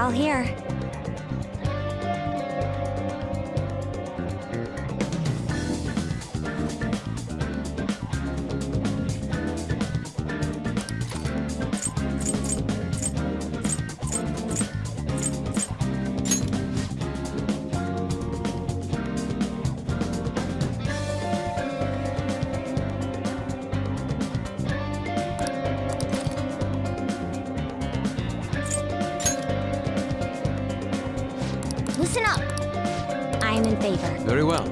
all here. Listen up. I'm in favor. Very well.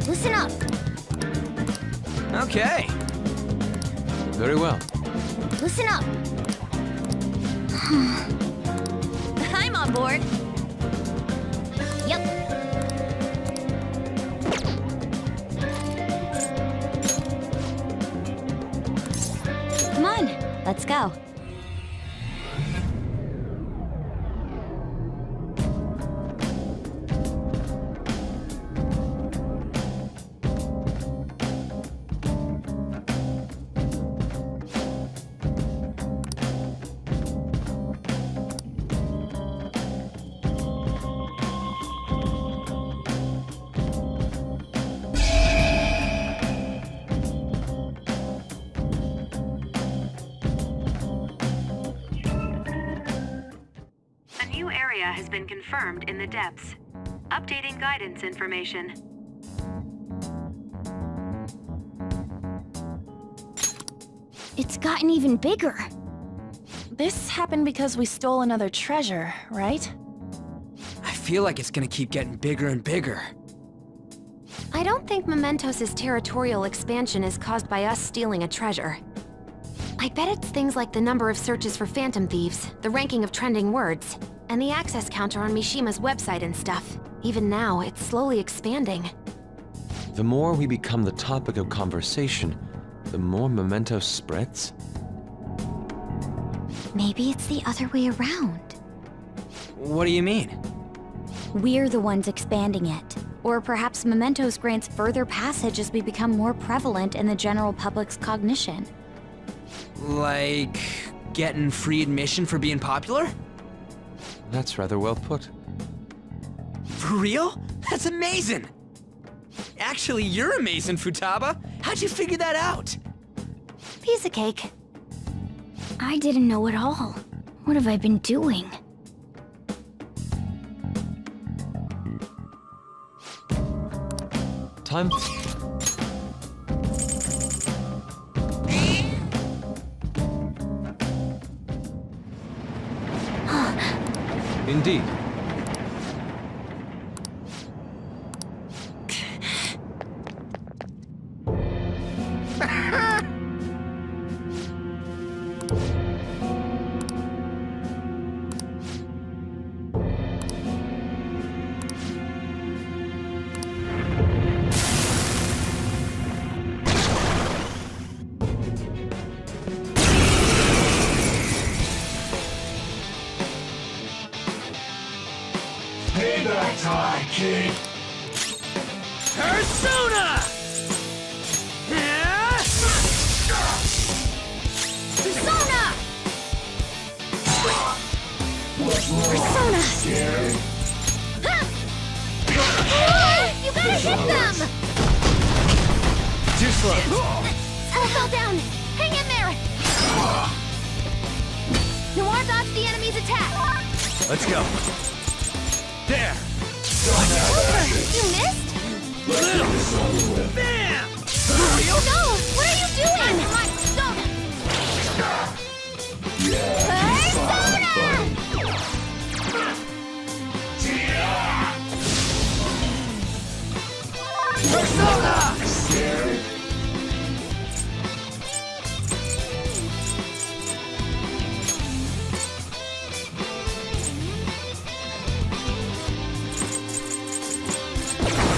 Listen up. Okay. Very well. Listen up. I'm on board. Yep. Come on, let's go. A new area has been confirmed in the depths. Updating guidance information. It's gotten even bigger. This happened because we stole another treasure, right? I feel like it's gonna keep getting bigger and bigger. I don't think Mementos' territorial expansion is caused by us stealing a treasure. I bet it's things like the number of searches for phantom thieves, the ranking of trending words, and the access counter on Mishima's website and stuff. Even now, it's slowly expanding. The more we become the topic of conversation, the more Memento spreads. Maybe it's the other way around. What do you mean? We're the ones expanding it. Or perhaps Mementos grants further passage as we become more prevalent in the general public's cognition. Like, getting free admission for being popular? That's rather well put. For real? That's amazing! Actually, you're amazing, Futaba! How'd you figure that out? Piece of cake. I didn't know at all. What have I been doing? Time. Indeed. Payback time, kid! Persona! Persona! Persona! Scared? You gotta hit them! Too slow. I fell down! Hang in there! Noir dodged the enemy's attack! Let's go. There! You missed? Bam! No! What are you doing? Persona! Persona! Scared?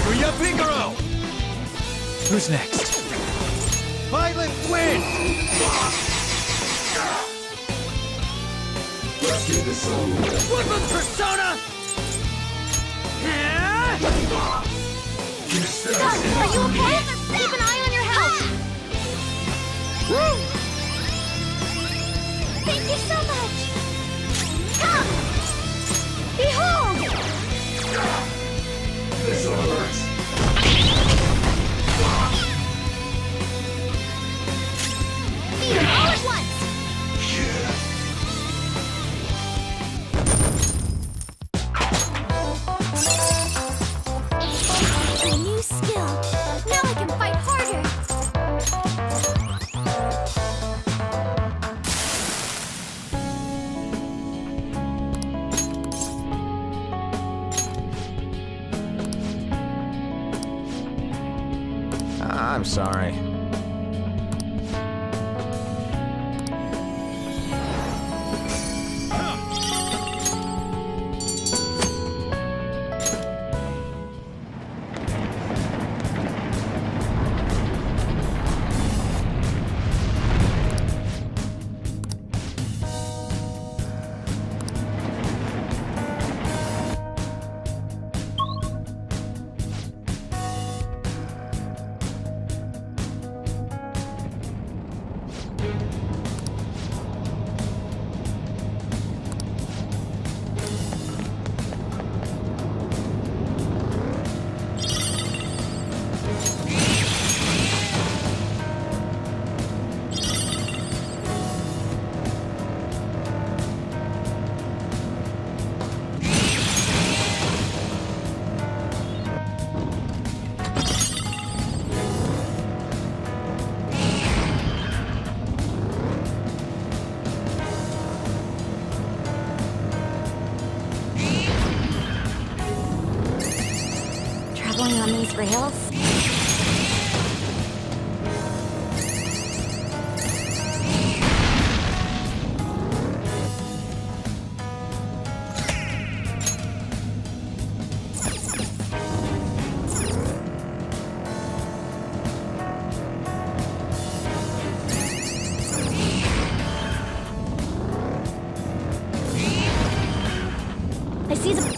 Maria Figaro! Who's next? Violent Wind! Let's get this over with. Woodland Persona! Are you okay? Keep an eye on your health! Thank you so much! Come! Behold! This hurts. Beat them all at once! A new skill. Now I can fight harder. I'm sorry. Traveling on these rails? I see the...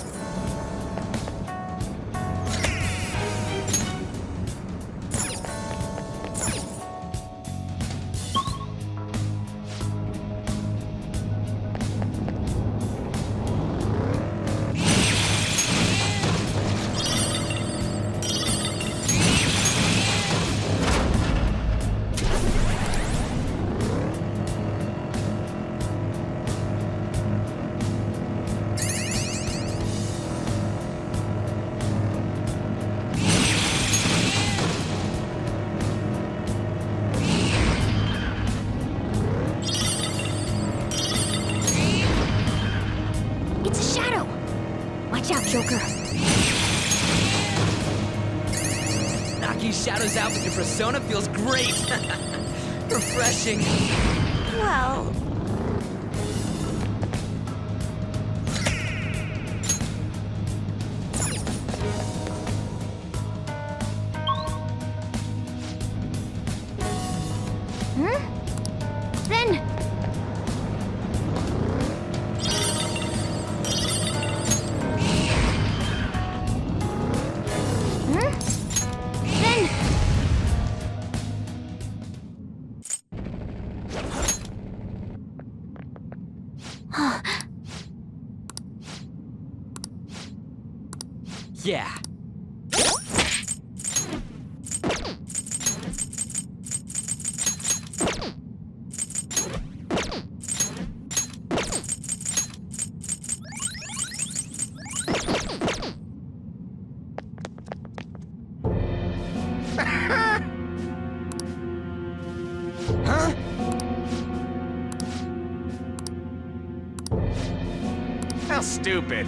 It's a shadow! Watch out, Joker. Knocking shadows out with your persona feels great. Refreshing. Well... Then... Then... Yeah. Huh? How stupid.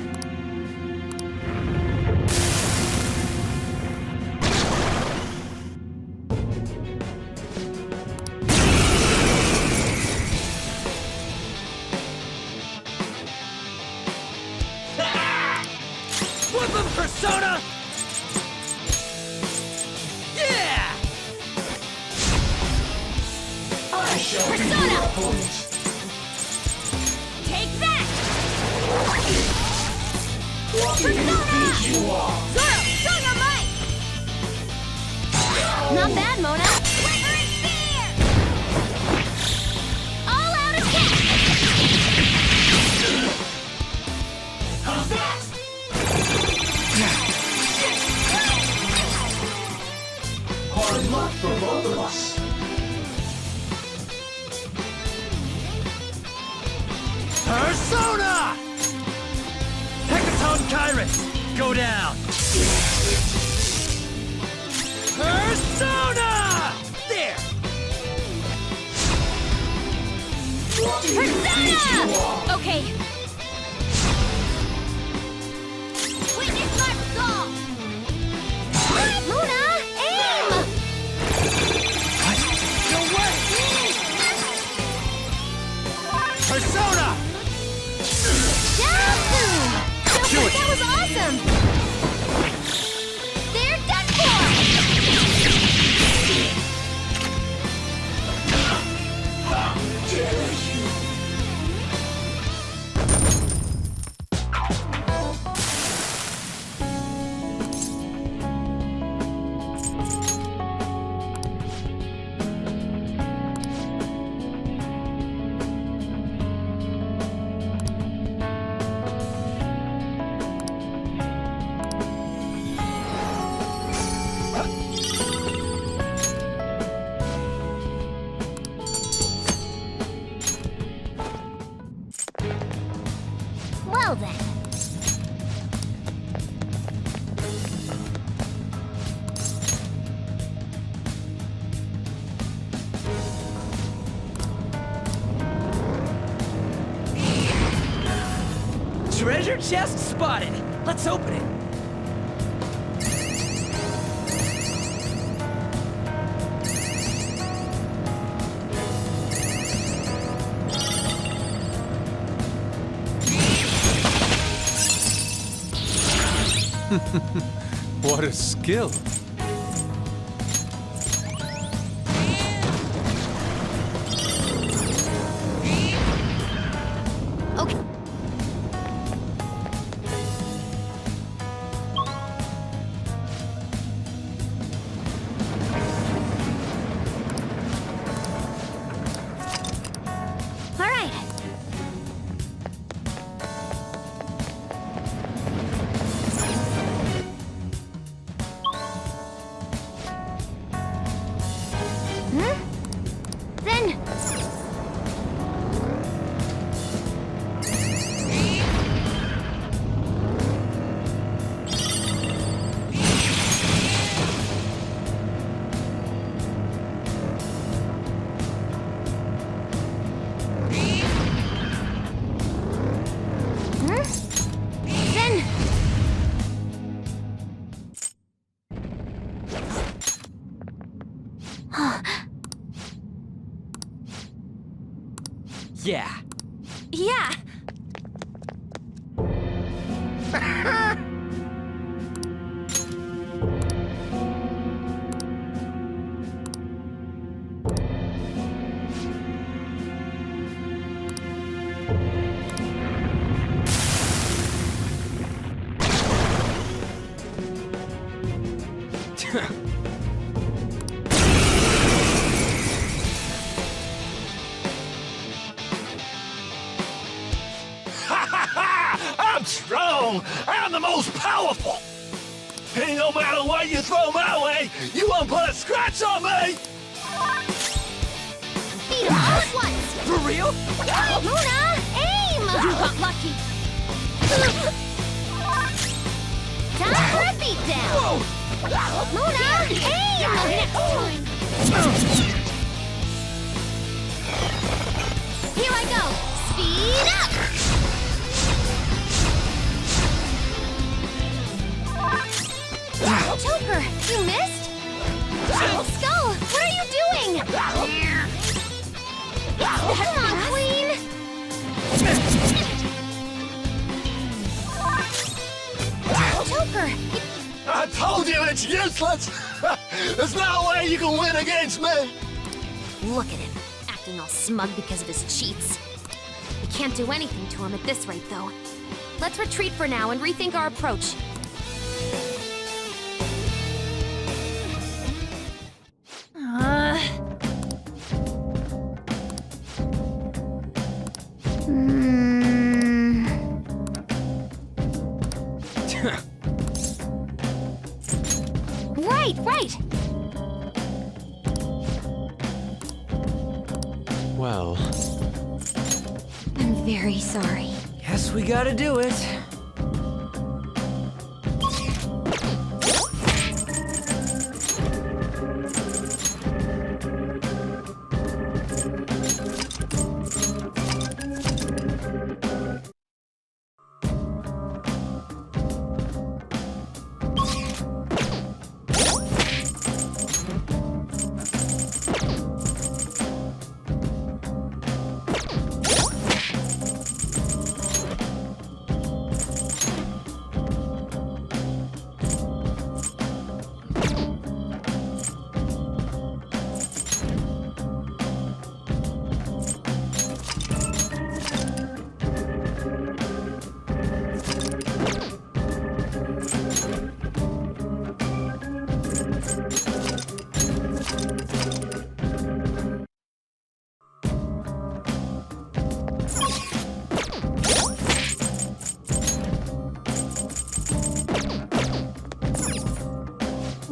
Woodland persona! Yeah! I shall be Persona! your opponent. Take that! Lucky who beat you are. Zoro, show your might! Not bad, Mona. Quivering fear! All out attack! Kyrus, go down! Persona! There! Persona! Okay. Witness my skull! Luna, aim! No way! Persona! Down! Do it! That was awesome! They're done How dare you! Well then. Treasure chest spotted! Let's open it! What a skill. Okay. All right. Then. Then. Yeah. Yeah. I'm strong! I'm the most powerful! And no matter what you throw my way, you won't put a scratch on me! Beat 'em all at once. For real? Luna, aim! You got lucky. Time for a beatdown. Luna, aim! Next time. Here I go. Speed up. Joker, you missed? Skull, what are you doing? Come on, Queen. Joker, I told you it's useless! There's no way you can win against me! Look at him, acting all smug because of his cheats. We can't do anything to him at this rate, though. Let's retreat for now and rethink our approach. Right. Well, I'm very sorry. Guess we gotta do it.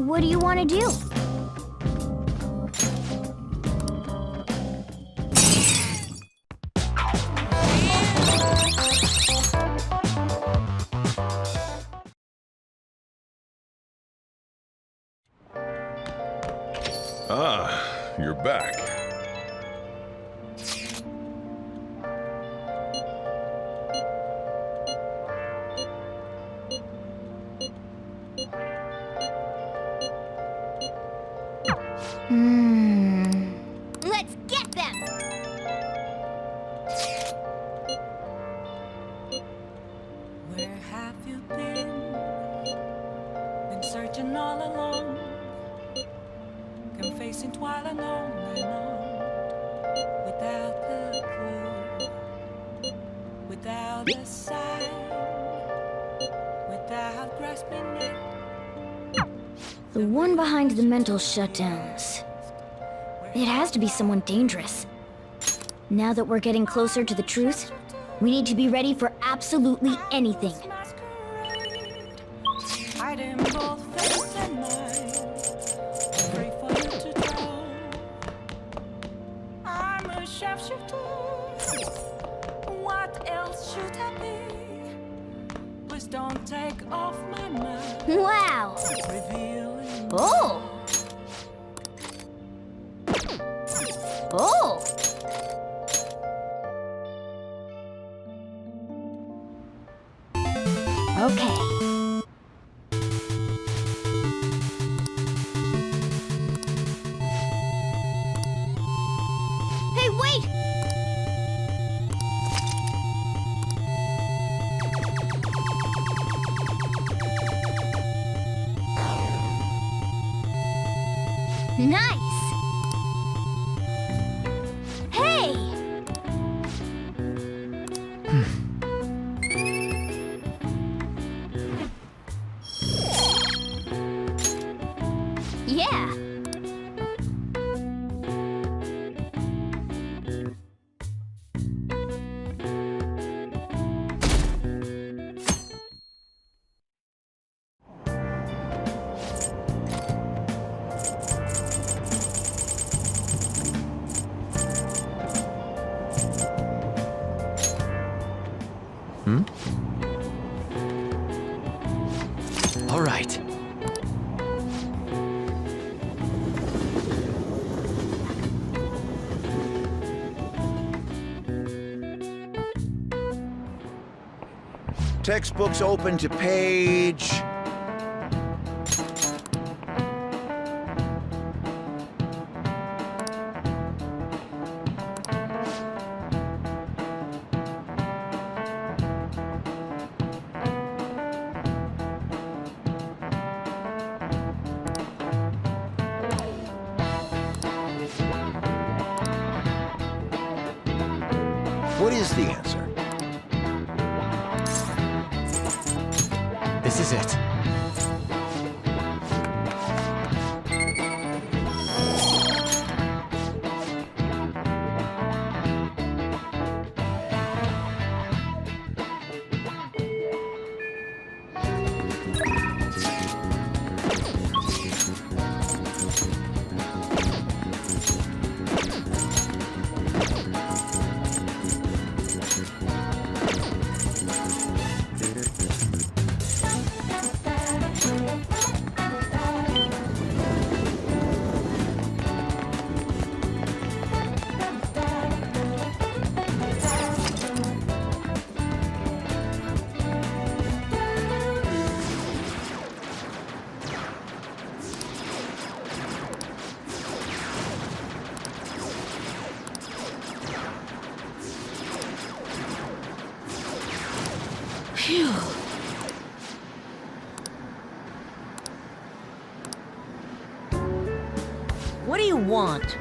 What do you want to do? Ah, you're back. Let's get them! Where have you been? Been searching all along, confessing while alone and on, without a clue, without a sign, without grasping it. The one behind the mental shutdowns. It has to be someone dangerous. Now that we're getting closer to the truth, we need to be ready for absolutely anything. Masquerade, hiding both face and mind, free for you to draw. I'm a sharpshooter. What else should I be? Please don't take off my mind. Wow! Revealing. Oh! Oh! Okay. Hey, wait! Nice! Hey! Yeah! All right. Textbooks open to page... What is the answer? This is it. Phew. What do you want?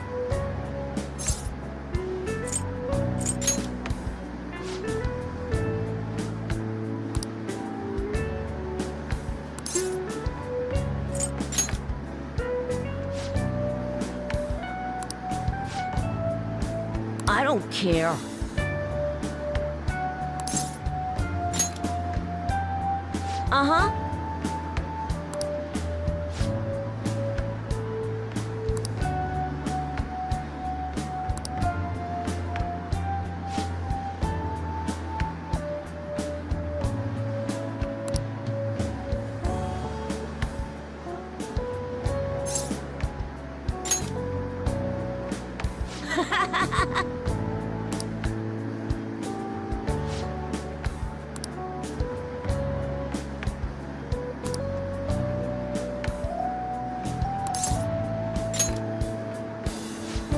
I don't care. Uh-huh.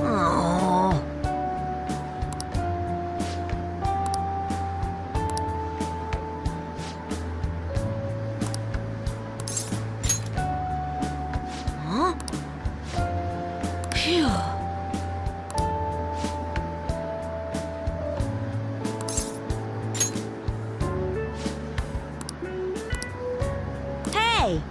Oh. Huh? Phew. Hey!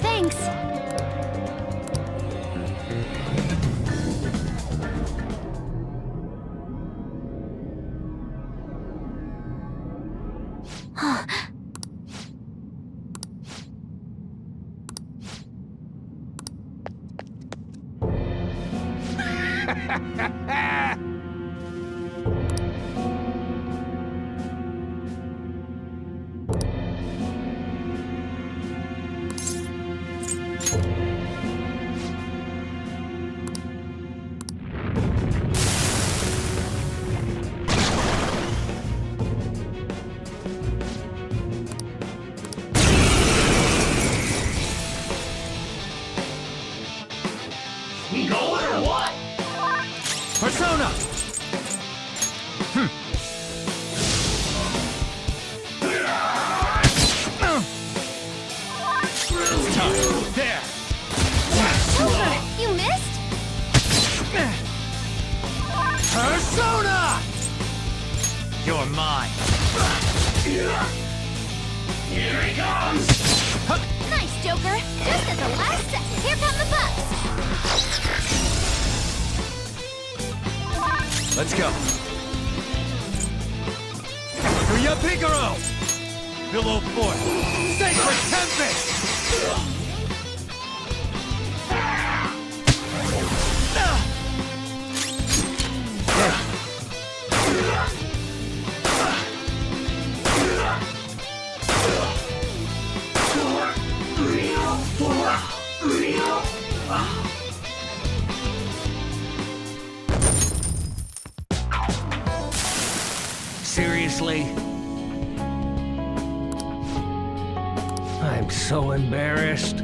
Thanks. Persona! It's time. There! Silver, you missed? Persona! You're mine. Here he comes! Nice, Joker. Just at the last second. Here come the bugs. Let's go. Kuya Picaro! Pillow Fort! Sacred Tempest! Seriously? I'm so embarrassed.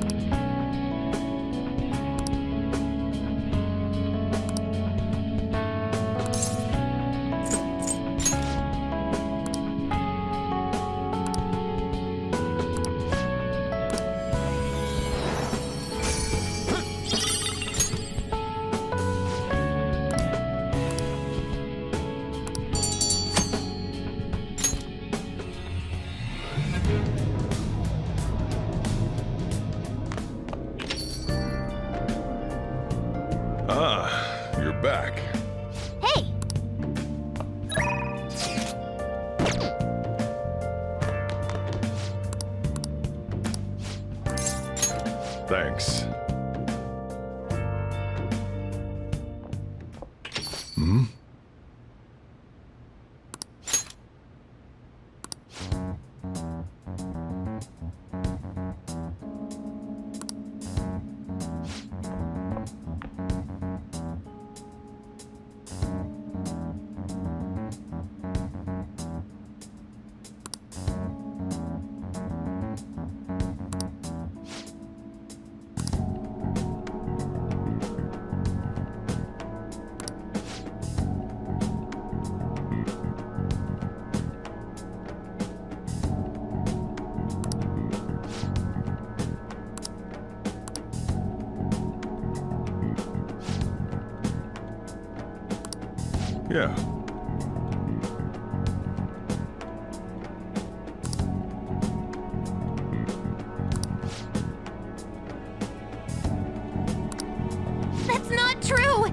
Ah, you're back. Hey, Thanks. Yeah. that's not true.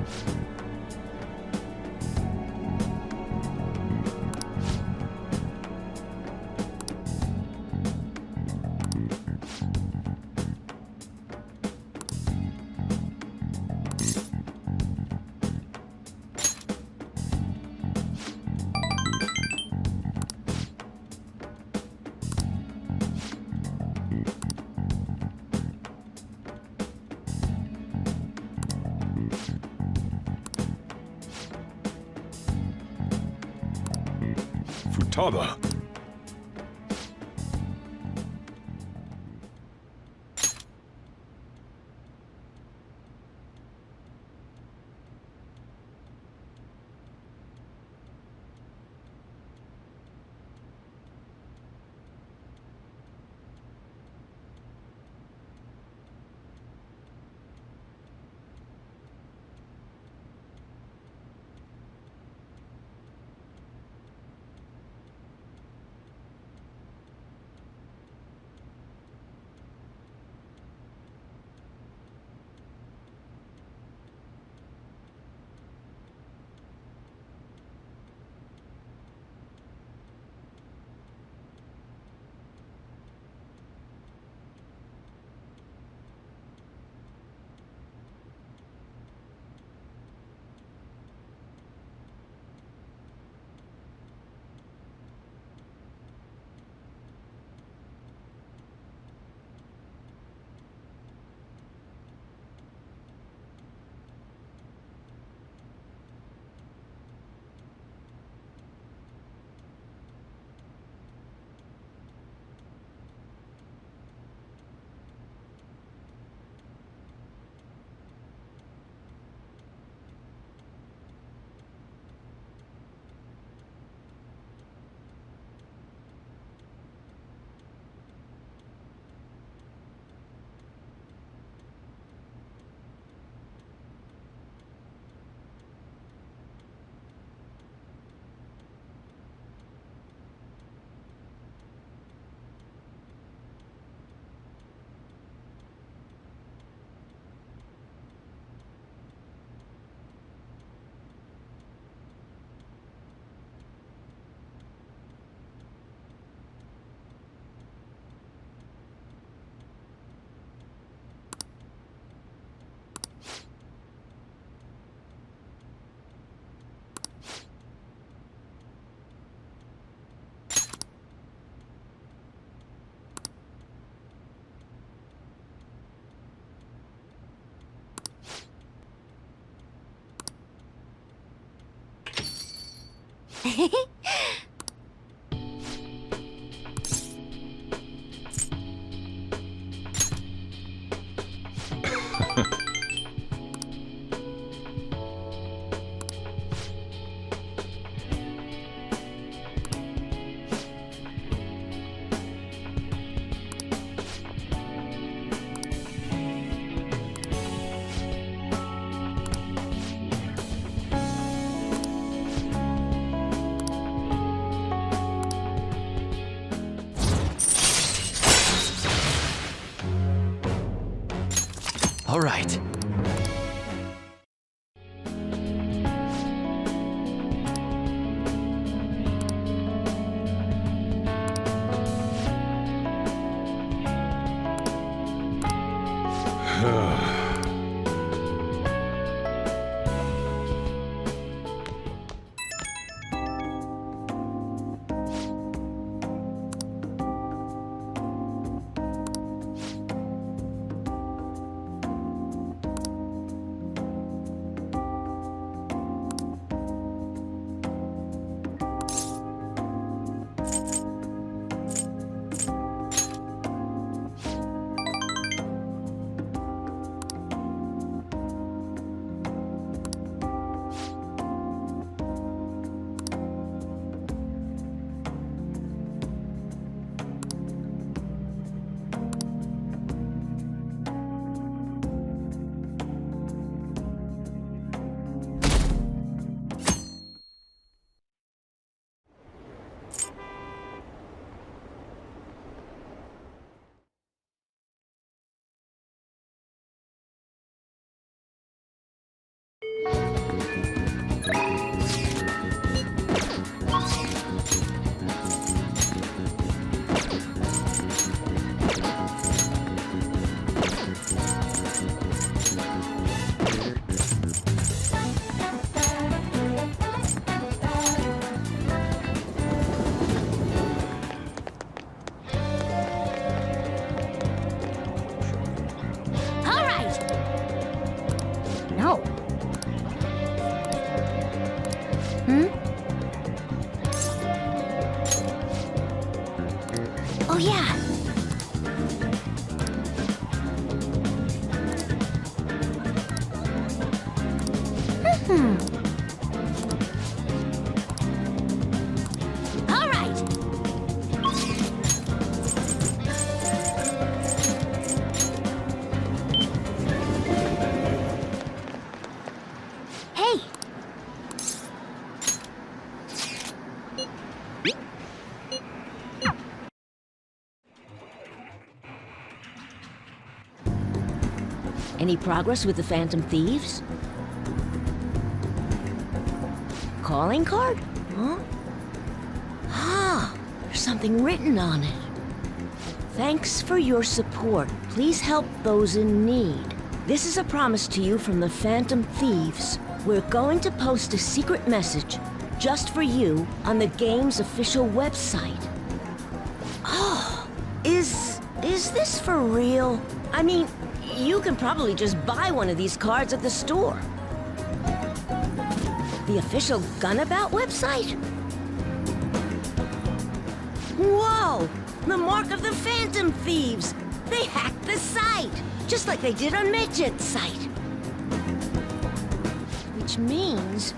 Futaba. All right. All right. Hey. Any progress with the Phantom Thieves? Calling card? Huh? Ah, there's something written on it. Thanks for your support. Please help those in need. This is a promise to you from the Phantom Thieves. We're going to post a secret message just for you on the game's official website. Oh, is this for real? I mean, you can probably just buy one of these cards at the store. The official Gunabout website? Whoa! The mark of the Phantom Thieves! They hacked the site! Just like they did on Midget's site. Which means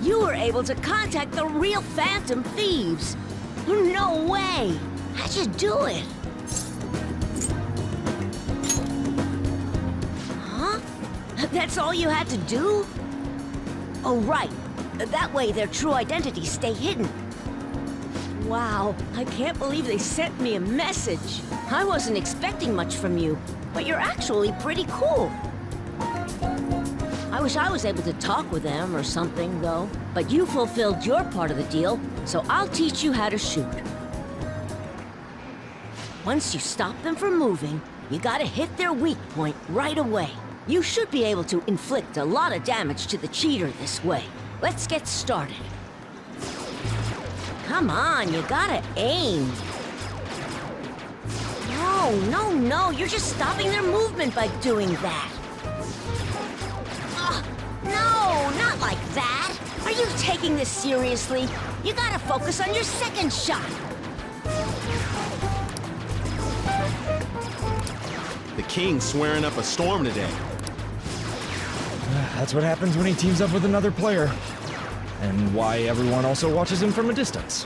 you were able to contact the real Phantom Thieves! No way! How'd you do it? Huh? That's all you had to do? Oh, right. That way their true identities stay hidden. Wow, I can't believe they sent me a message. I wasn't expecting much from you, but you're actually pretty cool. I wish I was able to talk with them or something, though. But you fulfilled your part of the deal, so I'll teach you how to shoot. Once you stop them from moving, you gotta hit their weak point right away. You should be able to inflict a lot of damage to the cheater this way. Let's get started. Come on, you gotta aim. No, you're just stopping their movement by doing that. No, not like that. Are you taking this seriously? You gotta focus on your second shot. The king's swearing up a storm today. That's what happens when he teams up with another player. And why everyone also watches him from a distance.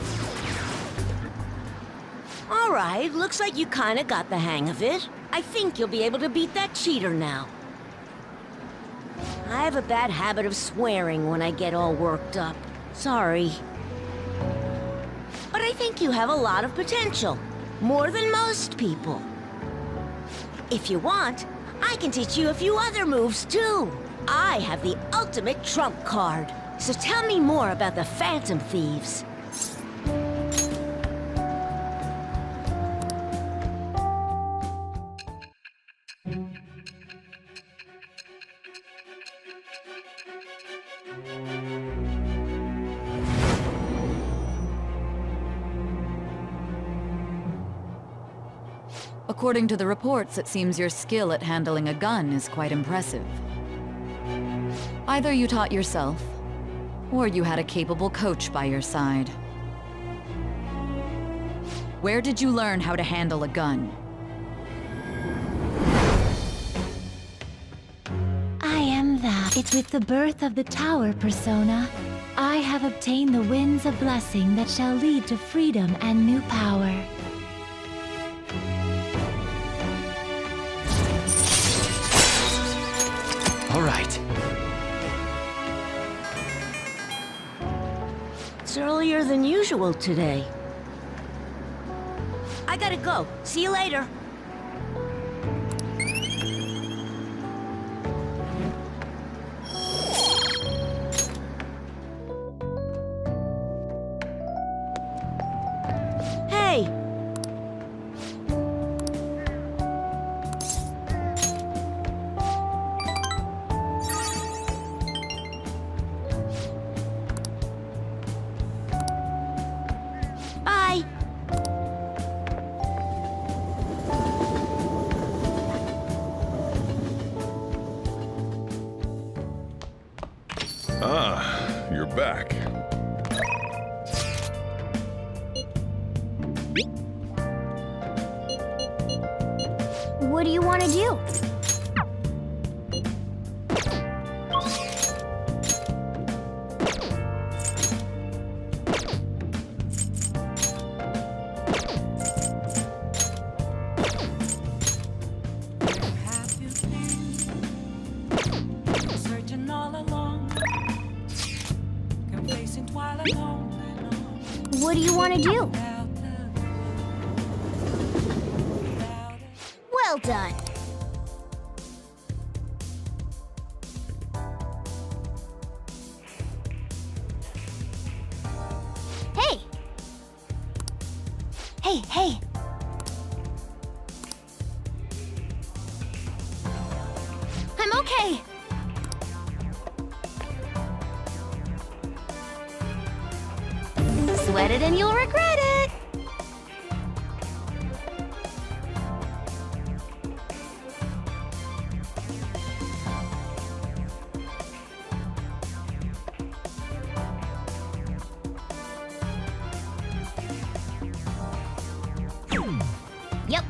All right, looks like you kinda got the hang of it. I think you'll be able to beat that cheater now. I have a bad habit of swearing when I get all worked up. Sorry. But I think you have a lot of potential. More than most people. If you want, I can teach you a few other moves too. I have the ultimate trump card. So tell me more about the Phantom Thieves. According to the reports, it seems your skill at handling a gun is quite impressive. Either you taught yourself, or you had a capable coach by your side. Where did you learn how to handle a gun? I am that. It's with the birth of the tower persona. I have obtained the winds of blessing that shall lead to freedom and new power. All right. It's earlier than usual today. I gotta go. See you later. Hey! Bye! Ah, you're back. What do you want to do? What do you want to do? Well done. Hey! Hey! I'm okay. Sweat it and you'll regret it. Yep.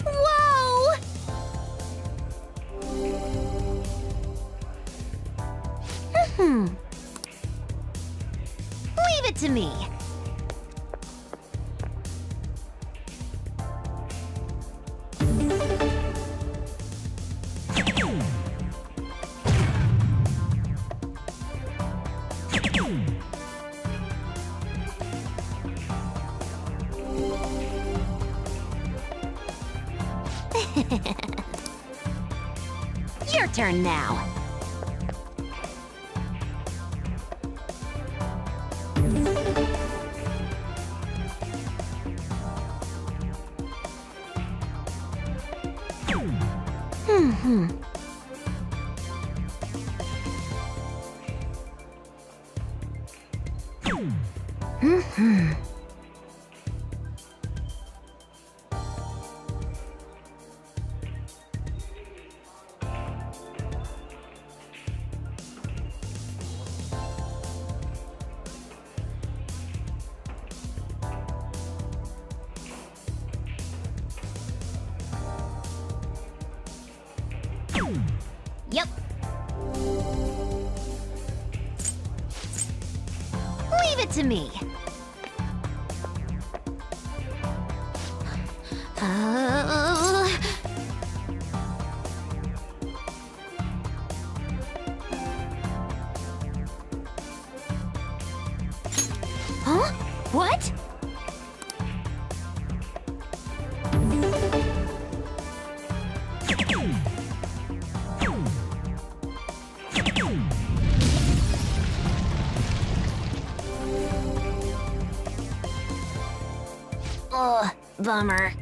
Whoa! Leave it to me. Your turn now. Yep. Leave it to me. Huh? What? Bummer.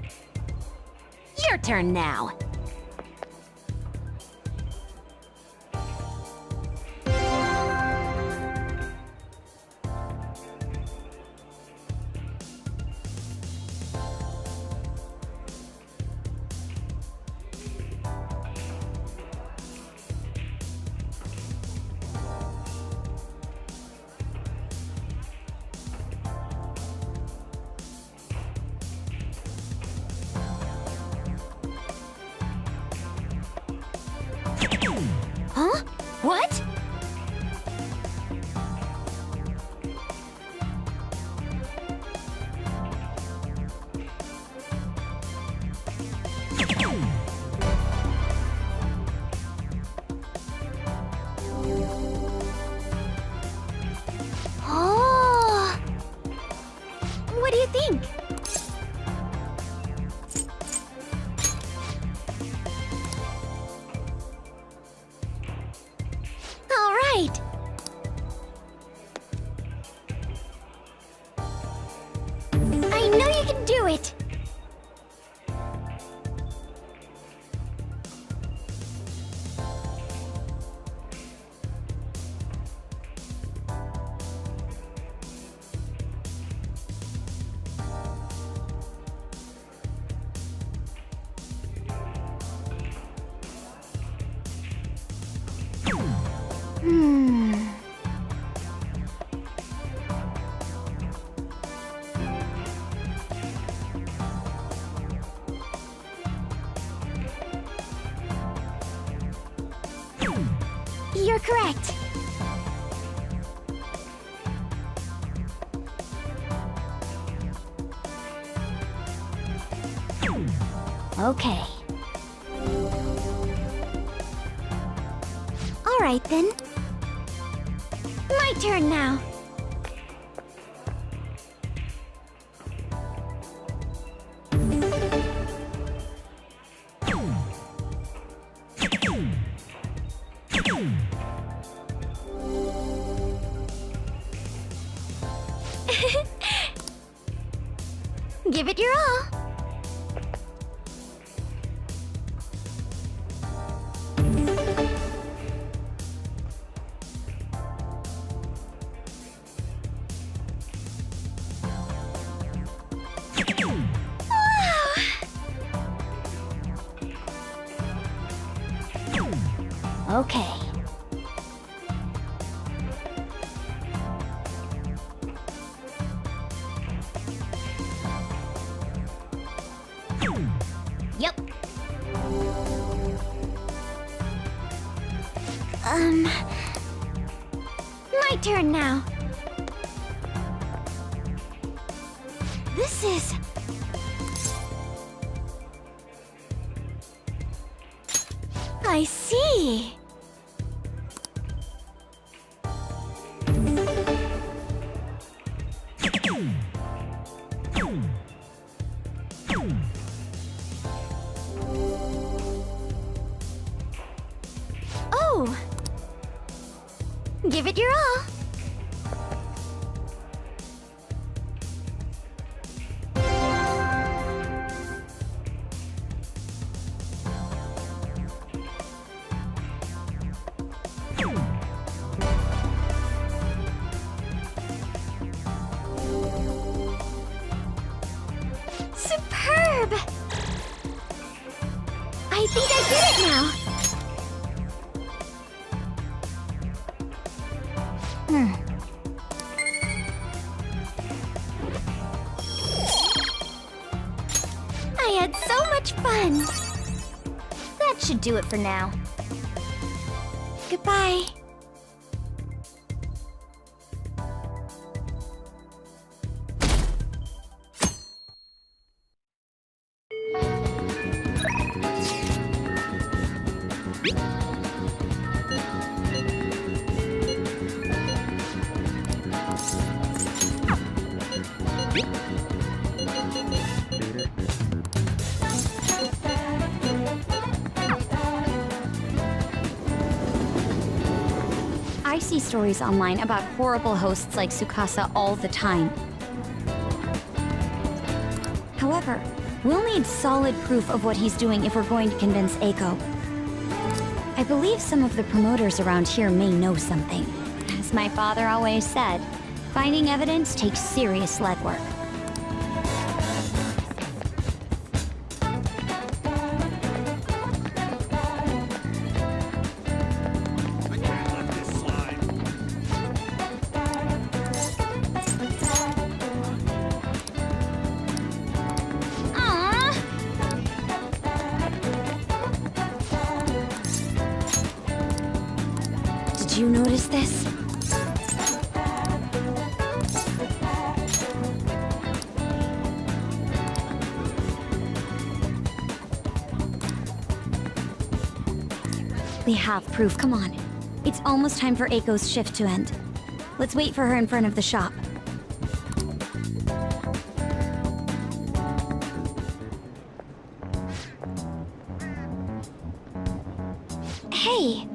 Your turn now. Huh? What? Oh! What do you think? All right. I know you can do it. You're correct. Okay. All right then. My turn now. Give it your all. Okay. Yep. My turn now. This is... I see. Oh. Give it your all. Superb! I think I get it now. I had so much fun. That should do it for now. Goodbye. I see stories online about horrible hosts like Tsukasa all the time. However, we'll need solid proof of what he's doing if we're going to convince Eiko. I believe some of the promoters around here may know something. As my father always said, finding evidence takes serious legwork. Did you notice this? We have proof, come on. It's almost time for Eiko's shift to end. Let's wait for her in front of the shop. Hey!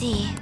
see.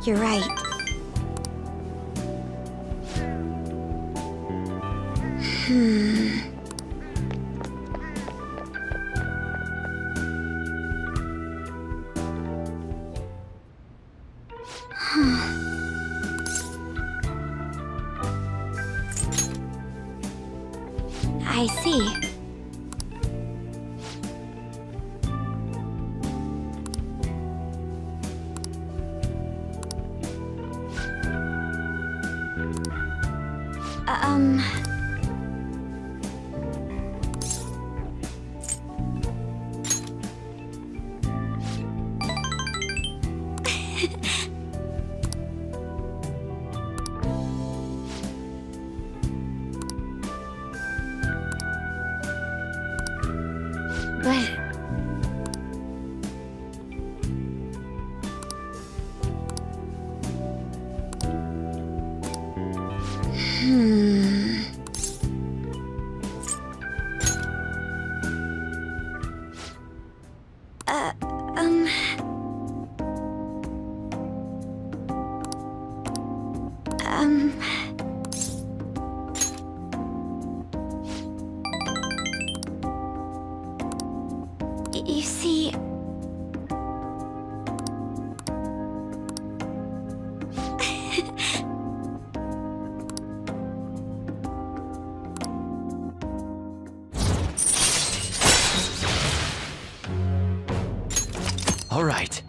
You're right. I see. But... You see... All right.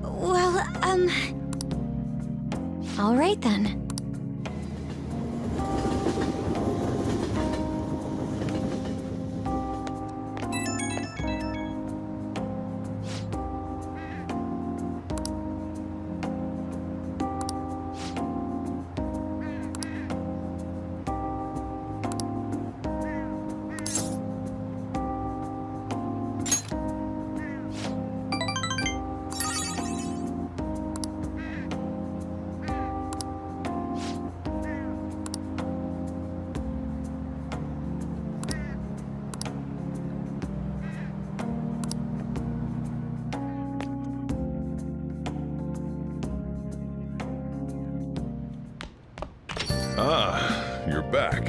Well, all right then. Ah, you're back.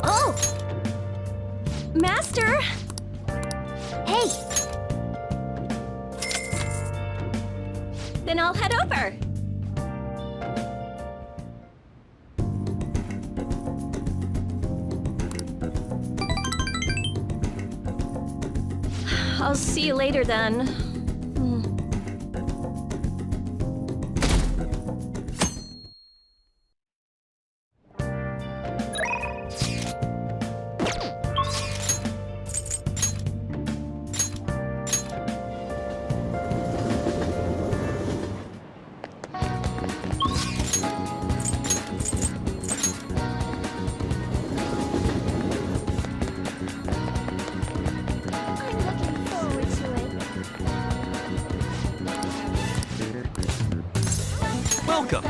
Oh! Master! Hey! Then I'll head over. I'll see you later then. Welcome.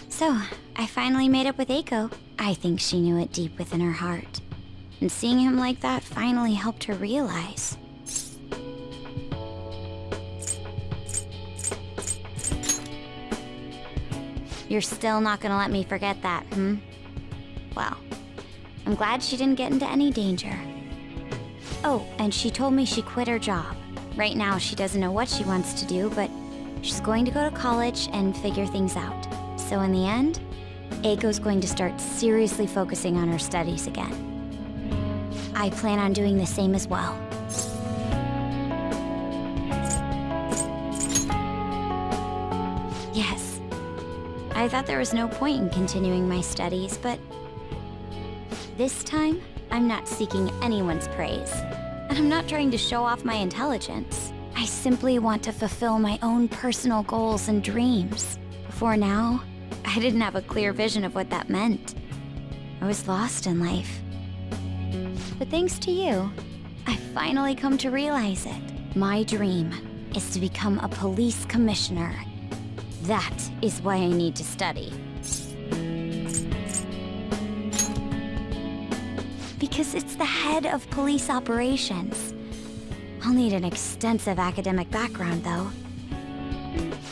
So, I finally made up with Eiko. I think she knew it deep within her heart. And seeing him like that finally helped her realize. You're still not gonna let me forget that, hmm? Well, I'm glad she didn't get into any danger. Oh, and she told me she quit her job. Right now, she doesn't know what she wants to do, but she's going to go to college and figure things out. So in the end, Eiko's going to start seriously focusing on her studies again. I plan on doing the same as well. Yes, I thought there was no point in continuing my studies, but this time, I'm not seeking anyone's praise, and I'm not trying to show off my intelligence. I simply want to fulfill my own personal goals and dreams. Before now, I didn't have a clear vision of what that meant. I was lost in life. But thanks to you, I finally come to realize it. My dream is to become a police commissioner. That is why I need to study. Because it's the head of police operations. I'll need an extensive academic background, though.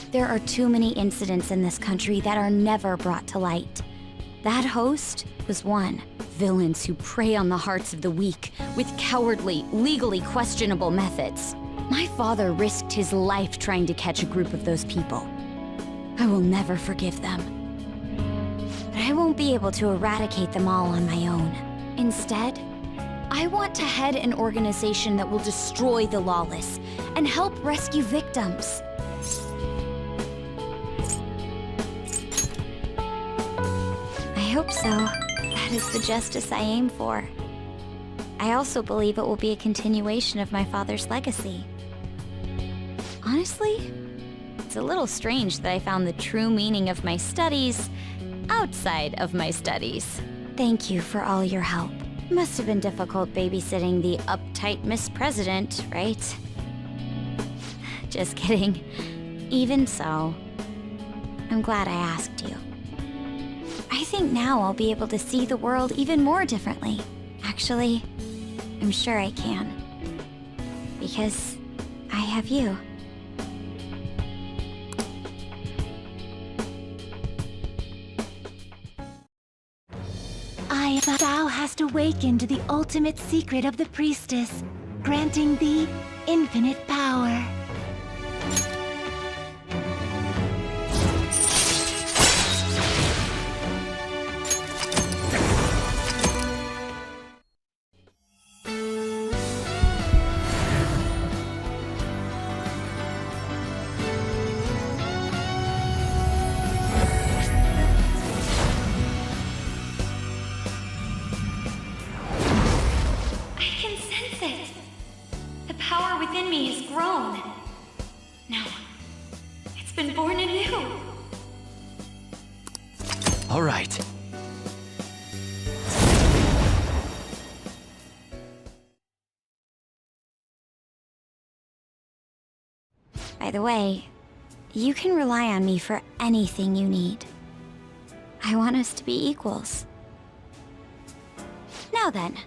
There are too many incidents in this country that are never brought to light. That host was one. Villains who prey on the hearts of the weak with cowardly, legally questionable methods. My father risked his life trying to catch a group of those people. I will never forgive them. But I won't be able to eradicate them all on my own. Instead, I want to head an organization that will destroy the lawless and help rescue victims. I hope so. That is the justice I aim for. I also believe it will be a continuation of my father's legacy. Honestly, it's a little strange that I found the true meaning of my studies outside of my studies. Thank you for all your help. Must have been difficult babysitting the uptight Miss President, right? Just kidding. Even so, I'm glad I asked you. I think now I'll be able to see the world even more differently. Actually, I'm sure I can. Because I have you. Thou hast awakened the ultimate secret of the priestess, granting thee infinite power. All right. By the way, you can rely on me for anything you need. I want us to be equals. Now then,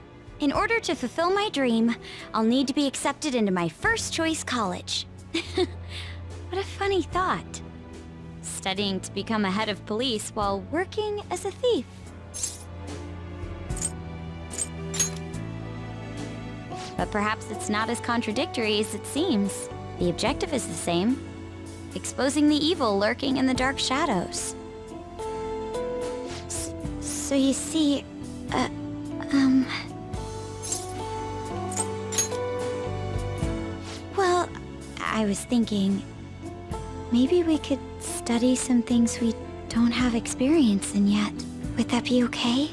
In order to fulfill my dream, I'll need to be accepted into my first choice college. What a funny thought. Studying to become a head of police while working as a thief. But perhaps it's not as contradictory as it seems. The objective is the same. Exposing the evil lurking in the dark shadows. So you see, Well, I was thinking, maybe we could study some things we don't have experience in yet. Would that be okay?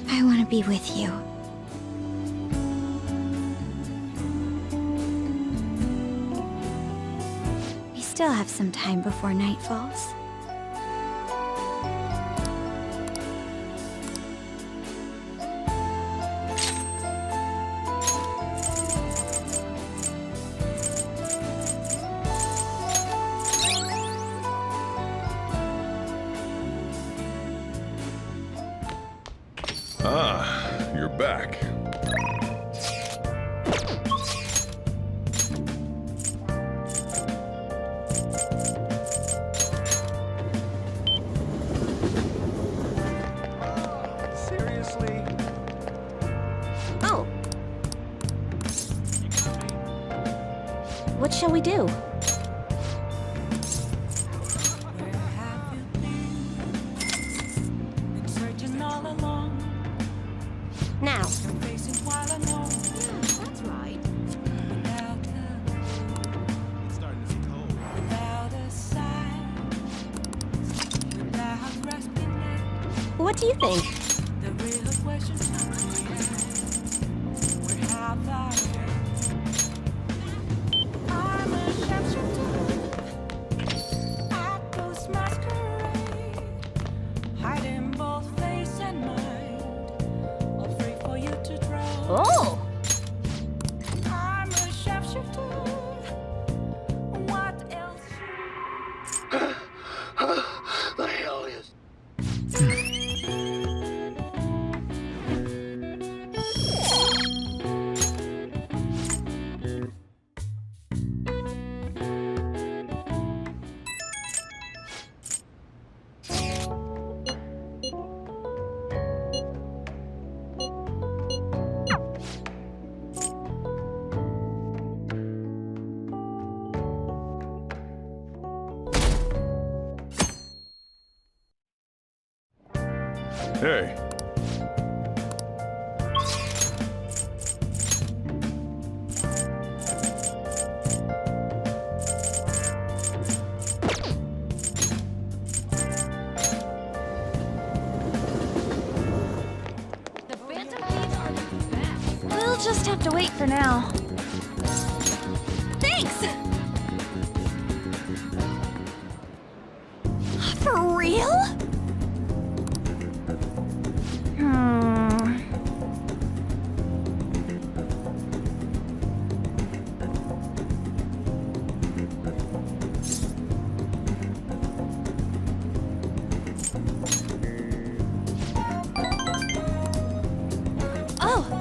I want to be with you. We still have some time before night falls. Ah, you're back. Seriously? Oh. What shall we do? Searching all along. Now. Facing while alone. That's right. Without her, It's starting to be cold. without a sign. Without grasping it. What do you think? The real question is, where have I been? I'm a sharpshooter at Ghost Masquerade, hiding both face and mind, all free for you to draw. Oh! I'm a sharpshooter. What else? The hell is... Hey. We'll just have to wait for now. Thanks! For real? Oh!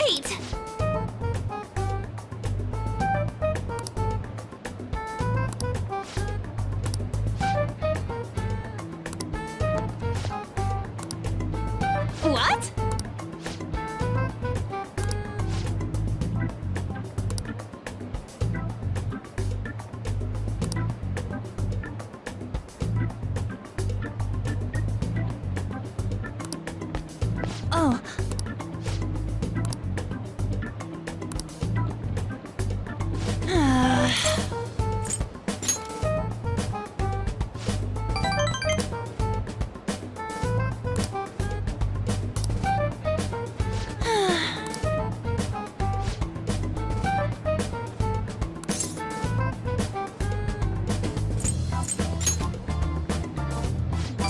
Wait! What? Oh.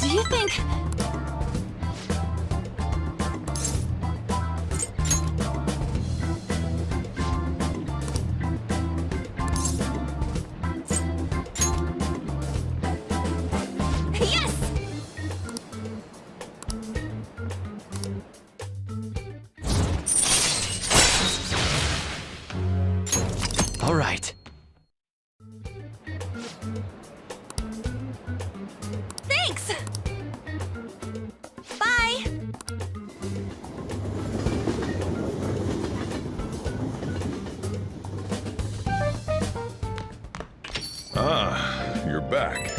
Do you think... Yes! All right. Thanks! Bye! Ah, you're back.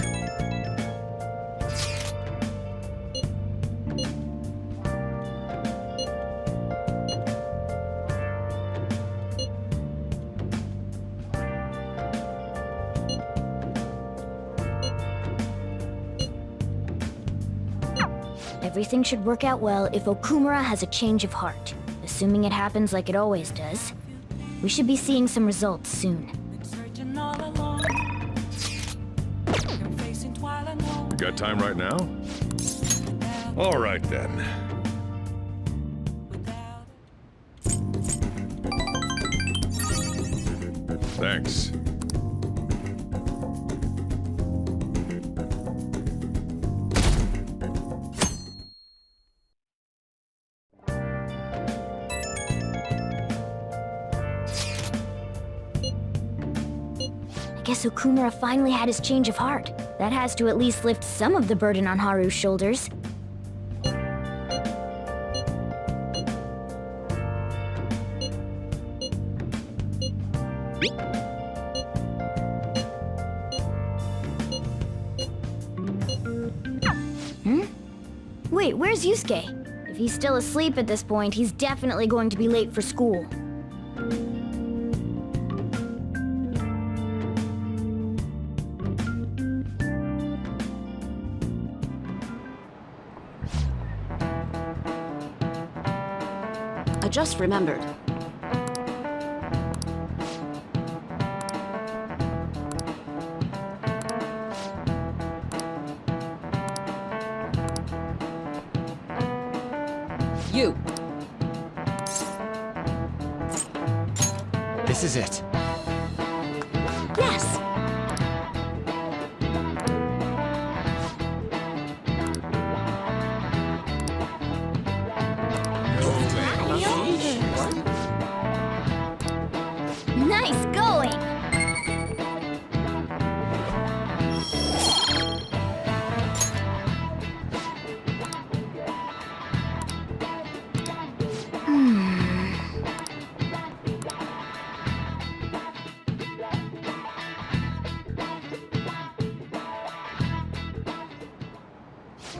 Everything should work out well if Okumura has a change of heart. Assuming it happens like it always does. We should be seeing some results soon. Searching all along. You're facing twilight alone. You got time right now? All right then. Thanks. I guess Okumura finally had his change of heart. That has to at least lift some of the burden on Haru's shoulders. Wait, where's Yusuke? If he's still asleep at this point, he's definitely going to be late for school. I just remembered. You! This is it. Yes! Nice going!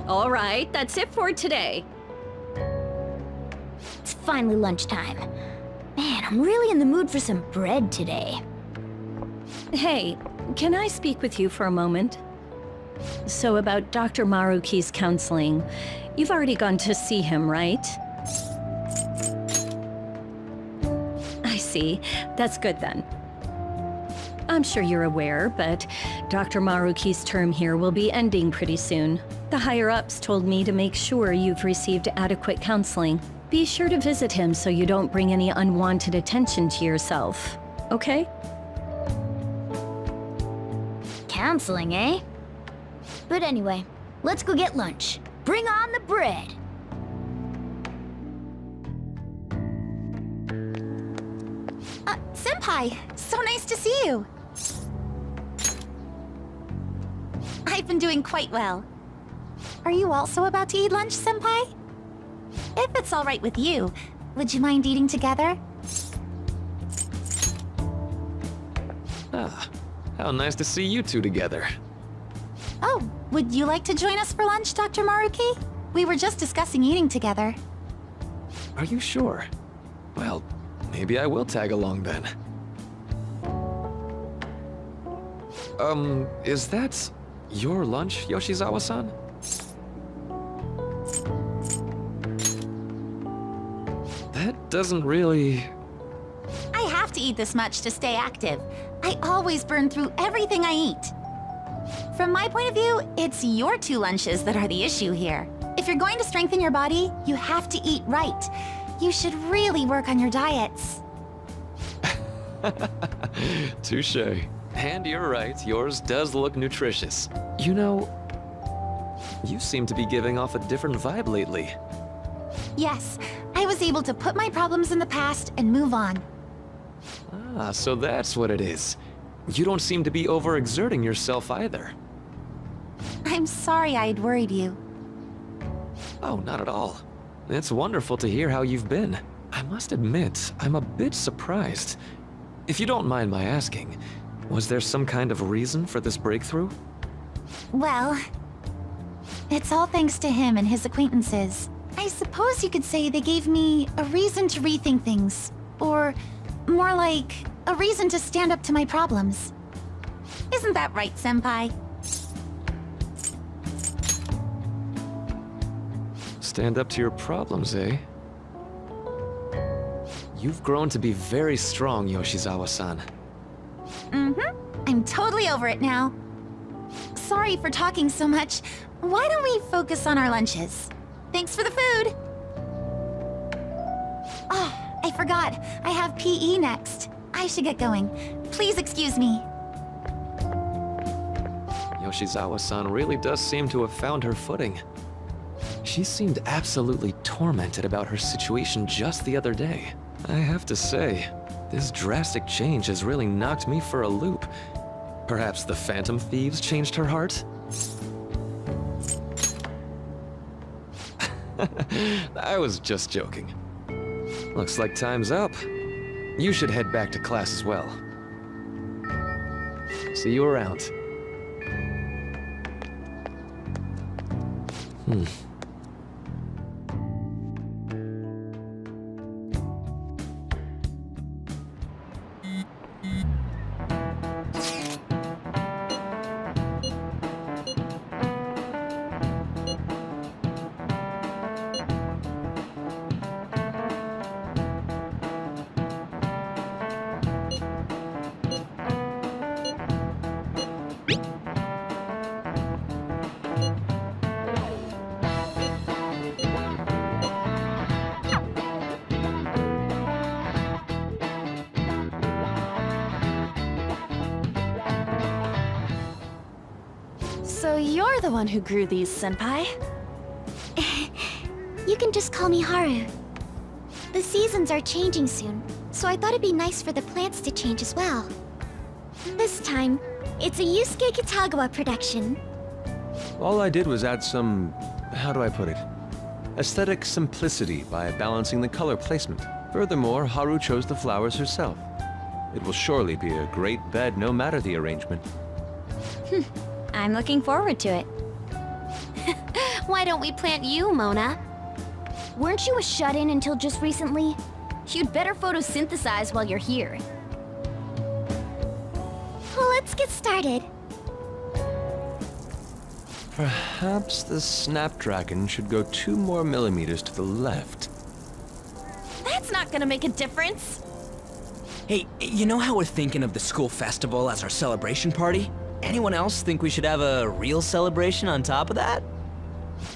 All right, that's it for today. It's finally lunchtime. Man, I'm really in the mood for some bread today. Hey, can I speak with you for a moment? So about Dr. Maruki's counseling, you've already gone to see him, right? I see. That's good then. I'm sure you're aware, but Dr. Maruki's term here will be ending pretty soon. The higher-ups told me to make sure you've received adequate counseling. Be sure to visit him so you don't bring any unwanted attention to yourself, okay? Counseling, eh? But anyway, let's go get lunch. Bring on the bread! Senpai! So nice to see you! I've been doing quite well. Are you also about to eat lunch, Senpai? If it's all right with you, would you mind eating together? Ah, how nice to see you two together. Oh, would you like to join us for lunch, Dr. Maruki? We were just discussing eating together. Are you sure? Well, maybe I will tag along then. Is that your lunch, Yoshizawa-san? That doesn't really... I have to eat this much to stay active. I always burn through everything I eat. From my point of view, it's your 2 lunches that are the issue here. If you're going to strengthen your body, you have to eat right. You should really work on your diets. Touché. And you're right, yours does look nutritious. You know, you seem to be giving off a different vibe lately. Yes, I was able to put my problems in the past and move on. Ah, so that's what it is. You don't seem to be overexerting yourself either. I'm sorry I'd worried you. Oh, not at all. It's wonderful to hear how you've been. I must admit, I'm a bit surprised. If you don't mind my asking, was there some kind of reason for this breakthrough? Well, it's all thanks to him and his acquaintances. I suppose you could say they gave me a reason to rethink things. Or more like, a reason to stand up to my problems. Isn't that right, Senpai? Stand up to your problems, eh? You've grown to be very strong, Yoshizawa-san. Mm-hmm. I'm totally over it now. Sorry for talking so much. Why don't we focus on our lunches? Thanks for the food! Oh, I forgot. I have PE next. I should get going. Please excuse me. Yoshizawa-san really does seem to have found her footing. She seemed absolutely tormented about her situation just the other day. I have to say, this drastic change has really knocked me for a loop. Perhaps the Phantom Thieves changed her heart? I was just joking. Looks like time's up. You should head back to class as well. See you around. So you're the one who grew these, Senpai? You can just call me Haru. The seasons are changing soon, so I thought it'd be nice for the plants to change as well. This time, it's a Yusuke Kitagawa production. All I did was add some, how do I put it? Aesthetic simplicity by balancing the color placement. Furthermore, Haru chose the flowers herself. It will surely be a great bed no matter the arrangement. I'm looking forward to it. Why don't we plant you, Mona? Weren't you a shut-in until just recently? You'd better photosynthesize while you're here. Well, let's get started. Perhaps the Snapdragon should go 2 more millimeters to the left. That's not gonna make a difference. Hey, you know how we're thinking of the school festival as our celebration party? Anyone else think we should have a real celebration on top of that?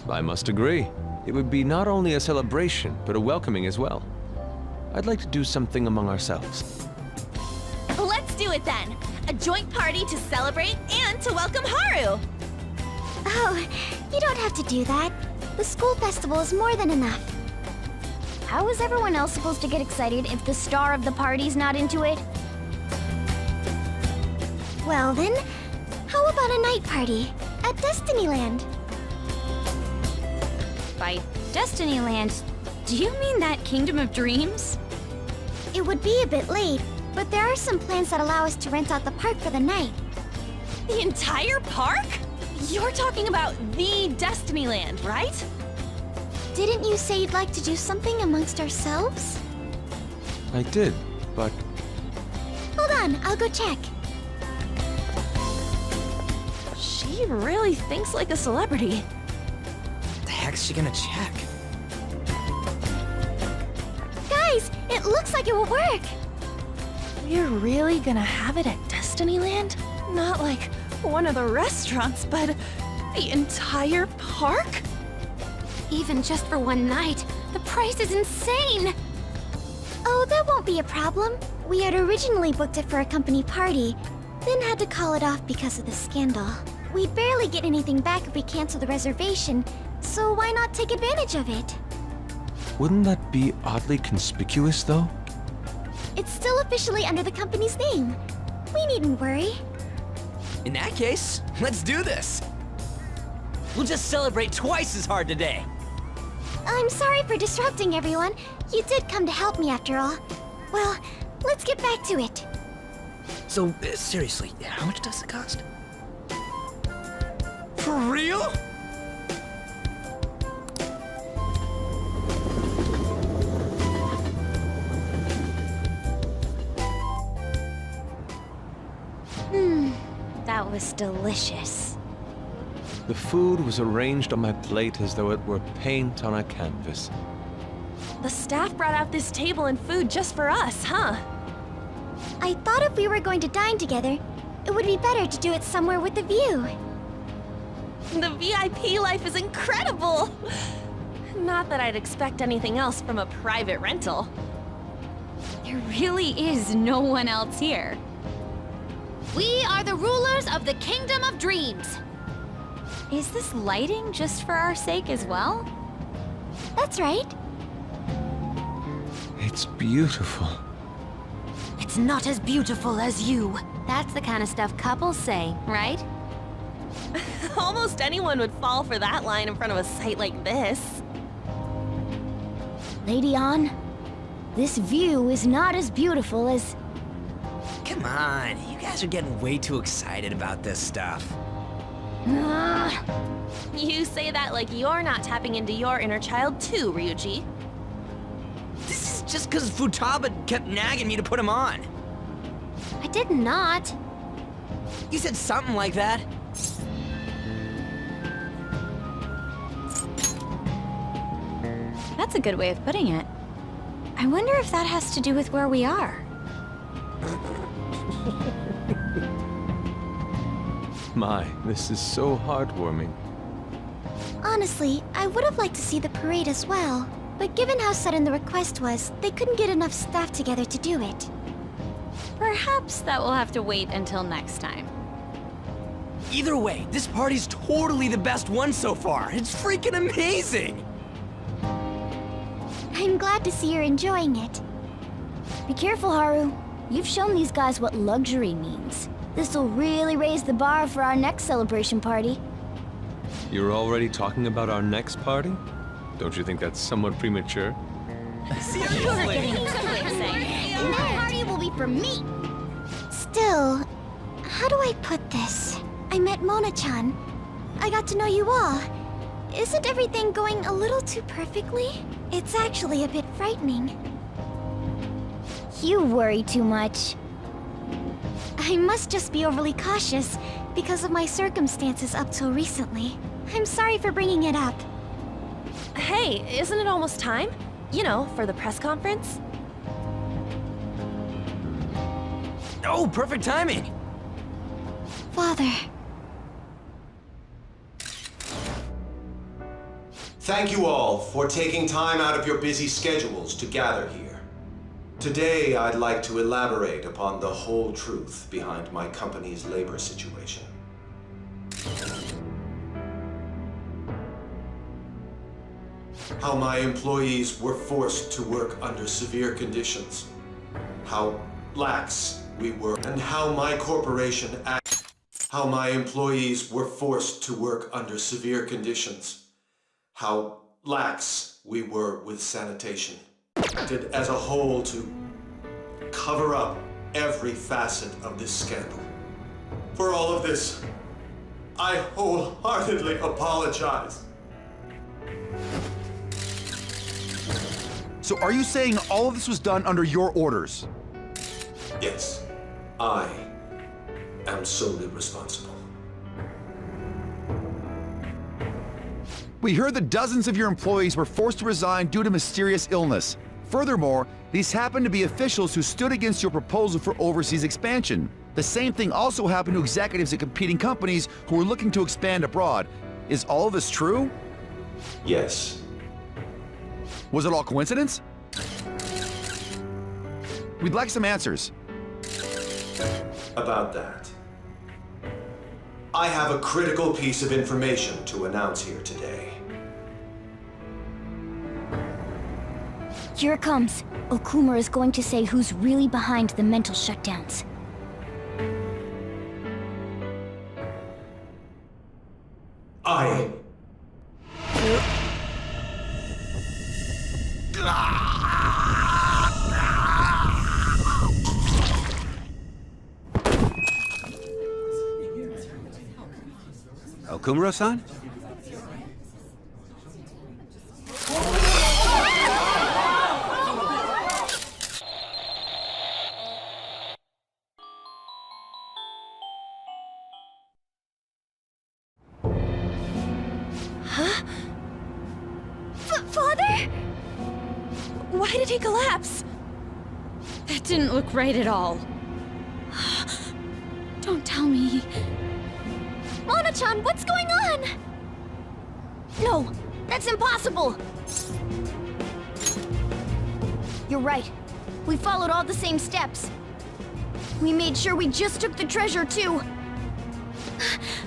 I must agree. It would be not only a celebration, but a welcoming as well. I'd like to do something among ourselves. Let's do it then. A joint party to celebrate and to welcome Haru. Oh, you don't have to do that. The school festival is more than enough. How is everyone else supposed to get excited if the star of the party's not into it? Well then, how about a night party at Destinyland? By Destinyland, do you mean that Kingdom of Dreams? It would be a bit late, but there are some plans that allow us to rent out the park for the night. The entire park? You're talking about the Destinyland, right? Didn't you say you'd like to do something amongst ourselves? I did, but Hold on, I'll go check. She really thinks like a celebrity. The heck's she gonna check? Guys, it looks like it will work. We're really gonna have it at Destinyland? Not like one of the restaurants, but the entire park? Even just for one night, the price is insane! Oh, that won't be a problem. We had originally booked it for a company party, then had to call it off because of the scandal. We'd barely get anything back if we cancel the reservation, so why not take advantage of it? wouldn't that be oddly conspicuous, though? It's still officially under the company's name. We needn't worry. In that case, let's do this. We'll just celebrate twice as hard today. I'm sorry for disrupting everyone. You did come to help me after all. Well, let's get back to it. So, seriously, how much does it cost? For real? That was delicious. The food was arranged on my plate as though it were paint on a canvas. The staff brought out this table and food just for us, huh? I thought if we were going to dine together, it would be better to do it somewhere with a view. The VIP life is incredible! Not that I'd expect anything else from a private rental. There really is no one else here. We are the rulers of the Kingdom of Dreams. Is this lighting just for our sake as well? That's right. It's beautiful. It's not as beautiful as you. That's the kind of stuff couples say, right? Almost anyone would fall for that line in front of a site like this. Lady An, this view is not as beautiful as... Come on, you guys are getting way too excited about this stuff. You say that like you're not tapping into your inner child too, Ryuji. This is just because Futaba kept nagging me to put him on. I did not. You said something like that. That's a good way of putting it. I wonder if that has to do with where we are. My, this is so heartwarming. Honestly, I would have liked to see the parade as well. But given how sudden the request was, they couldn't get enough staff together to do it. Perhaps that will have to wait until next time. Either way, this party's totally the best one so far. It's freaking amazing! I'm glad to see you're enjoying it. Be careful, Haru. You've shown these guys what luxury means. This'll really raise the bar for our next celebration party. You're already talking about our next party? Don't you think that's somewhat premature? Seriously? And that party will be for me! Still, how do I put this? I met Mona-chan. I got to know you all. Isn't everything going a little too perfectly? It's actually a bit frightening. You worry too much. I must just be overly cautious because of my circumstances up till recently. I'm sorry for bringing it up. Hey, isn't it almost time? You know, for the press conference? Oh, perfect timing! Father. Thank you all for taking time out of your busy schedules to gather here. Today, I'd like to elaborate upon the whole truth behind my company's labor situation. How my employees were forced to work under severe conditions. How lax we were, and how my corporation acted, how my employees were forced to work under severe conditions, how lax we were with sanitation, did as a whole to cover up every facet of this scandal. For all of this, I wholeheartedly apologize. So are you saying all of this was done under your orders? Yes, I am solely responsible. We heard that dozens of your employees were forced to resign due to mysterious illness. Furthermore, these happened to be officials who stood against your proposal for overseas expansion. The same thing also happened to executives at competing companies who were looking to expand abroad. Is all of this true? Yes. Was it all coincidence? We'd like some answers. About that, I have a critical piece of information to announce here today. Here it comes. Okumura is going to say who's really behind the mental shutdowns. I... Okumura-san? Huh? Father? Why did he collapse? That didn't look right at all. Don't tell me. Mona-chan, what's going on? No, that's impossible! You're right. We followed all the same steps. We made sure we just took the treasure, too.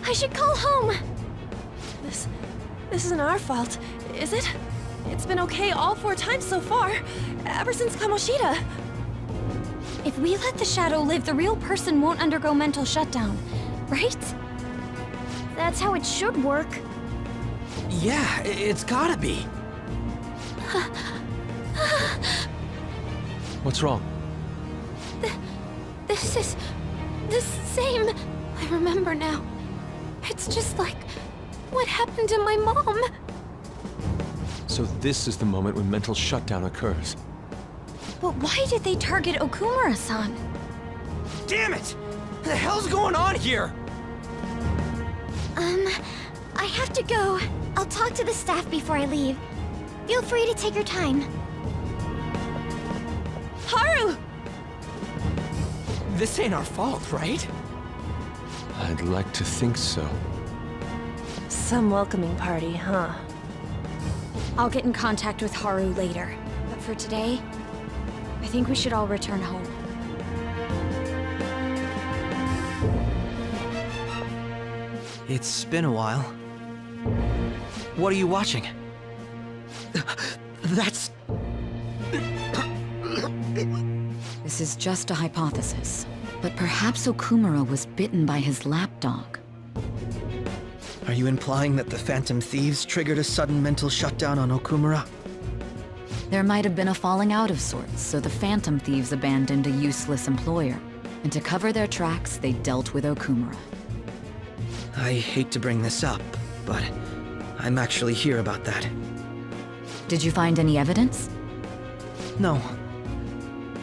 I should call home. This isn't our fault, is it? It's been okay all 4 times so far, ever since Kamoshida. If we let the shadow live, the real person won't undergo mental shutdown, right? That's how it should work. Yeah, it's gotta be. What's wrong? This is the same. I remember now. It's just like what happened to my mom. So this is the moment when mental shutdown occurs. But why did they target Okumura-san? Damn it! What the hell's going on here? I have to go. I'll talk to the staff before I leave. Feel free to take your time. Haru! This ain't our fault, right? I'd like to think so. Some welcoming party, huh? I'll get in contact with Haru later. But for today, I think we should all return home. It's been a while. What are you watching? That's... This is just a hypothesis, but perhaps Okumura was bitten by his lapdog. Are you implying that the Phantom Thieves triggered a sudden mental shutdown on Okumura? There might have been a falling out of sorts, so the Phantom Thieves abandoned a useless employer. And to cover their tracks, they dealt with Okumura. I hate to bring this up, but I'm actually here about that. Did you find any evidence? No.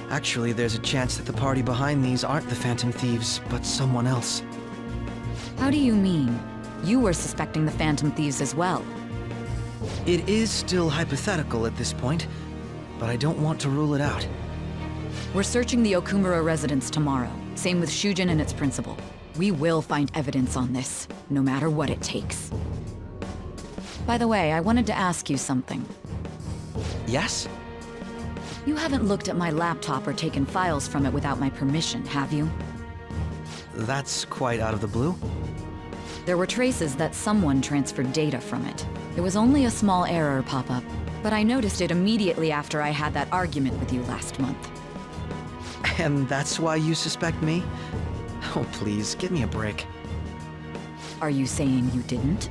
Actually, there's a chance that the party behind these aren't the Phantom Thieves, but someone else. How do you mean? You were suspecting the Phantom Thieves as well. It is still hypothetical at this point, but I don't want to rule it out. We're searching the Okumura residence tomorrow. Same with Shujin and its principal. We will find evidence on this, no matter what it takes. By the way, I wanted to ask you something. Yes? You haven't looked at my laptop or taken files from it without my permission, have you? That's quite out of the blue. There were traces that someone transferred data from it. It was only a small error pop-up, but I noticed it immediately after I had that argument with you last month. And that's why you suspect me? Oh, please, give me a break. Are you saying you didn't?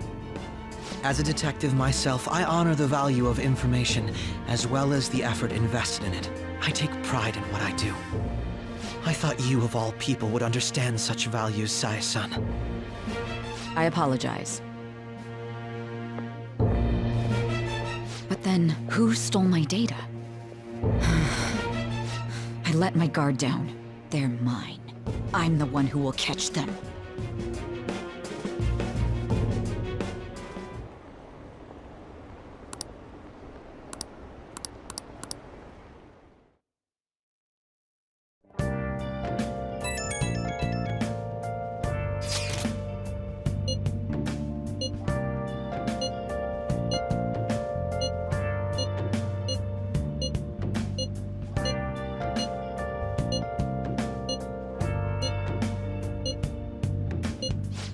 As a detective myself, I honor the value of information, as well as the effort invested in it. I take pride in what I do. I thought you, of all people, would understand such values, Saya-san. I apologize. But then, who stole my data? I let my guard down. They're mine. I'm the one who will catch them.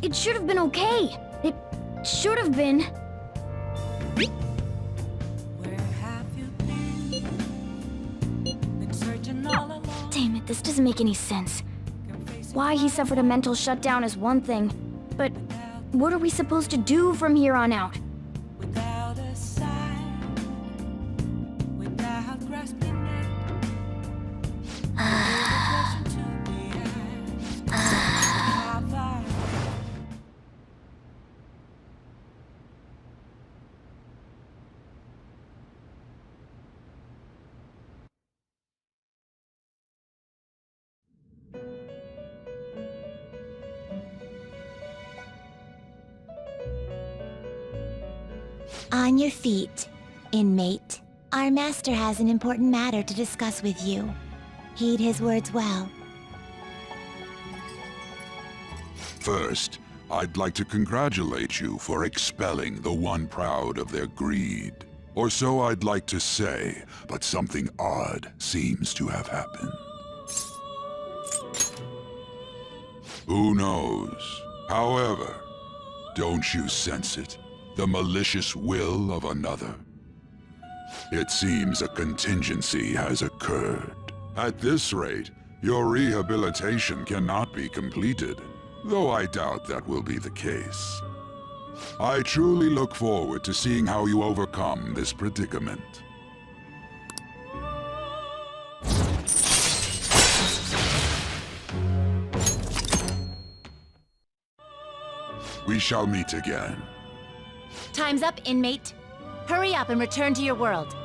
It should have been okay. It should have been. Damn it, this doesn't make any sense. Why he suffered a mental shutdown is one thing, but what are we supposed to do from here on out? Without a sign, without grasping it. On your feet, inmate. Our master has an important matter to discuss with you. Heed his words well. First, I'd like to congratulate you for expelling the one proud of their greed. Or so I'd like to say, but something odd seems to have happened. Who knows? However, don't you sense it? The malicious will of another? It seems a contingency has occurred. At this rate, your rehabilitation cannot be completed, though I doubt that will be the case. I truly look forward to seeing how you overcome this predicament. We shall meet again. Time's up, inmate. Hurry up and return to your world.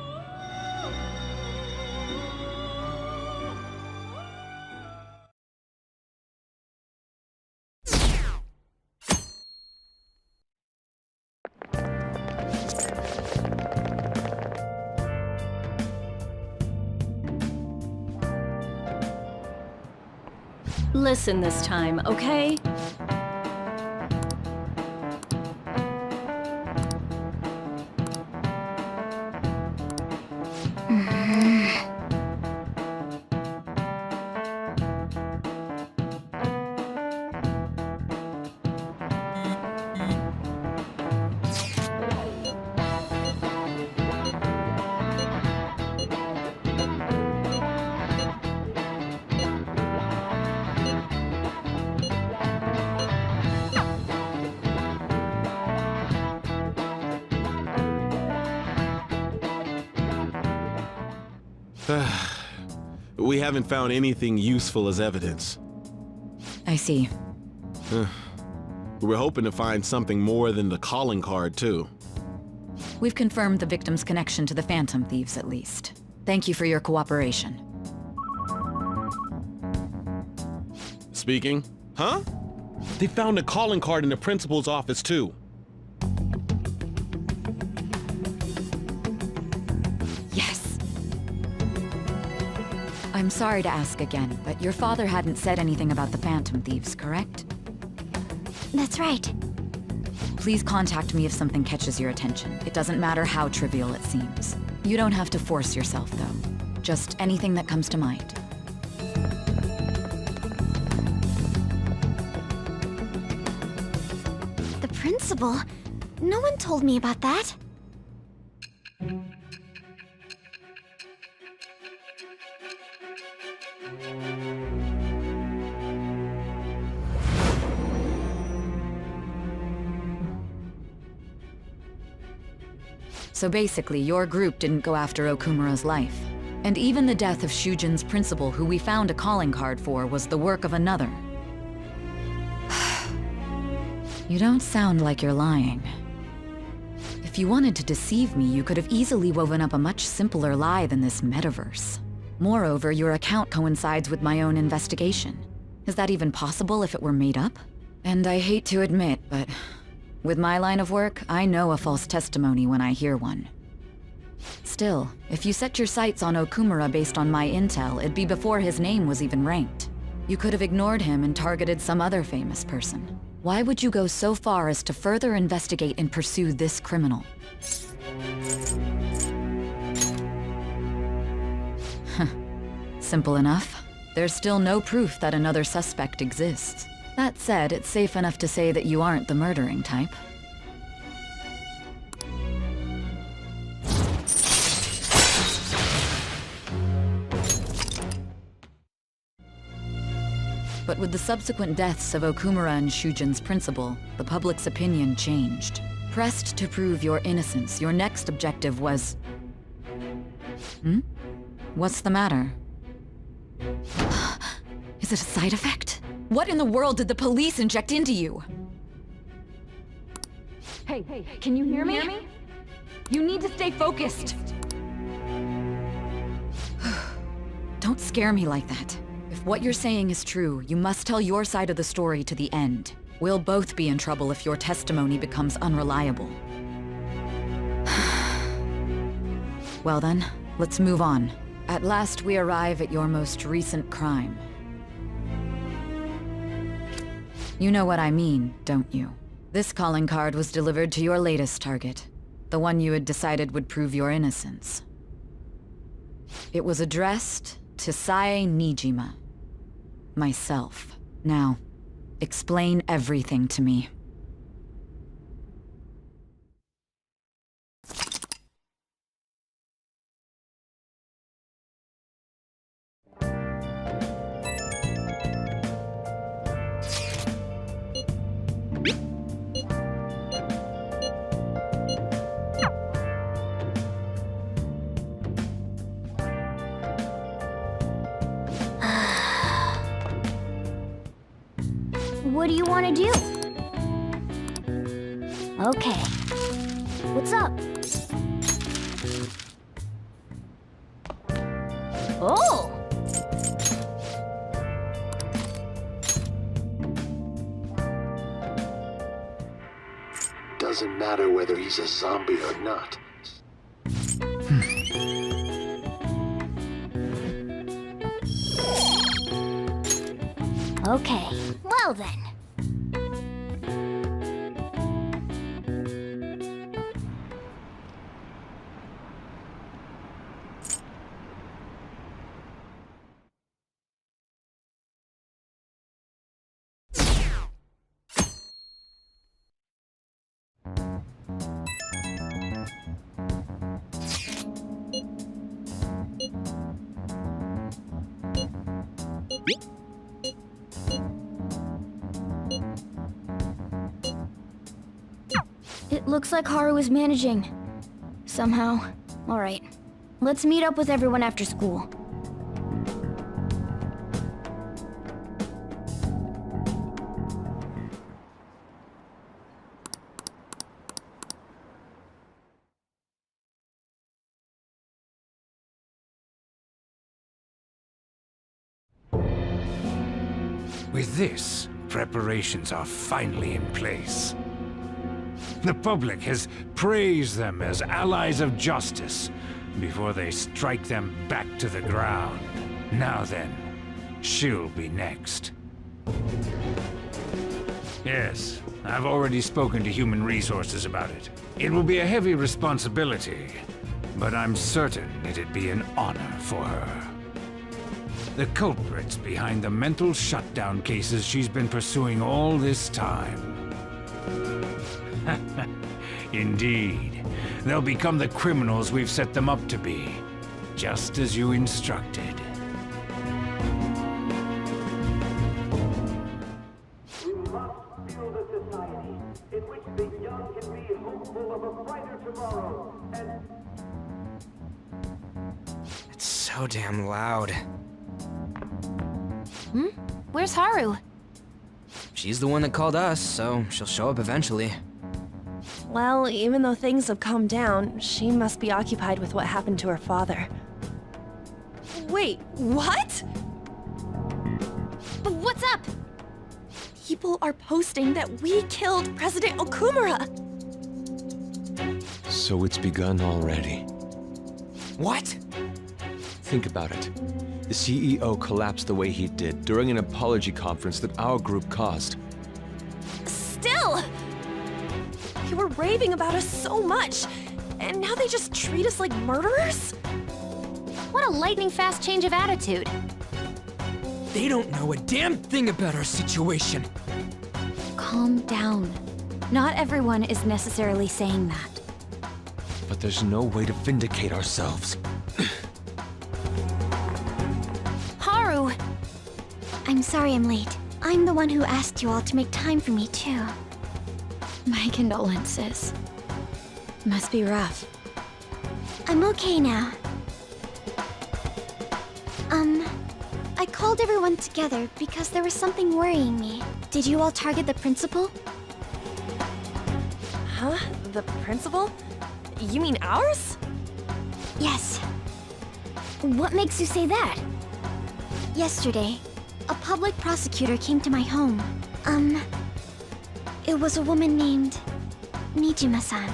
Listen this time, okay? We haven't found anything useful as evidence. I see. We're hoping to find something more than the calling card, too. We've confirmed the victim's connection to the Phantom Thieves, at least. Thank you for your cooperation. Speaking? Huh? They found a calling card in the principal's office, too. Yes! I'm sorry to ask again, but your father hadn't said anything about the Phantom Thieves, correct? That's right. Please contact me if something catches your attention. It doesn't matter how trivial it seems. You don't have to force yourself, though. Just anything that comes to mind. The principal? No one told me about that. So basically, your group didn't go after Okumura's life. And even the death of Shujin's principal, who we found a calling card for, was the work of another. You don't sound like you're lying. If you wanted to deceive me, you could have easily woven up a much simpler lie than this metaverse. Moreover, your account coincides with my own investigation. Is that even possible if it were made up? And I hate to admit, but with my line of work, I know a false testimony when I hear one. Still, if you set your sights on Okumura based on my intel, it'd be before his name was even ranked. You could have ignored him and targeted some other famous person. Why would you go so far as to further investigate and pursue this criminal? Simple enough. There's still no proof that another suspect exists. That said, it's safe enough to say that you aren't the murdering type. But with the subsequent deaths of Okumura and Shujin's principal, the public's opinion changed. Pressed to prove your innocence, your next objective was... What's the matter? Is it a side effect? What in the world did the police inject into you? Hey, can you hear me? You need to stay focused. Don't scare me like that. If what you're saying is true, you must tell your side of the story to the end. We'll both be in trouble if your testimony becomes unreliable. Well then, let's move on. At last we arrive at your most recent crime. You know what I mean, don't you? This calling card was delivered to your latest target, the one you had decided would prove your innocence. It was addressed to Sae Nijima, myself. Now, explain everything to me. What do you want to do? Okay. What's up? Oh! Doesn't matter whether he's a zombie or not. Okay. Well then. It looks like Haru is managing. Somehow. Alright. Let's meet up with everyone after school. With this, preparations are finally in place. The public has praised them as allies of justice before they strike them back to the ground. Now then, she'll be next. Yes, I've already spoken to Human Resources about it. It will be a heavy responsibility, but I'm certain it'd be an honor for her. The culprits behind the mental shutdown cases she's been pursuing all this time. Indeed. They'll become the criminals we've set them up to be, just as you instructed. We must build a society in which the young can be hopeful of a brighter tomorrow and so damn loud. Where's Haru? She's the one that called us, so she'll show up eventually. Well, even though things have calmed down, she must be occupied with what happened to her father. Wait, what? But what's up? People are posting that we killed President Okumura! So it's begun already. What? Think about it. The CEO collapsed the way he did during an apology conference that our group caused. Still! You were raving about us so much, and now they just treat us like murderers? What a lightning-fast change of attitude. They don't know a damn thing about our situation. Calm down. Not everyone is necessarily saying that. But there's no way to vindicate ourselves. Haru! I'm sorry I'm late. I'm the one who asked you all to make time for me, too. My condolences. Must be rough. I'm okay now. I called everyone together because there was something worrying me. Did you all target the principal? Huh? The principal? You mean ours? Yes. What makes you say that? Yesterday, a public prosecutor came to my home. It was a woman named Nijima-san.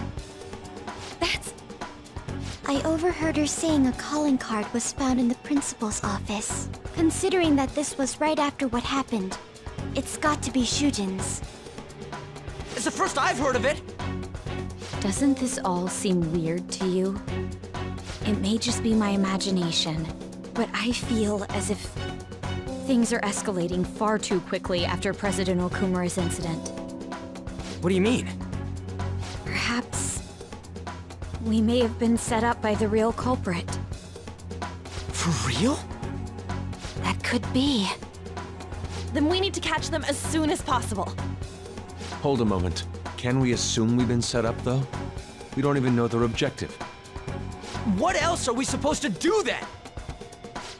I overheard her saying a calling card was found in the principal's office. Considering that this was right after what happened, it's got to be Shujin's. It's the first I've heard of it! Doesn't this all seem weird to you? It may just be my imagination, but I feel as if things are escalating far too quickly after President Okumura's incident. What do you mean? Perhaps we may have been set up by the real culprit. For real? That could be. Then we need to catch them as soon as possible. Hold a moment. Can we assume we've been set up, though? We don't even know their objective. What else are we supposed to do then?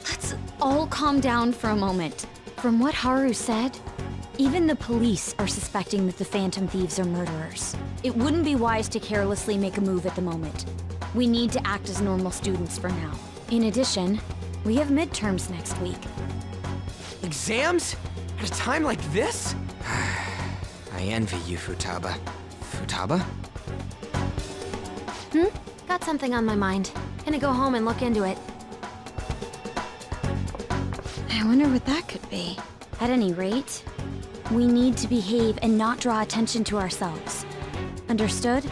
Let's all calm down for a moment. From what Haru said, even the police are suspecting that the Phantom Thieves are murderers. It wouldn't be wise to carelessly make a move at the moment. We need to act as normal students for now. In addition, we have midterms next week. Exams? At a time like this? I envy you, Futaba. Futaba? Got something on my mind. Gonna go home and look into it. I wonder what that could be. At any rate, we need to behave and not draw attention to ourselves. Understood?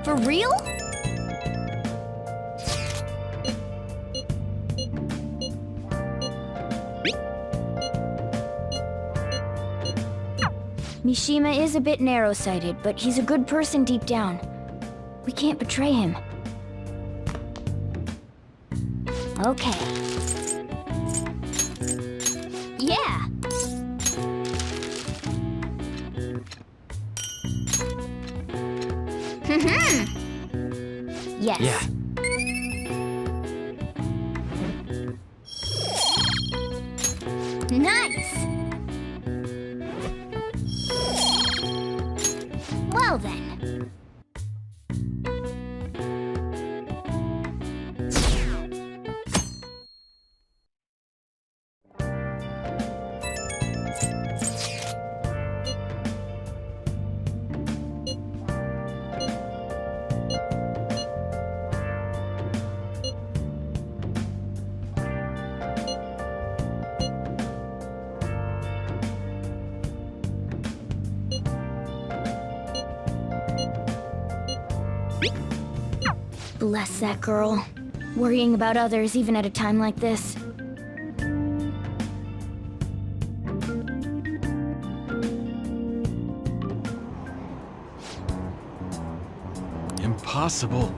For real? Mishima is a bit narrow-sighted, but he's a good person deep down. We can't betray him. Okay. Yeah! Yes. Yeah. Nice! Well then. Bless that girl. Worrying about others even at a time like this. Impossible.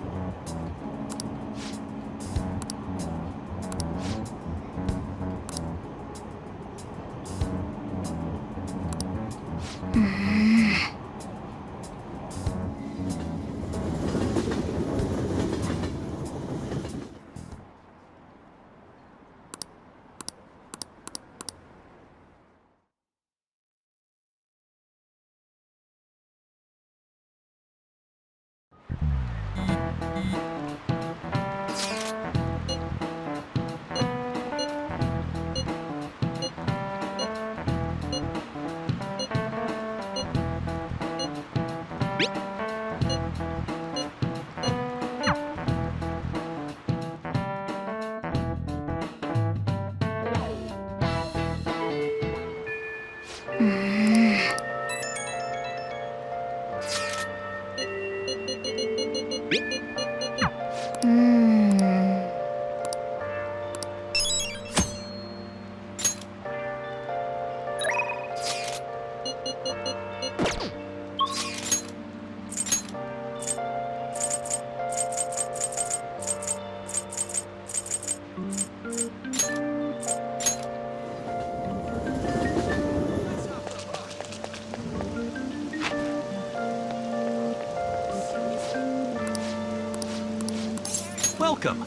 Welcome.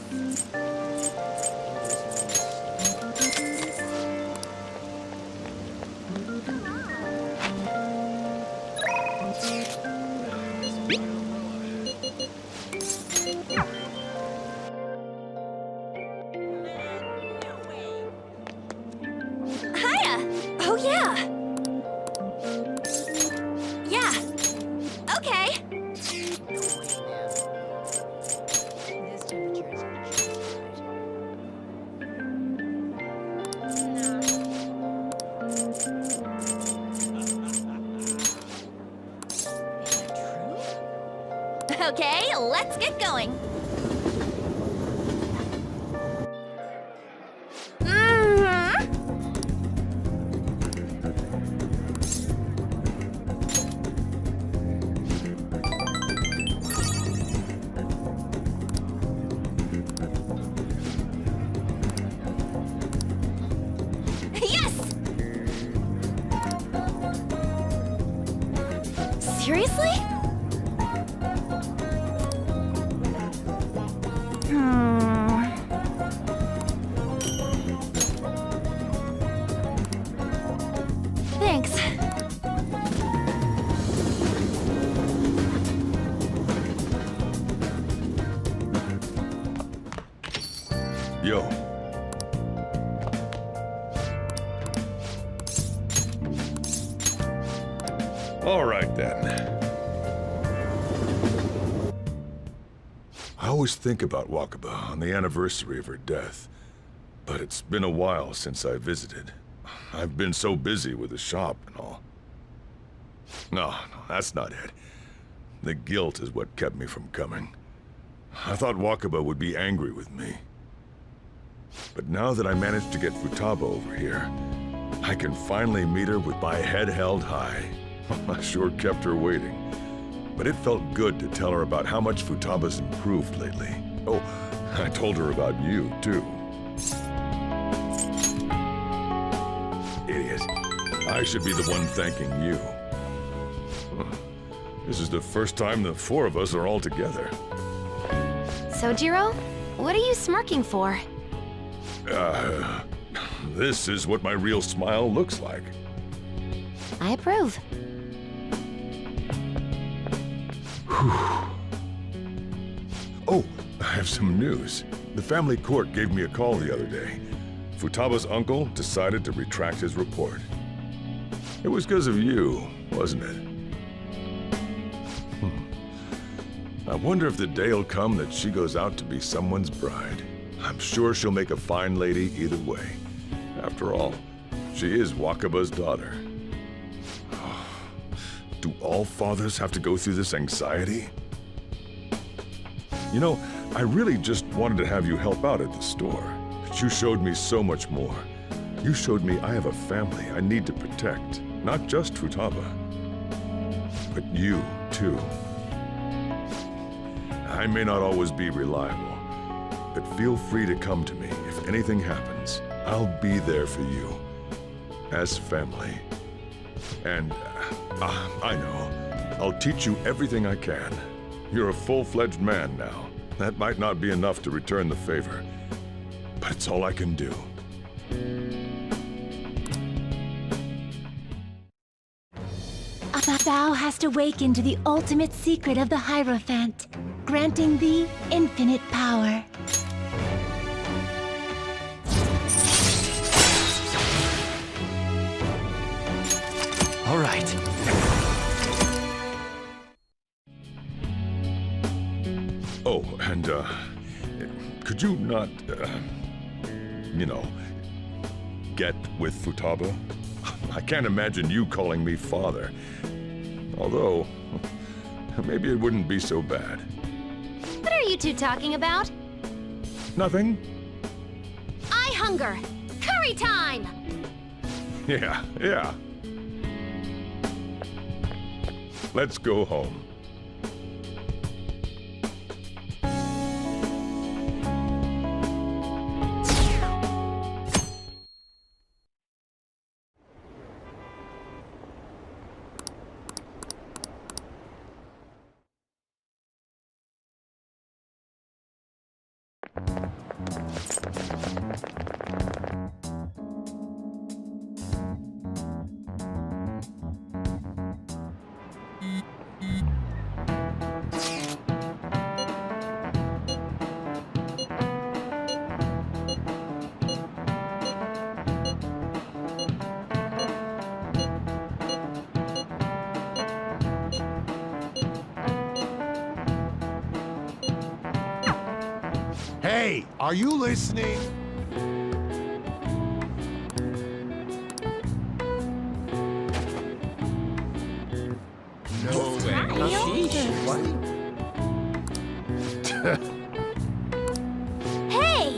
Hiya! Oh, yeah! Yeah. Okay. Okay, let's get going. Yes! Seriously? Thanks. Yo. All right, then. I always think about Wakaba on the anniversary of her death, but it's been a while since I visited. I've been so busy with the shop and all. No, that's not it. The guilt is what kept me from coming. I thought Wakaba would be angry with me. But now that I managed to get Futaba over here, I can finally meet her with my head held high. I sure kept her waiting. But it felt good to tell her about how much Futaba's improved lately. Oh, I told her about you, too. Idiot. I should be the one thanking you. This is the first time the four of us are all together. Sojiro, what are you smirking for? This is what my real smile looks like. I approve. Oh, I have some news. The family court gave me a call the other day. Futaba's uncle decided to retract his report. It was because of you, wasn't it? I wonder if the day'll come that she goes out to be someone's bride. I'm sure she'll make a fine lady either way. After all, she is Wakaba's daughter. Do all fathers have to go through this anxiety? You know, I really just wanted to have you help out at the store, but you showed me so much more. You showed me I have a family I need to protect, not just Futaba, but you, too. I may not always be reliable, but feel free to come to me if anything happens. I'll be there for you, as family. And, I know, I'll teach you everything I can. You're a full-fledged man now. That might not be enough to return the favor, but it's all I can do. Thou hast awakened to the ultimate secret of the Hierophant, granting thee infinite power. All right. Oh, and, could you not, you know, get with Futaba? I can't imagine you calling me father. Although, maybe it wouldn't be so bad. What are you two talking about? Nothing? I hunger! Curry time! Yeah. Let's go home. Hey, are you listening? No way. Hey!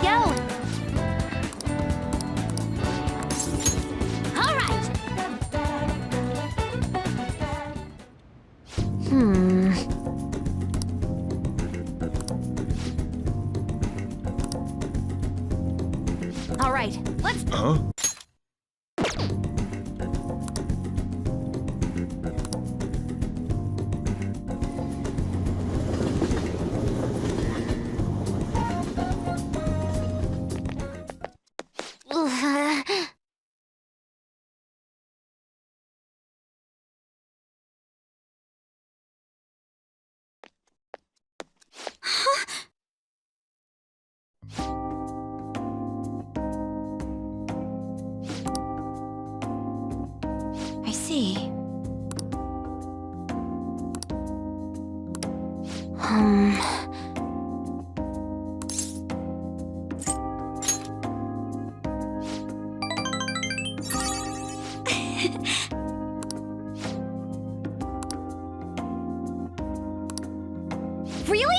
Yo! All right. All right, let's... Huh? I see. Really?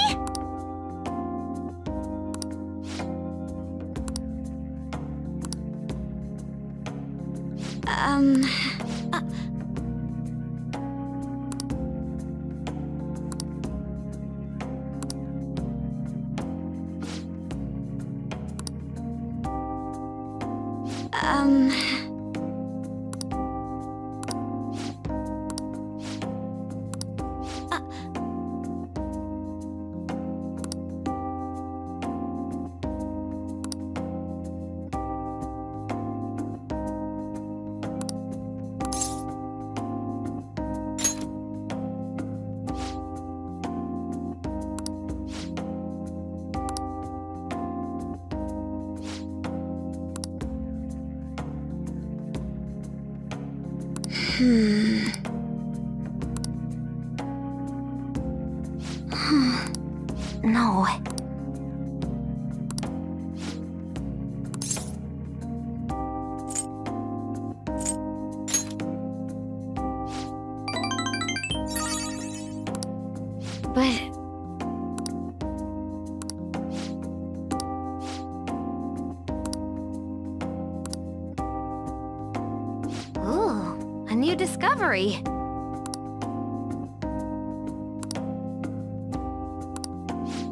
No. But... Ooh, a new discovery.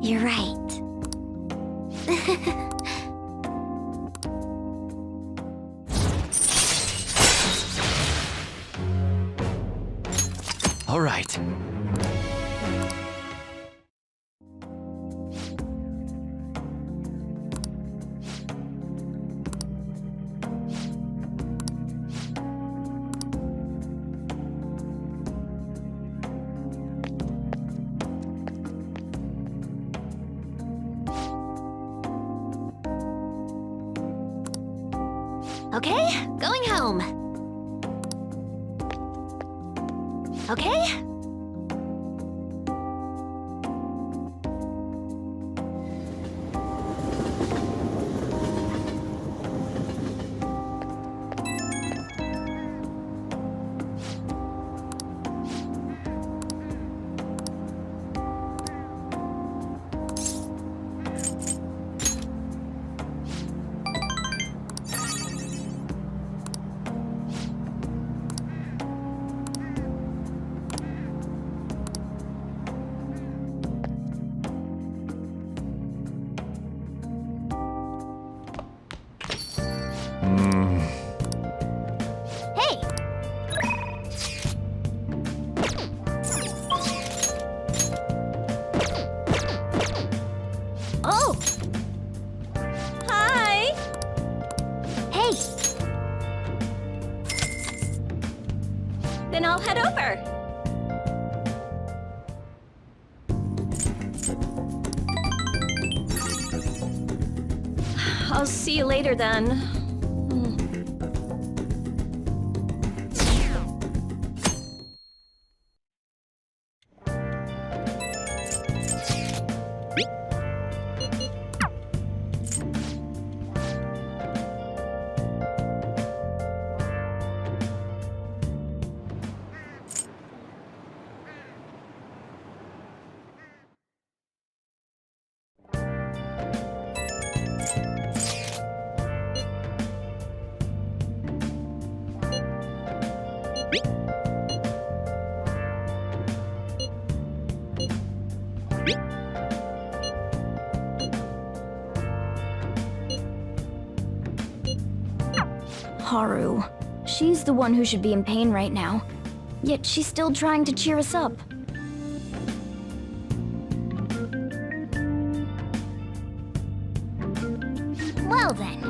You're right. All right. Okay, going home. Okay? Then I'll head over. I'll see you later then. Haru. She's the one who should be in pain right now. Yet she's still trying to cheer us up. Well then.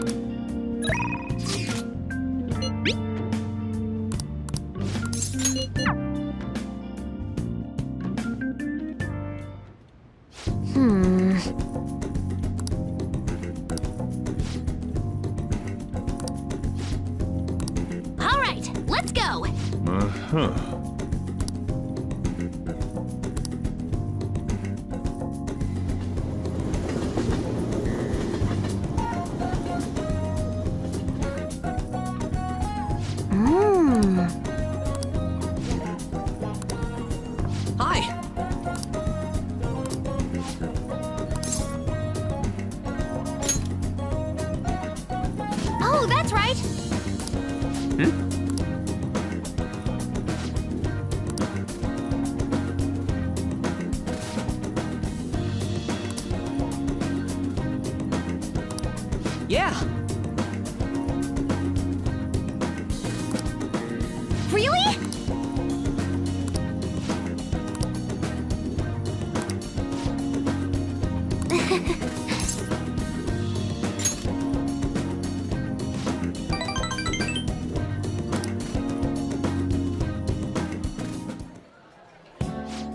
All right, let's go. Uh-huh. Hi. Oh, that's right. Yeah. Really?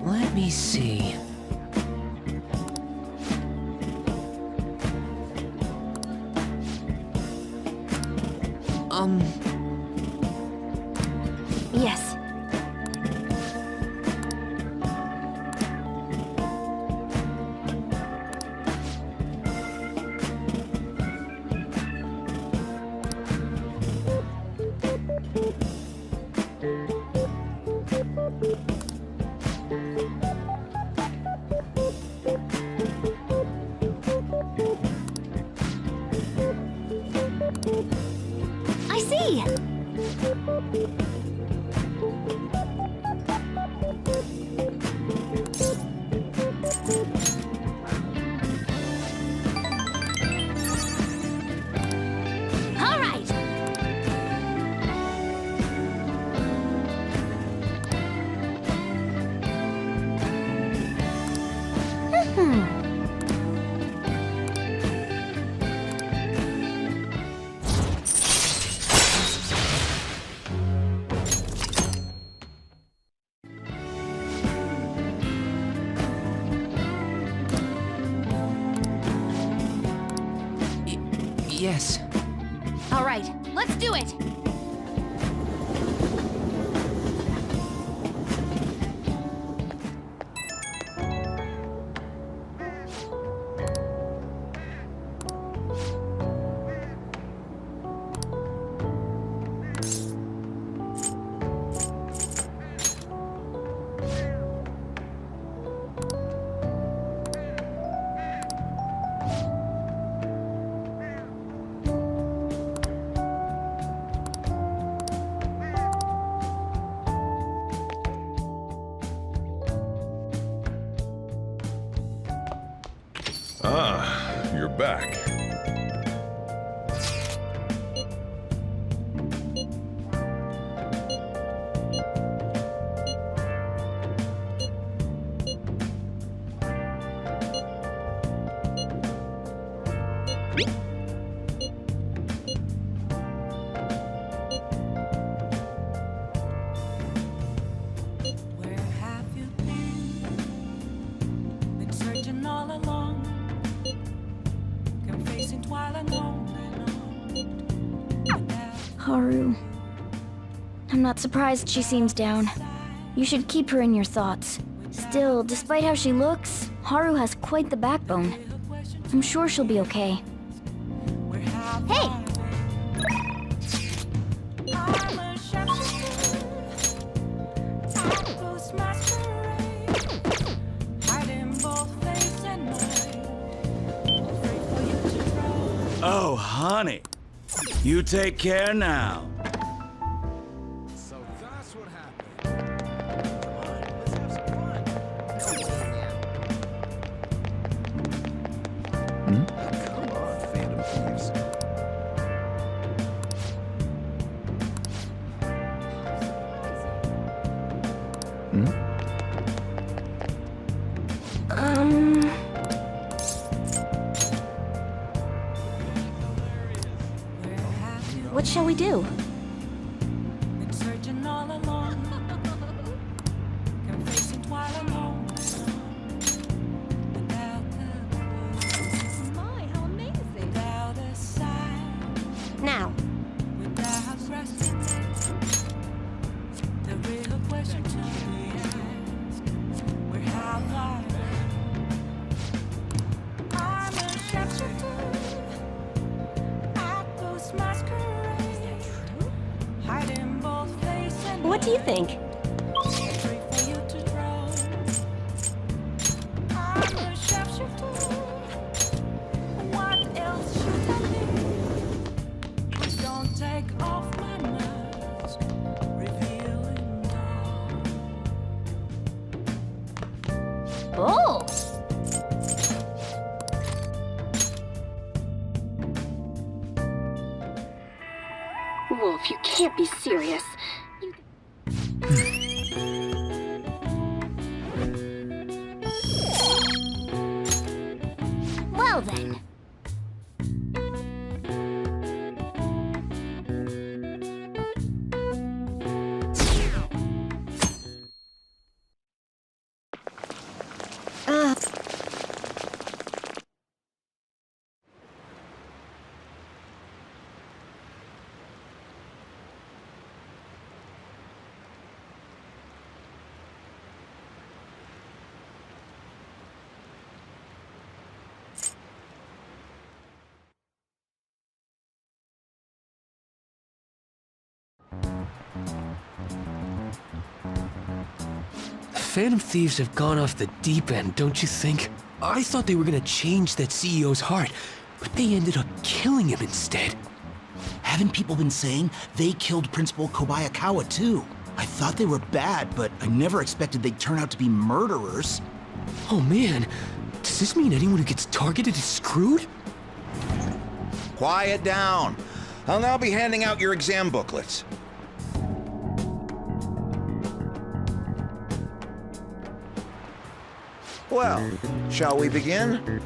Let me see. Yes. I see. All right. Yes. All right, let's do it. Ah, you're back. facing twilight lonely. Haru. I'm not surprised she seems down. You should keep her in your thoughts. Still, despite how she looks, Haru has quite the backbone. I'm sure she'll be okay. Hey! I'm a shapeshifter. I post masquerade. Hiding both face and mind. Afraid for you to throw. Oh, honey. You take care now. So that's what happened. Come on, let's have some fun. Come on, Phantom Thieves. What shall we do? Been searching all along. Come facing twilight lonely. Without the My, how amazing. without a sign. Now, Without resting. The real question to be asked. Where have I been? I'm a shapeshifter. I post masquerade. Hiding both face and What do you think? Free for you to drown. I'm a shapeshifter. What else should I be? Please don't take off my mask, revealing Oh! Wolf, you can't be serious. Well then. Phantom Thieves have gone off the deep end, don't you think? I thought they were gonna change that CEO's heart, but they ended up killing him instead. Haven't people been saying they killed Principal Kobayakawa too? I thought they were bad, but I never expected they'd turn out to be murderers. Oh man, does this mean anyone who gets targeted is screwed? Quiet down. I'll now be handing out your exam booklets. Well, shall we begin?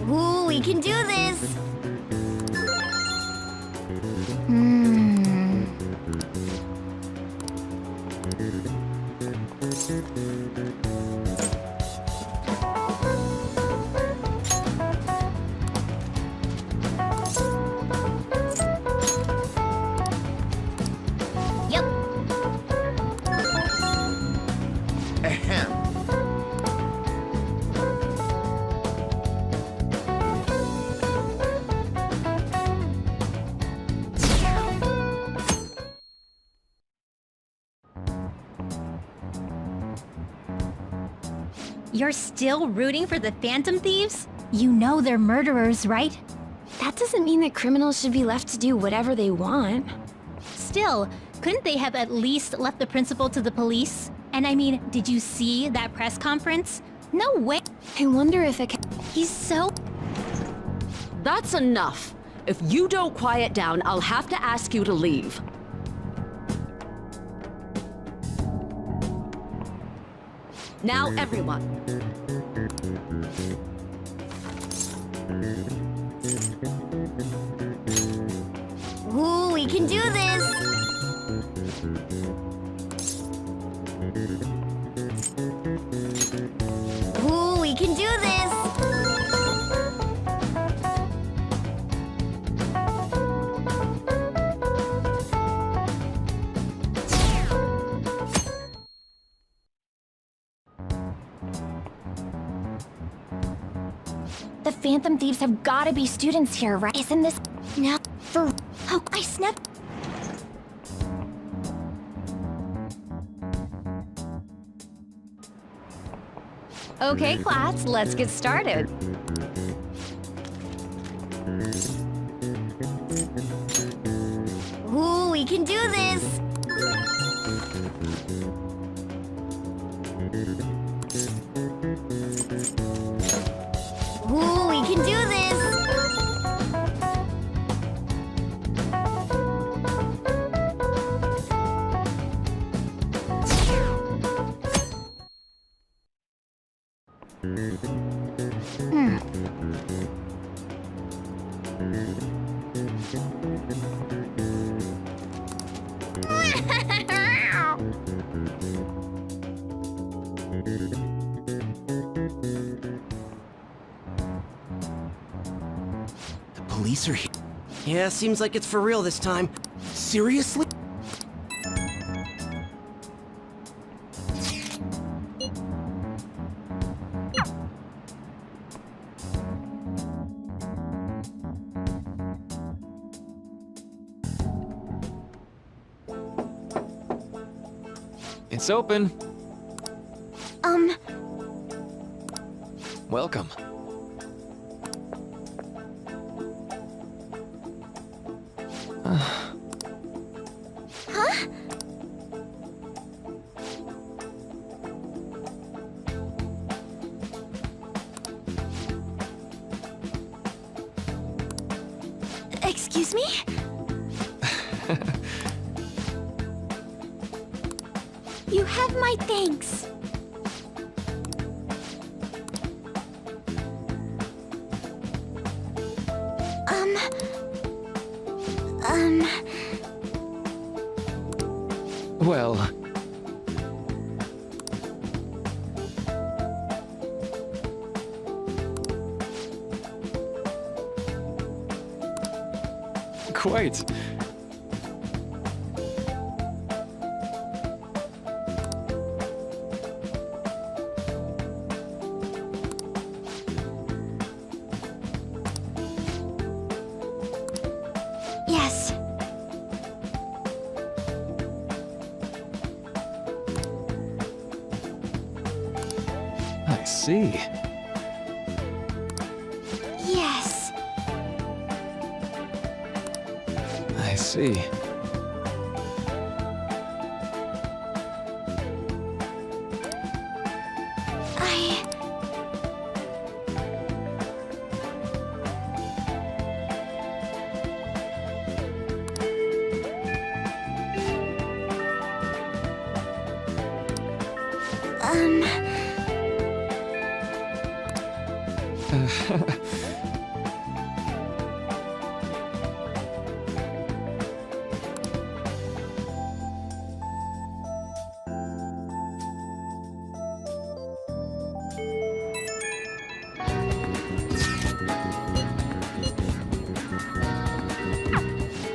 Ooh, we can do this! Yep. Ahem. You're still rooting for the Phantom Thieves? You know they're murderers, right? That doesn't mean that criminals should be left to do whatever they want. Still, couldn't they have at least left the principal to the police? And I mean, did you see that press conference? No way. I wonder if it He's so... That's enough. If you don't quiet down, I'll have to ask you to leave. Now, everyone. Ooh, we can do this! Ooh, we can do this! The Phantom Thieves have gotta be students here, right? Isn't this... Now, for... Oh, I snapped... Okay, class, let's get started. Ooh, we can do this! Ooh, we can do this! The police are here. Yeah, seems like it's for real this time. Seriously? It's open. Welcome. Huh? Excuse me? You have my thanks. Well... Quite. Yes. I see. Yes. I see.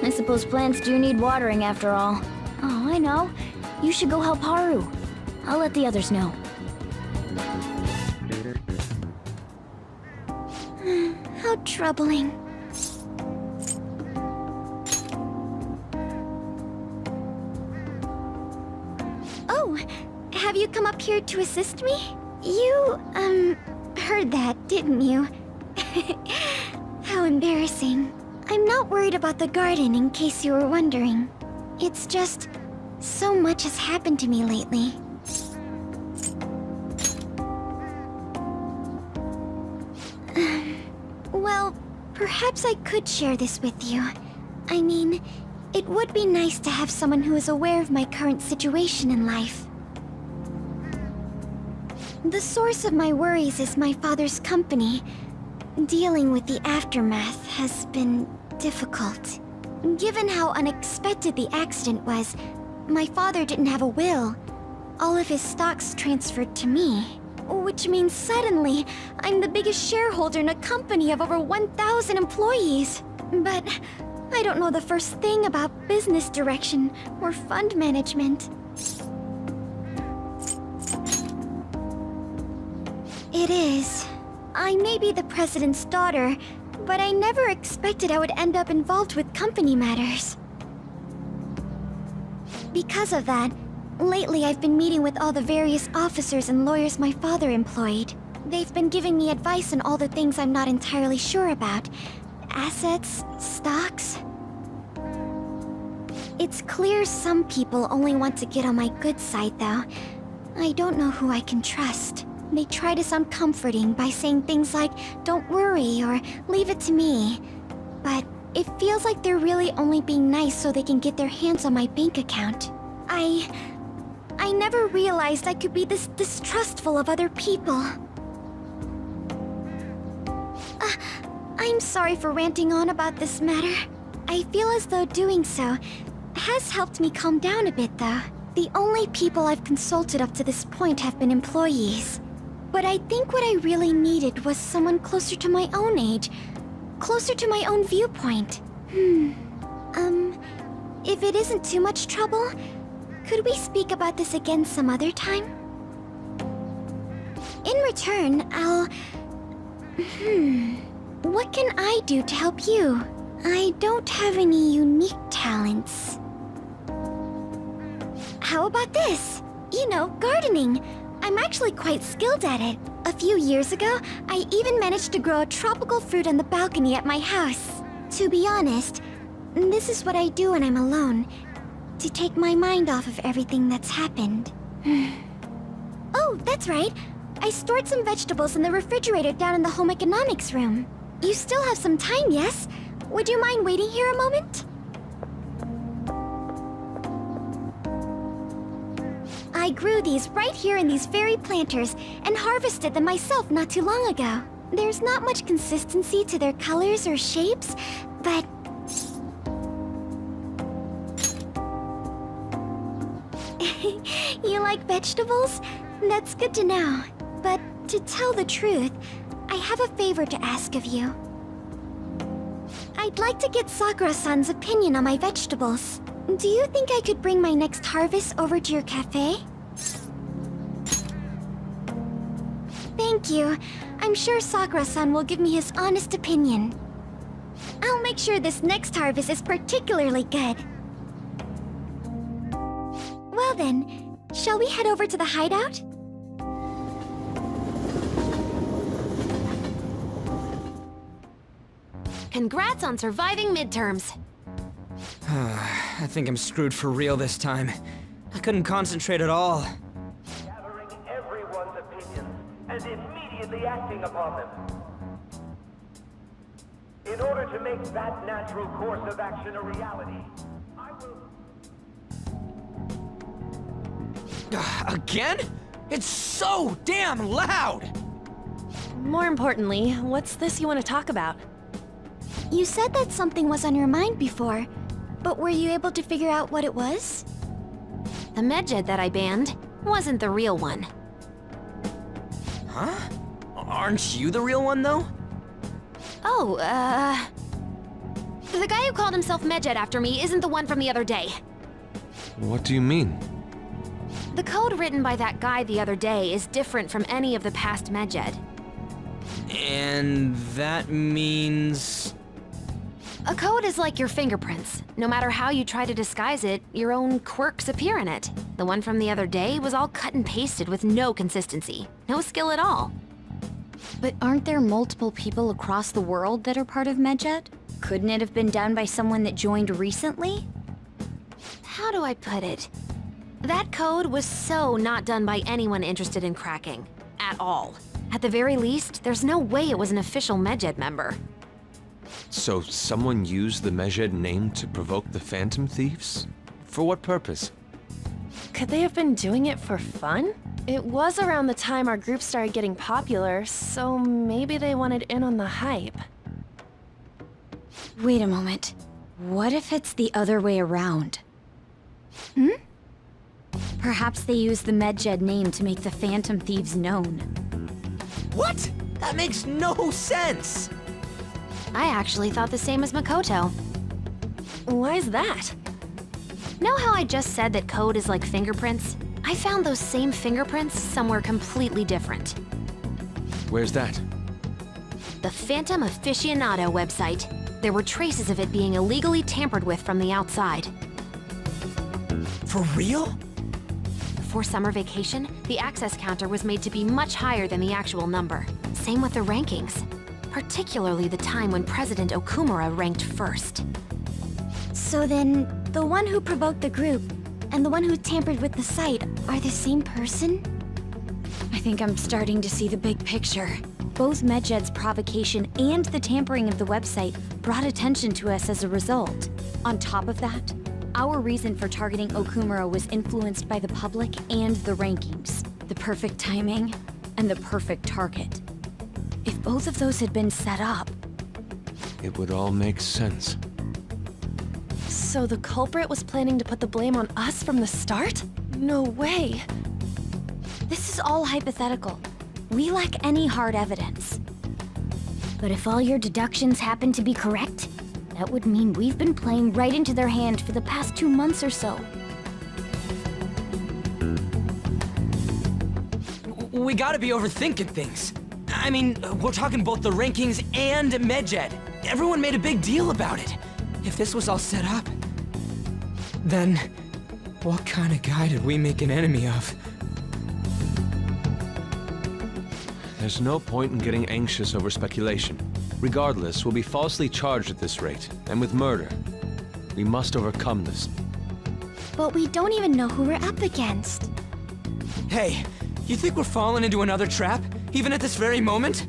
I suppose plants do need watering after all. Oh, I know. You should go help Haru. I'll let the others know. How troubling. Oh, have you come up here to assist me? You, heard that, didn't you? How embarrassing. I'm not worried about the garden, in case you were wondering. It's just, so much has happened to me lately. Well, perhaps I could share this with you. I mean, it would be nice to have someone who is aware of my current situation in life. The source of my worries is my father's company. Dealing with the aftermath has been difficult. Given how unexpected the accident was, my father didn't have a will. All of his stocks transferred to me. Which means suddenly, I'm the biggest shareholder in a company of over 1,000 employees. But I don't know the first thing about business direction or fund management. It is. I may be the president's daughter, but I never expected I would end up involved with company matters. Because of that, lately I've been meeting with all the various officers and lawyers my father employed. They've been giving me advice on all the things I'm not entirely sure about. Assets, stocks. It's clear some people only want to get on my good side, though. I don't know who I can trust. They try to sound comforting by saying things like, "Don't worry," or "Leave it to me." But it feels like they're really only being nice so they can get their hands on my bank account. I never realized I could be this distrustful of other people. I'm sorry for ranting on about this matter. I feel as though doing so has helped me calm down a bit, though. The only people I've consulted up to this point have been employees. But I think what I really needed was someone closer to my own age, closer to my own viewpoint. If it isn't too much trouble, could we speak about this again some other time? In return, what can I do to help you? I don't have any unique talents. How about this? You know, gardening. I'm actually quite skilled at it. A few years ago, I even managed to grow a tropical fruit on the balcony at my house. To be honest, this is what I do when I'm alone, to take my mind off of everything that's happened. Oh, that's right. I stored some vegetables in the refrigerator down in the home economics room. You still have some time, yes? Would you mind waiting here a moment? I grew these right here in these very planters and harvested them myself not too long ago. There's not much consistency to their colors or shapes, but... You like vegetables? That's good to know. But to tell the truth, I have a favor to ask of you. I'd like to get Sakura-san's opinion on my vegetables. Do you think I could bring my next harvest over to your cafe? Thank you. I'm sure Sakura-san will give me his honest opinion. I'll make sure this next harvest is particularly good. Well then, shall we head over to the hideout? Congrats on surviving midterms. I think I'm screwed for real this time. I couldn't concentrate at all. Gathering everyone's opinions and immediately acting upon them. In order to make that natural course of action a reality, I will... Again? It's so damn loud! More importantly, what's this you want to talk about? You said that something was on your mind before, but were you able to figure out what it was? The medjed that I banned wasn't the real one. Huh? Aren't you the real one, though? Oh, the guy who called himself medjed after me isn't the one from the other day. What do you mean? The code written by that guy the other day is different from any of the past medjed. And that means... A code is like your fingerprints. No matter how you try to disguise it, your own quirks appear in it. The one from the other day was all cut and pasted with no consistency. No skill at all. But aren't there multiple people across the world that are part of Medjed? Couldn't it have been done by someone that joined recently? How do I put it? That code was so not done by anyone interested in cracking. At all. At the very least, there's no way it was an official Medjed member. So someone used the Medjed name to provoke the Phantom Thieves? For what purpose? Could they have been doing it for fun? It was around the time our group started getting popular, so maybe they wanted in on the hype. Wait a moment. What if it's the other way around? Perhaps they used the Medjed name to make the Phantom Thieves known. What? That makes no sense! I actually thought the same as Makoto. Why's that? Know how I just said that code is like fingerprints? I found those same fingerprints somewhere completely different. Where's that? The Phantom Aficionado website. There were traces of it being illegally tampered with from the outside. For real? Before summer vacation, the access counter was made to be much higher than the actual number. Same with the rankings. Particularly the time when President Okumura ranked first. So then, the one who provoked the group and the one who tampered with the site are the same person? I think I'm starting to see the big picture. Both Medjed's provocation and the tampering of the website brought attention to us as a result. On top of that, our reason for targeting Okumura was influenced by the public and the rankings. The perfect timing and the perfect target. If both of those had been set up... It would all make sense. So the culprit was planning to put the blame on us from the start? No way. This is all hypothetical. We lack any hard evidence. But if all your deductions happen to be correct, that would mean we've been playing right into their hand for the past 2 months or so. We gotta be overthinking things. I mean, we're talking both the rankings and Medjed. Everyone made a big deal about it. If this was all set up, then what kind of guy did we make an enemy of? There's no point in getting anxious over speculation. Regardless, we'll be falsely charged at this rate, and with murder. We must overcome this. But we don't even know who we're up against. Hey, you think we're falling into another trap, even at this very moment?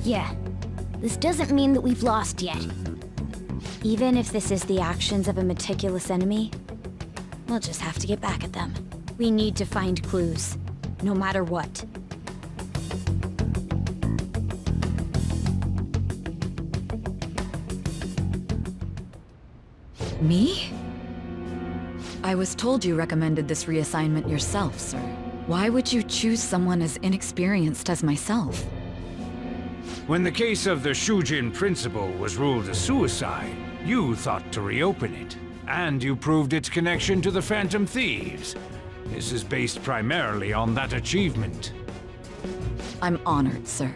Yeah, this doesn't mean that we've lost yet. Even if this is the actions of a meticulous enemy, we'll just have to get back at them. We need to find clues, no matter what. Me? I was told you recommended this reassignment yourself, sir. Why would you choose someone as inexperienced as myself? When the case of the Shujin principal was ruled a suicide, you thought to reopen it. And you proved its connection to the Phantom Thieves. This is based primarily on that achievement. I'm honored, sir.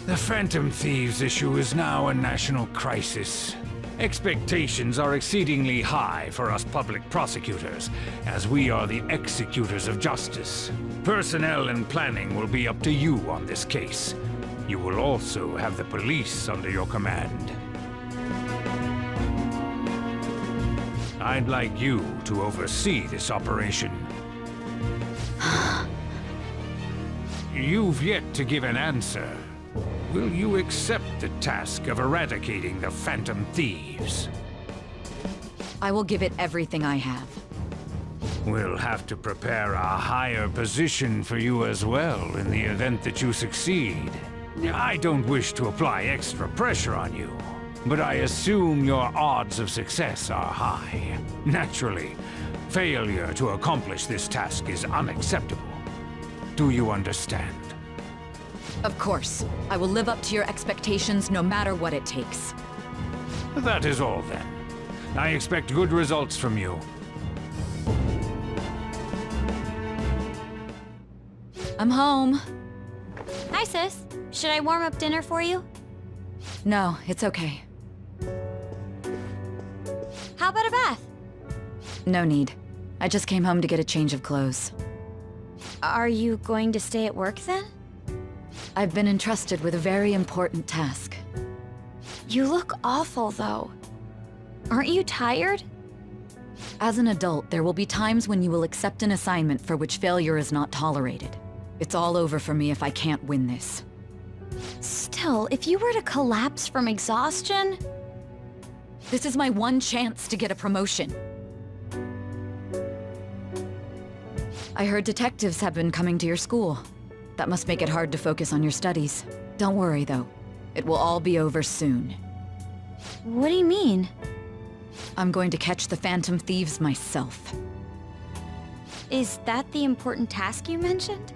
The Phantom Thieves issue is now a national crisis. Expectations are exceedingly high for us public prosecutors, as we are the executors of justice. Personnel and planning will be up to you on this case. You will also have the police under your command. I'd like you to oversee this operation. You've yet to give an answer. Will you accept the task of eradicating the Phantom Thieves? I will give it everything I have. We'll have to prepare a higher position for you as well in the event that you succeed. I don't wish to apply extra pressure on you, but I assume your odds of success are high. Naturally, failure to accomplish this task is unacceptable. Do you understand? Of course. I will live up to your expectations no matter what it takes. That is all then. I expect good results from you. I'm home. Hi, sis. Should I warm up dinner for you? No, it's okay. How about a bath? No need. I just came home to get a change of clothes. Are you going to stay at work then? I've been entrusted with a very important task. You look awful, though. Aren't you tired? As an adult, there will be times when you will accept an assignment for which failure is not tolerated. It's all over for me if I can't win this. Still, if you were to collapse from exhaustion... This is my one chance to get a promotion. I heard detectives have been coming to your school. That must make it hard to focus on your studies. Don't worry, though. It will all be over soon. What do you mean? I'm going to catch the Phantom Thieves myself. Is that the important task you mentioned?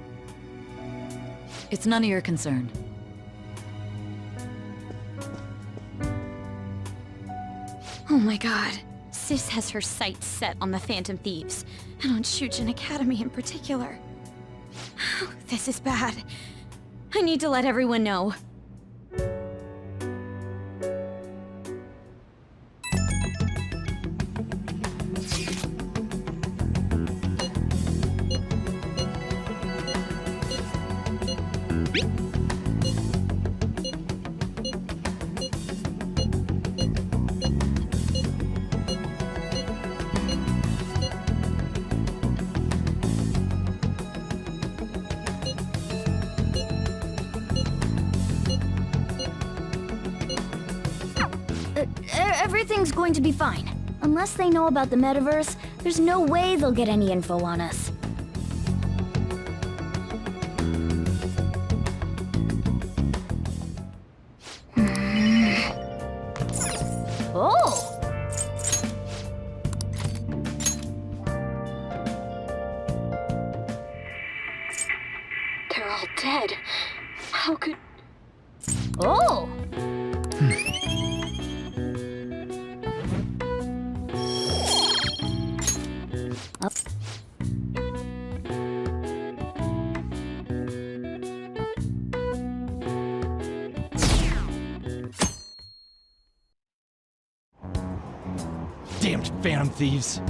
It's none of your concern. Oh my god. Sis has her sights set on the Phantom Thieves, and on Shujin Academy in particular. This is bad. I need to let everyone know. Everything's going to be fine. Unless they know about the metaverse, there's no way they'll get any info on us. Oh! They're all dead. How could... Oh! Up. Damned Phantom Thieves.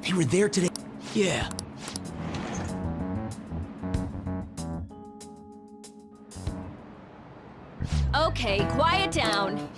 They were there today. Yeah. Okay, quiet down.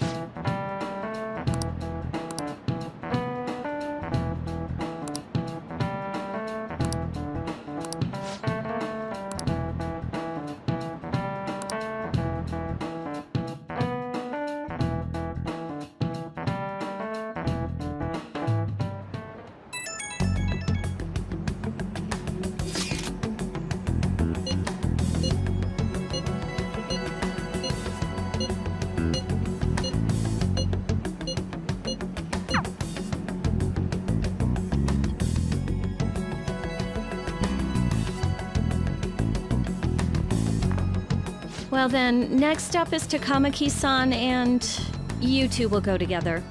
Well then, next up is Takamaki-san, and you two will go together.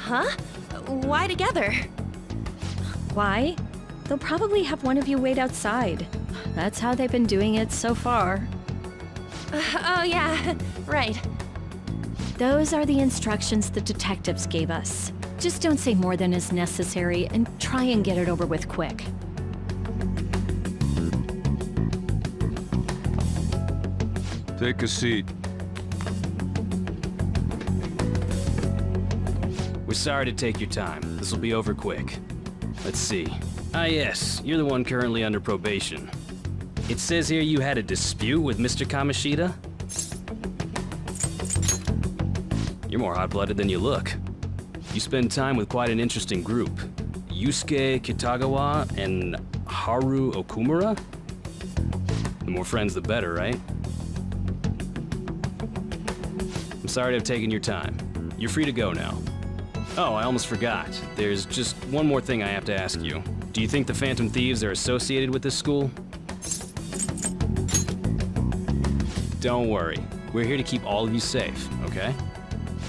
Huh? Why together? Why? They'll probably have one of you wait outside. That's how they've been doing it so far. Oh yeah, right. Those are the instructions the detectives gave us. Just don't say more than is necessary, and try and get it over with quick. Take a seat. We're sorry to take your time. This will be over quick. Let's see. Ah yes, you're the one currently under probation. It says here you had a dispute with Mr. Kamoshida? You're more hot-blooded than you look. You spend time with quite an interesting group. Yusuke Kitagawa and Haru Okumura? The more friends, the better, right? I'm sorry to have taken your time. You're free to go now. Oh, I almost forgot. There's just one more thing I have to ask you. Do you think the Phantom Thieves are associated with this school? Don't worry. We're here to keep all of you safe, okay?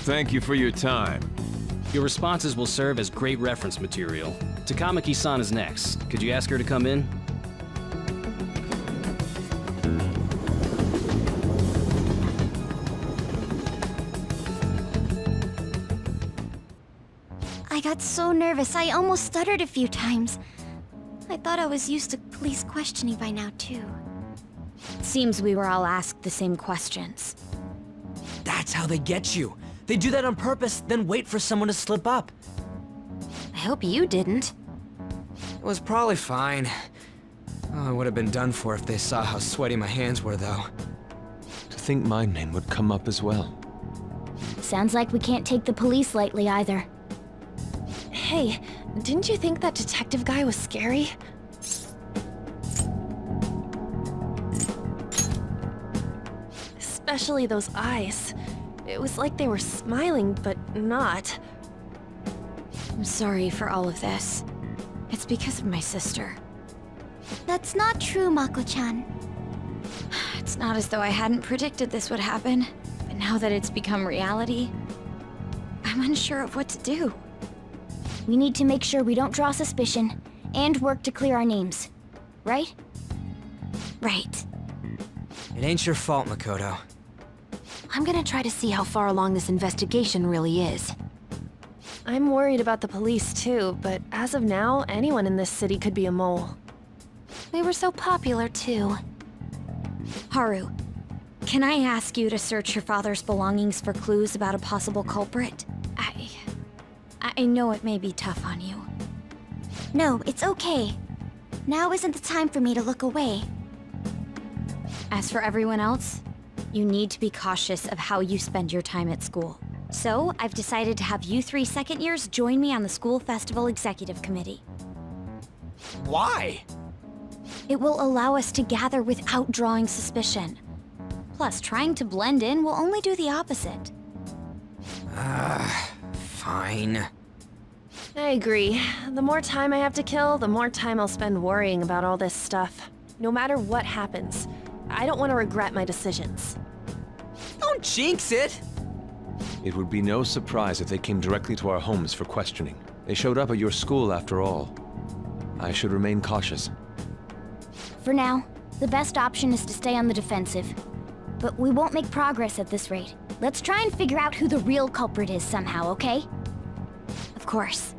Thank you for your time. Your responses will serve as great reference material. Takamaki-san is next. Could you ask her to come in? I got so nervous, I almost stuttered a few times. I thought I was used to police questioning by now, too. Seems we were all asked the same questions. That's how they get you. They do that on purpose, then wait for someone to slip up. I hope you didn't. It was probably fine. Oh, I would have been done for if they saw how sweaty my hands were, though. To think my name would come up as well. Sounds like we can't take the police lightly either. Hey, didn't you think that detective guy was scary? Especially those eyes. It was like they were smiling, but not. I'm sorry for all of this. It's because of my sister. That's not true, Mako-chan. It's not as though I hadn't predicted this would happen, but now that it's become reality, I'm unsure of what to do. We need to make sure we don't draw suspicion, and work to clear our names. Right? Right. It ain't your fault, Makoto. I'm gonna try to see how far along this investigation really is. I'm worried about the police too, but as of now, anyone in this city could be a mole. We were so popular too. Haru, can I ask you to search your father's belongings for clues about a possible culprit? I know it may be tough on you. No, it's okay. Now isn't the time for me to look away. As for everyone else, you need to be cautious of how you spend your time at school. So, I've decided to have you 3 second years join me on the school festival executive committee. Why? It will allow us to gather without drawing suspicion. Plus, trying to blend in will only do the opposite. Fine. I agree. The more time I have to kill, the more time I'll spend worrying about all this stuff. No matter what happens, I don't want to regret my decisions. Don't jinx it! It would be no surprise if they came directly to our homes for questioning. They showed up at your school after all. I should remain cautious. For now, the best option is to stay on the defensive. But we won't make progress at this rate. Let's try and figure out who the real culprit is somehow, okay? Of course.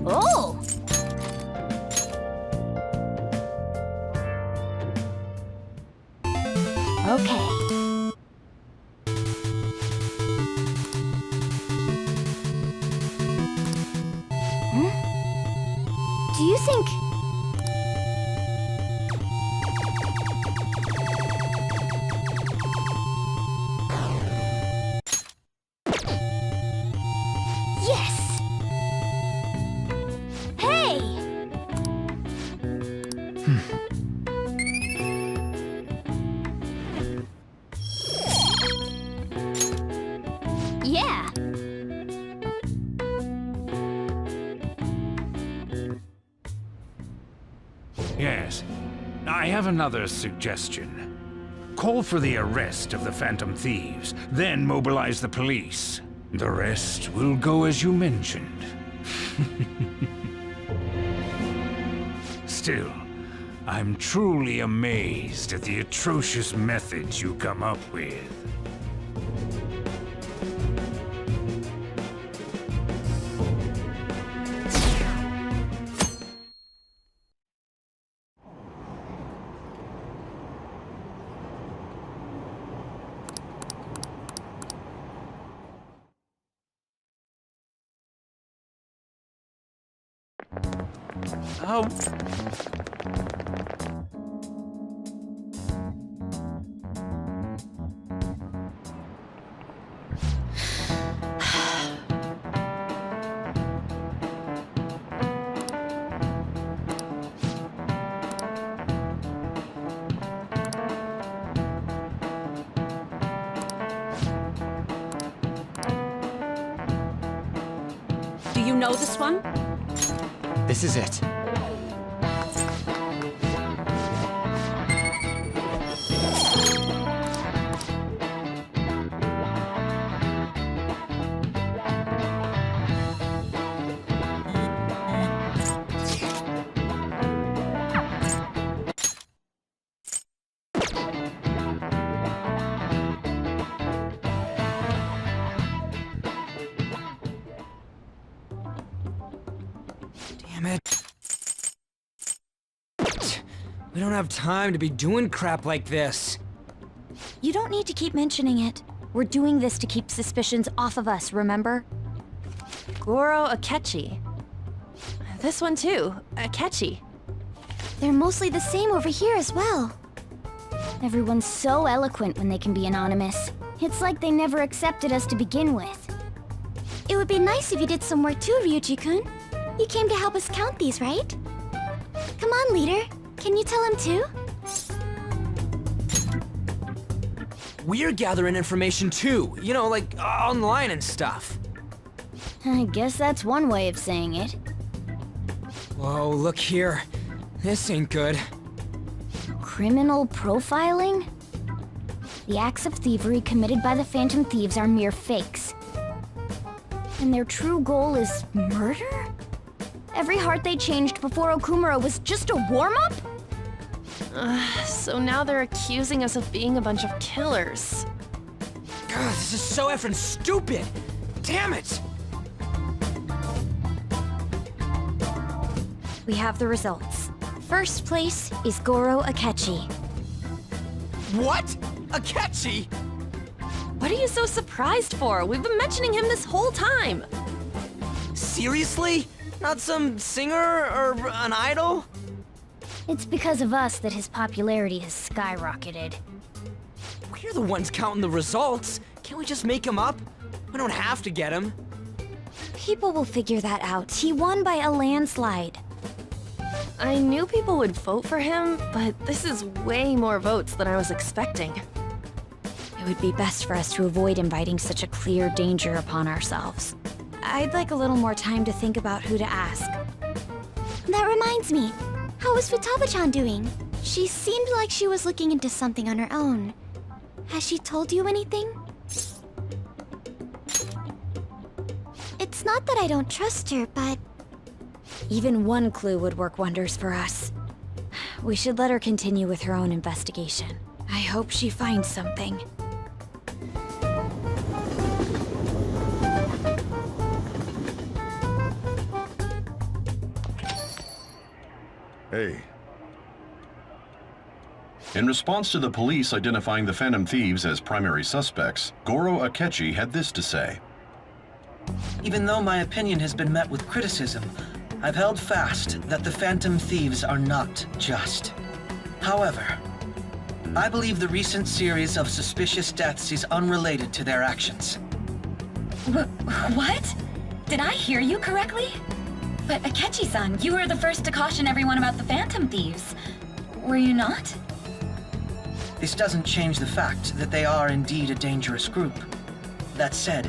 Oh! Okay. Do you think... Yes! Hey! Yeah! Yes. I have another suggestion. Call for the arrest of the Phantom Thieves, then mobilize the police. The rest will go as you mentioned. Still, I'm truly amazed at the atrocious methods you come up with. Oh. Do you know this one? This is it. Damn it. We don't have time to be doing crap like this. You don't need to keep mentioning it. We're doing this to keep suspicions off of us, remember? Goro Akechi. This one too, Akechi. They're mostly the same over here as well. Everyone's so eloquent when they can be anonymous. It's like they never accepted us to begin with. It would be nice if you did some work too, Ryuji-kun. You came to help us count these, right? Come on, leader. Can you tell him too? We're gathering information too, you know, like online and stuff. I guess that's one way of saying it. Whoa, look here. This ain't good. Criminal profiling? The acts of thievery committed by the Phantom Thieves are mere fakes. And their true goal is murder? Every heart they changed before Okumura was just a warm-up? So now they're accusing us of being a bunch of killers. God, this is so effing stupid! Damn it! We have the results. First place is Goro Akechi. What? Akechi? What are you so surprised for? We've been mentioning him this whole time. Seriously? Not some singer or an idol? It's because of us that his popularity has skyrocketed. We're the ones counting the results. Can't we just make him up? We don't have to get him. People will figure that out. He won by a landslide. I knew people would vote for him, but this is way more votes than I was expecting. It would be best for us to avoid inviting such a clear danger upon ourselves. I'd like a little more time to think about who to ask. That reminds me. How is Futaba-chan doing? She seemed like she was looking into something on her own. Has she told you anything? It's not that I don't trust her, but... Even one clue would work wonders for us. We should let her continue with her own investigation. I hope she finds something. Hey. In response to the police identifying the Phantom Thieves as primary suspects, Goro Akechi had this to say. Even though my opinion has been met with criticism, I've held fast that the Phantom Thieves are not just. However, I believe the recent series of suspicious deaths is unrelated to their actions. What? Did I hear you correctly? But Akechi-san, you were the first to caution everyone about the Phantom Thieves. Were you not? This doesn't change the fact that they are indeed a dangerous group. That said,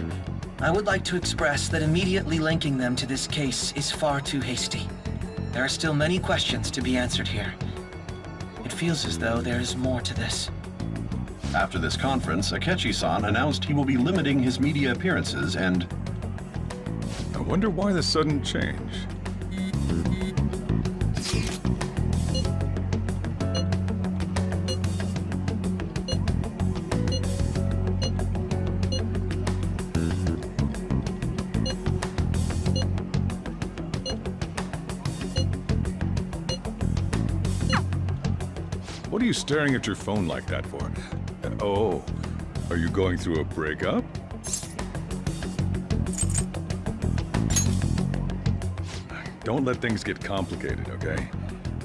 I would like to express that immediately linking them to this case is far too hasty. There are still many questions to be answered here. It feels as though there is more to this. After this conference, Akechi-san announced he will be limiting his media appearances and... I wonder why the sudden change. What are you staring at your phone like that for? Oh, are you going through a breakup? Don't let things get complicated, okay?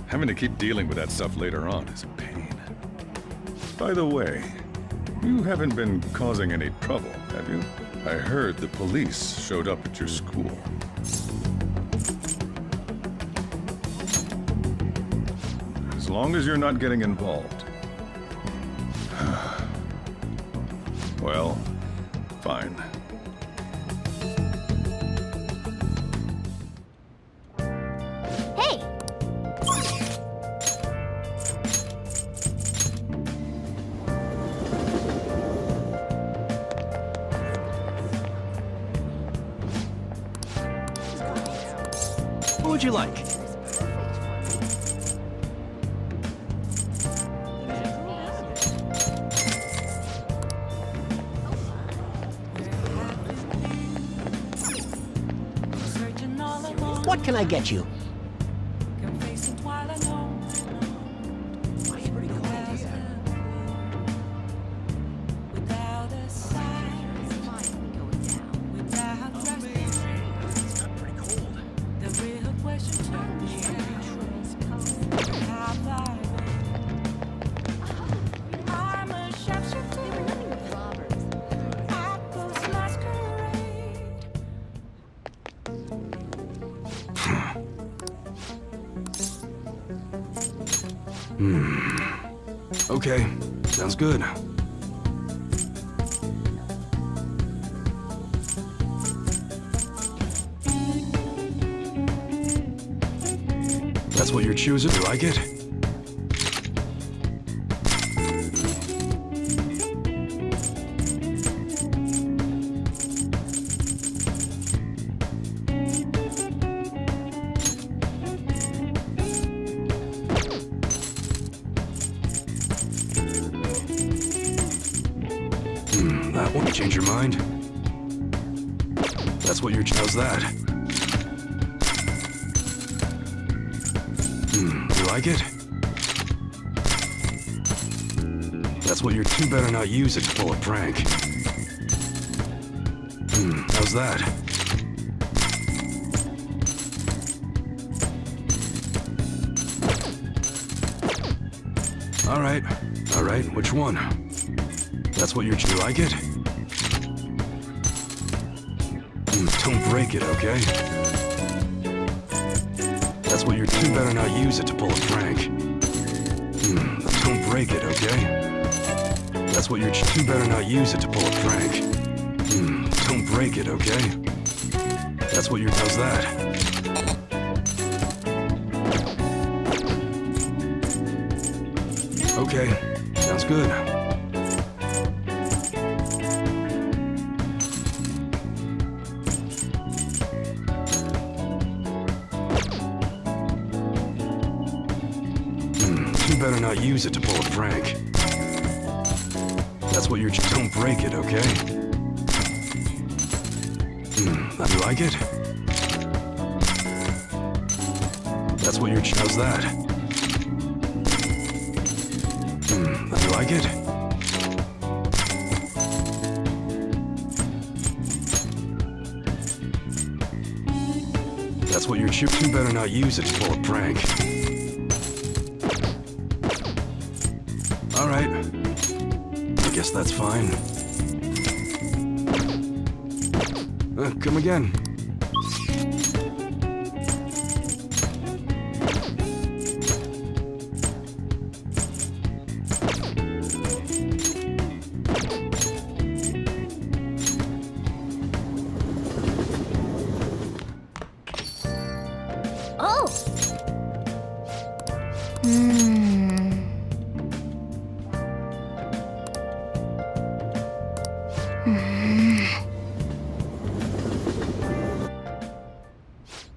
Having to keep dealing with that stuff later on is a pain. By the way, you haven't been causing any trouble, have you? I heard the police showed up at your school. As long as you're not getting involved. Well, fine. Hey! What would you like? What can I get you? Okay, sounds good. That's what you're choosing? You like it? That one, change your mind? That's what you're... How's that? You like it? That's what you're... You better not use it to pull a prank. How's that? Alright, which one? That's what you're... You like it? Don't break it, okay? That's what you're... You better not use it to pull a prank. Don't break it, okay? That's what you're... You better not use it to pull a prank. Don't break it, okay? That's what you're... How's that? Okay, sounds good. You better not use it to pull a prank. That's what you're... Don't break it, okay? You like it? That's what you're... How's that? You like it? That's what you're... You better not use it to pull a prank. Alright. I guess that's fine. Come again. Oh!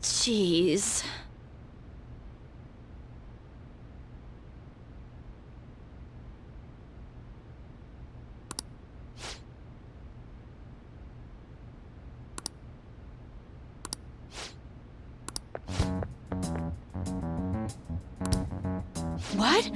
Jeez. What?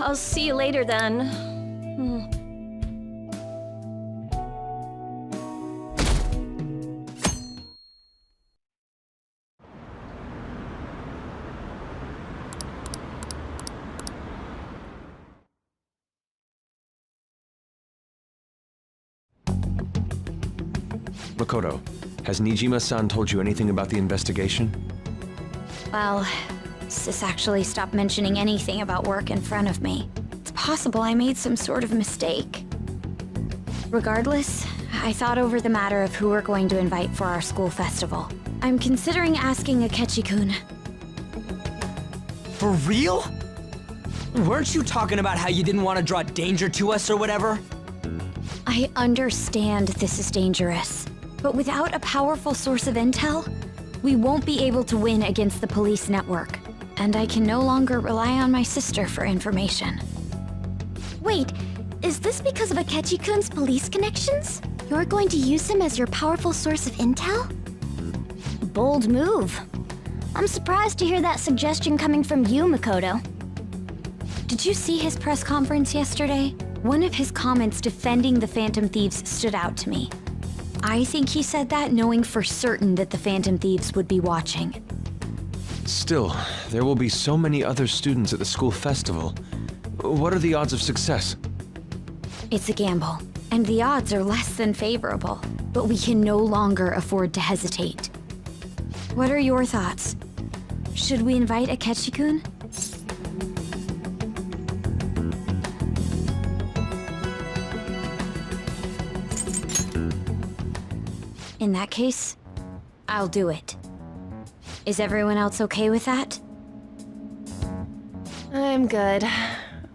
I'll see you later then. Makoto, has Nijima-san told you anything about the investigation? Well, Sis actually stopped mentioning anything about work in front of me. It's possible I made some sort of mistake. Regardless, I thought over the matter of who we're going to invite for our school festival. I'm considering asking Akechi-kun. For real? Weren't you talking about how you didn't want to draw danger to us or whatever? I understand this is dangerous, but without a powerful source of intel, we won't be able to win against the police network. And I can no longer rely on my sister for information. Wait, is this because of Akechi-kun's police connections? You're going to use him as your powerful source of intel? Bold move. I'm surprised to hear that suggestion coming from you, Makoto. Did you see his press conference yesterday? One of his comments defending the Phantom Thieves stood out to me. I think he said that knowing for certain that the Phantom Thieves would be watching. Still, there will be so many other students at the school festival. What are the odds of success? It's a gamble, and the odds are less than favorable, but we can no longer afford to hesitate. What are your thoughts? Should we invite Akechi-kun? In that case, I'll do it. Is everyone else okay with that? I'm good.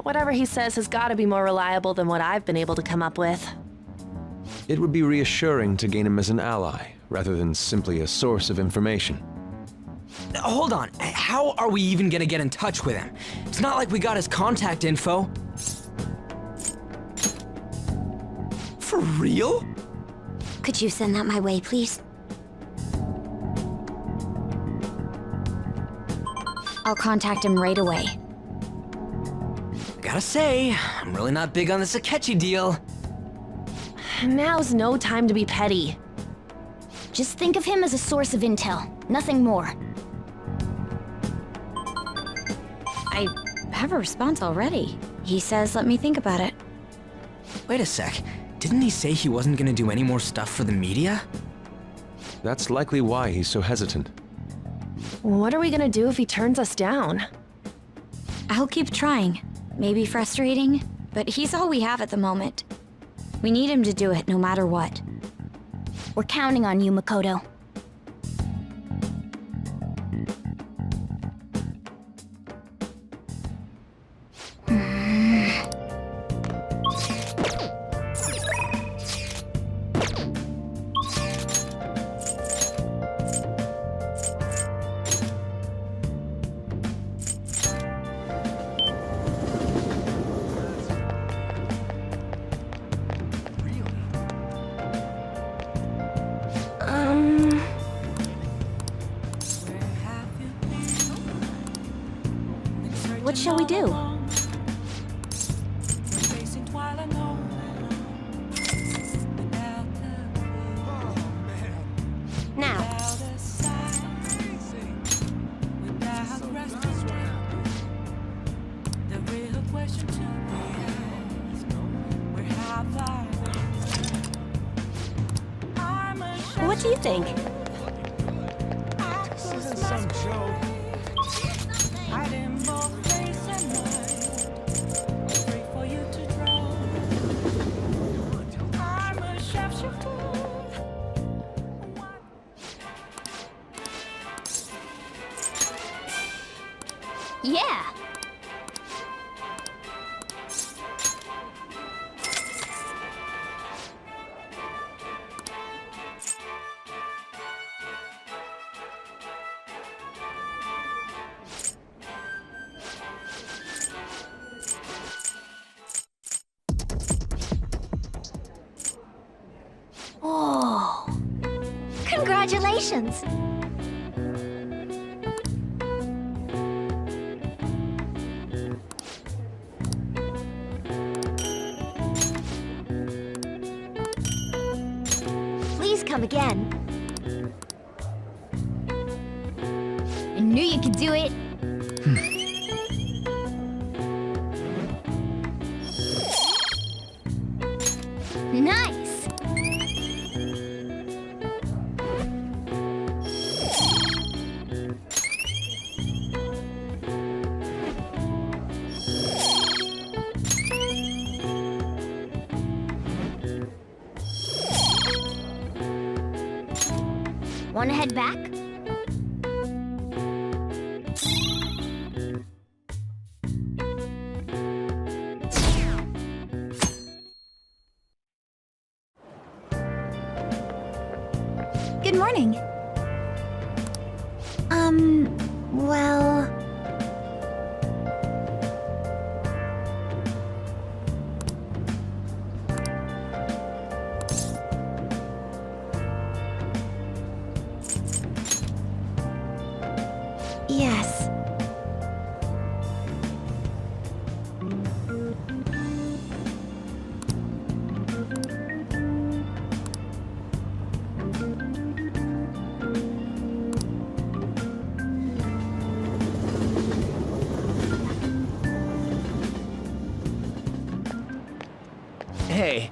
Whatever he says has got to be more reliable than what I've been able to come up with. It would be reassuring to gain him as an ally, rather than simply a source of information. Hold on, how are we even gonna get in touch with him? It's not like we got his contact info. For real? Could you send that my way, please? I'll contact him right away. Gotta say, I'm really not big on this Akechi deal. Now's no time to be petty. Just think of him as a source of intel, nothing more. I have a response already. He says let me think about it. Wait a sec, didn't he say he wasn't gonna do any more stuff for the media? That's likely why he's so hesitant. What are we gonna do if he turns us down? I'll keep trying. Maybe frustrating, but he's all we have at the moment. We need him to do it no matter what. We're counting on you, Makoto. What shall we do? Now. What do you think? This isn't some joke. Yeah! Oh! Congratulations! come again. I knew you could do it. Nice! Wanna head back? Good morning. Well... Yes. Hey.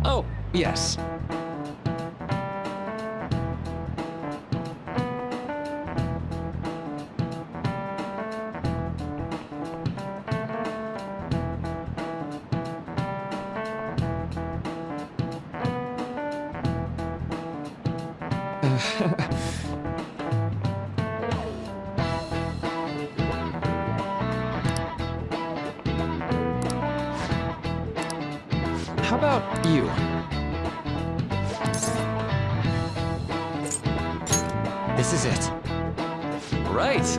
Oh, yes. How about you? This is it. Right.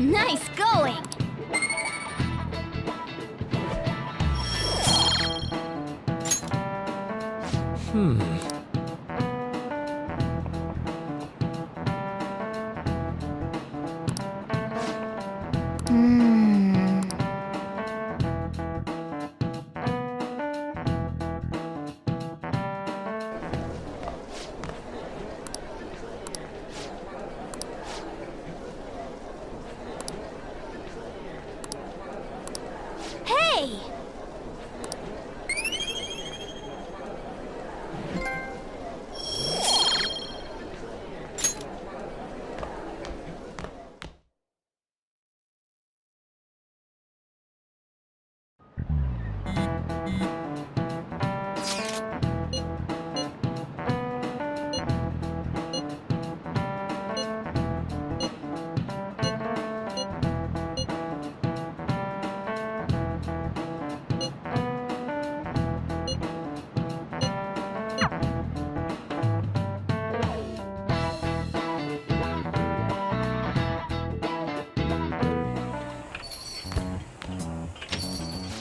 Nice going! Hey!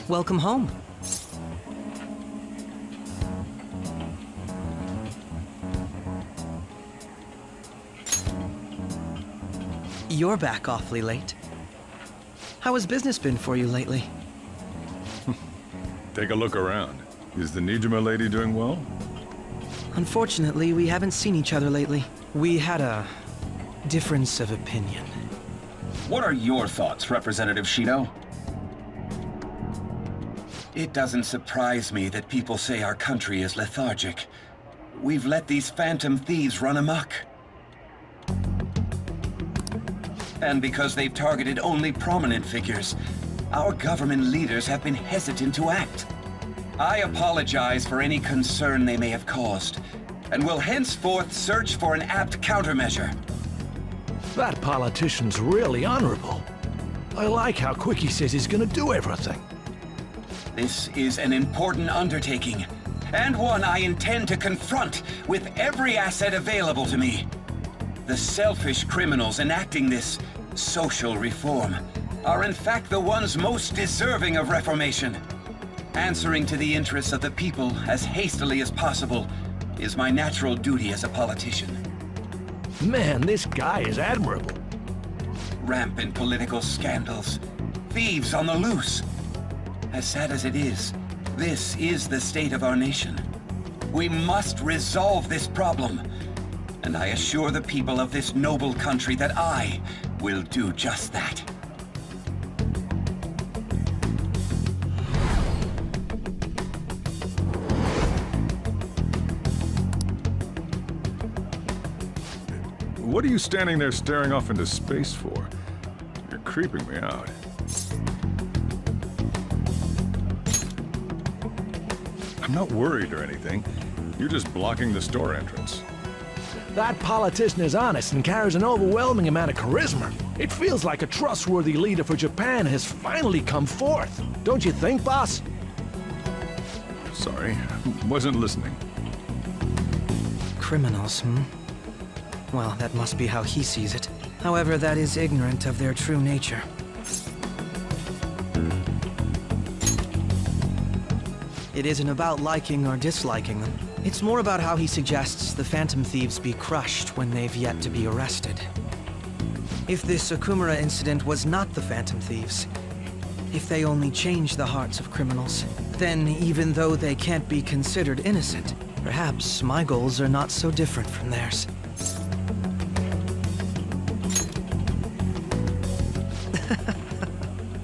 Welcome home. You're back awfully late. How has business been for you lately? Take a look around. Is the Nijima lady doing well? Unfortunately, we haven't seen each other lately. We had a difference of opinion. What are your thoughts, Representative Shido? It doesn't surprise me that people say our country is lethargic. We've let these phantom thieves run amok. And because they've targeted only prominent figures, our government leaders have been hesitant to act. I apologize for any concern they may have caused, and will henceforth search for an apt countermeasure. That politician's really honorable. I like how quick he says he's gonna do everything. This is an important undertaking, and one I intend to confront with every asset available to me. The selfish criminals enacting this social reform are in fact the ones most deserving of reformation. Answering to the interests of the people as hastily as possible is my natural duty as a politician. Man, this guy is admirable. Rampant political scandals, thieves on the loose. As sad as it is, this is the state of our nation. We must resolve this problem, and I assure the people of this noble country that I will do just that. What are you standing there staring off into space for? You're creeping me out. I'm not worried or anything. You're just blocking the store entrance. That politician is honest and carries an overwhelming amount of charisma. It feels like a trustworthy leader for Japan has finally come forth. Don't you think, boss? Sorry, wasn't listening. Criminals, hmm? Well, that must be how he sees it. However, that is ignorant of their true nature. It isn't about liking or disliking them. It's more about how he suggests the Phantom Thieves be crushed when they've yet to be arrested. If this Okumura incident was not the Phantom Thieves, if they only change the hearts of criminals, then even though they can't be considered innocent, perhaps my goals are not so different from theirs.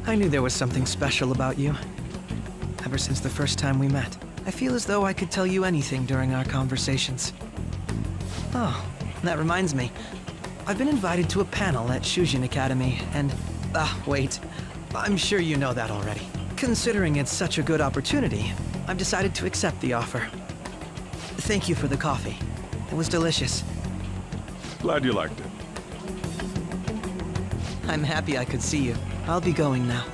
I knew there was something special about you. Ever since the first time we met, I feel as though I could tell you anything during our conversations. Oh, that reminds me. I've been invited to a panel at Shujin Academy, and... wait. I'm sure you know that already. Considering it's such a good opportunity, I've decided to accept the offer. Thank you for the coffee. It was delicious. Glad you liked it. I'm happy I could see you. I'll be going now.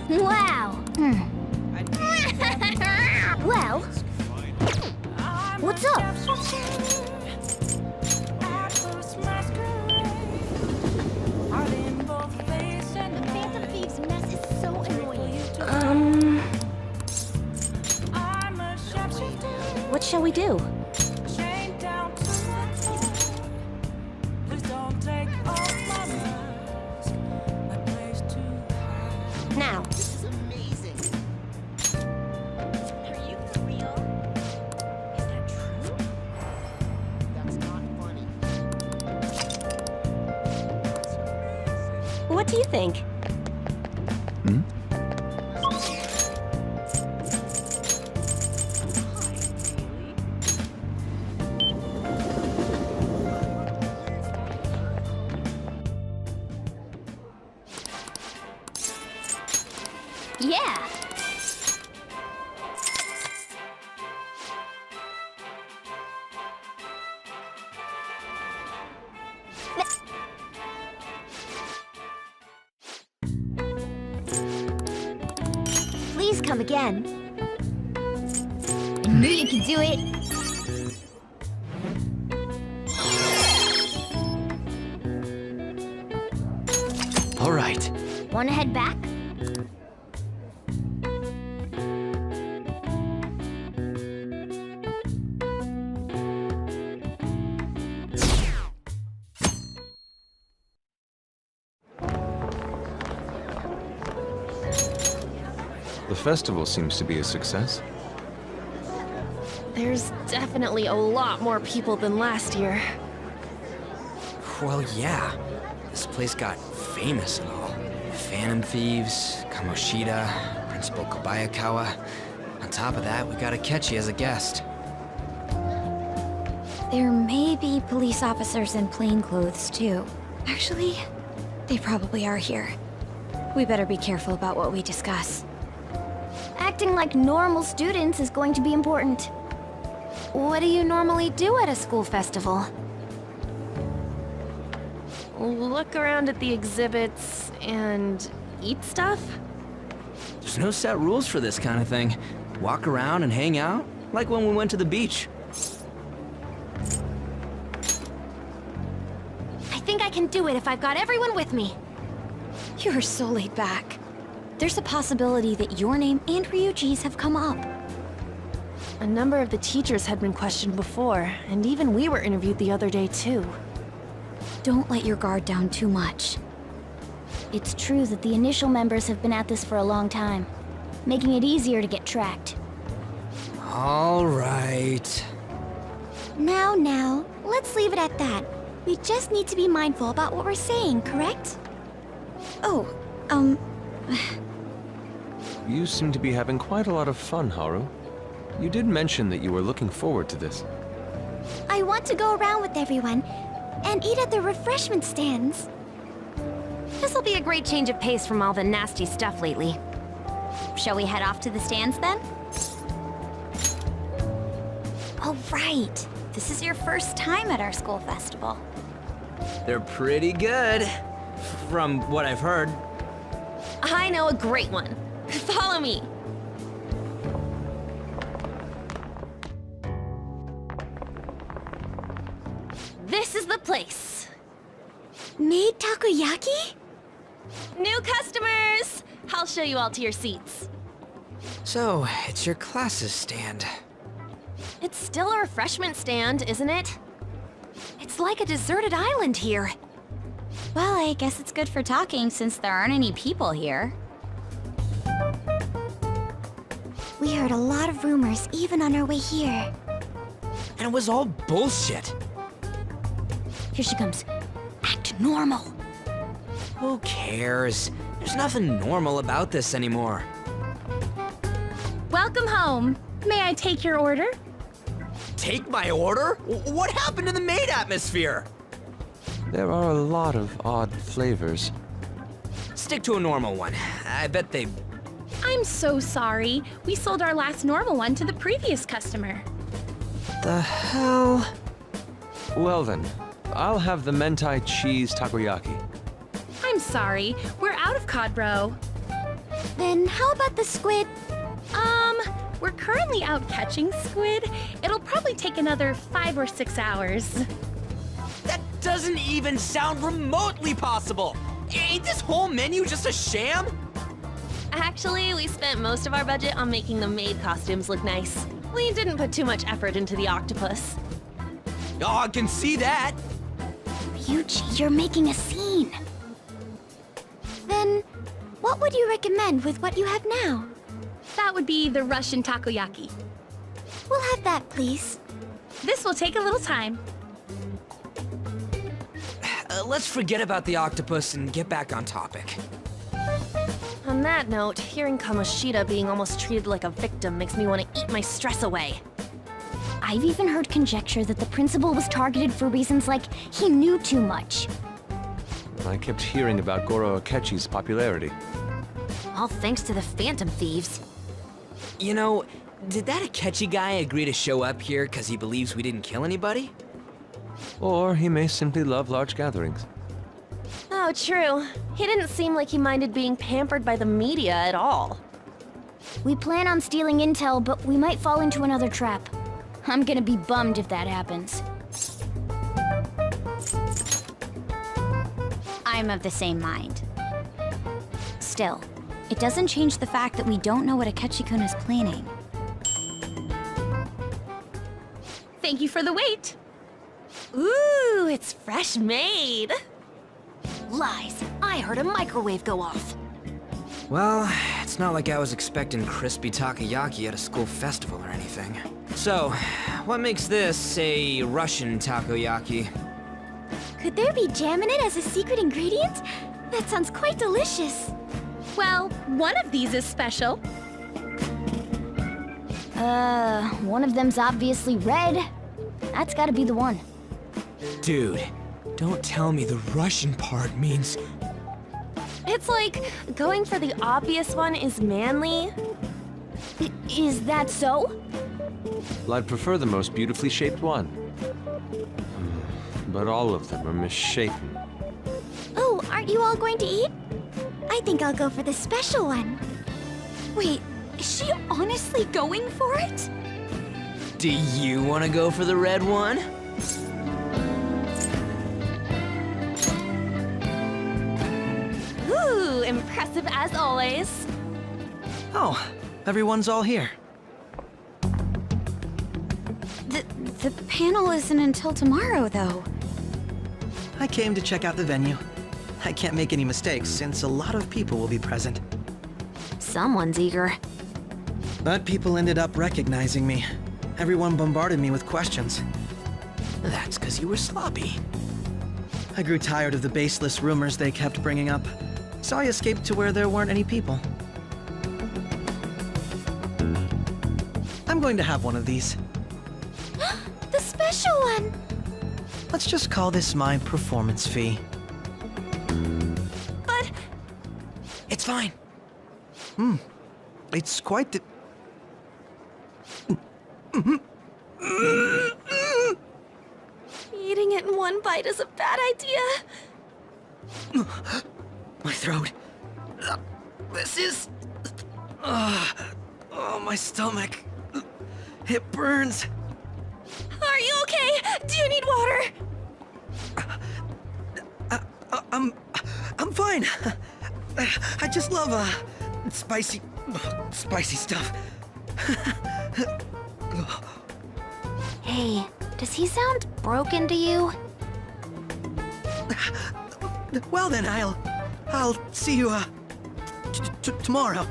Wow. Well, what's up? shall we do? Now. What do you think? Yeah. Please come again. I knew you could do it. All right. Wanna head back? The festival seems to be a success. There's definitely a lot more people than last year. Well, yeah. This place got famous and all. Phantom Thieves, Kamoshida, Principal Kobayakawa. On top of that, we got Akechi as a guest. There may be police officers in plainclothes, too. Actually, they probably are here. We better be careful about what we discuss. Acting like normal students is going to be important. What do you normally do at a school festival? Look around at the exhibits and eat stuff? There's no set rules for this kind of thing. Walk around and hang out, like when we went to the beach. I think I can do it if I've got everyone with me. You're so laid back. There's a possibility that your name and Ryuji's have come up. A number of the teachers had been questioned before, and even we were interviewed the other day too. Don't let your guard down too much. It's true that the initial members have been at this for a long time, making it easier to get tracked. All right. Now, let's leave it at that. We just need to be mindful about what we're saying, correct? Oh, You seem to be having quite a lot of fun, Haru. You did mention that you were looking forward to this. I want to go around with everyone and eat at the refreshment stands. This'll be a great change of pace from all the nasty stuff lately. Shall we head off to the stands then? Oh, right. This is your first time at our school festival. They're pretty good, from what I've heard. I know a great one. Follow me. This is the place. Made takoyaki? New customers! I'll show you all to your seats. So, it's your class's stand. It's still a refreshment stand, isn't it? It's like a deserted island here. Well, I guess it's good for talking since there aren't any people here. We heard a lot of rumors even on our way here. And it was all bullshit. Here she comes. Act normal. Who cares? There's nothing normal about this anymore. Welcome home. May I take your order? Take my order? What happened to the maid atmosphere? There are a lot of odd flavors. Stick to a normal one. I bet they... I'm so sorry. We sold our last normal one to the previous customer. The hell? Well then, I'll have the mentai cheese takoyaki. I'm sorry. We're out of cod bro. Then how about the squid? We're currently out catching squid. It'll probably take another 5 or 6 hours. That doesn't even sound remotely possible! Ain't this whole menu just a sham? Actually, we spent most of our budget on making the maid costumes look nice. We didn't put too much effort into the octopus. Oh, I can see that! Ryuji, you're making a scene. Then, what would you recommend with what you have now? That would be the Russian takoyaki. We'll have that, please. This will take a little time. Let's forget about the octopus and get back on topic. On that note, hearing Kamoshida being almost treated like a victim makes me want to eat my stress away. I've even heard conjecture that the principal was targeted for reasons like he knew too much. I kept hearing about Goro Akechi's popularity. All thanks to the Phantom Thieves. You know, did that Akechi guy agree to show up here because he believes we didn't kill anybody? Or he may simply love large gatherings. Oh, true. He didn't seem like he minded being pampered by the media at all. We plan on stealing intel, but we might fall into another trap. I'm gonna be bummed if that happens. I'm of the same mind. Still, it doesn't change the fact that we don't know what Akechi-kun is planning. Thank you for the wait. Ooh, it's fresh made. Lies. I heard a microwave go off. Well, it's not like I was expecting crispy takoyaki at a school festival or anything. So, what makes this a Russian takoyaki? Could there be jam in it as a secret ingredient? That sounds quite delicious. Well, one of these is special. One of them's obviously red. That's gotta be the one. Dude, don't tell me the Russian part means... It's like going for the obvious one is manly. Is that so? Well, I'd prefer the most beautifully shaped one. But all of them are misshapen. Oh, aren't you all going to eat? I think I'll go for the special one. Wait, is she honestly going for it? Do you want to go for the red one? Ooh, impressive as always. Oh, everyone's all here. The panel isn't until tomorrow, though. I came to check out the venue. I can't make any mistakes since a lot of people will be present. Someone's eager. But people ended up recognizing me. Everyone bombarded me with questions. That's because you were sloppy. I grew tired of the baseless rumors they kept bringing up, so I escaped to where there weren't any people. I'm going to have one of these. The special one! Let's just call this my performance fee. But... It's fine. It's quite the... Eating it in one bite is a bad idea. My throat. This is... oh, my stomach. It burns. Are you okay? Do you need water? I'm fine. I just love, spicy stuff. Hey, does he sound broken to you? Well then, I'll see you, tomorrow.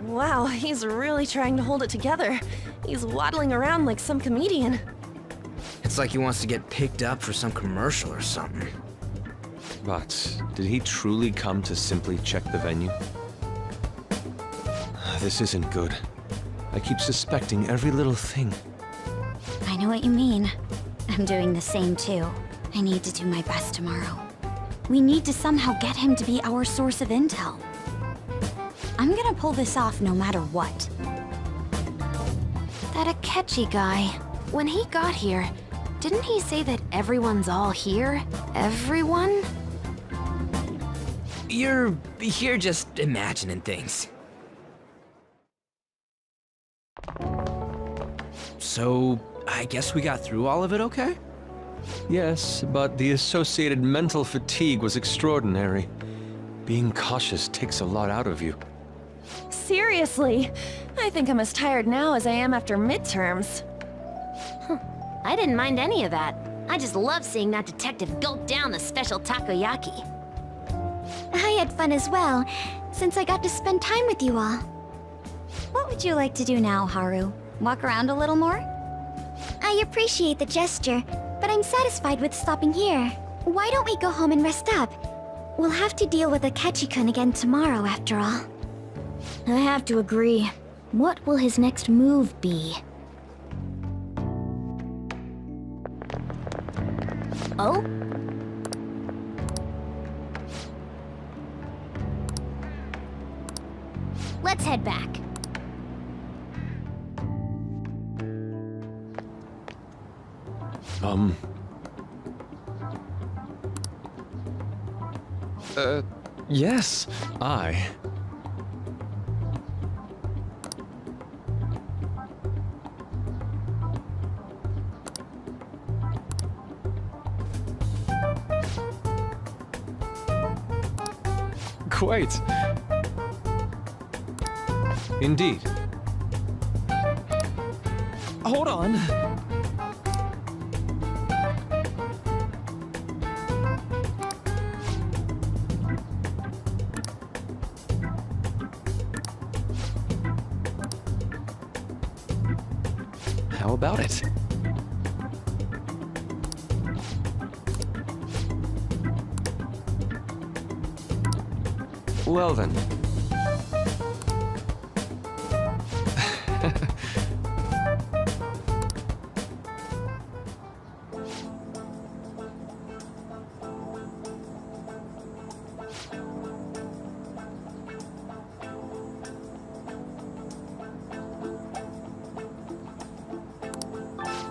Wow, he's really trying to hold it together. He's waddling around like some comedian. It's like he wants to get picked up for some commercial or something. But did he truly come to simply check the venue? This isn't good. I keep suspecting every little thing. I know what you mean. I'm doing the same too. I need to do my best tomorrow. We need to somehow get him to be our source of intel. I'm gonna pull this off no matter what. That Akechi guy, when he got here, didn't he say that everyone's all here? Everyone? You're just imagining things. So, I guess we got through all of it okay? Yes, but the associated mental fatigue was extraordinary. Being cautious takes a lot out of you. Seriously, I think I'm as tired now as I am after midterms. I didn't mind any of that. I just love seeing that detective gulp down the special takoyaki. I had fun as well, since I got to spend time with you all. What would you like to do now, Haru? Walk around a little more? I appreciate the gesture, but I'm satisfied with stopping here. Why don't we go home and rest up? We'll have to deal with Akechi-kun again tomorrow, after all. I have to agree. What will his next move be? Oh? Let's head back. Yes, I... Quite. Indeed. Hold on. How about it? Well then.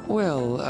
Well,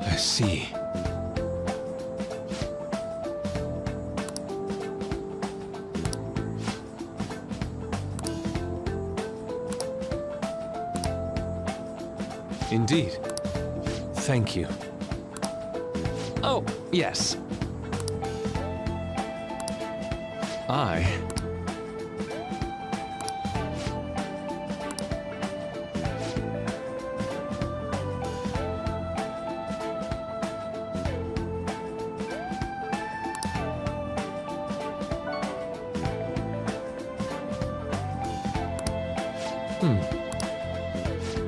I see. Indeed. Thank you. oh, yes. I...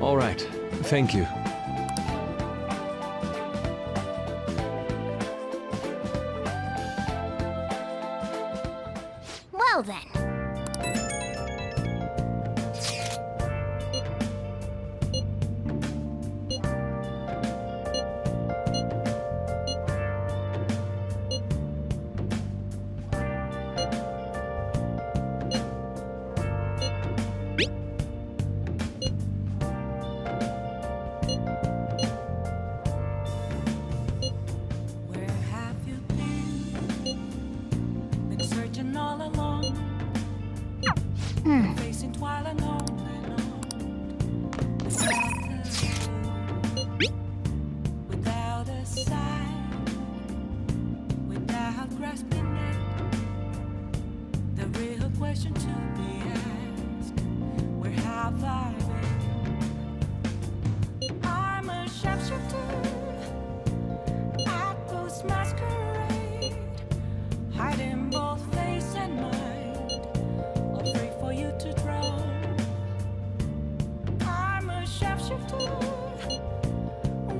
All right. Thank you. Well then.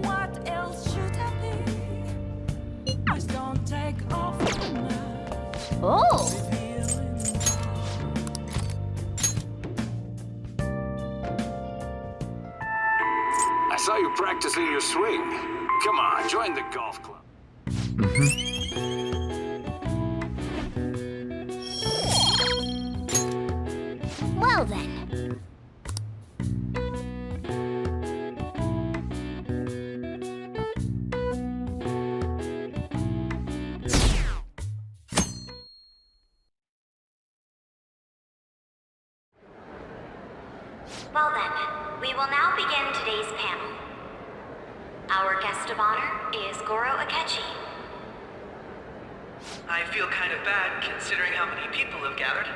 What else should I be? Please don't take off my mind. saw you practicing your swing. Come on, join the golf club. Well then. Well then, we will now begin today's panel. Our guest of honor is Goro Akechi. I feel kind of bad considering how many people have gathered.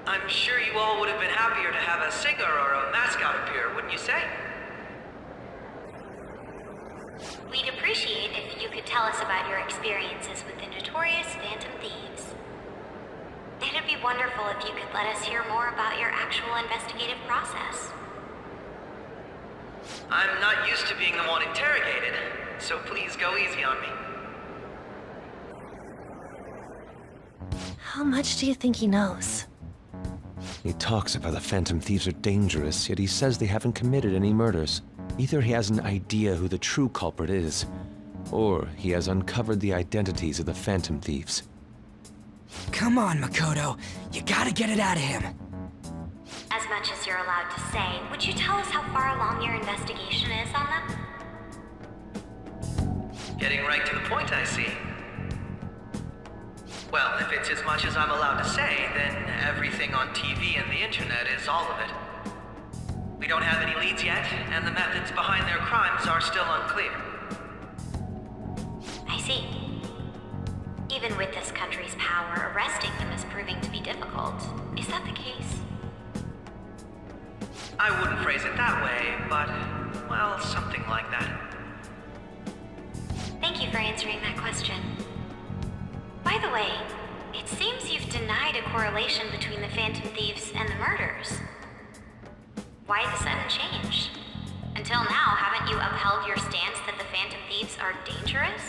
I'm sure you all would have been happier to have a singer or a mascot appear, wouldn't you say? We'd appreciate if you could tell us about your experiences with the notorious Phantom Thieves. It'd be wonderful if you could let us hear more about your actual investigative process. I'm not used to being the one interrogated, so please go easy on me. How much do you think he knows? He talks about the Phantom Thieves are dangerous, yet he says they haven't committed any murders. Either he has an idea who the true culprit is, or he has uncovered the identities of the Phantom Thieves. Come on, Makoto. You gotta get it out of him. As much as you're allowed to say, would you tell us how far along your investigation is on them? Getting right to the point, I see. Well, if it's as much as I'm allowed to say, then everything on TV and the internet is all of it. We don't have any leads yet, and the methods behind their crimes are still unclear. I see. Even with this country's power, arresting them is proving to be difficult. Is that the case? I wouldn't phrase it that way, but, well, something like that. Thank you for answering that question. By the way, it seems you've denied a correlation between the Phantom Thieves and the murders. Why the sudden change? Until now, haven't you upheld your stance that the Phantom Thieves are dangerous?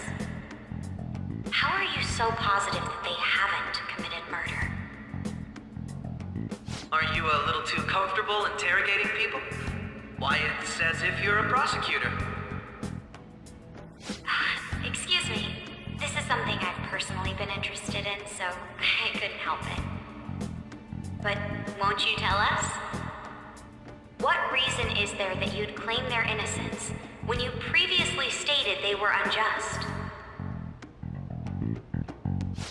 How are you so positive that they haven't committed murder? Are you a little too comfortable interrogating people? Why, it's as if you're a prosecutor. Excuse me. This is something I've personally been interested in, so I couldn't help it. But won't you tell us? What reason is there that you'd claim their innocence when you previously stated they were unjust?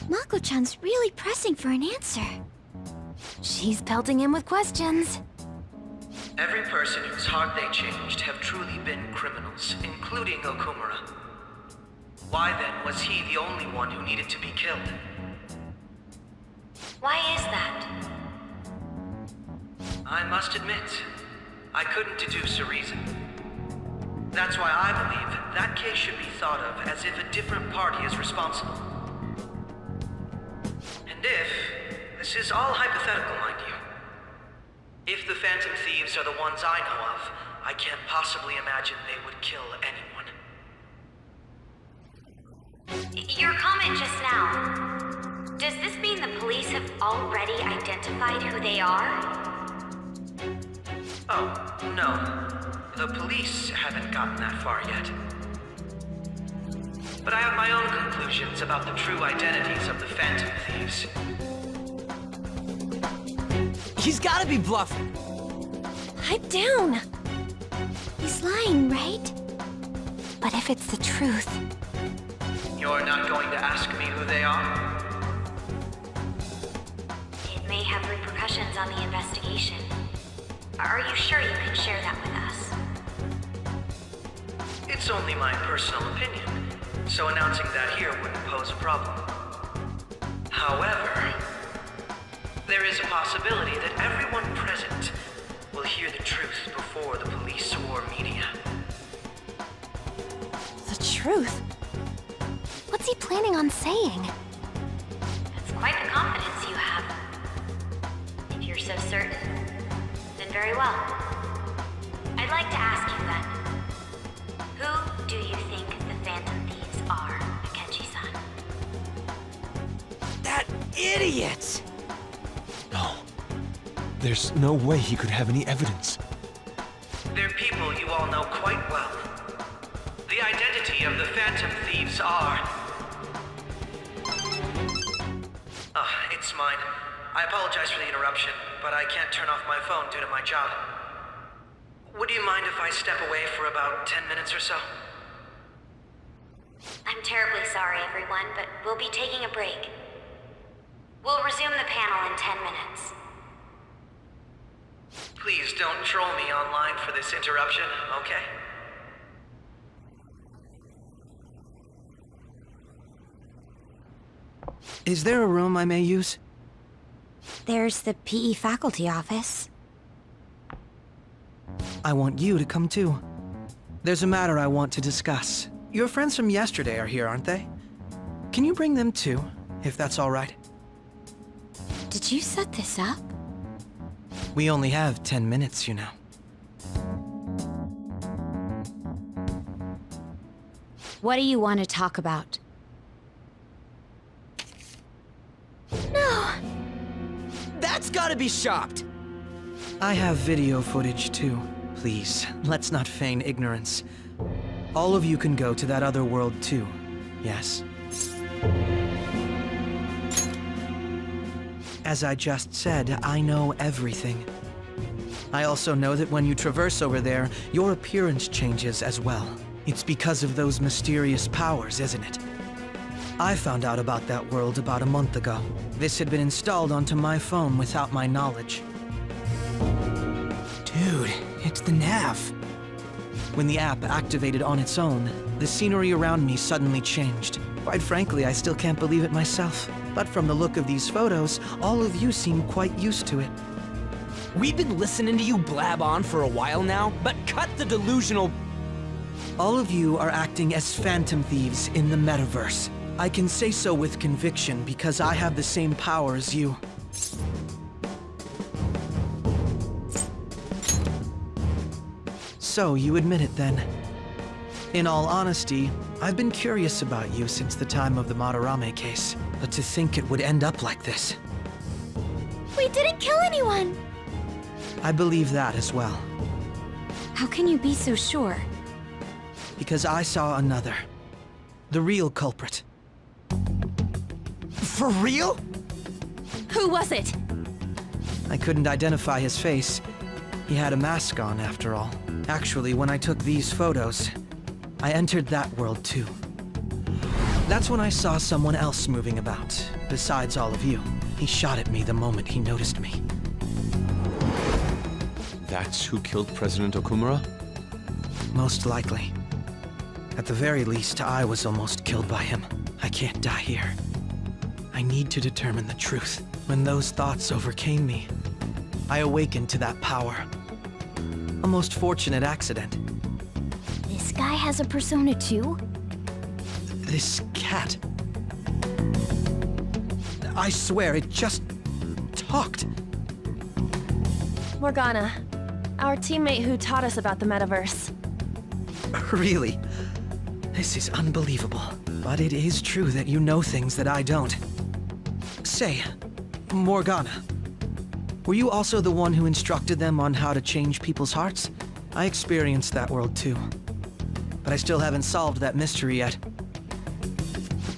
Mako-chan's really pressing for an answer. She's pelting him with questions. Every person whose heart they changed have truly been criminals, including Okumura. Why then was he the only one who needed to be killed? Why is that? I must admit, I couldn't deduce a reason. That's why I believe that case should be thought of as if a different party is responsible. And this is all hypothetical, mind you. If the Phantom Thieves are the ones I know of, I can't possibly imagine they would kill anyone. Your comment just now, does this mean the police have already identified who they are? Oh, no. The police haven't gotten that far yet. But I have my own conclusions about the true identities of the Phantom Thieves. He's gotta be bluffing. Pipe down! He's lying, right? But if it's the truth... You're not going to ask me who they are? It may have repercussions on the investigation. Are you sure you can share that with us? It's only my personal opinion, so announcing that here wouldn't pose a problem. However, there is a possibility that everyone present will hear the truth before the police or media. The truth? What's he planning on saying? That's quite the confidence you have. If you're so certain, then very well. I'd like to ask you then, who do you think the Phantom Thieves are, Akechi-san? That idiot! No. There's no way he could have any evidence. They're people you all know quite well. The identity of the Phantom Thieves are... it's mine. I apologize for the interruption, but I can't turn off my phone due to my job. Would you mind if I step away for about 10 minutes or so? I'm terribly sorry, everyone, but we'll be taking a break. We'll resume the panel in 10 minutes. Please don't troll me online for this interruption, okay? Is there a room I may use? There's the PE faculty office. I want you to come too. There's a matter I want to discuss. Your friends from yesterday are here, aren't they? Can you bring them too, if that's all right? Did you set this up? We only have 10 minutes, you know. What do you want to talk about? No! That's gotta be shopped! I have video footage too. Please, let's not feign ignorance. All of you can go to that other world too, yes? As I just said, I know everything. I also know that when you traverse over there, your appearance changes as well. It's because of those mysterious powers, isn't it? I found out about that world about a month ago. This had been installed onto my phone without my knowledge. Dude, it's the nav. When the app activated on its own, the scenery around me suddenly changed. Quite frankly, I still can't believe it myself. But from the look of these photos, all of you seem quite used to it. We've been listening to you blab on for a while now, but cut the delusional... All of you are acting as Phantom Thieves in the metaverse. I can say so with conviction because I have the same power as you. So, you admit it then. In all honesty, I've been curious about you since the time of the Madarame case. But to think it would end up like this. We didn't kill anyone! I believe that as well. How can you be so sure? Because I saw another. The real culprit. For real? Who was it? I couldn't identify his face. He had a mask on, after all. Actually, when I took these photos, I entered that world too. That's when I saw someone else moving about, besides all of you. He shot at me the moment he noticed me. That's who killed President Okumura? Most likely. At the very least, I was almost killed by him. I can't die here. I need to determine the truth. When those thoughts overcame me, I awakened to that power. A most fortunate accident. This guy has a persona too? This cat. I swear, it just talked. Morgana, our teammate who taught us about the metaverse. Really? This is unbelievable. But it is true that you know things that I don't. Say, Morgana, were you also the one who instructed them on how to change people's hearts? I experienced that world too. But I still haven't solved that mystery yet.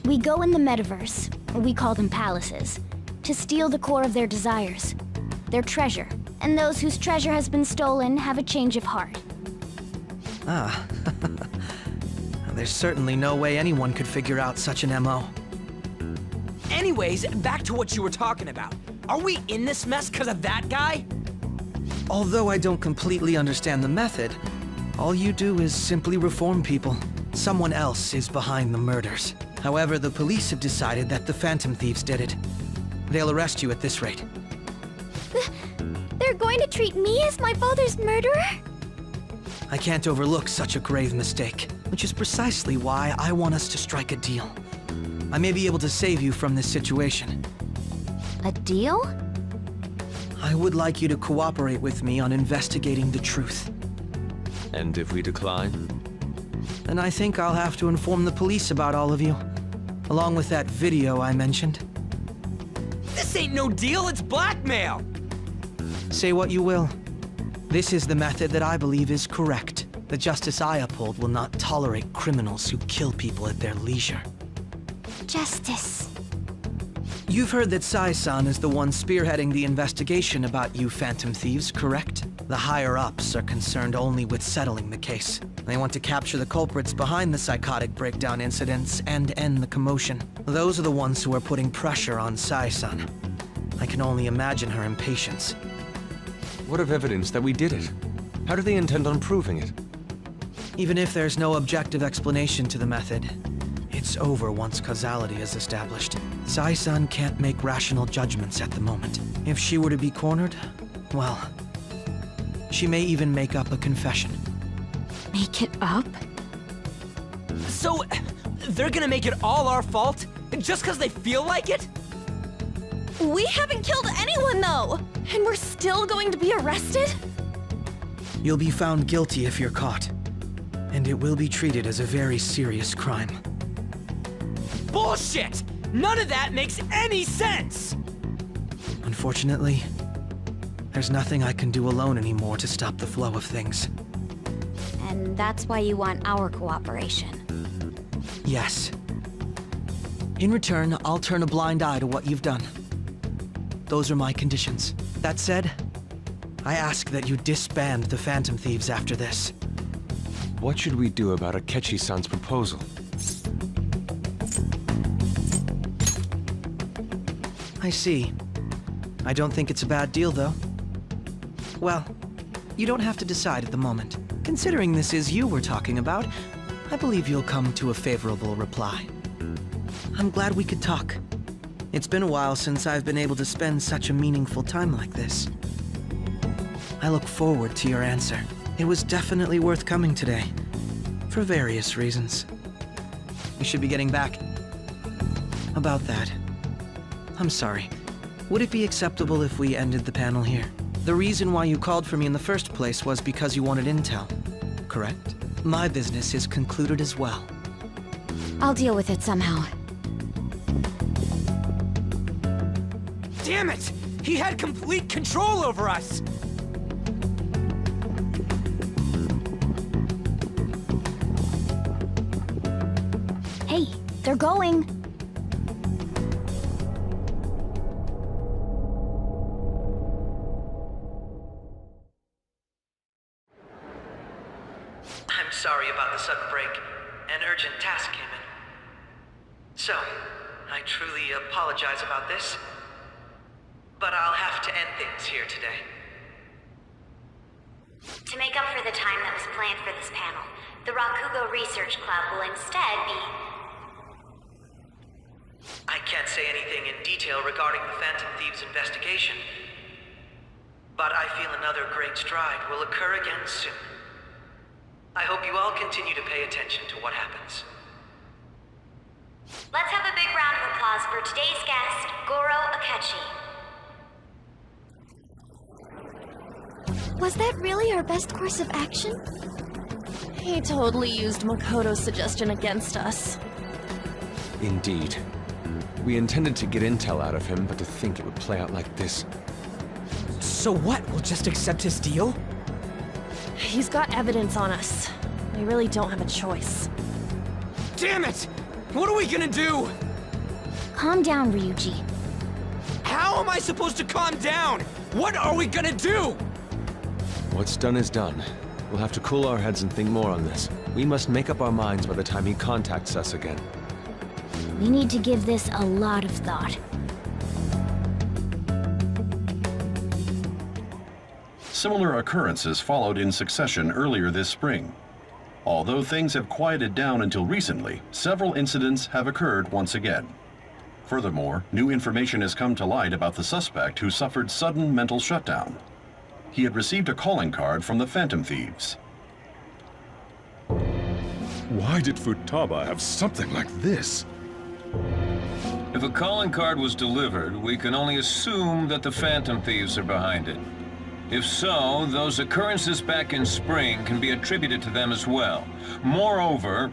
We go in the metaverse, we call them palaces, to steal the core of their desires, their treasure. And those whose treasure has been stolen have a change of heart. Ah. There's certainly no way anyone could figure out such an MO. Anyways, back to what you were talking about. Are we in this mess because of that guy? Although I don't completely understand the method, all you do is simply reform people. Someone else is behind the murders. However, the police have decided that the Phantom Thieves did it. They'll arrest you at this rate. They're going to treat me as my father's murderer? I can't overlook such a grave mistake, which is precisely why I want us to strike a deal. I may be able to save you from this situation. A deal? I would like you to cooperate with me on investigating the truth. And if we decline? Then I think I'll have to inform the police about all of you, along with that video I mentioned. This ain't no deal, it's blackmail! Say what you will. This is the method that I believe is correct. The justice I uphold will not tolerate criminals who kill people at their leisure. Justice. You've heard that Sai-san is the one spearheading the investigation about you Phantom Thieves, correct? The higher-ups are concerned only with settling the case. They want to capture the culprits behind the psychotic breakdown incidents and end the commotion. Those are the ones who are putting pressure on Sai-san. I can only imagine her impatience. What of evidence that we did it? How do they intend on proving it? Even if there's no objective explanation to the method, it's over once causality is established. Sai-san can't make rational judgments at the moment. If she were to be cornered, well, she may even make up a confession. Make it up? So, they're gonna make it all our fault? Just because they feel like it? We haven't killed anyone, though! And we're still going to be arrested? You'll be found guilty if you're caught. And it will be treated as a very serious crime. Bullshit! None of that makes any sense! Unfortunately, there's nothing I can do alone anymore to stop the flow of things. And that's why you want our cooperation. Yes. In return, I'll turn a blind eye to what you've done. Those are my conditions. That said, I ask that you disband the Phantom Thieves after this. What should we do about Akechi-san's proposal? I see. I don't think it's a bad deal, though. Well, you don't have to decide at the moment. Considering this is you we're talking about, I believe you'll come to a favorable reply. I'm glad we could talk. It's been a while since I've been able to spend such a meaningful time like this. I look forward to your answer. It was definitely worth coming today, for various reasons. We should be getting back. About that, I'm sorry. Would it be acceptable if we ended the panel here? The reason why you called for me in the first place was because you wanted intel, correct? My business is concluded as well. I'll deal with it somehow. Damn it! He had complete control over us! Hey, they're going. I'm sorry about the sudden break. An urgent task came in. So, I truly apologize about this, but I'll have to end things here today. To make up for the time that was planned for this panel, the Rakugo Research Club will instead be... I can't say anything in detail regarding the Phantom Thieves investigation, but I feel another great stride will occur again soon. I hope you all continue to pay attention to what happens. Let's have a big round of applause for today's guest, Goro Akechi. Was that really our best course of action? He totally used Makoto's suggestion against us. Indeed. We intended to get intel out of him, but to think it would play out like this. So what? We'll just accept his deal? He's got evidence on us. We really don't have a choice. Damn it! What are we gonna do? Calm down, Ryuji. How am I supposed to calm down? What are we gonna do? What's done is done. We'll have to cool our heads and think more on this. We must make up our minds by the time he contacts us again. We need to give this a lot of thought. Similar occurrences followed in succession earlier this spring. Although things have quieted down until recently, several incidents have occurred once again. Furthermore, new information has come to light about the suspect who suffered sudden mental shutdown. He had received a calling card from the Phantom Thieves. Why did Futaba have something like this? If a calling card was delivered, we can only assume that the Phantom Thieves are behind it. If so, those occurrences back in spring can be attributed to them as well. Moreover...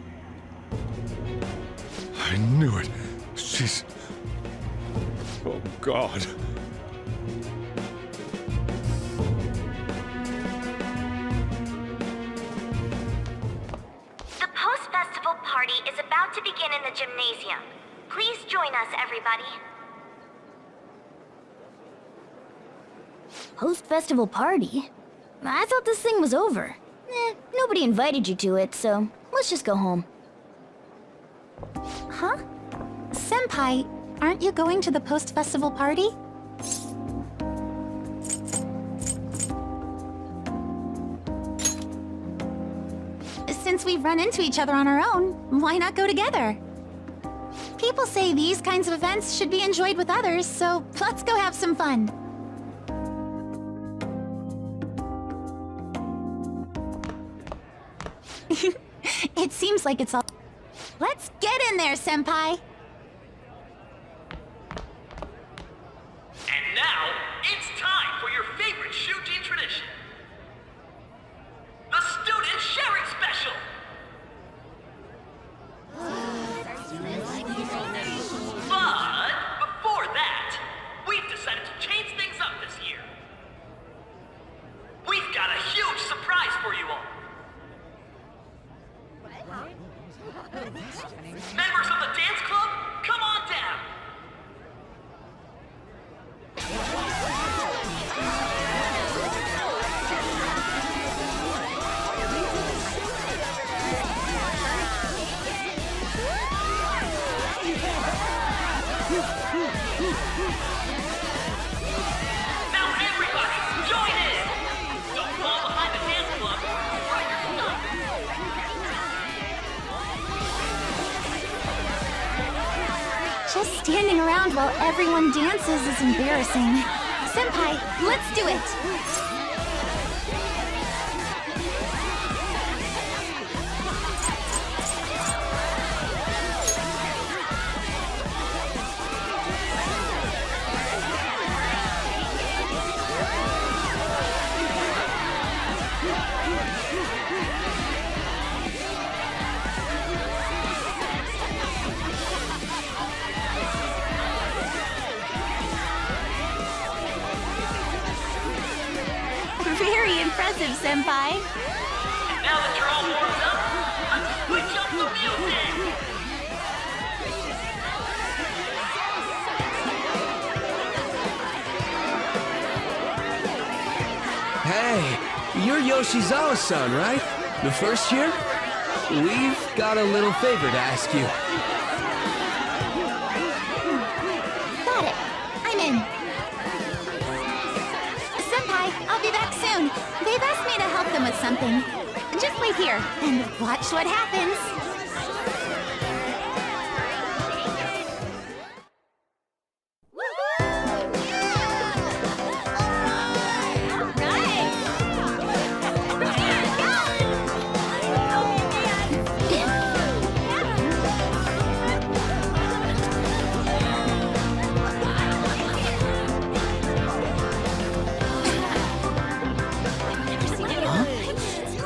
I knew it. She's... Oh, God. about to begin in the gymnasium. Please join us, everybody. Post-festival party? I thought this thing was over. Nobody invited you to it, so let's just go home. Huh? Senpai, aren't you going to the post-festival party? Since we've run into each other on our own, why not go together? People say these kinds of events should be enjoyed with others, so let's go have some fun. It seems like it's all... Let's get in there, Senpai! And now, it's time for your favorite Shuji tradition. The Student Sharing Special! But, before that, we've decided to change things up this year. We've got a huge surprise for you all. Members of the dance club, come on down! Now everybody, join in! Don't fall behind the dance club, right your stuff! Just standing around while everyone dances is embarrassing. Senpai, let's do it! Very impressive, Senpai. Now that you're all warmed up, let's switch up the music! Hey, you're Yoshizawa-san, right? The first year? We've got a little favor to ask you. Got it. I'm in. Senpai, I'll be back soon. They've asked me to help them with something. Just wait here and watch what happens.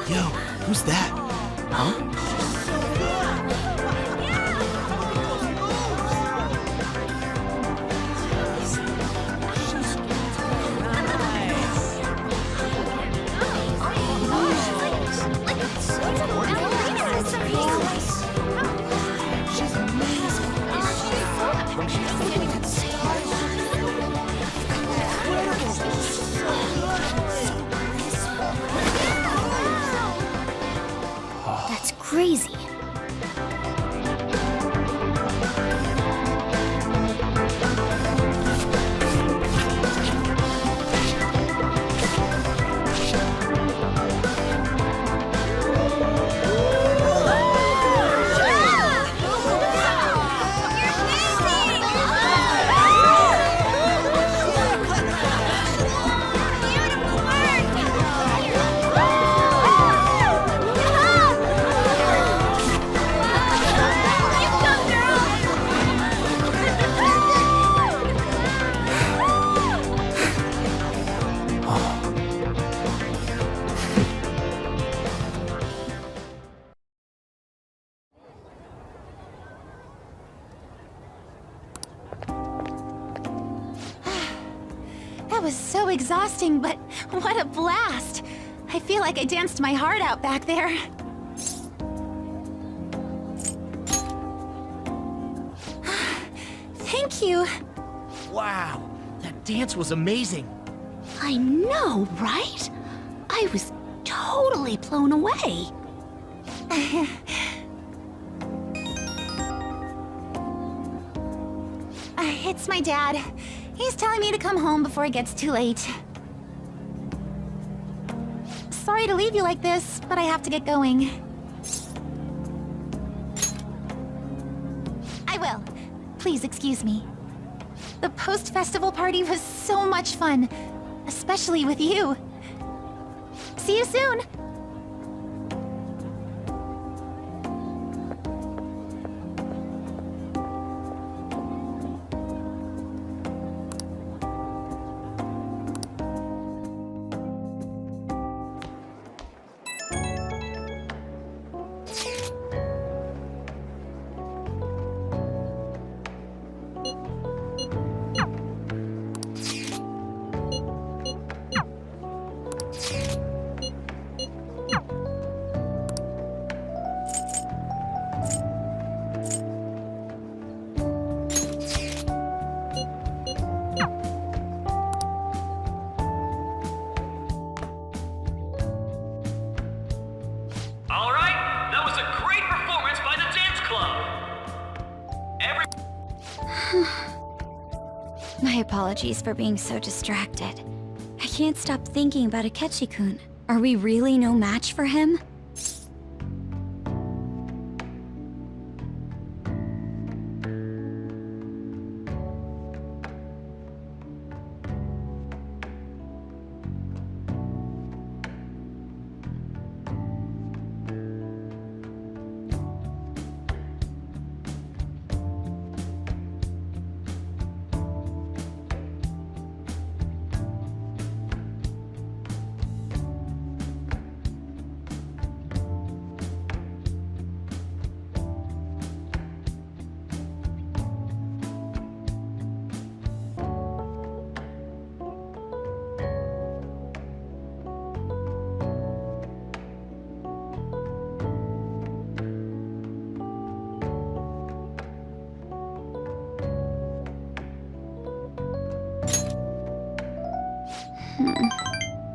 Yo, who's that? Huh? That's crazy. That was so exhausting, but what a blast! I feel like I danced my heart out back there. Thank you. Wow, that dance was amazing. I know, right? I was totally blown away. It's my dad. He's telling me to come home before it gets too late. Sorry to leave you like this, but I have to get going. I will. Please excuse me. The post-festival party was so much fun, especially with you. See you soon! My apologies for being so distracted. I can't stop thinking about Akechi-kun. Are we really no match for him?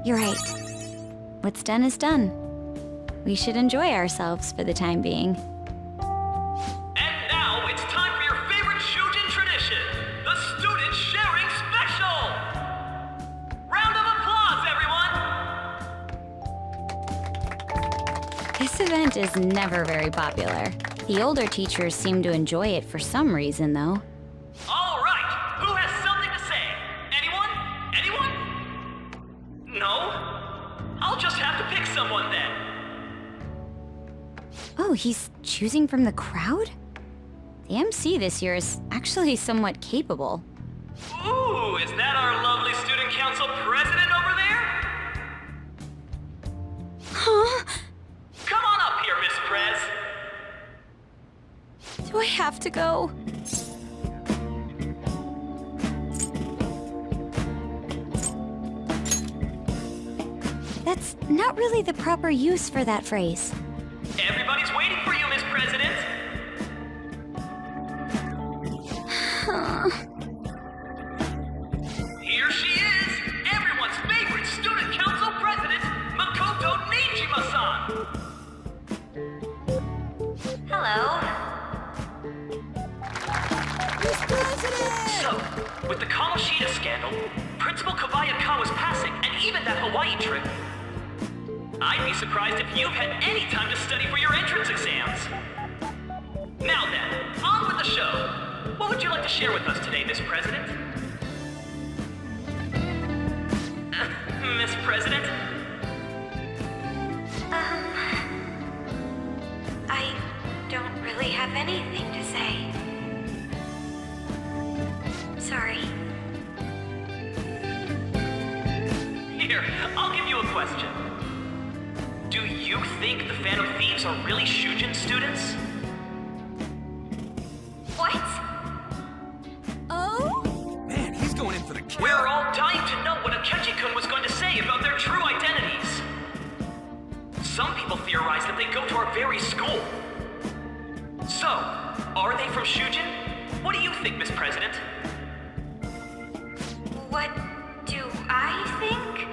You're right. What's done is done. We should enjoy ourselves for the time being. And now it's time for your favorite Shujin tradition, the Student Sharing Special! Round of applause, everyone! This event is never very popular. The older teachers seem to enjoy it for some reason, though. All right, who has something to say? Anyone? Anyone? No? I'll just have to pick someone then. Oh, he's choosing from the crowd? The MC this year is actually somewhat capable. Ooh, is that our lovely student council president over there? Huh? Come on up here, Miss Prez. Do I have to go? That's not really the proper use for that phrase. Everybody's waiting for you, Miss President. Here she is, everyone's favorite student council president, Makoto Nijima-san. Hello. Miss President! So, with the Kamoshida scandal, Principal Kobayakawa's passing, and even that Hawaii trip, I'd be surprised if you've had any time to study for your entrance exams. Now then, on with the show. What would you like to share with us today, Miss President? Miss President? I don't really have anything to say. Sorry. Here, I'll give you a question. Do you think the Phantom Thieves are really Shujin students? What? Oh? Man, he's going in for the kill. We're all dying to know what Akechi-kun was going to say about their true identities. Some people theorize that they go to our very school. So, are they from Shujin? What do you think, Miss President? What do I think?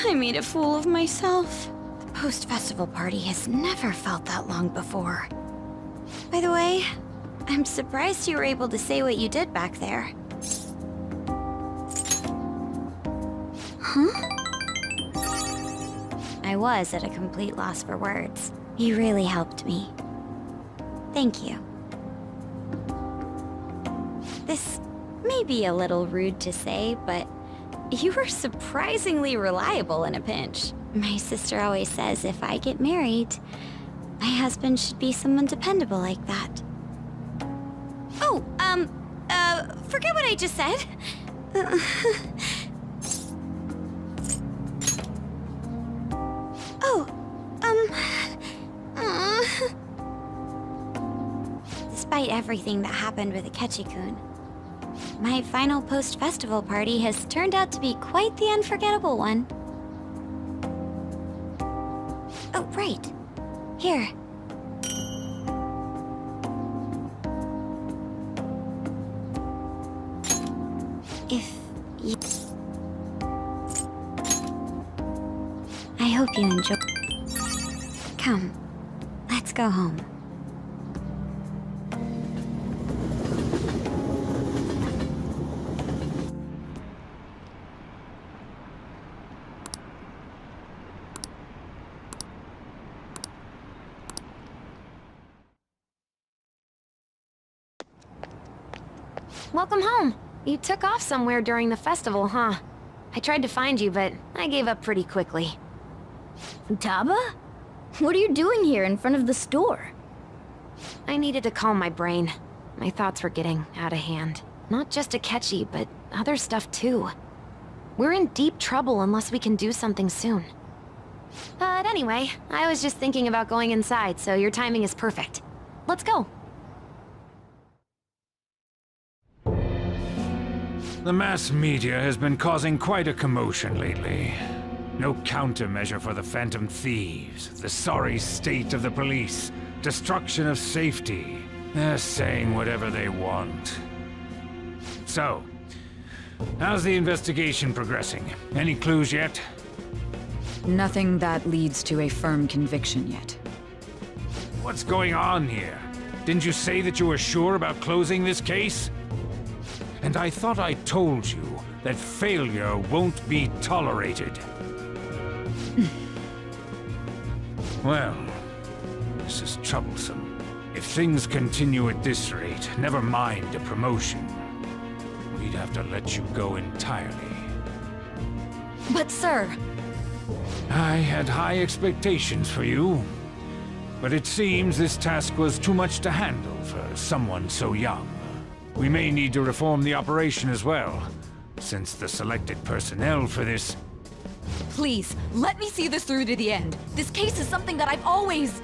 I made a fool of myself. The post-festival party has never felt that long before. By the way, I'm surprised you were able to say what you did back there. Huh? I was at a complete loss for words. You really helped me. Thank you. This may be a little rude to say, but you were surprisingly reliable in a pinch. My sister always says if I get married, my husband should be someone dependable like that. Oh, forget what I just said. Despite everything that happened with Akechi-kun, my final post-festival party has turned out to be quite the unforgettable one. Oh, right. Here. If you... I hope you enjoy... Come, let's go home. Welcome home. You took off somewhere during the festival, huh? I tried to find you, but I gave up pretty quickly. Taba? What are you doing here in front of the store? I needed to calm my brain. My thoughts were getting out of hand. Not just Akechi, but other stuff too. We're in deep trouble unless we can do something soon. But anyway, I was just thinking about going inside, so your timing is perfect. Let's go. The mass media has been causing quite a commotion lately. No countermeasure for the Phantom Thieves, the sorry state of the police, destruction of safety. They're saying whatever they want. So, how's the investigation progressing? Any clues yet? Nothing that leads to a firm conviction yet. What's going on here? Didn't you say that you were sure about closing this case? And I thought I told you that failure won't be tolerated. Well, this is troublesome. If things continue at this rate, never mind a promotion. have to let you go entirely. But sir... I had high expectations for you, but it seems this task was too much to handle for someone so young. We may need to reform the operation as well, since the selected personnel for this... Please, let me see this through to the end. This case is something that I've always...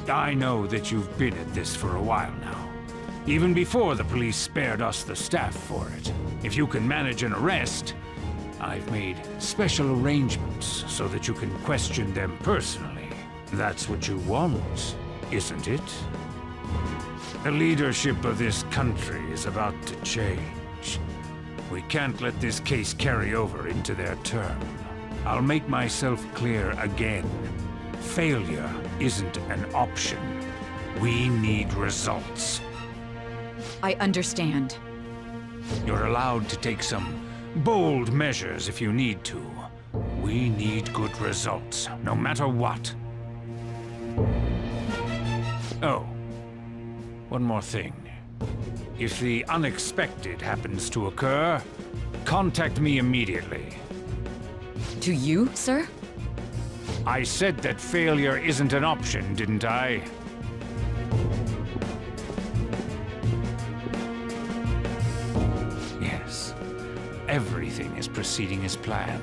I know that you've been at this for a while now, even before the police spared us the staff for it. If you can manage an arrest, I've made special arrangements so that you can question them personally. That's what you want, isn't it? The leadership of this country is about to change. We can't let this case carry over into their term. I'll make myself clear again. Failure isn't an option. We need results. I understand. You're allowed to take some bold measures if you need to. We need good results, no matter what. Oh, one more thing. If the unexpected happens to occur, contact me immediately. To you, sir? I said that failure isn't an option, didn't I? Yes. Everything is proceeding as planned.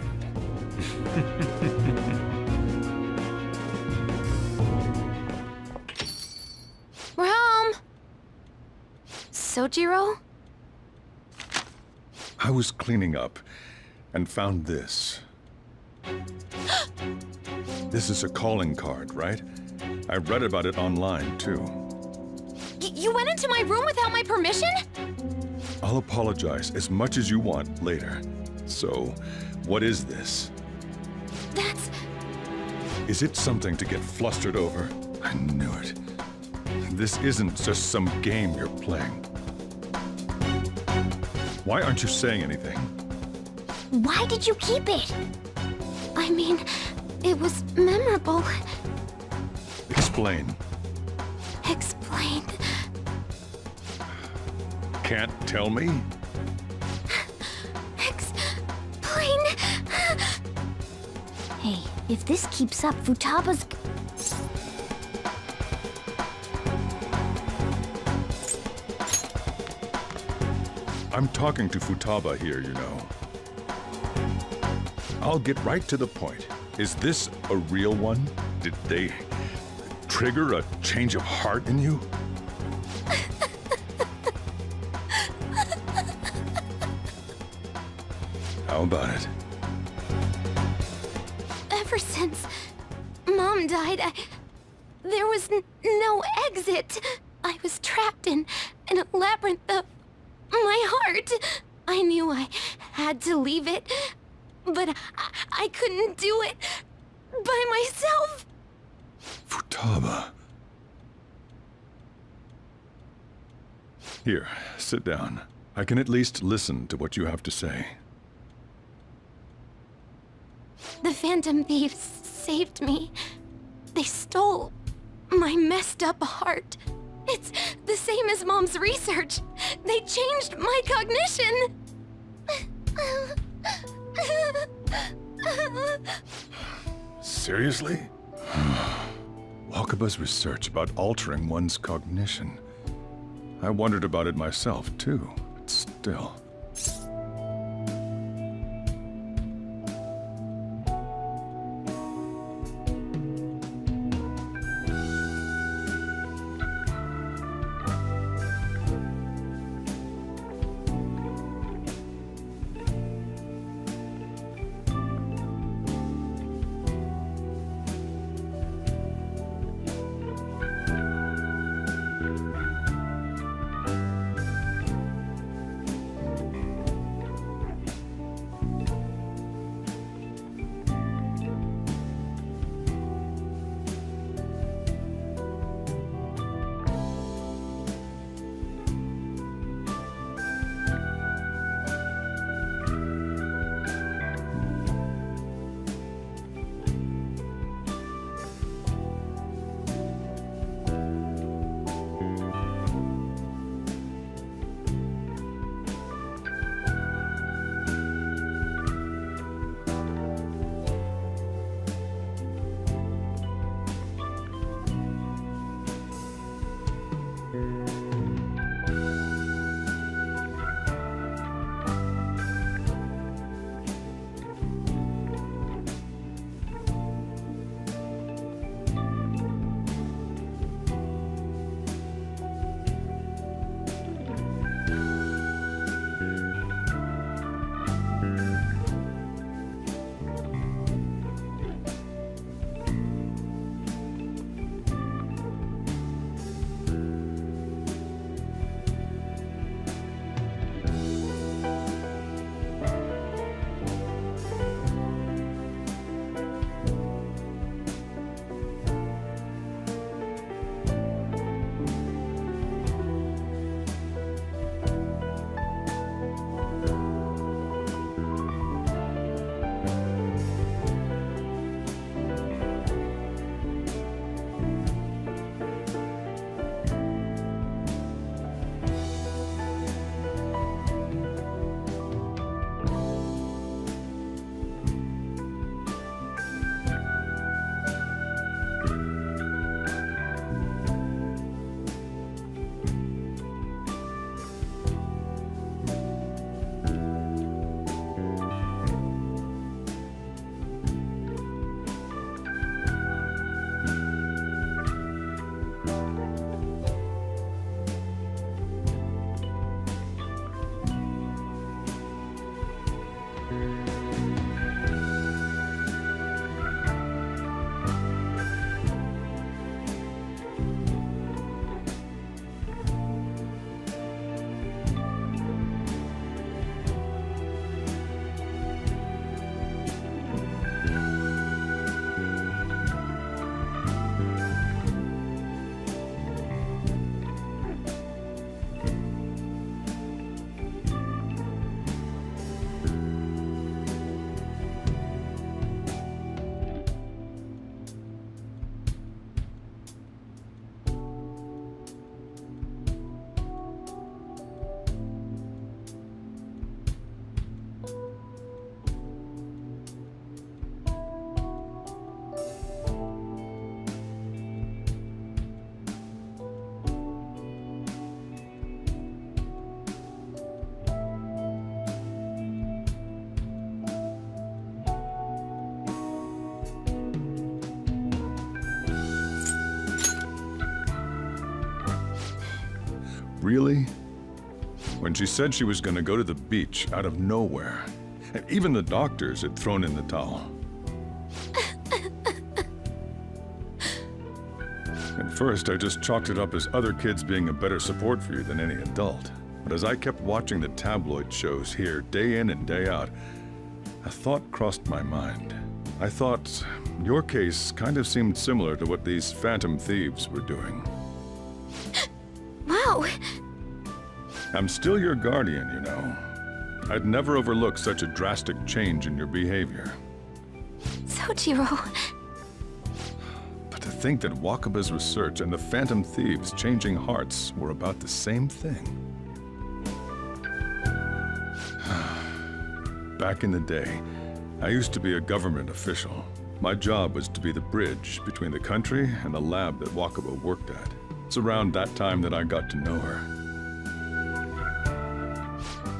We're home! Sojiro? I was cleaning up and found this. This is a calling card, right? I read about it online, too. You went into my room without my permission? I'll apologize as much as you want later. So, what is this? That's... Is it something to get flustered over? I knew it. This isn't just some game you're playing. Why aren't you saying anything? Why did you keep it? I mean, it was memorable. Explain. Explain. Can't tell me? Explain. Hey, if this keeps up, Futaba's... I'm talking to Futaba here, you know. I'll get right to the point. Is this a real one? Did they trigger a change of heart in you? How about it? Ever since Mom died, there was no exit. I was trapped in a labyrinth of my heart. I knew I had to leave it, but I couldn't do it by myself. Futaba. Here, sit down. I can at least listen to what you have to say. The Phantom Thieves saved me. They stole my messed up heart. It's the same as Mom's research. They changed my cognition. Seriously? Wakaba's research about altering one's cognition. I wondered about it myself, too, but still. Really? When she said she was gonna go to the beach out of nowhere, and even the doctors had thrown in the towel. At first, I just chalked it up as other kids being a better support for you than any adult. But as I kept watching the tabloid shows here, day in and day out, a thought crossed my mind. I thought your case kind of seemed similar to what these phantom thieves were doing. Wow! I'm still your guardian, you know. I'd never overlook such a drastic change in your behavior. Sojiro... But to think that Wakaba's research and the phantom thieves' changing hearts were about the same thing. Back in the day, I used to be a government official. My job was to be the bridge between the country and the lab that Wakaba worked at. It's around that time that I got to know her.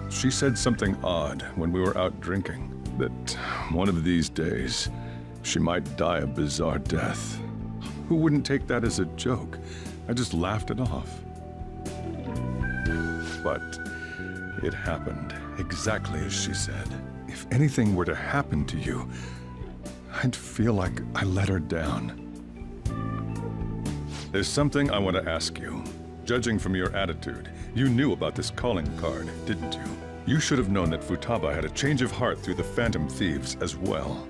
She said something odd when we were out drinking, that one of these days, she might die a bizarre death. Who wouldn't take that as a joke? I just laughed it off. But it happened exactly as she said. If anything were to happen to you, I'd feel like I let her down. There's something I want to ask you. Judging from your attitude, you knew about this calling card, didn't you? You should have known that Futaba had a change of heart through the Phantom Thieves as well.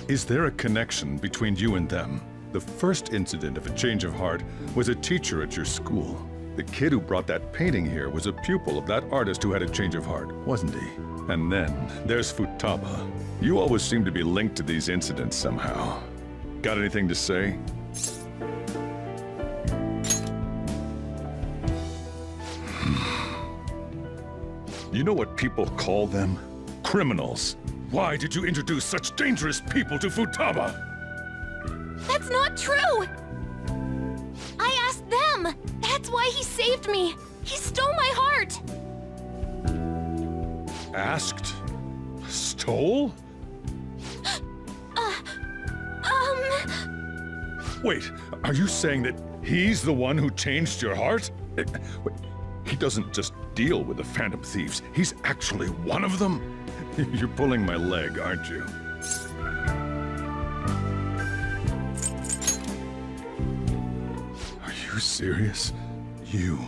Is there a connection between you and them? The first incident of a change of heart was a teacher at your school. The kid who brought that painting here was a pupil of that artist who had a change of heart, wasn't he? And then there's Futaba. You always seem to be linked to these incidents somehow. Got anything to say? You know what people call them? Criminals. Why did you introduce such dangerous people to Futaba? That's not true! I asked them! That's why he saved me! He stole my heart! Asked? Stole? Wait, are you saying that he's the one who changed your heart? Wait, he doesn't just deal with the Phantom Thieves, he's actually one of them? You're pulling my leg, aren't you? Are you serious? You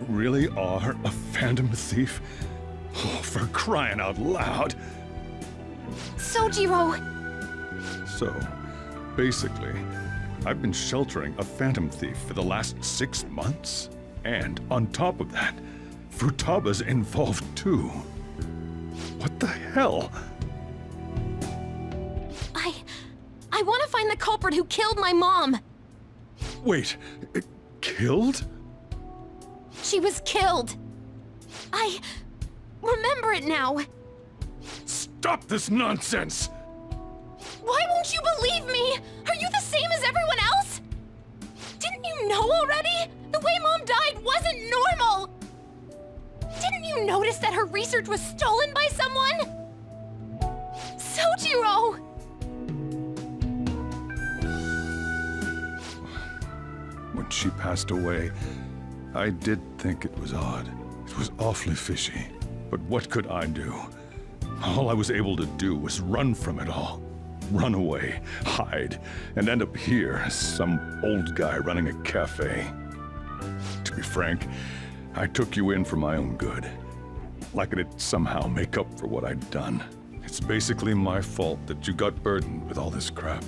really are a Phantom Thief? Oh, for crying out loud! Sojiro! So, basically, I've been sheltering a Phantom Thief for the last 6 months. And on top of that, Futaba's involved too. What the hell? I want to find the culprit who killed my mom! Wait, killed? She was killed! I remember it now! Stop this nonsense! Why won't you believe me? Are you the same as everyone else? Didn't you know already? The way Mom died wasn't normal! Didn't you notice that her research was stolen by someone? Sojiro! When she passed away, I did think it was odd. It was awfully fishy. But what could I do? All I was able to do was run from it all. Run away, hide, and end up here as some old guy running a cafe. To be frank, I took you in for my own good. Like it'd somehow make up for what I'd done. It's basically my fault that you got burdened with all this crap.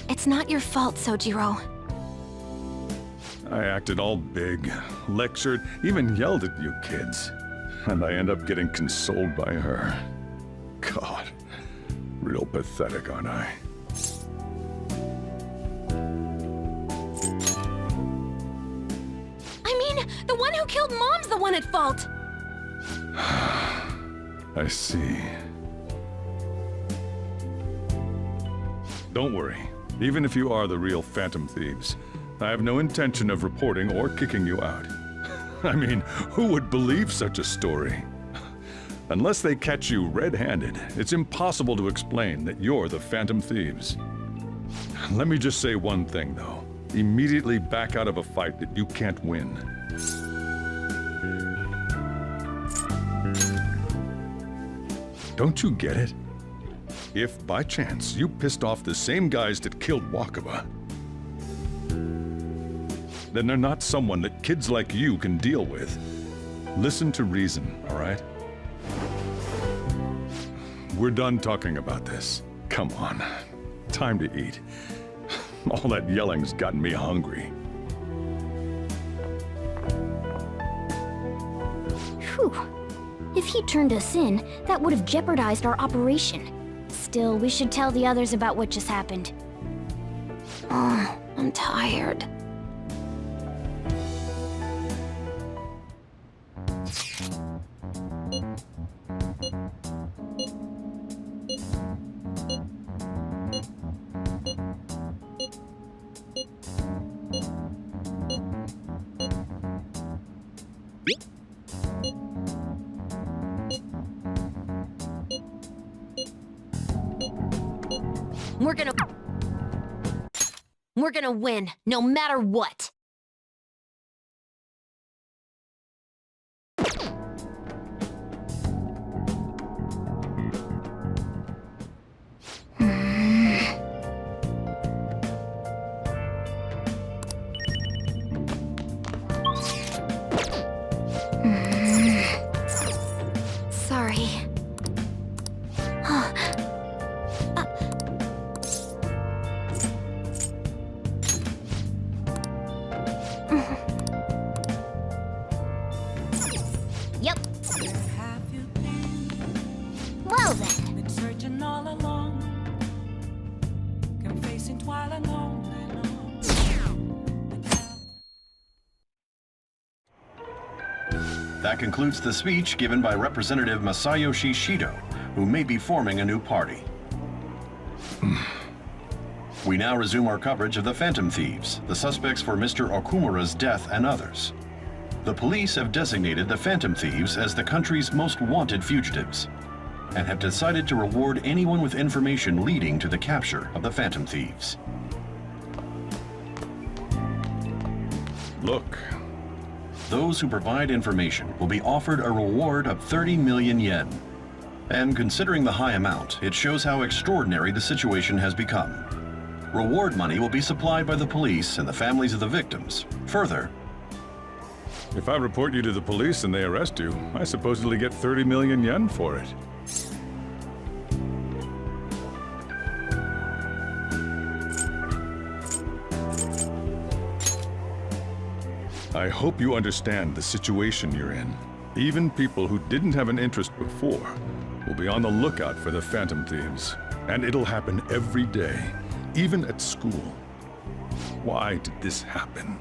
It's not your fault, Sojiro. I acted all big, lectured, even yelled at you kids. And I end up getting consoled by her. God, real pathetic, aren't I? I mean, the one who killed Mom's the one at fault! I see. Don't worry. Even if you are the real Phantom Thieves, I have no intention of reporting or kicking you out. I mean, who would believe such a story? Unless they catch you red-handed, it's impossible to explain that you're the Phantom Thieves. Let me just say one thing, though. Immediately back out of a fight that you can't win. Don't you get it? If, by chance, you pissed off the same guys that killed Wakaba, then they're not someone that kids like you can deal with. Listen to reason, all right? We're done talking about this. Come on. Time to eat. All that yelling's gotten me hungry. Whew. If he turned us in, that would have jeopardized our operation. Still, we should tell the others about what just happened. Oh, I'm tired. We're gonna win, no matter what. Sorry. Yep. Well then. Been searching all along, confessing while alone. That concludes the speech given by Representative Masayoshi Shido, who may be forming a new party. We now resume our coverage of the Phantom Thieves, the suspects for Mr. Okumura's death and others. The police have designated the Phantom Thieves as the country's most wanted fugitives, and have decided to reward anyone with information leading to the capture of the Phantom Thieves. Look. Those who provide information will be offered a reward of 30 million yen. And considering the high amount, it shows how extraordinary the situation has become. Reward money will be supplied by the police and the families of the victims. Further, if I report you to the police and they arrest you, I supposedly get 30 million yen for it. I hope you understand the situation you're in. Even people who didn't have an interest before will be on the lookout for the Phantom Thieves. And it'll happen every day, even at school. Why did this happen?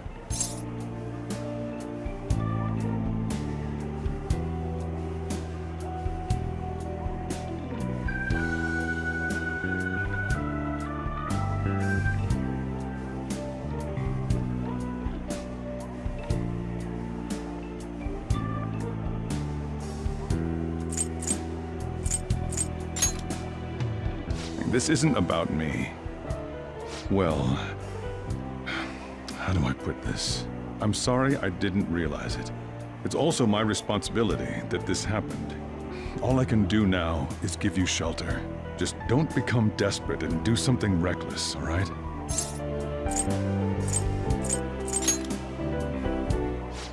This isn't about me. Well, how do I put this? I'm sorry I didn't realize it. It's also my responsibility that this happened. All I can do now is give you shelter. Just don't become desperate and do something reckless, all right?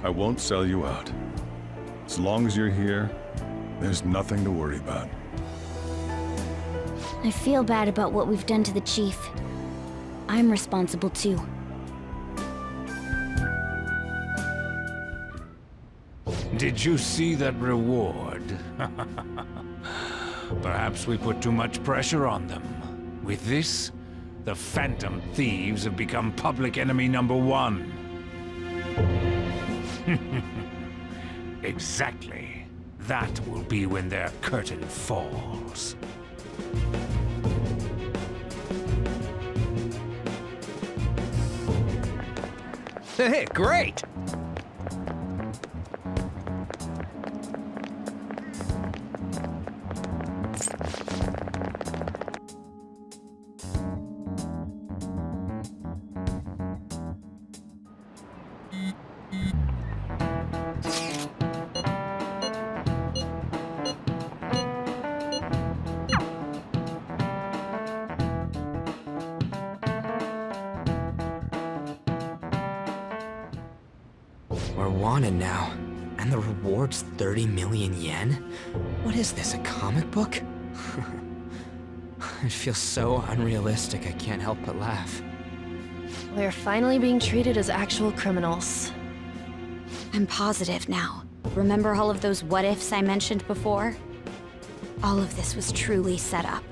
I won't sell you out. As long as you're here, there's nothing to worry about. I feel bad about what we've done to the chief. I'm responsible too. Did you see that reward? Perhaps we put too much pressure on them. With this, the Phantom Thieves have become public enemy #1. Exactly. That will be when their curtain falls. Hey, great! We're wanted now. And the reward's 30 million yen? What is this, a comic book? It feels so unrealistic I can't help but laugh. We're finally being treated as actual criminals. I'm positive now. Remember all of those what-ifs I mentioned before? All of this was truly set up.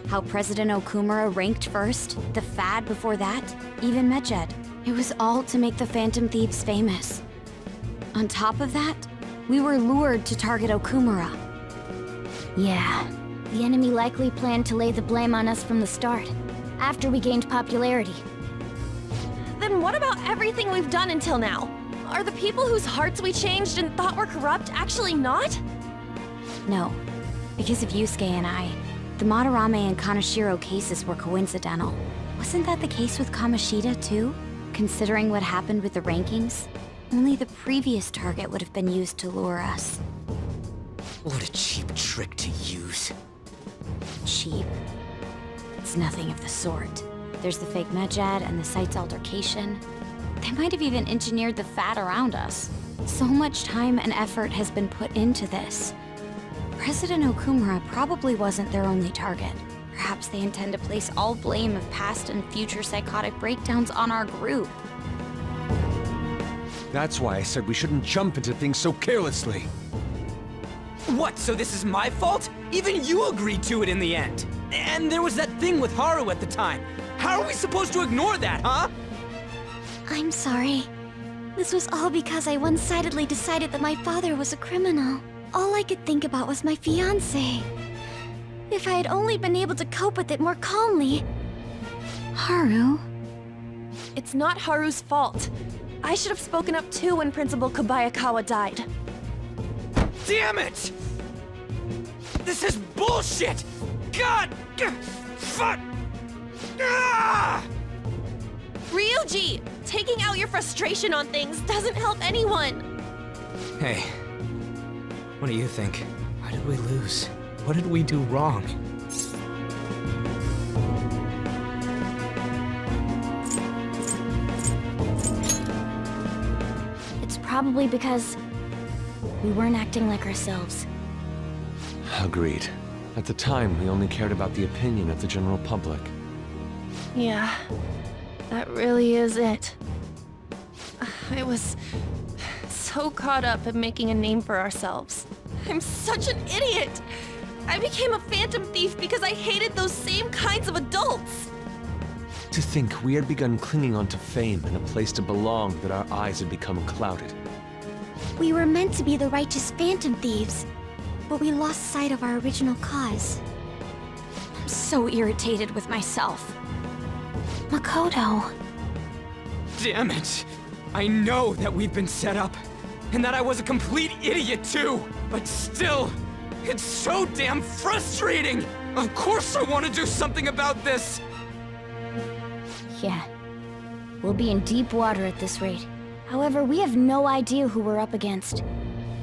How President Okumura ranked first, the Fad before that, even Medjed. It was all to make the Phantom Thieves famous. On top of that, we were lured to target Okumura. Yeah, the enemy likely planned to lay the blame on us from the start, after we gained popularity. Then what about everything we've done until now? Are the people whose hearts we changed and thought were corrupt actually not? No, because of Yusuke and I, the Madarame and Kaneshiro cases were coincidental. Wasn't that the case with Kamoshida too? Considering what happened with the rankings, only the previous target would have been used to lure us. What a cheap trick to use. Cheap? It's nothing of the sort. There's the fake Medjed and the site's altercation. They might have even engineered the Fad around us. So much time and effort has been put into this. President Okumura probably wasn't their only target. Perhaps they intend to place all blame of past and future psychotic breakdowns on our group. That's why I said we shouldn't jump into things so carelessly. What, so this is my fault? Even you agreed to it in the end. And there was that thing with Haru at the time. How are we supposed to ignore that, huh? I'm sorry. This was all because I one-sidedly decided that my father was a criminal. All I could think about was my fiancé. If I had only been able to cope with it more calmly. Haru? It's not Haru's fault. I should have spoken up too when Principal Kobayakawa died. Damn it! This is bullshit! God! Fuck! Ah! Ryuji! Taking out your frustration on things doesn't help anyone! Hey, what do you think? Why did we lose? What did we do wrong? It's probably because we weren't acting like ourselves. Agreed. At the time, we only cared about the opinion of the general public. Yeah, that really is it. I was so caught up in making a name for ourselves. I'm such an idiot! I became a phantom thief because I hated those same kinds of adults! To think we had begun clinging onto fame and a place to belong that our eyes had become clouded. We were meant to be the righteous phantom thieves, but we lost sight of our original cause. I'm so irritated with myself. Makoto. Damn it! I know that we've been set up, and that I was a complete idiot too, but still, it's so damn frustrating! Of course I want to do something about this! Yeah. We'll be in deep water at this rate. However, we have no idea who we're up against,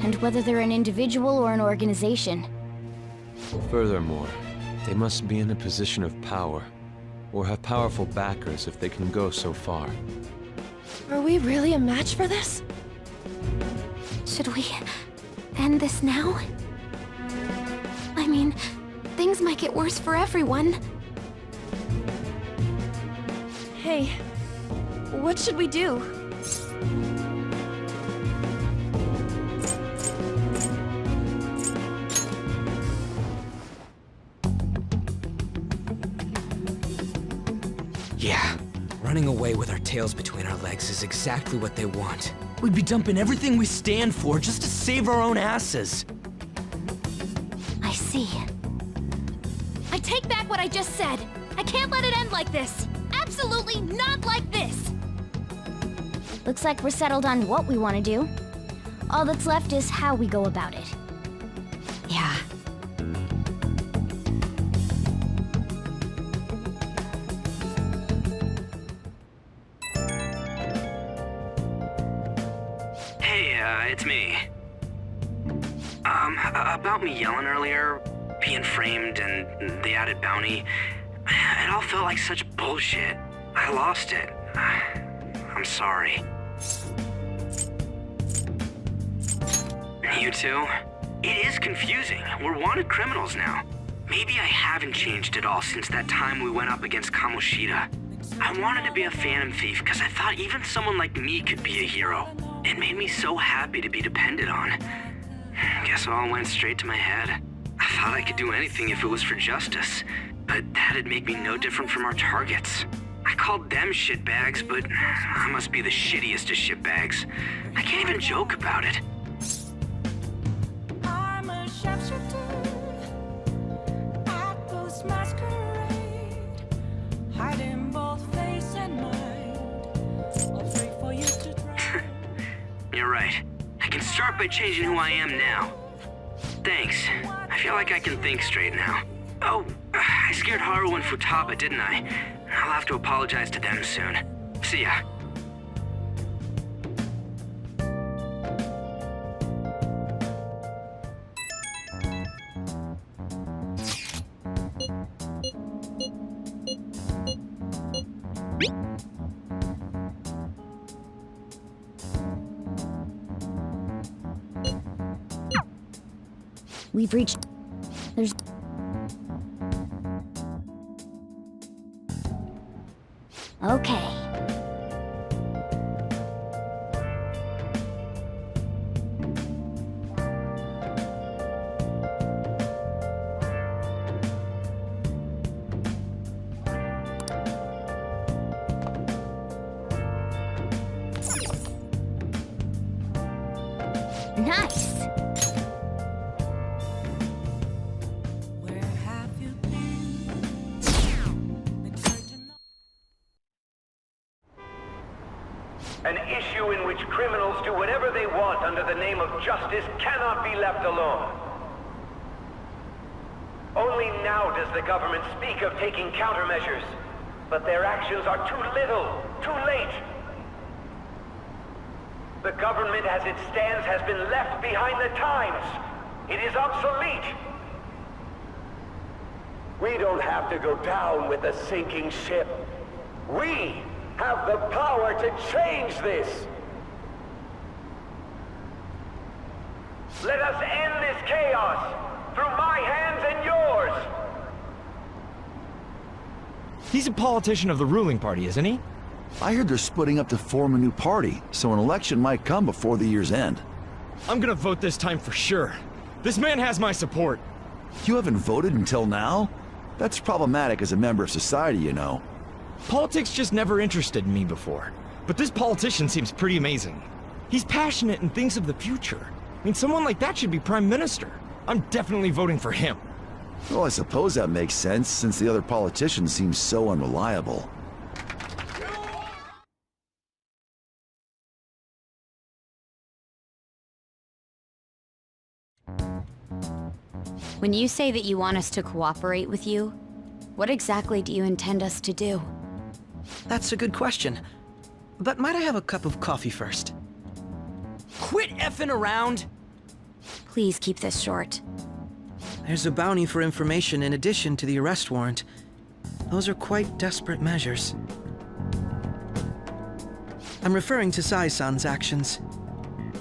and whether they're an individual or an organization. Furthermore, they must be in a position of power, or have powerful backers if they can go so far. Are we really a match for this? Should we end this now? I mean, things might get worse for everyone. Hey, what should we do? Yeah, running away with our tails between our legs is exactly what they want. We'd be dumping everything we stand for just to save our own asses. I see. I take back what I just said. I can't let it end like this. Absolutely not like this. Looks like we're settled on what we want to do. All that's left is how we go about it. Yeah. Hey, it's me. About me yelling earlier, being framed, and the added bounty, it all felt like such bullshit. I lost it. I'm sorry. You too? It is confusing. We're wanted criminals now. Maybe I haven't changed at all since that time we went up against Kamoshida. I wanted to be a phantom thief because I thought even someone like me could be a hero. It made me so happy to be depended on. Guess it all went straight to my head. I thought I could do anything if it was for justice, but that'd make me no different from our targets. I called them shitbags, but I must be the shittiest of shitbags. I can't even joke about it. I'm a sharpshooter at Ghost Masquerade, hiding both face and mind, afraid for you to try. You're right. I can start by changing who I am now. Thanks. I feel like I can think straight now. Oh, I scared Haru and Futaba, didn't I? I'll have to apologize to them soon. See ya. We've reached... There's... Okay. Nice. An issue in which criminals do whatever they want under the name of justice cannot be left alone. Only now does the government speak of taking countermeasures, but their actions are too little, too late. The government as it stands has been left behind the times. It is obsolete. We don't have to go down with the sinking ship. We have the power to change this. Let us end this chaos through my hands and yours. He's a politician of the ruling party, isn't he? I heard they're splitting up to form a new party, so an election might come before the year's end. I'm gonna vote this time for sure. This man has my support. You haven't voted until now? That's problematic as a member of society, you know. Politics just never interested me before, but this politician seems pretty amazing. He's passionate and thinks of the future. I mean, someone like that should be prime minister. I'm definitely voting for him. Well, I suppose that makes sense, since the other politicians seem so unreliable. When you say that you want us to cooperate with you, what exactly do you intend us to do? That's a good question. But might I have a cup of coffee first? Quit effing around! Please keep this short. There's a bounty for information in addition to the arrest warrant. Those are quite desperate measures. I'm referring to Sai-san's actions.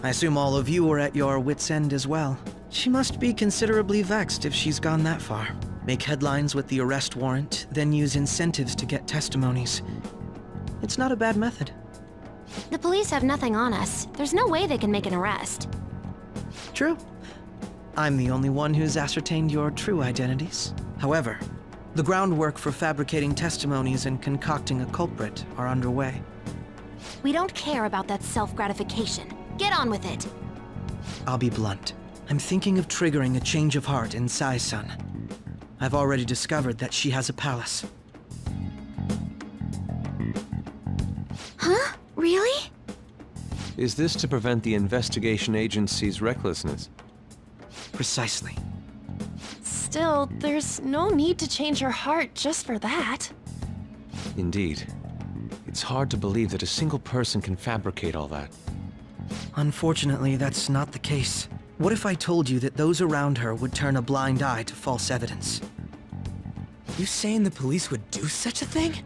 I assume all of you are at your wits' end as well. She must be considerably vexed if she's gone that far. Make headlines with the arrest warrant, then use incentives to get testimonies. It's not a bad method. The police have nothing on us. There's no way they can make an arrest. True. I'm the only one who's ascertained your true identities. However, the groundwork for fabricating testimonies and concocting a culprit are underway. We don't care about that self-gratification. Get on with it. I'll be blunt. I'm thinking of triggering a change of heart in Sai-san. I've already discovered that she has a palace. Huh? Really? Is this to prevent the investigation agency's recklessness? Precisely. Still, there's no need to change her heart just for that. Indeed. It's hard to believe that a single person can fabricate all that. Unfortunately, that's not the case. What if I told you that those around her would turn a blind eye to false evidence? You saying the police would do such a thing?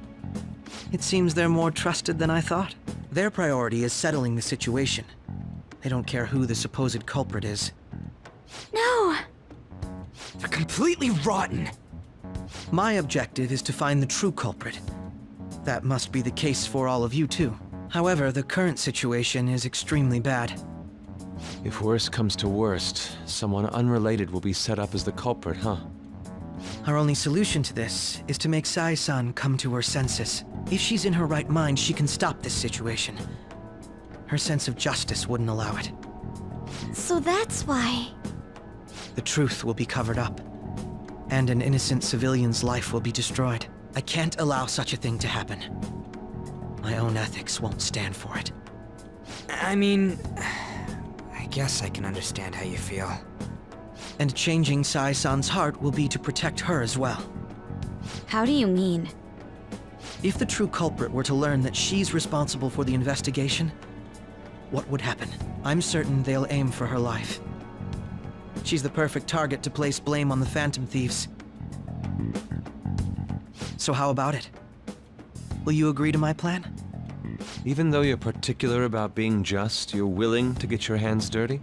It seems they're more trusted than I thought. Their priority is settling the situation. They don't care who the supposed culprit is. No! They're completely rotten. My objective is to find the true culprit. That must be the case for all of you, too. However, the current situation is extremely bad. If worst comes to worst, someone unrelated will be set up as the culprit, huh? Our only solution to this is to make Sai-san come to her senses. If she's in her right mind, she can stop this situation. Her sense of justice wouldn't allow it. So that's why... The truth will be covered up, and an innocent civilian's life will be destroyed. I can't allow such a thing to happen. My own ethics won't stand for it. I mean, I guess I can understand how you feel. And changing Sai-san's heart will be to protect her as well. How do you mean? If the true culprit were to learn that she's responsible for the investigation, what would happen? I'm certain they'll aim for her life. She's the perfect target to place blame on the Phantom Thieves. So how about it? Will you agree to my plan? Even though you're particular about being just, you're willing to get your hands dirty?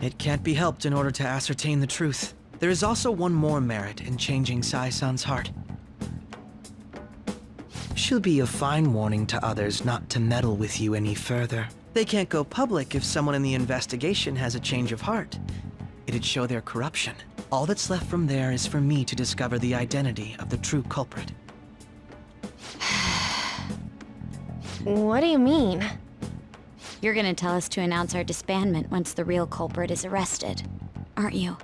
It can't be helped in order to ascertain the truth. There is also one more merit in changing Sai-san's heart. She'll be a fine warning to others not to meddle with you any further. They can't go public if someone in the investigation has a change of heart. It'd show their corruption. All that's left from there is for me to discover the identity of the true culprit. What do you mean? You're gonna tell us to announce our disbandment once the real culprit is arrested, aren't you?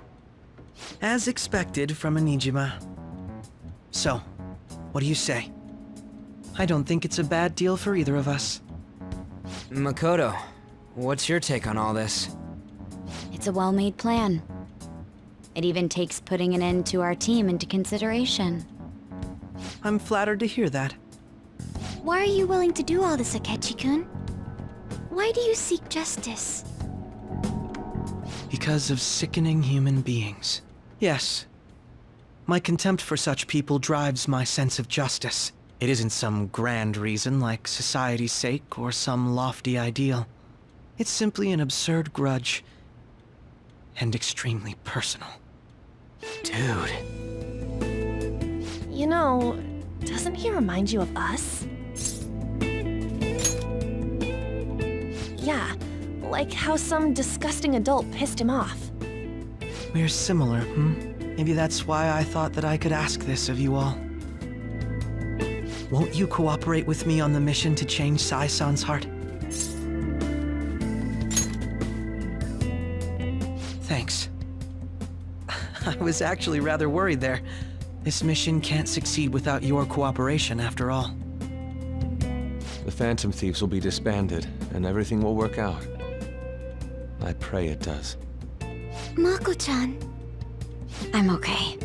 As expected from a Nijima. So, what do you say? I don't think it's a bad deal for either of us. Makoto, what's your take on all this? It's a well-made plan. It even takes putting an end to our team into consideration. I'm flattered to hear that. Why are you willing to do all this, Akechi-kun? Why do you seek justice? Because of sickening human beings. Yes. My contempt for such people drives my sense of justice. It isn't some grand reason like society's sake or some lofty ideal. It's simply an absurd grudge. And extremely personal. Dude. You know, doesn't he remind you of us? Yeah, like how some disgusting adult pissed him off. We're similar, Maybe that's why I thought that I could ask this of you all. Won't you cooperate with me on the mission to change Sai-san's heart? Thanks. I was actually rather worried there. This mission can't succeed without your cooperation, after all. The Phantom Thieves will be disbanded, and everything will work out. I pray it does. Mako-chan. I'm okay.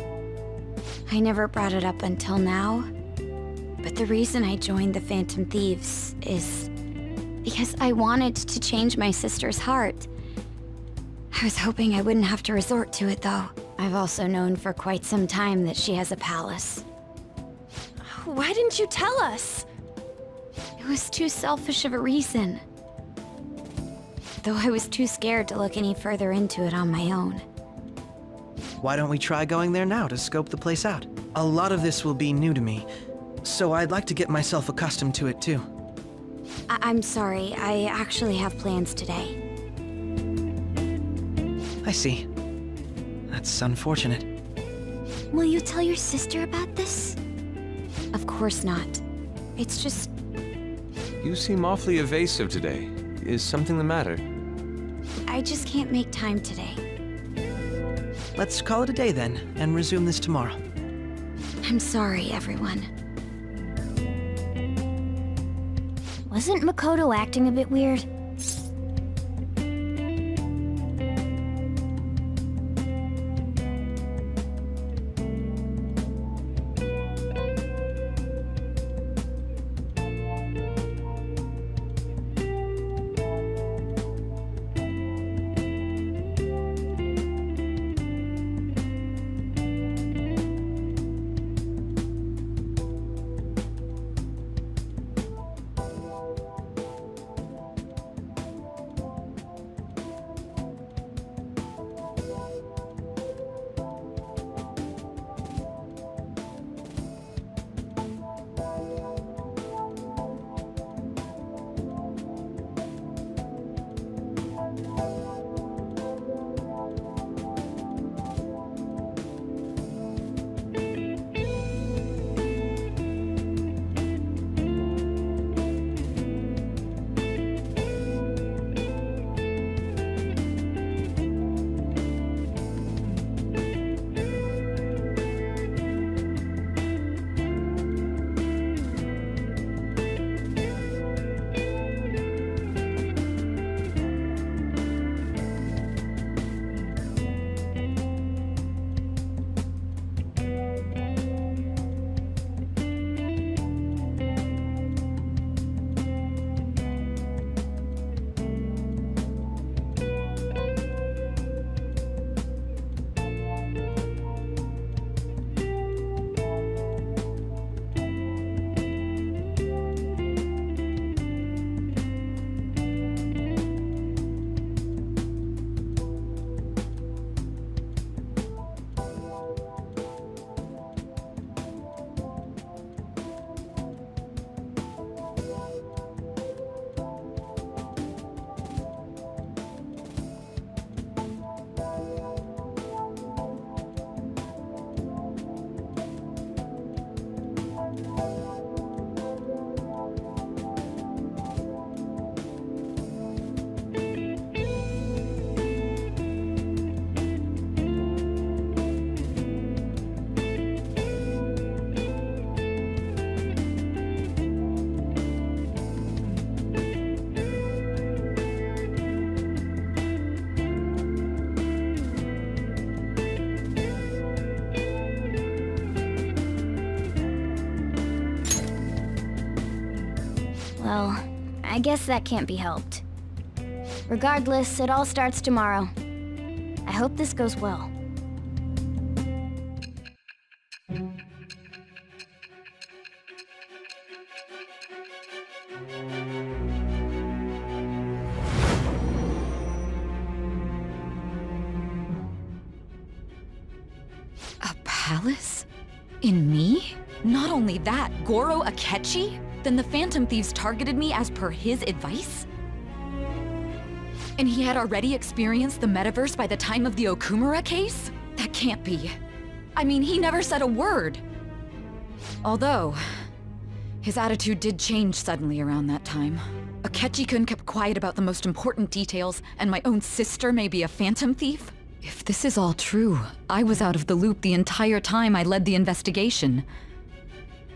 I never brought it up until now, but the reason I joined the Phantom Thieves is because I wanted to change my sister's heart. I was hoping I wouldn't have to resort to it, though. I've also known for quite some time that she has a palace. Why didn't you tell us? It was too selfish of a reason. Though I was too scared to look any further into it on my own. Why don't we try going there now to scope the place out? A lot of this will be new to me, so I'd like to get myself accustomed to it too. I'm sorry, I actually have plans today. I see. That's unfortunate. Will you tell your sister about this? Of course not. It's just... You seem awfully evasive today. Is something the matter? I just can't make time today. Let's call it a day then, and resume this tomorrow. I'm sorry, everyone. Wasn't Makoto acting a bit weird? Well, I guess that can't be helped. Regardless, it all starts tomorrow. I hope this goes well. A palace? In me? Not only that, Goro Akechi? Then the Phantom Thieves targeted me as per his advice? And he had already experienced the metaverse by the time of the Okumura case? That can't be. I mean, he never said a word. Although, his attitude did change suddenly around that time. Akechi-kun kept quiet about the most important details, and my own sister may be a Phantom Thief? If this is all true, I was out of the loop the entire time I led the investigation.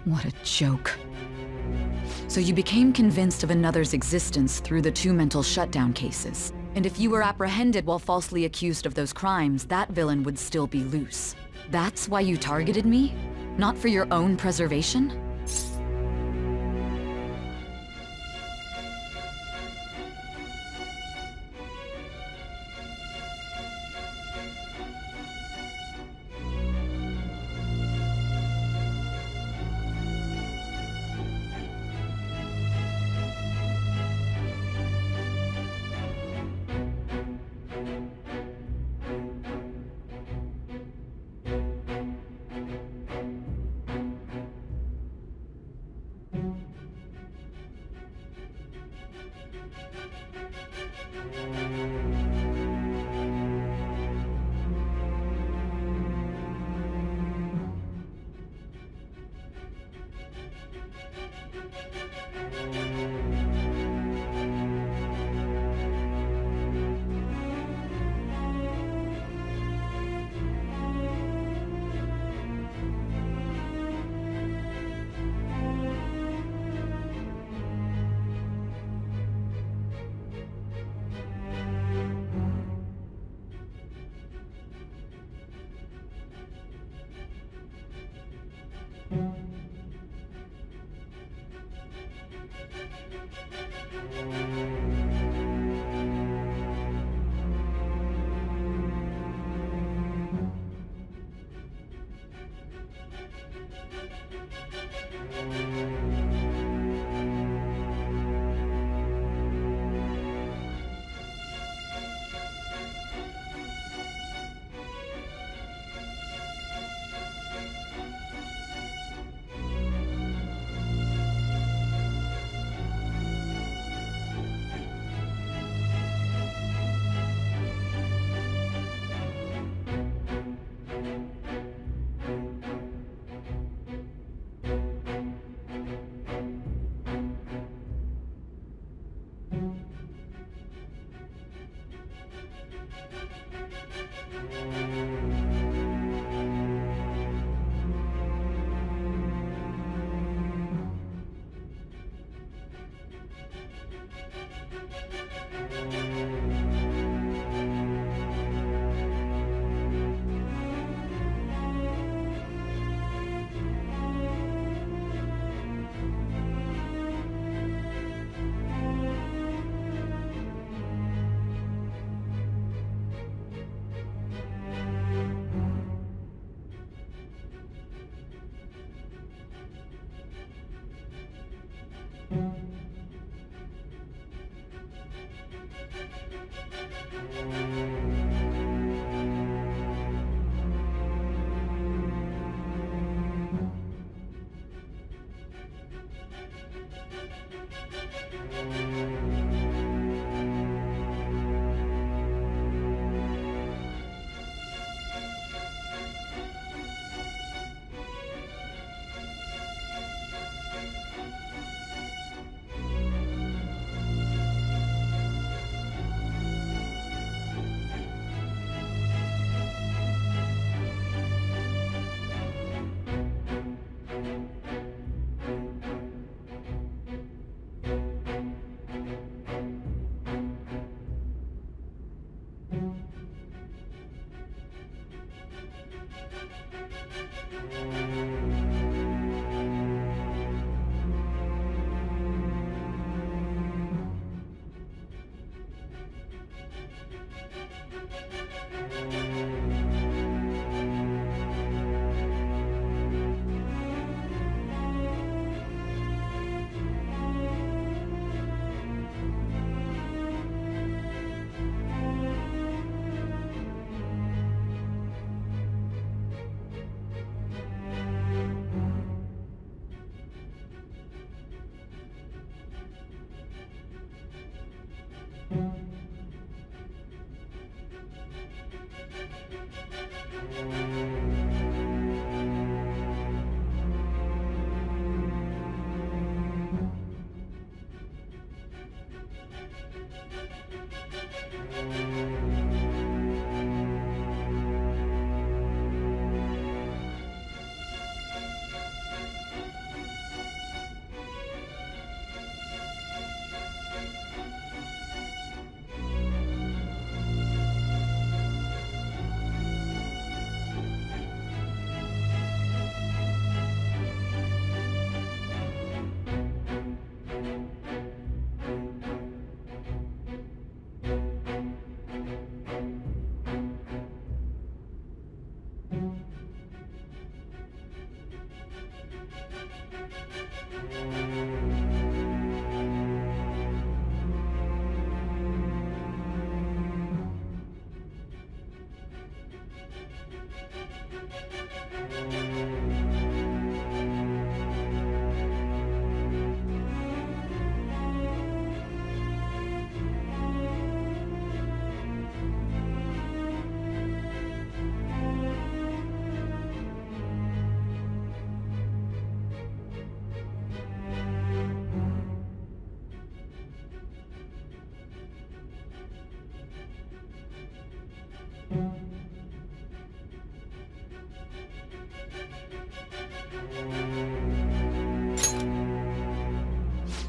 What a joke. So you became convinced of another's existence through the 2 mental shutdown cases. And if you were apprehended while falsely accused of those crimes, that villain would still be loose. That's why you targeted me? Not for your own preservation?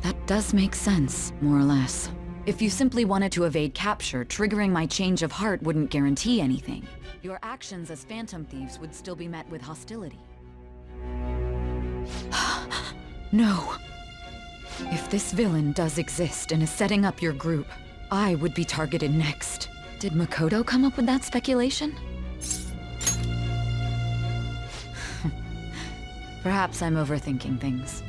That does make sense, more or less. If you simply wanted to evade capture, triggering my change of heart wouldn't guarantee anything. Your actions as Phantom Thieves would still be met with hostility. No. If this villain does exist and is setting up your group, I would be targeted next. Did Makoto come up with that speculation? Perhaps I'm overthinking things.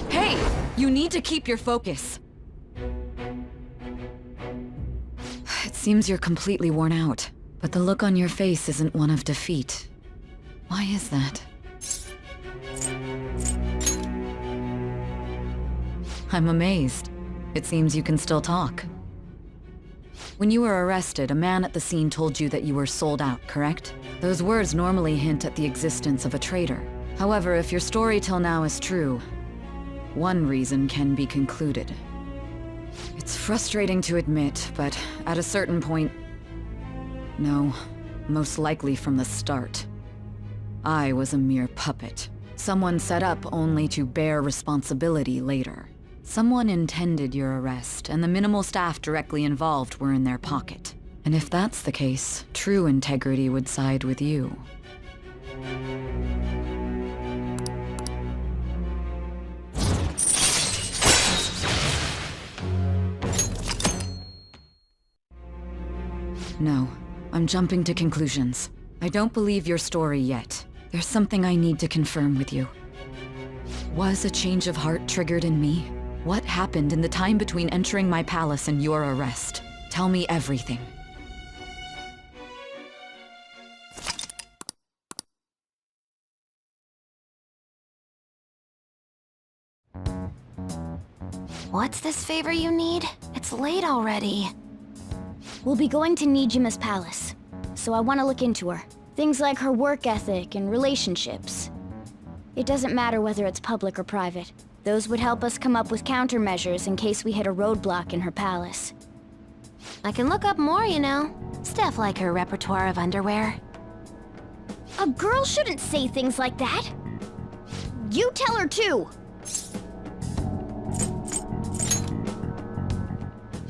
Hey! You need to keep your focus. It seems you're completely worn out, but the look on your face isn't one of defeat. Why is that? I'm amazed. It seems you can still talk. When you were arrested, a man at the scene told you that you were sold out, correct? Those words normally hint at the existence of a traitor. However, if your story till now is true, one reason can be concluded. It's frustrating to admit, but at a certain point... No, most likely from the start. I was a mere puppet. Someone set up only to bear responsibility later. Someone intended your arrest, and the minimal staff directly involved were in their pocket. And if that's the case, true integrity would side with you. No, I'm jumping to conclusions. I don't believe your story yet. There's something I need to confirm with you. Was a change of heart triggered in me? What happened in the time between entering my palace and your arrest? Tell me everything. What's this favor you need? It's late already. We'll be going to Nijima's palace, so I want to look into her. Things like her work ethic and relationships. It doesn't matter whether it's public or private. Those would help us come up with countermeasures in case we hit a roadblock in her palace. I can look up more, you know. Stuff like her repertoire of underwear. A girl shouldn't say things like that. You tell her too.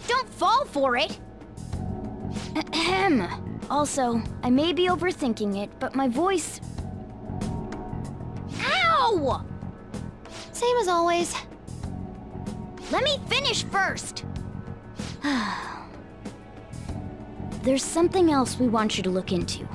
Don't fall for it. Ahem. Also, I may be overthinking it, but my voice... Ow! Same as always. Let me finish first! There's something else we want you to look into.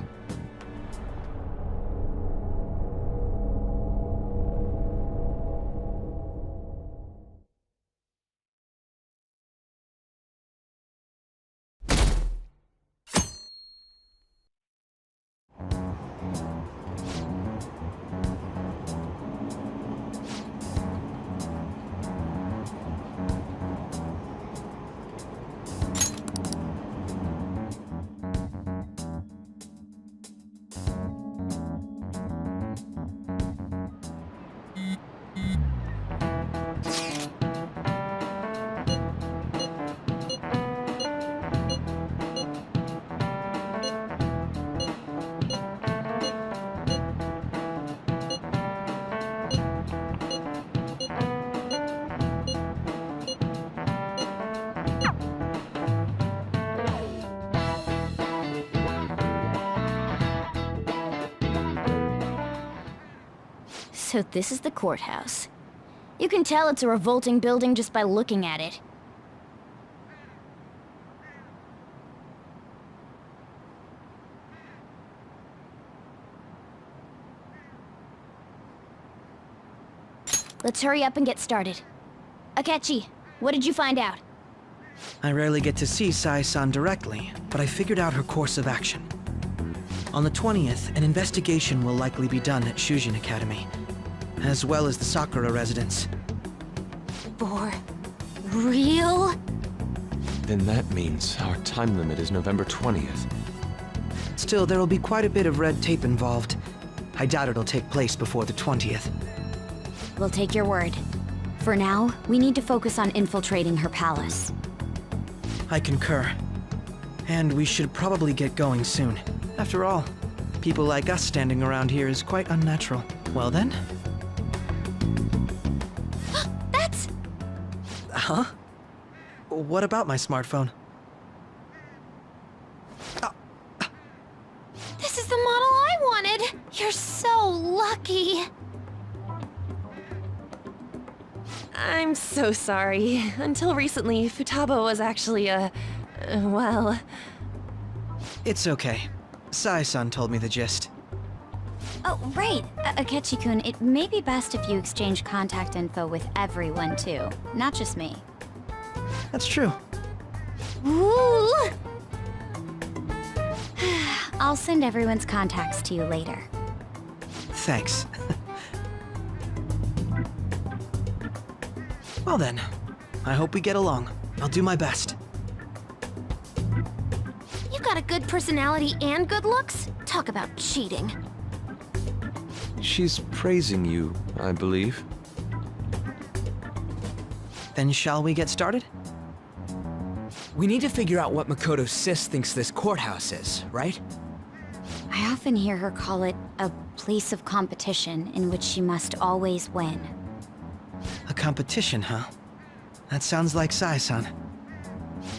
So this is the courthouse. You can tell it's a revolting building just by looking at it. Let's hurry up and get started. Akechi, what did you find out? I rarely get to see Sai-san directly, but I figured out her course of action. On the 20th, an investigation will likely be done at Shujin Academy, as well as the Sakura residence. For real? Then that means our time limit is November 20th. Still, there will be quite a bit of red tape involved. I doubt it'll take place before the 20th. We'll take your word. For now, we need to focus on infiltrating her palace. I concur. And we should probably get going soon. After all, People like us standing around here is quite unnatural. Well then. That's... Huh? What about my smartphone? This is the model I wanted! You're so lucky! I'm so sorry. Until recently, Futaba was actually well... It's okay. Sai-san told me the gist. Oh, right. Akechi-kun, it may be best if you exchange contact info with everyone, too. Not just me. That's true. Ooh! I'll send everyone's contacts to you later. Thanks. Well then, I hope we get along. I'll do my best. You got a good personality and good looks? Talk about cheating. She's praising you, I believe. Then shall we get started? We need to figure out what Makoto's sis thinks this courthouse is, right? I often hear her call it a place of competition in which she must always win. A competition, huh? That sounds like Sai-san.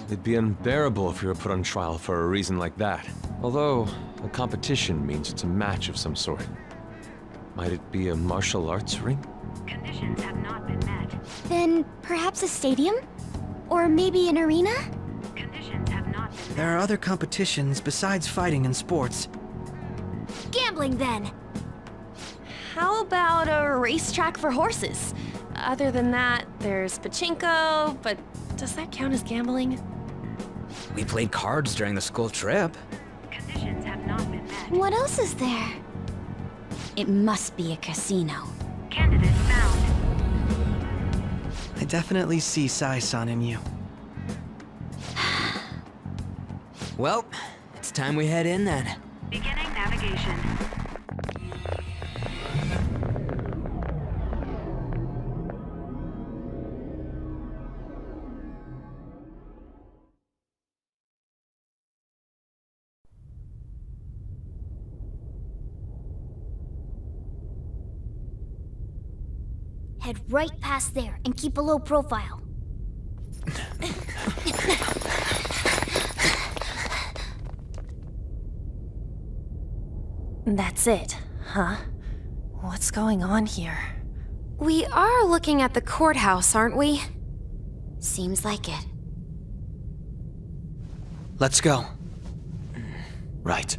It'd be unbearable if you were put on trial for a reason like that. Although, a competition means it's a match of some sort. Might it be a martial arts ring? Conditions have not been met. Then perhaps a stadium? Or maybe an arena? Conditions have not been met. There are other competitions besides fighting and sports. Gambling, then! How about a racetrack for horses? Other than that, there's pachinko, but does that count as gambling? We played cards during the school trip. Conditions have not been met. What else is there? It must be a casino. Candidate found. I definitely see Sai-san in you. Well, it's time we head in then. Beginning navigation. Head right past there and keep a low profile. That's it, huh? What's going on here? We are looking at the courthouse, aren't we? Seems like it. Let's go. Right.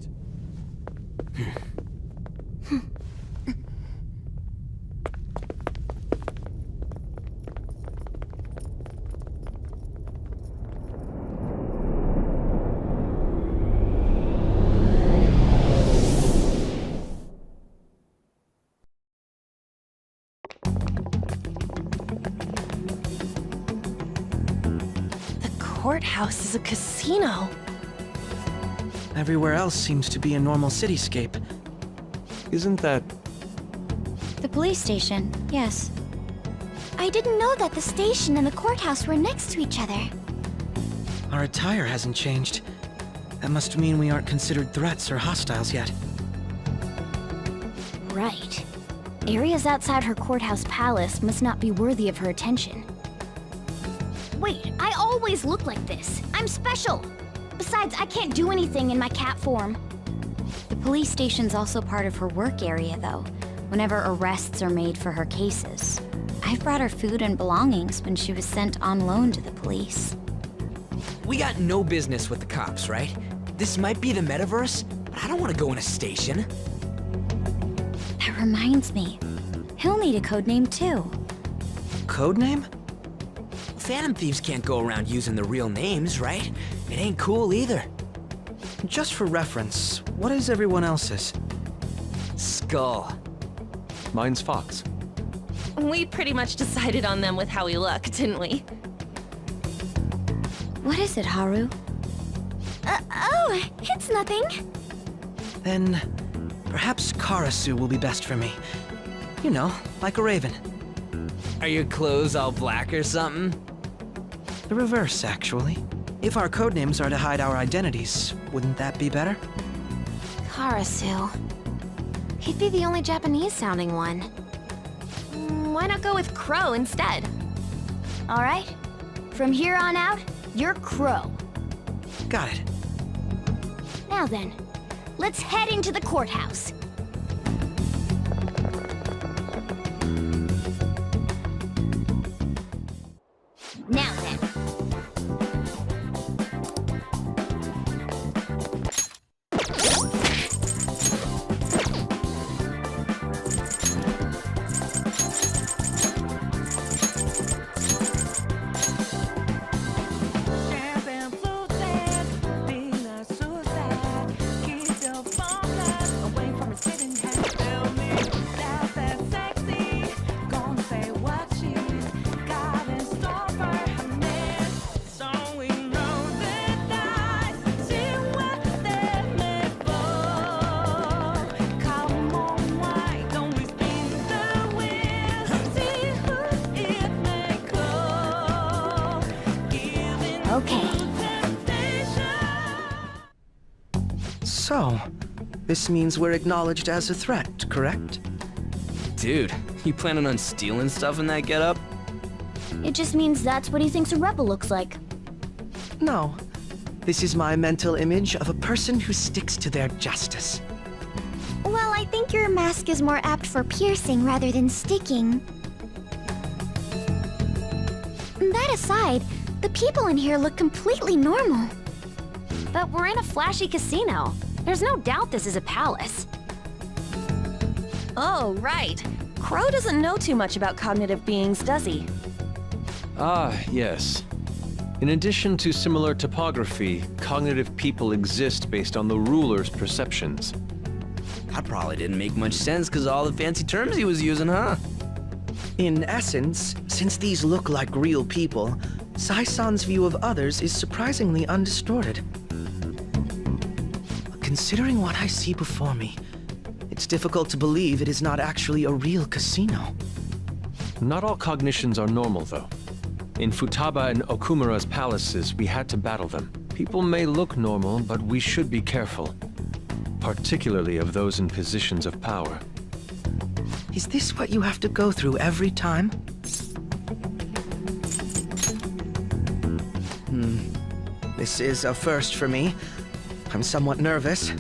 Courthouse is a casino. Everywhere else seems to be a normal cityscape. Isn't that... The police station, yes. I didn't know that the station and the courthouse were next to each other. Our attire hasn't changed. That must mean we aren't considered threats or hostiles yet. Right. Areas outside her courthouse palace must not be worthy of her attention. Wait, I always look like this. I'm special. Besides, I can't do anything in my cat form. The police station's also part of her work area, though, whenever arrests are made for her cases. I've brought her food and belongings when she was sent on loan to the police. We got no business with the cops, right? This might be the metaverse, but I don't want to go in a station. That reminds me. He'll need a codename, too. Codename? Phantom thieves can't go around using the real names, right? It ain't cool either. Just for reference, what is everyone else's? Skull. Mine's Fox. We pretty much decided on them with how we look, didn't we? What is it, Haru? Oh, it's nothing. Then, perhaps Karasu will be best for me. You know, like a raven. Are your clothes all black or something? The reverse, actually. If our codenames are to hide our identities, wouldn't that be better? Karasu. He'd be the only Japanese-sounding one. Why not go with Crow instead? All right. From here on out, you're Crow. Got it. Now then, let's head into the courthouse. Now then. Okay. So, this means we're acknowledged as a threat, correct? Dude, you planning on stealing stuff in that getup? It just means that's what he thinks a rebel looks like. No. This is my mental image of a person who sticks to their justice. Well, I think your mask is more apt for piercing rather than sticking. That aside, the people in here look completely normal. But we're in a flashy casino. There's no doubt this is a palace. Oh, right. Crow doesn't know too much about cognitive beings, does he? Ah, yes. In addition to similar topography, cognitive people exist based on the ruler's perceptions. That probably didn't make much sense because of all the fancy terms he was using, huh? In essence, since these look like real people, Sai-san's view of others is surprisingly undistorted. Considering what I see before me, it's difficult to believe it is not actually a real casino. Not all cognitions are normal, though. In Futaba and Okumura's palaces, we had to battle them. People may look normal, but we should be careful. Particularly of those in positions of power. Is this what you have to go through every time? This is a first for me. I'm somewhat nervous.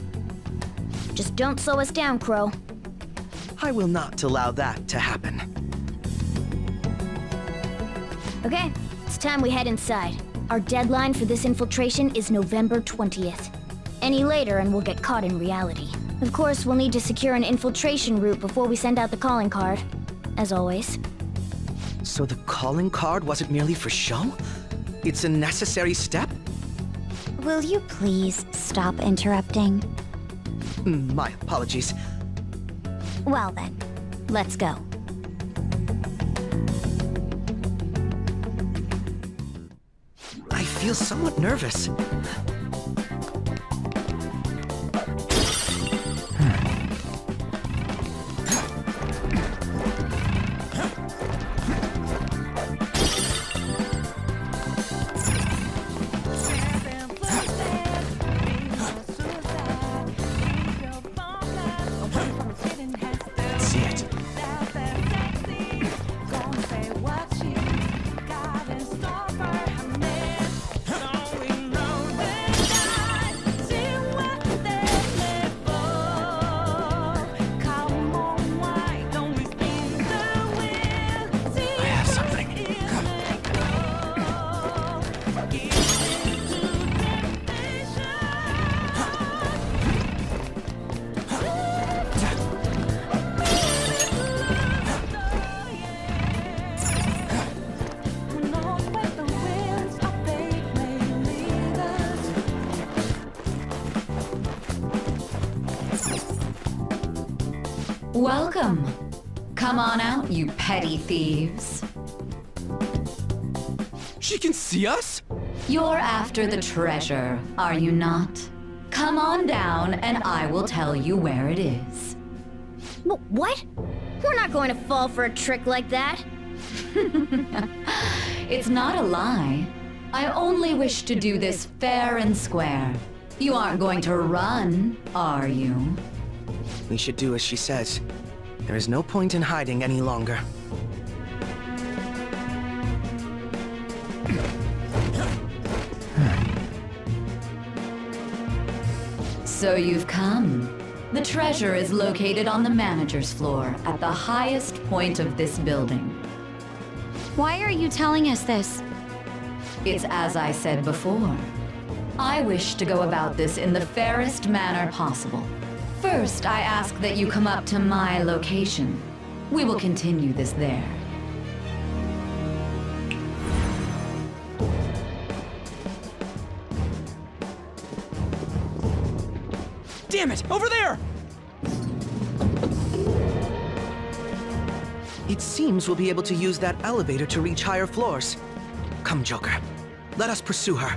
Just don't slow us down, Crow. I will not allow that to happen. Okay, it's time we head inside. Our deadline for this infiltration is November 20th. Any later and we'll get caught in reality. Of course, we'll need to secure an infiltration route before we send out the calling card. As always. So the calling card wasn't merely for show? It's a necessary step? Will you please stop interrupting? My apologies. Well then, let's go. I feel somewhat nervous. Welcome. Come on out, you petty thieves. She can see us? You're after the treasure, are you not? Come on down and I will tell you where it is. What? We're not going to fall for a trick like that. It's not a lie. I only wish to do this fair and square. You aren't going to run, are you? We should do as she says. There is no point in hiding any longer. So you've come. The treasure is located on the manager's floor, at the highest point of this building. Why are you telling us this? It's as I said before. I wish to go about this in the fairest manner possible. First, I ask that you come up to my location. We will continue this there. Damn it! Over there! It seems we'll be able to use that elevator to reach higher floors. Come, Joker. Let us pursue her.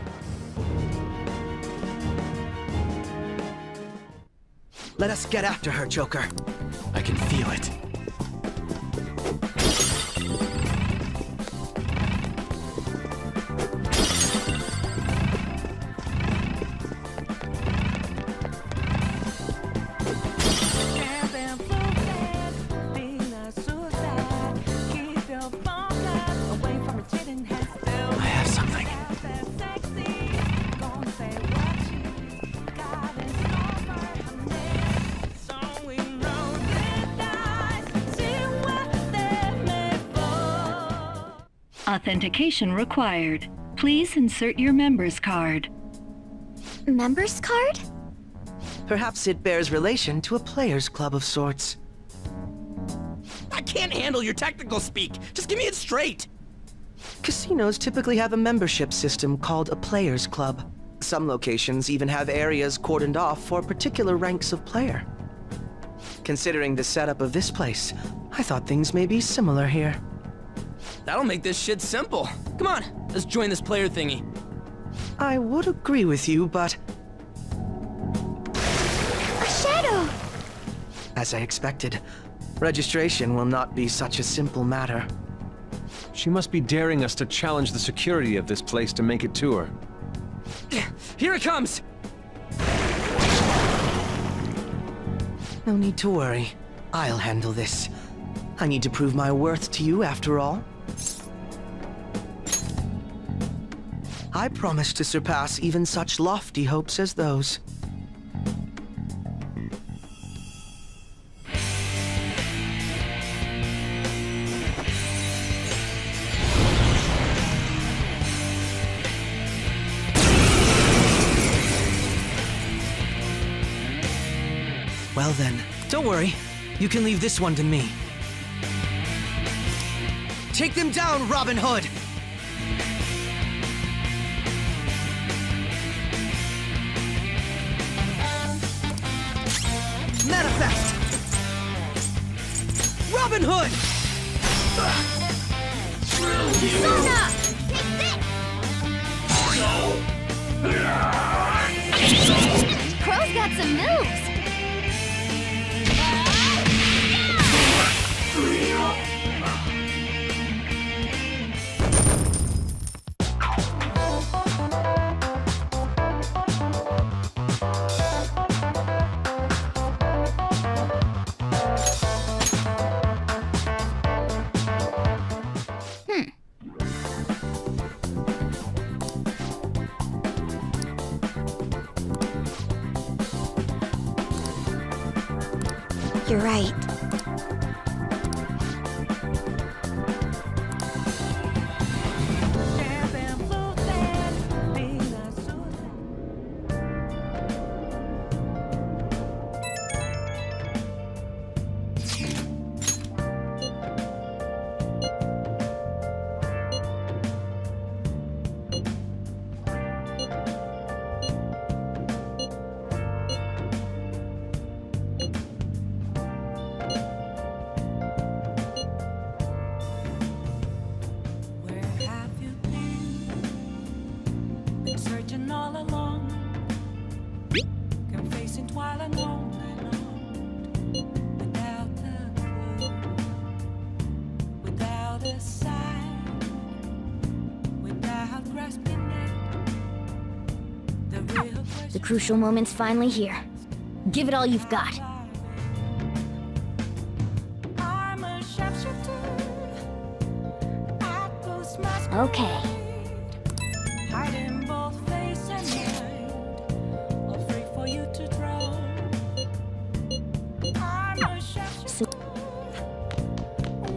Let us get after her, Joker. I can feel it. I have something. Authentication required. Please insert your member's card. Member's card? Perhaps it bears relation to a players' club of sorts. I can't handle your technical speak. Just give me it straight. Casinos typically have a membership system called a players' club. Some locations even have areas cordoned off for particular ranks of player. Considering the setup of this place, I thought things may be similar here. That'll make this shit simple. Come on, let's join this player thingy. I would agree with you, but A shadow! as I expected, registration will not be such a simple matter. She must be daring us to challenge the security of this place to make it to her. Here it comes! No need to worry. I'll handle this. I need to prove my worth to you after all. I promise to surpass even such lofty hopes as those. Well then, don't worry. You can leave this one to me. Take them down, Robin Hood! Manifest! Robin Hood! Persona! Crow's got some moves! You're right. crucial moment's finally here. Give it all you've got. I'm a sharpshooter. I post my Okay. hiding both face and mind, afraid for you to drown. I'm a sharpshooter.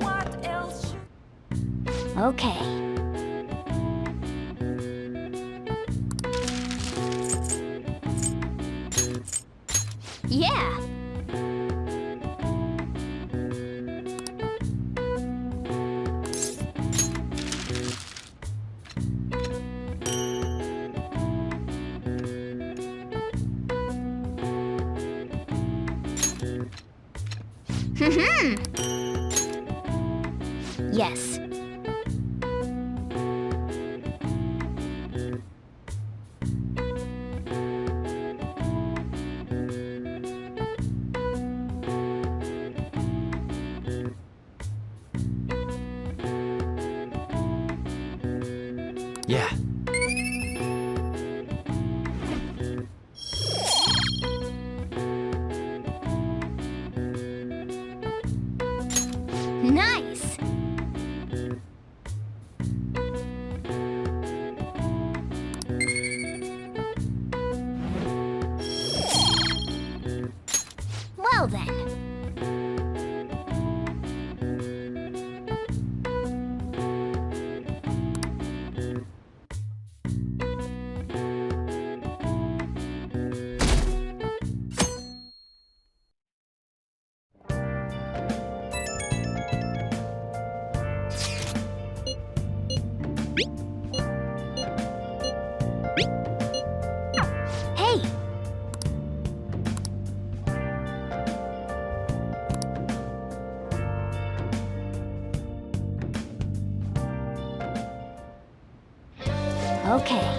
What else should Okay. Yeah! Yes. Yeah. Nice! Well then. Hey! Okay.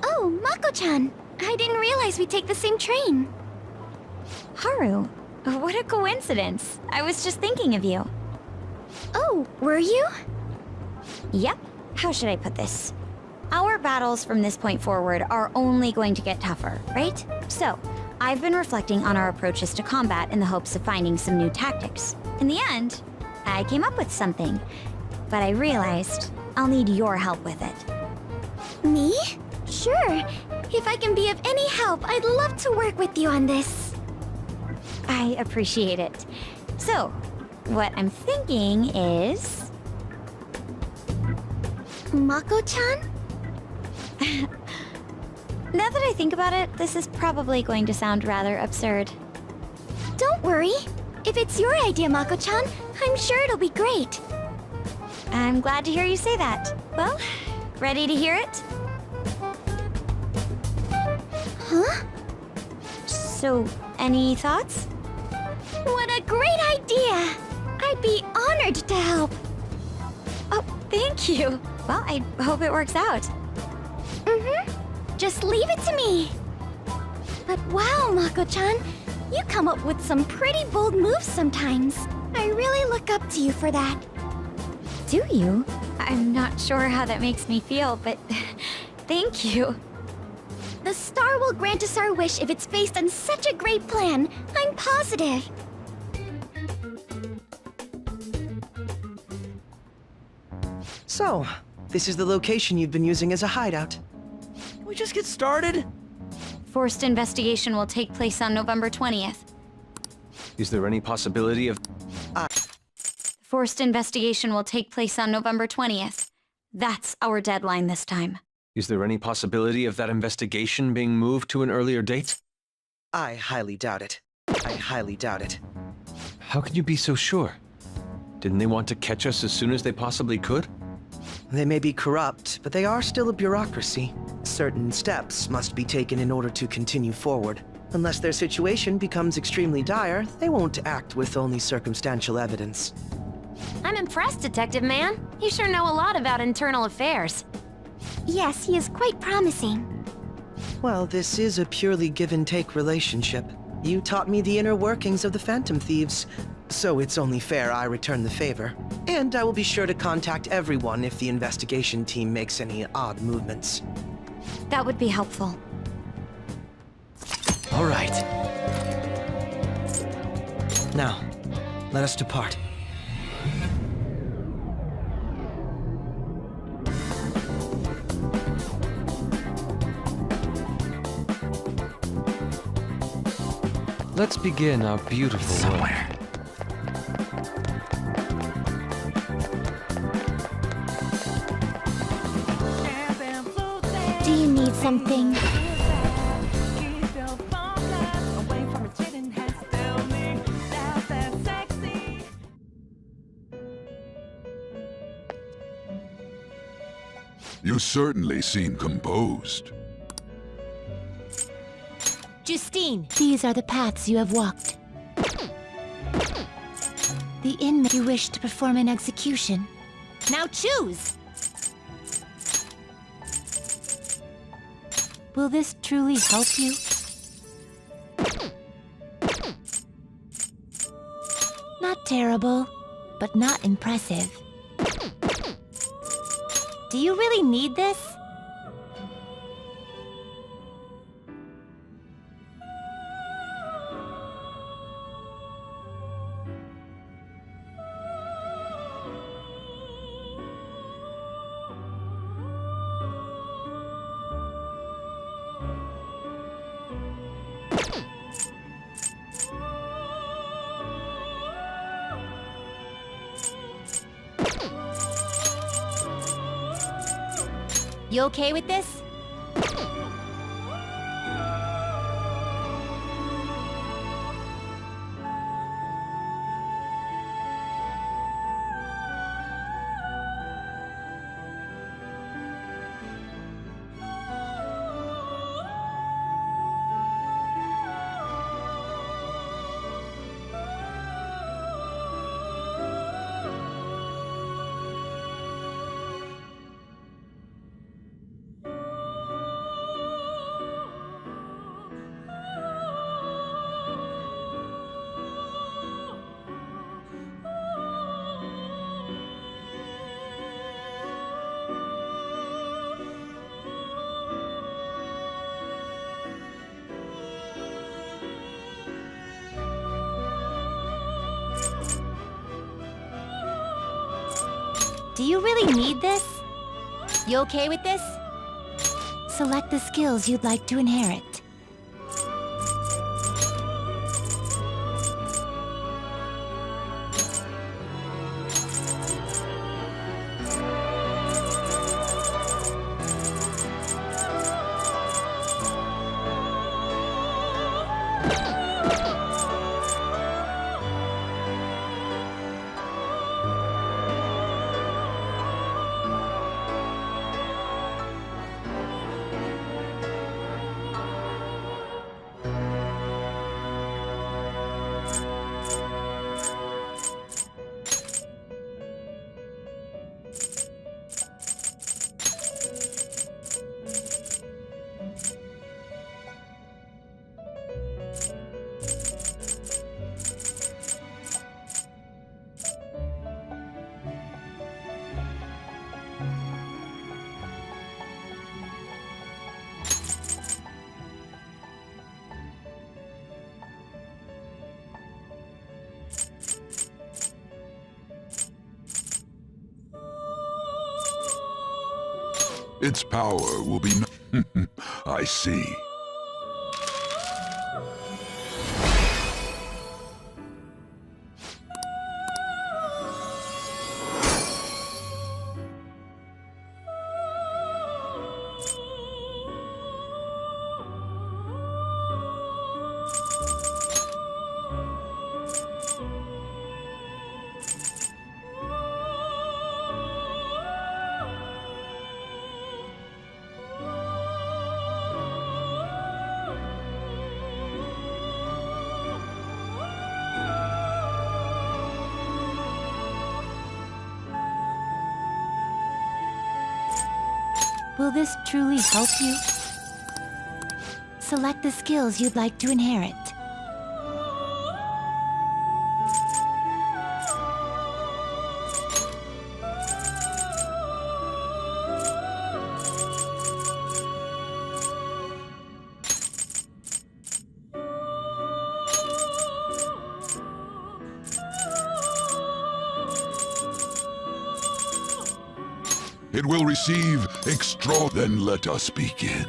Oh, Mako-chan! I didn't realize we'd take the same train. Haru, what a coincidence. I was just thinking of you. Oh, were you? Yep. How should I put this? Our battles from this point forward are only going to get tougher, right? So, I've been reflecting on our approaches to combat in the hopes of finding some new tactics. In the end, I came up with something, but I realized I'll need your help with it. Me? Sure. If I can be of any help, I'd love to work with you on this. I appreciate it. So, what I'm thinking is... Mako-chan? Now that I think about it, this is probably going to sound rather absurd. Don't worry. If it's your idea, Mako-chan, I'm sure it'll be great. I'm glad to hear you say that. Well, ready to hear it? Huh? So, any thoughts? What a great idea! I'd be honored to help. Oh, thank you. Well, I hope it works out. Just leave it to me. But wow, Mako-chan, you come up with some pretty bold moves sometimes. I really look up to you for that. Do you? I'm not sure how that makes me feel, but thank you. The star will grant us our wish if it's based on such a great plan. I'm positive. So, this is the location you've been using as a hideout. Can we just get started? Forced investigation will take place on November 20th. Is there any possibility of... Forced investigation will take place on November 20th. That's our deadline this time. Is there any possibility of that investigation being moved to an earlier date? I highly doubt it. I highly doubt it. How can you be so sure? Didn't they want to catch us as soon as they possibly could? They may be corrupt, but they are still a bureaucracy. Certain steps must be taken in order to continue forward. Unless their situation becomes extremely dire, they won't act with only circumstantial evidence. I'm impressed, Detective Man. You sure know a lot about internal affairs. Yes, he is quite promising. Well, this is a purely give-and-take relationship. You taught me the inner workings of the Phantom Thieves, so it's only fair I return the favor. And I will be sure to contact everyone if the investigation team makes any odd movements. That would be helpful. All right. Now, let us depart. Let's begin our beautiful work. Do you need something? You certainly seem composed. Justine, these are the paths you have walked. The inmate you wish to perform an execution. Now choose! Will this truly help you? Not terrible, but not impressive. Do you really need this? You okay with this? Do you really need this? You okay with this? Select the skills you'd like to inherit. Its power will be... I see. Will this truly help you? Select the skills you'd like to inherit. It will receive extra. Then let us begin.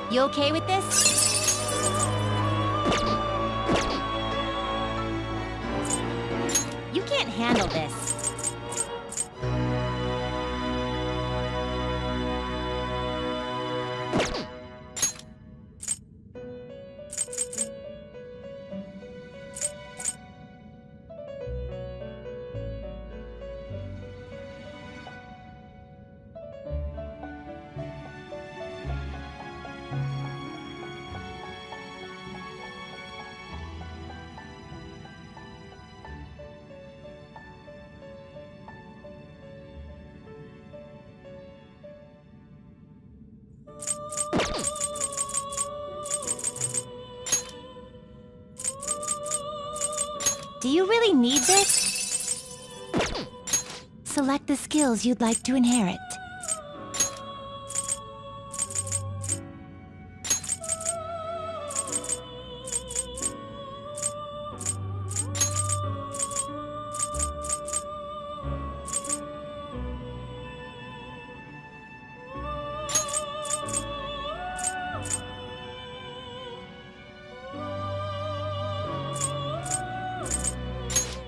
You okay with this? You can't handle this. Do you really need this? Select the skills you'd like to inherit.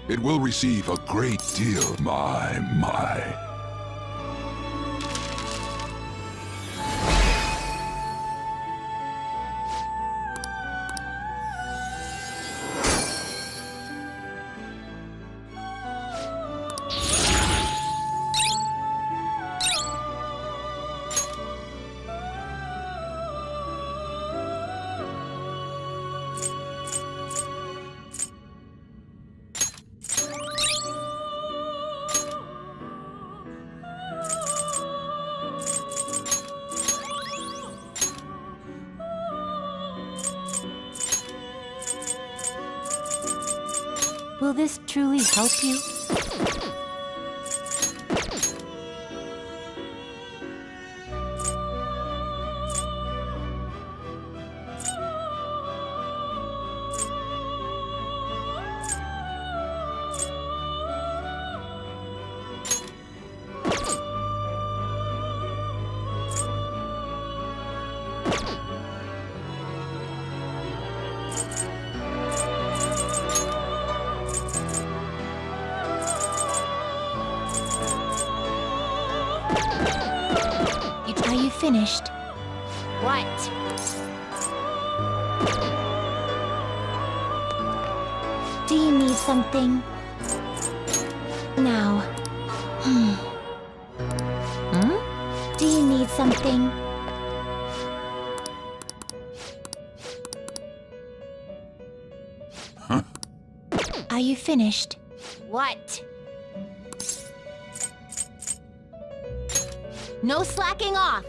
It will receive a great deal. My. Will this truly help you? Are you finished? What? Do you need something? Now. Do you need something? Are you finished? What? No slacking off!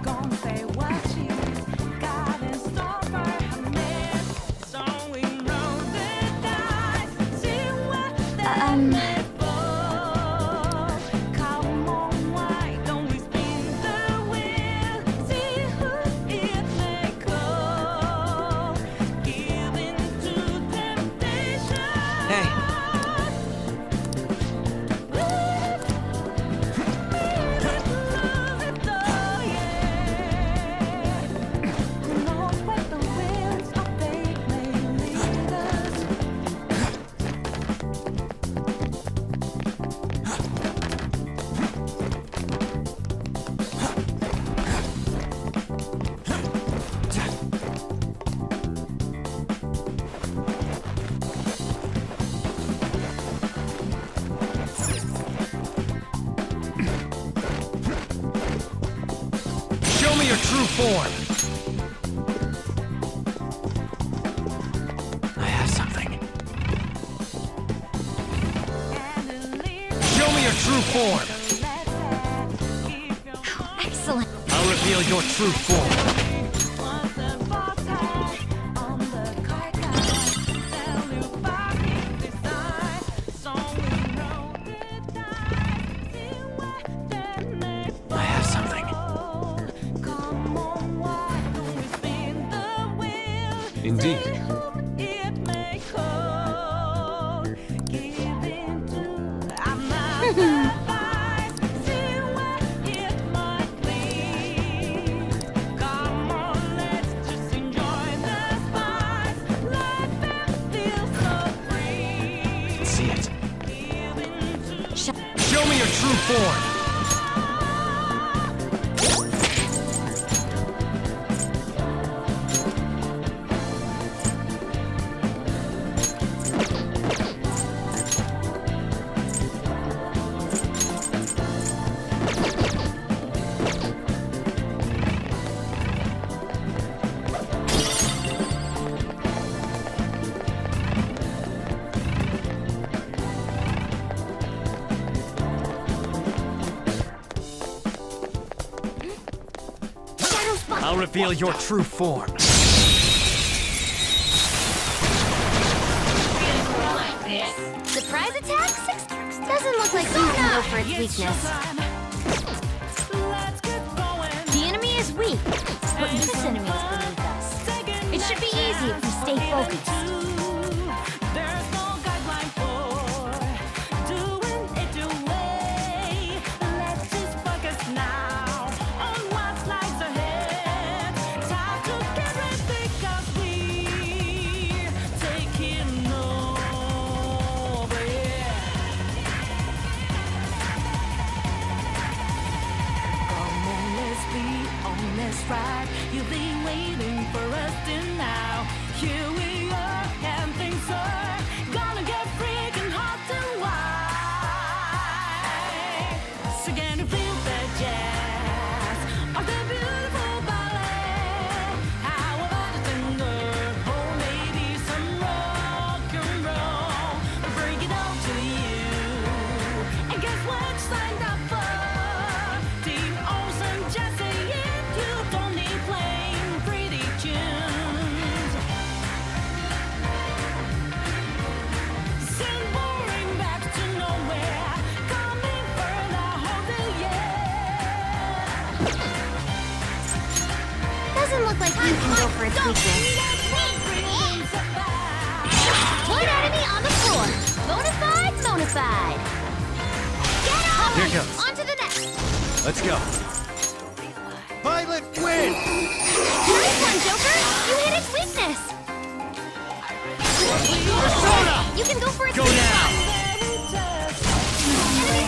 Gonna Show me your true form. I have something. Show me your true form. Excellent. I'll reveal your true form. I have something. Indeed. See it. Show me your true form. I'll reveal your true form. Surprise attacks? Doesn't look like you can go for its weakness. The enemy is weak, but this enemy is beneath us. It should be easy if we stay focused. Right. You've been waiting for us till now. Here we are, and things are gonna get freaking hot tonight. So can you feel the jazz of the beautiful ballet? How about a tango? Oh, maybe some rock and roll. Bring it all to you. And guess what you signed up for? Team Olsen, Jesse. Doesn't look like you can go for its weakness. One enemy on the floor. Bonafide, bonafide. Get on! Here goes. On to the next. Let's go. Violet win! Nice one, Joker! You hit its weakness! Persona! You can go for its Go weakness! now!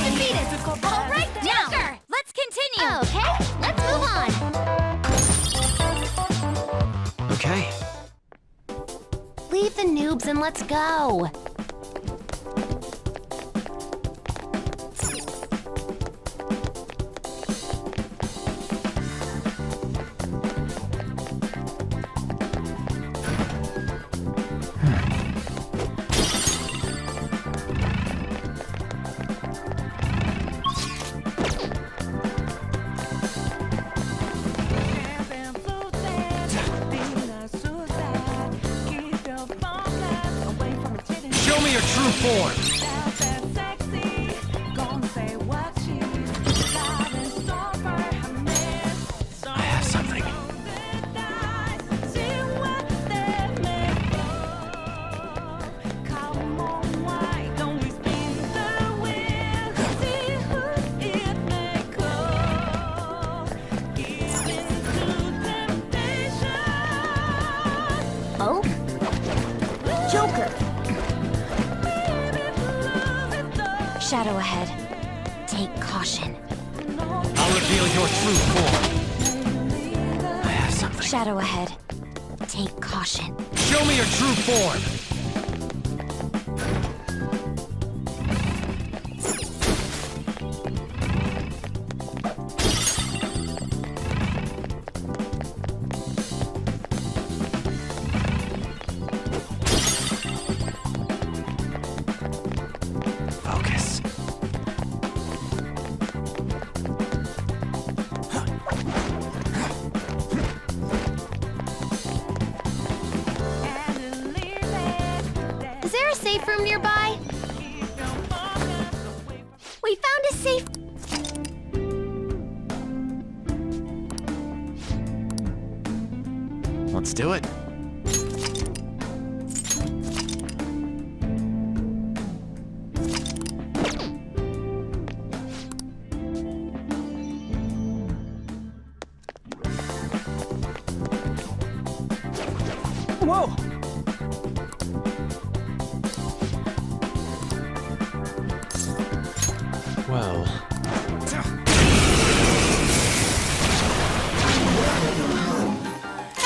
Enemy's defeated! All right, Joker! Let's continue. Okay, let's move on. Okay. Leave the noobs and let's go. Show me your true form. Shadow ahead. Take caution. I'll reveal your true form. I have something. Shadow ahead. Take caution. Show me your true form! Focus. Is there a safe room nearby? We found a safe. Let's do it. Whoa! Well,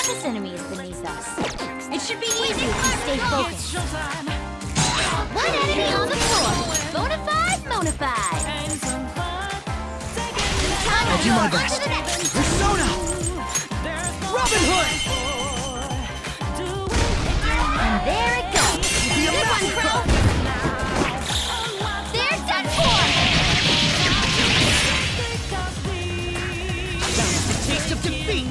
This enemy is beneath us. It should be easy if we stay focused. One enemy on the floor. Bonafide, bonafide. I'll do my best. Persona! Robin Hood! And there it goes. Good one, Crow. There's done for. That's the taste of defeat!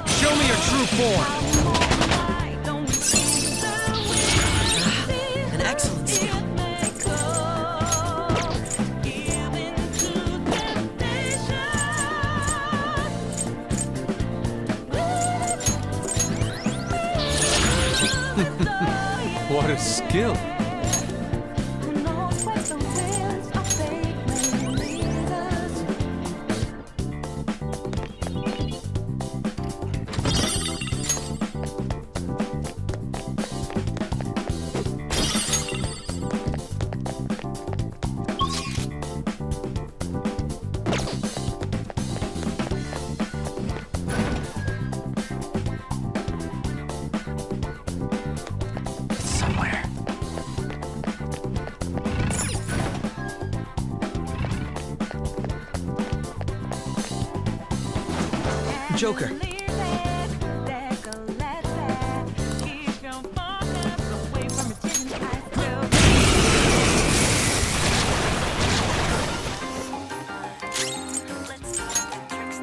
Show me your true form! An excellent skill. what a skill. Somewhere. Joker.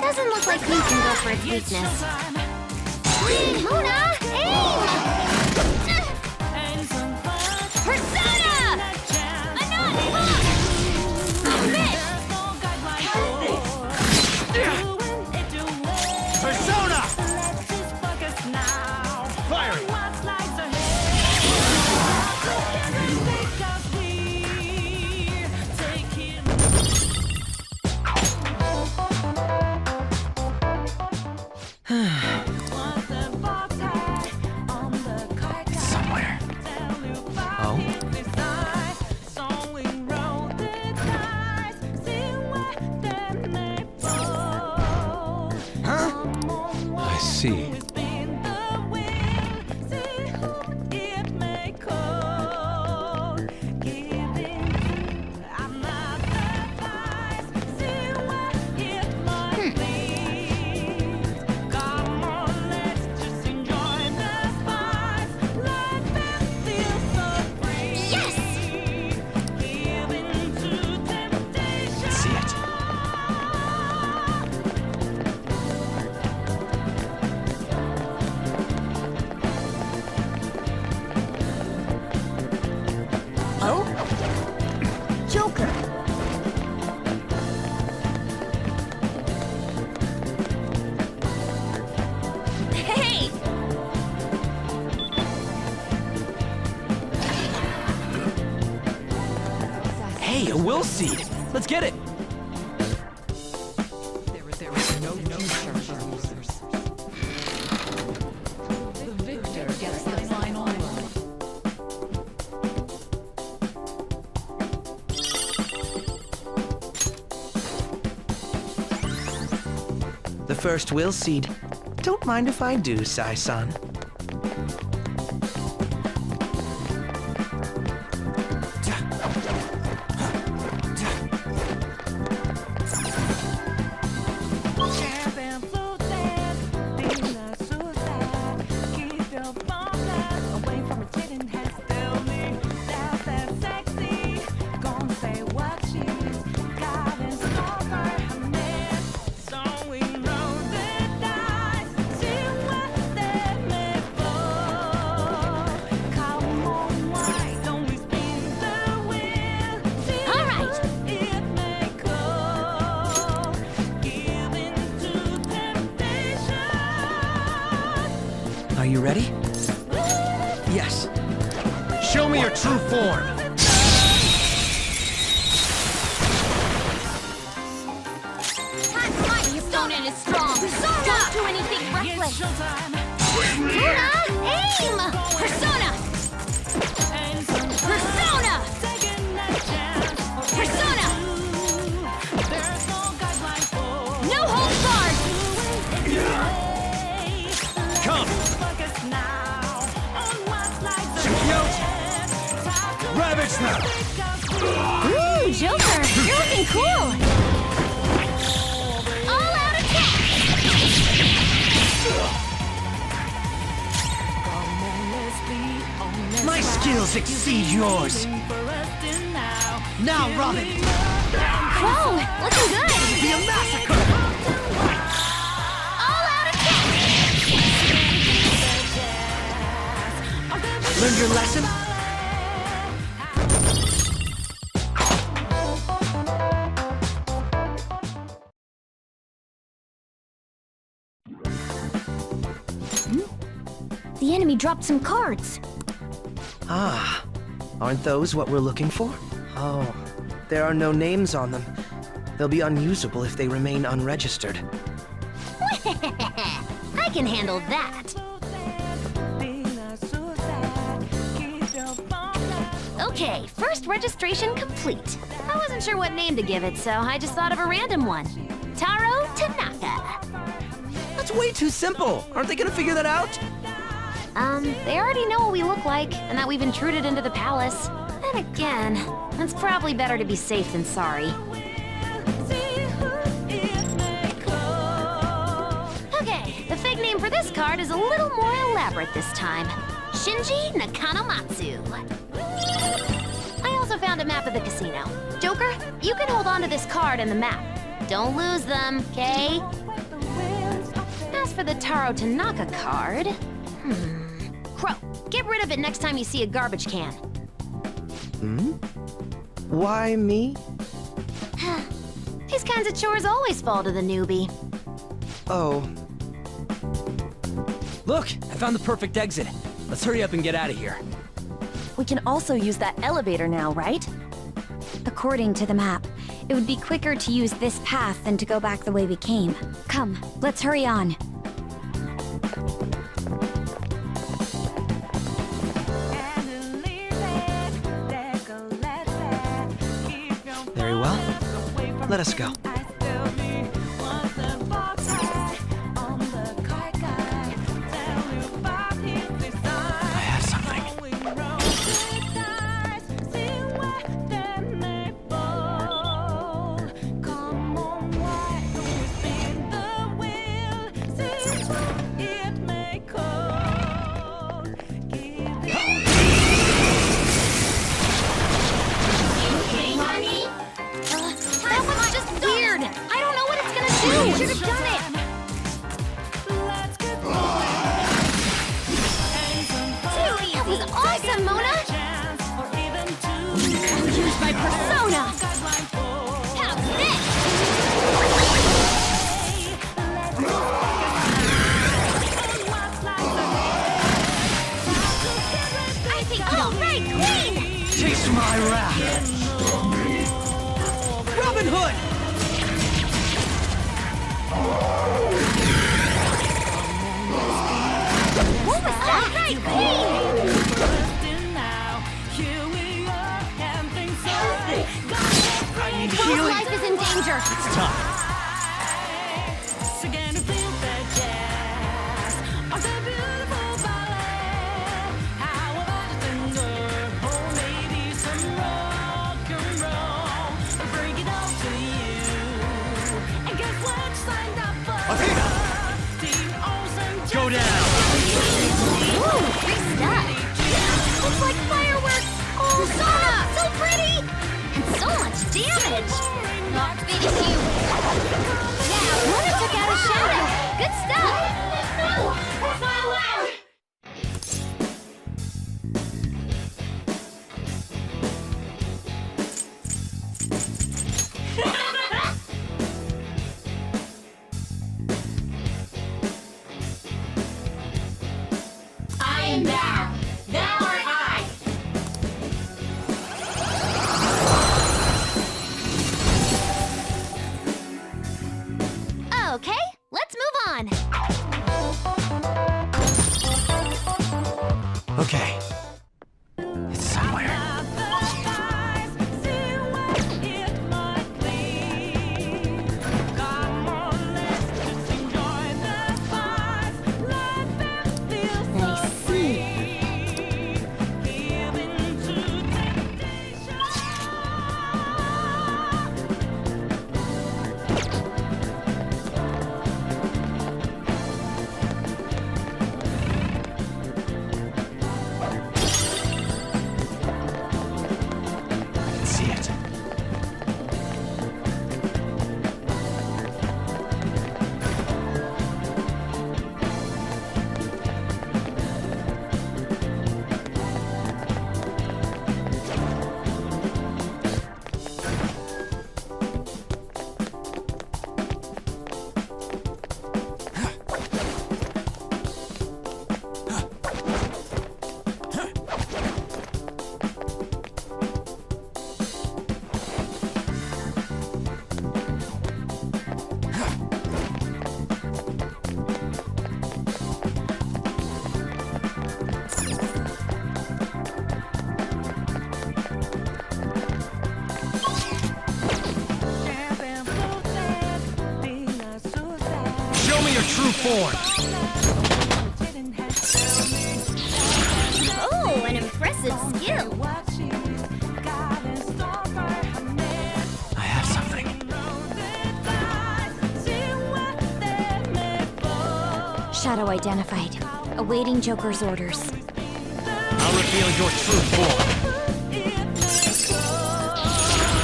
Doesn't look like we can go for its weakness. Luna, aim! Persona! I'm not Persona! Firing! Somewhere. Oh? I see. See it. seed. Let's get it. There is no future for losers. The victor gets the final word. The first will seed. Don't mind if I do, Sai-san. Are you ready? Yes. Show me your true form. Persona is strong. Don't do anything reckless. Persona, aim! Persona! Persona! Persona! No holds barred! Come! Ravage now! Ooh, Joker, you're looking cool! All out attack! My skills exceed yours. Now, Robin! Whoa, looking good! Be a massacre! All out attack! Learned your lesson? The enemy dropped some cards. Ah, aren't those what we're looking for? Oh, there are no names on them. They'll be unusable if they remain unregistered. I can handle that. Okay, first registration complete. I wasn't sure what name to give it, so I just thought of a random one. Taro Tanaka. That's way too simple. Aren't they gonna figure that out? They already know what we look like, and that we've intruded into the palace. Then again, it's probably better to be safe than sorry. Okay, the fake name for this card is a little more elaborate this time. Shinji Nakanomatsu. I also found a map of the casino. Joker, you can hold on to this card and the map. Don't lose them, okay? As for the Taro Tanaka card... Crow, get rid of it next time you see a garbage can. Hmm? Why me? These kinds of chores always fall to the newbie. Oh. Look, I found the perfect exit. Let's hurry up and get out of here. We can also use that elevator now, right? According to the map, it would be quicker to use this path than to go back the way we came. Come, let's hurry on. Very well. Let us go. I have something. That one's just weird. I don't know what it's gonna do. You should have done it. Dude, that was awesome, Mona. I'll use my persona. How's this? I think. All right, Queen. Taste my wrath. What was that? Right, Healing. life is in danger. It's time. Go down. Ooh, free stuff. Looks like fireworks. Oh, Sona, so pretty. And so much damage. Not finished you. Yeah, Luna took out a shadow. Good stuff. No, that's not allowed. I am thou. Thou art I. Okay, let's move on. Okay. It's somewhere. I see. I can see it. Show me your true form. Oh, an impressive skill. I have something. Shadow identified. Awaiting Joker's orders. I'll reveal your true form.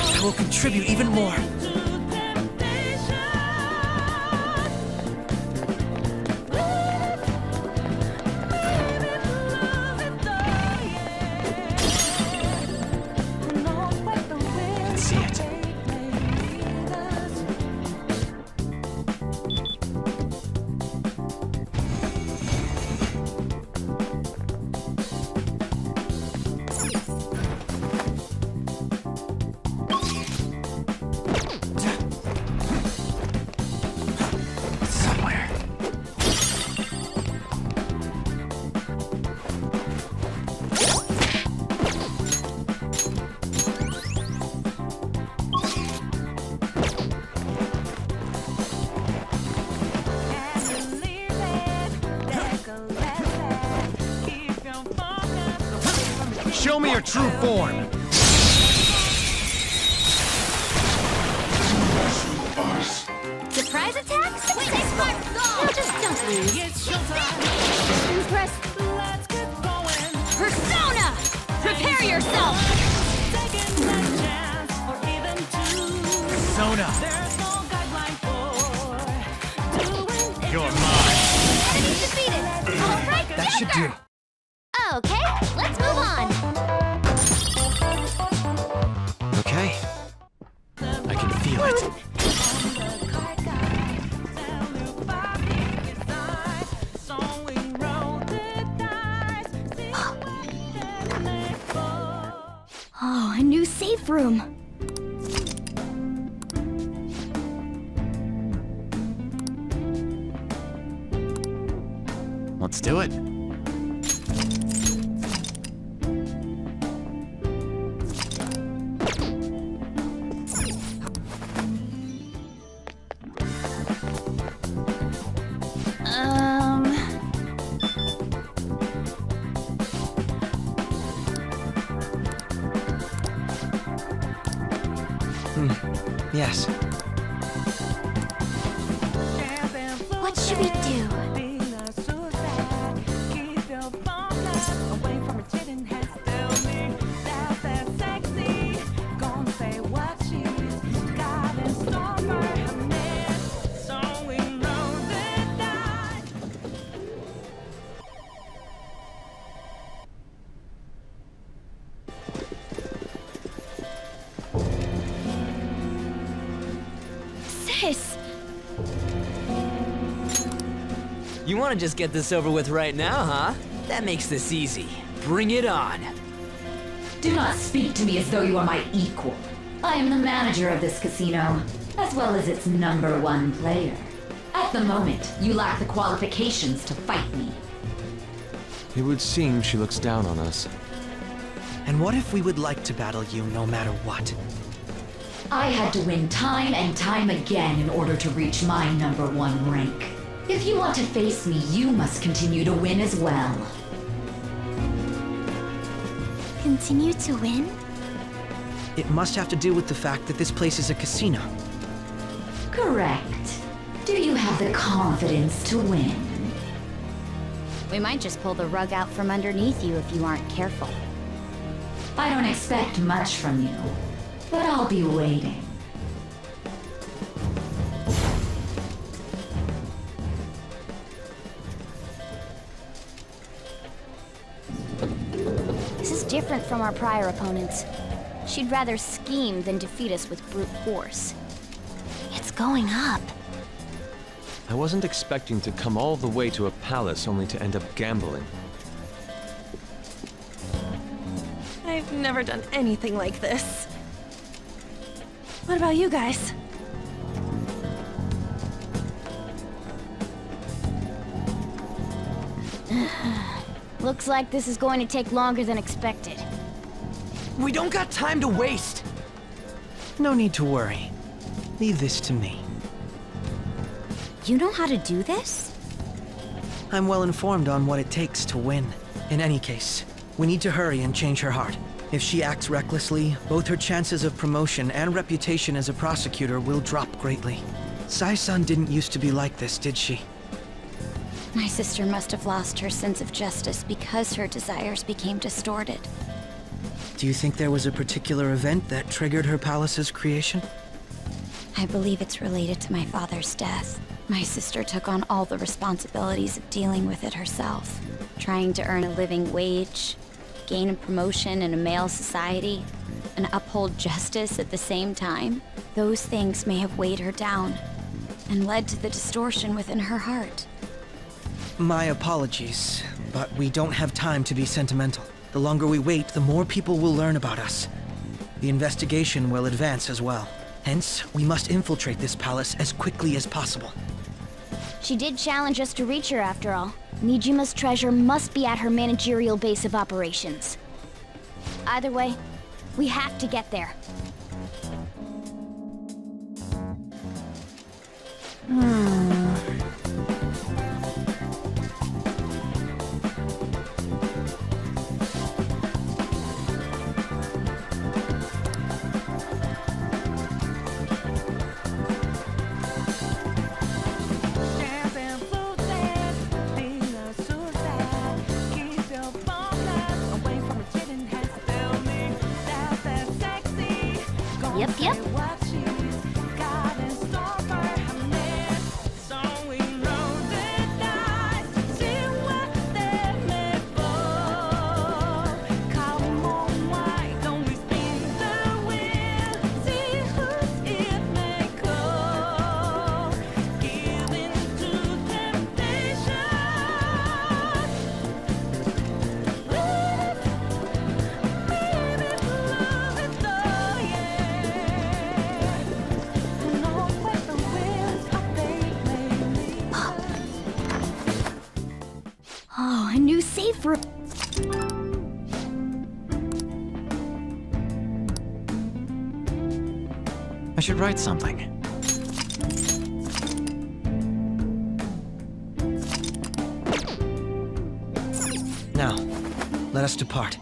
I will contribute even more. I can see it. Somewhere. Show me your true form. Surprise attacks? Wait, no, just don't lose. Impress. Persona! Prepare yourself! Sona. You're mine. Enemy defeated! Alright, That should do. Okay, let's move on. Okay. I can feel it. Oh, a new safe room. Let's do it. Yes. What should we do? Sis! You want to just get this over with right now, huh? That makes this easy. Bring it on. Do not speak to me as though you are my equal. I am the manager of this casino, as well as its #1 player. At the moment, you lack the qualifications to fight me. It would seem she looks down on us. And what if we would like to battle you no matter what? I had to win time and time again in order to reach my #1 rank. If you want to face me, you must continue to win as well. Continue to win? It must have to do with the fact that this place is a casino. Correct. Do you have the confidence to win? We might just pull the rug out from underneath you if you aren't careful. I don't expect much from you, but I'll be waiting. This is different from our prior opponents. She'd rather scheme than defeat us with brute force. It's going up. I wasn't expecting to come all the way to a palace only to end up gambling. I've never done anything like this. What about you guys? Looks like this is going to take longer than expected. We don't got time to waste. No need to worry. Leave this to me. You know how to do this? I'm well informed on what it takes to win. In any case, we need to hurry and change her heart. If she acts recklessly, both her chances of promotion and reputation as a prosecutor will drop greatly. Sai-san didn't used to be like this, did she? My sister must have lost her sense of justice because her desires became distorted. Do you think there was a particular event that triggered her palace's creation? I believe it's related to my father's death. My sister took on all the responsibilities of dealing with it herself, trying to earn a living wage, gain a promotion in a male society, and uphold justice at the same time. Those things may have weighed her down and led to the distortion within her heart. My apologies, but we don't have time to be sentimental. The longer we wait, the more people will learn about us. The investigation will advance as well. Hence, we must infiltrate this palace as quickly as possible. She did challenge us to reach her after all. Nijima's treasure must be at her managerial base of operations. Either way, we have to get there. Yep. save for... I should write something. Now, let us depart.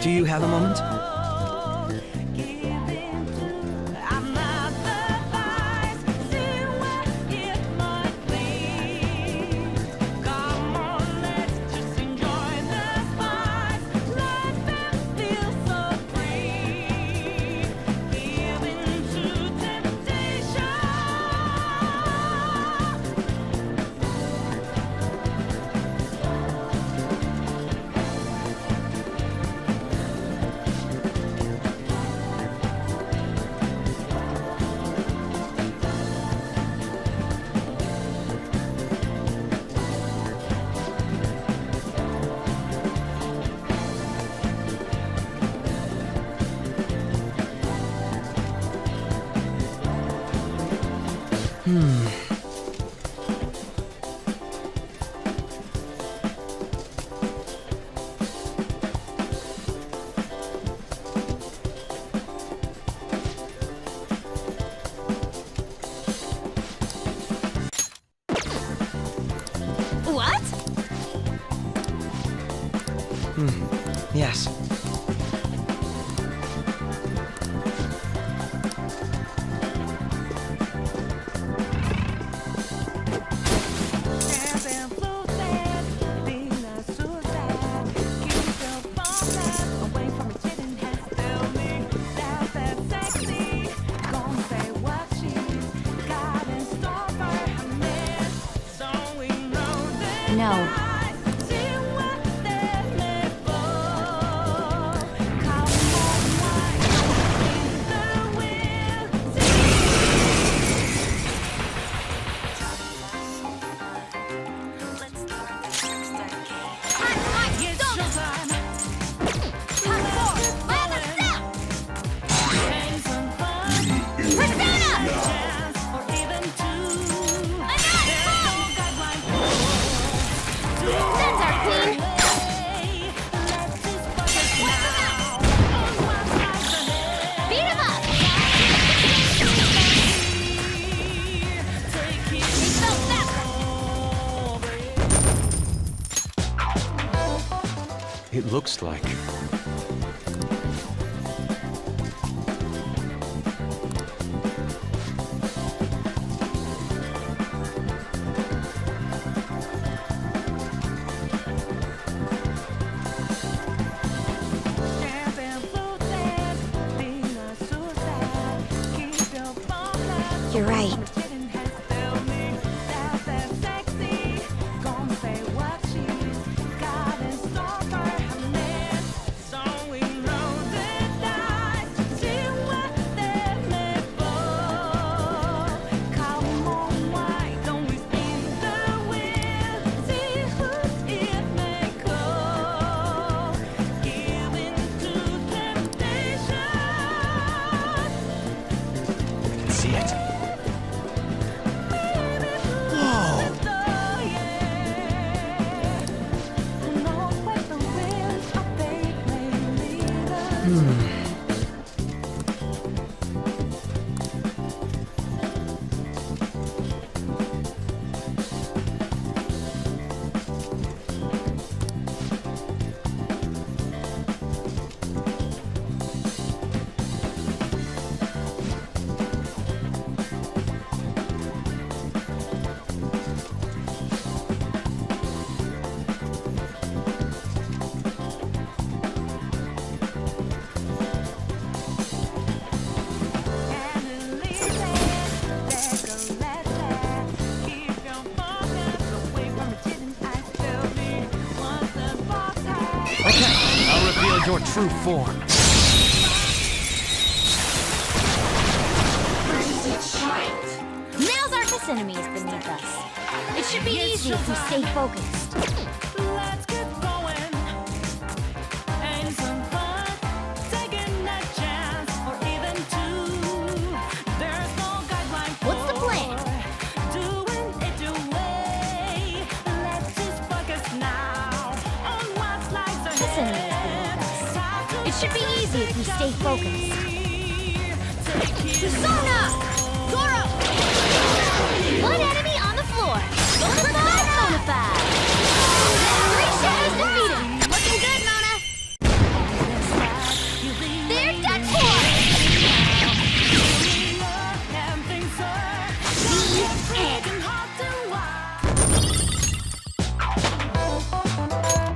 Do you have a moment? What? Yes. No. It looks like... your true form. Nails our kiss enemies beneath us. It should be easy if we stay focused. Let's get going. Ain't some fun taking a chance or even two. There's no guideline for What's the plan? doing it your way. Let's just focus now on what lies Kiss enemies ahead. beneath us. It should be easy if we stay focused. Persona! Goro! One enemy on the floor. Bonafide, bonafide. 3 shadows defeated. Looking good, Mona. They're done for.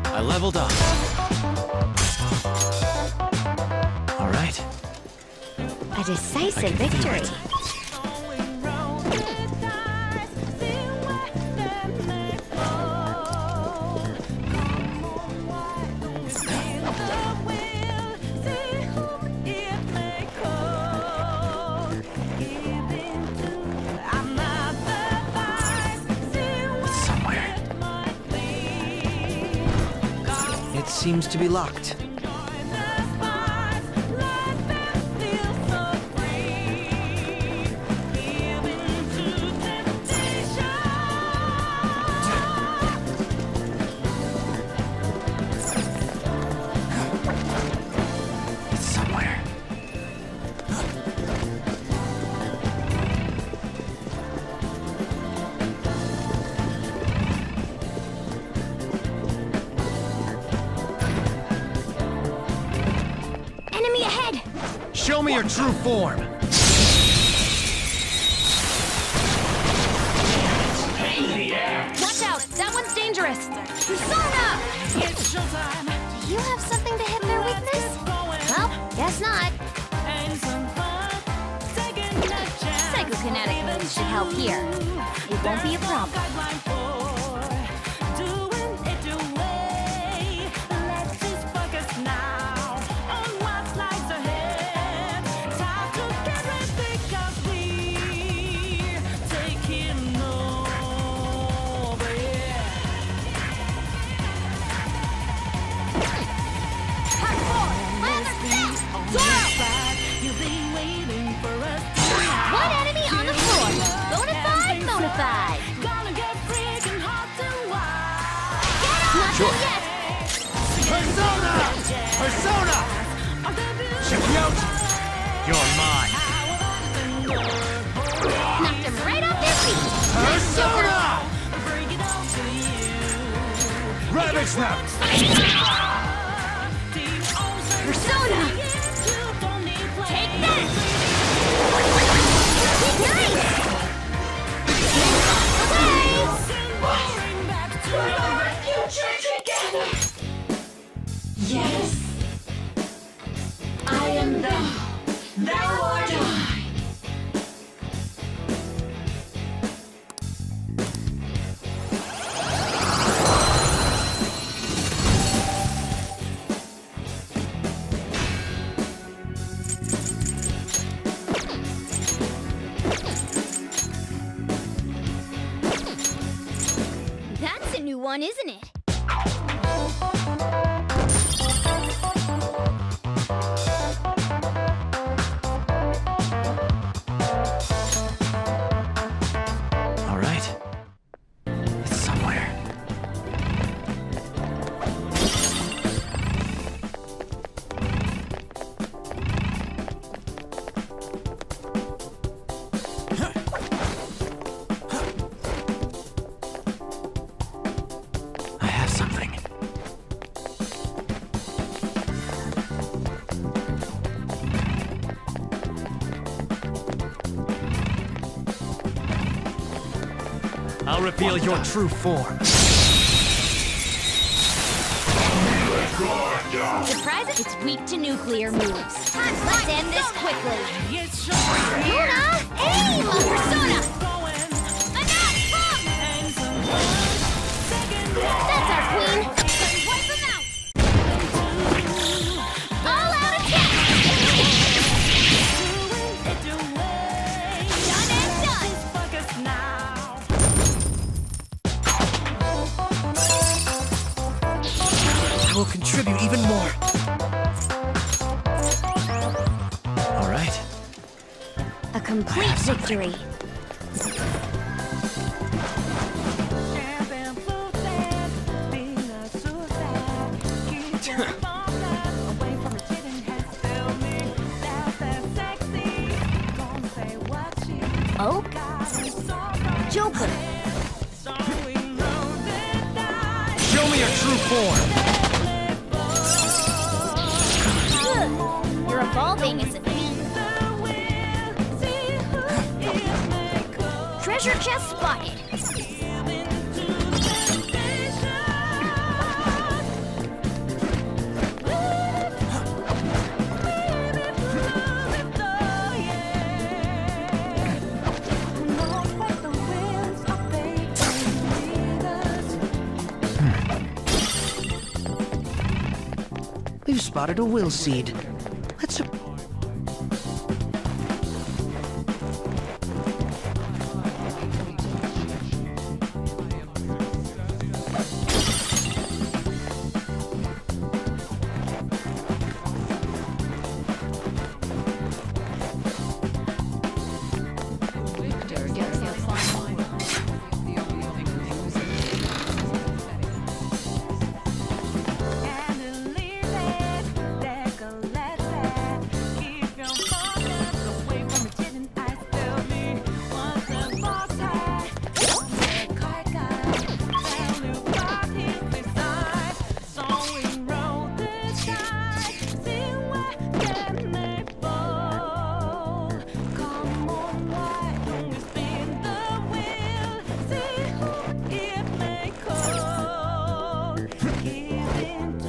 I leveled up. All right. A decisive victory. It seems to be locked. It's somewhere. Enemy ahead. Show me your true form. Watch out! That one's dangerous! Persona! It's showtime. Do you have something to hit their weakness? Well, guess not. Ain't some fun taking a chance. Psychokinetic moves should help here. It won't be a problem. Guideline for doing it your way. Let's just focus now on what lies ahead. Time to get ready because we're taking over. You'll be waiting for us tonight. One enemy on the floor. Bonafide, bonafide. Gonna get freaking hot and wild. Not Sure. done yet. Persona! Persona! Check me out. You're mine. Knocked them right off their feet. Persona! Bring it on to you. Rabbit snap! Persona! Take that! Yes, I am thou art I. That's a new one, isn't it? All right. It's somewhere. I have something. I'll reveal your true form. Surprise! It's weak to nuclear moves. Let's end this quickly. It's Luna, aim! Persona! Enough! That's our queen! Wipe them out! contribute even more. All right. A complete victory. Oh? Joker! Show me your true form! Ugh, you're evolving as a thief. Treasure chest spotted. We've spotted a will seed. Let's...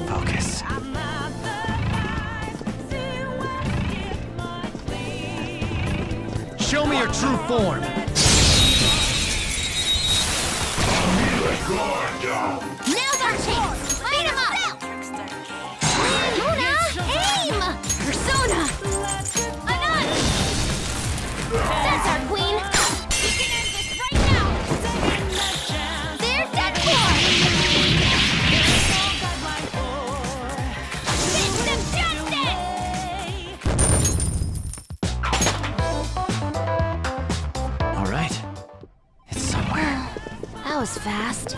Focus. Show me your true form! Now's our chance! Beat him up! Luna! Aim! Persona! Anand! That's our queen! We can end this right now! There's that boy! System justice! All right. It's somewhere. That was fast.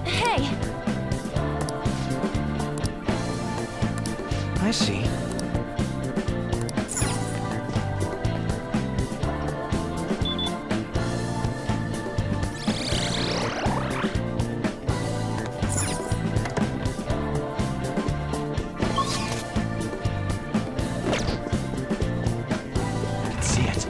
Hey! I see. I can see it.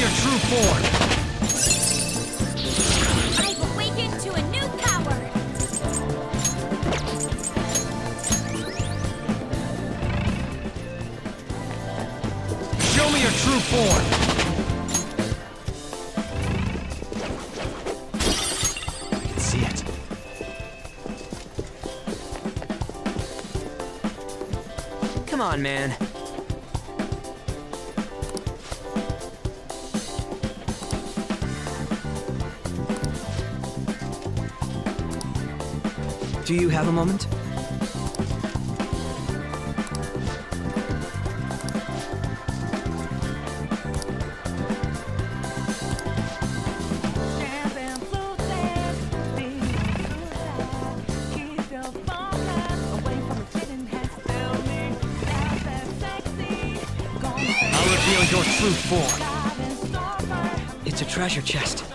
your true form! I've awakened to a new power! Show me your true form! I can see it. Come on, man. Do you have a moment? I'll reveal your true form. It's a treasure chest.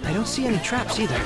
I don't see any traps either.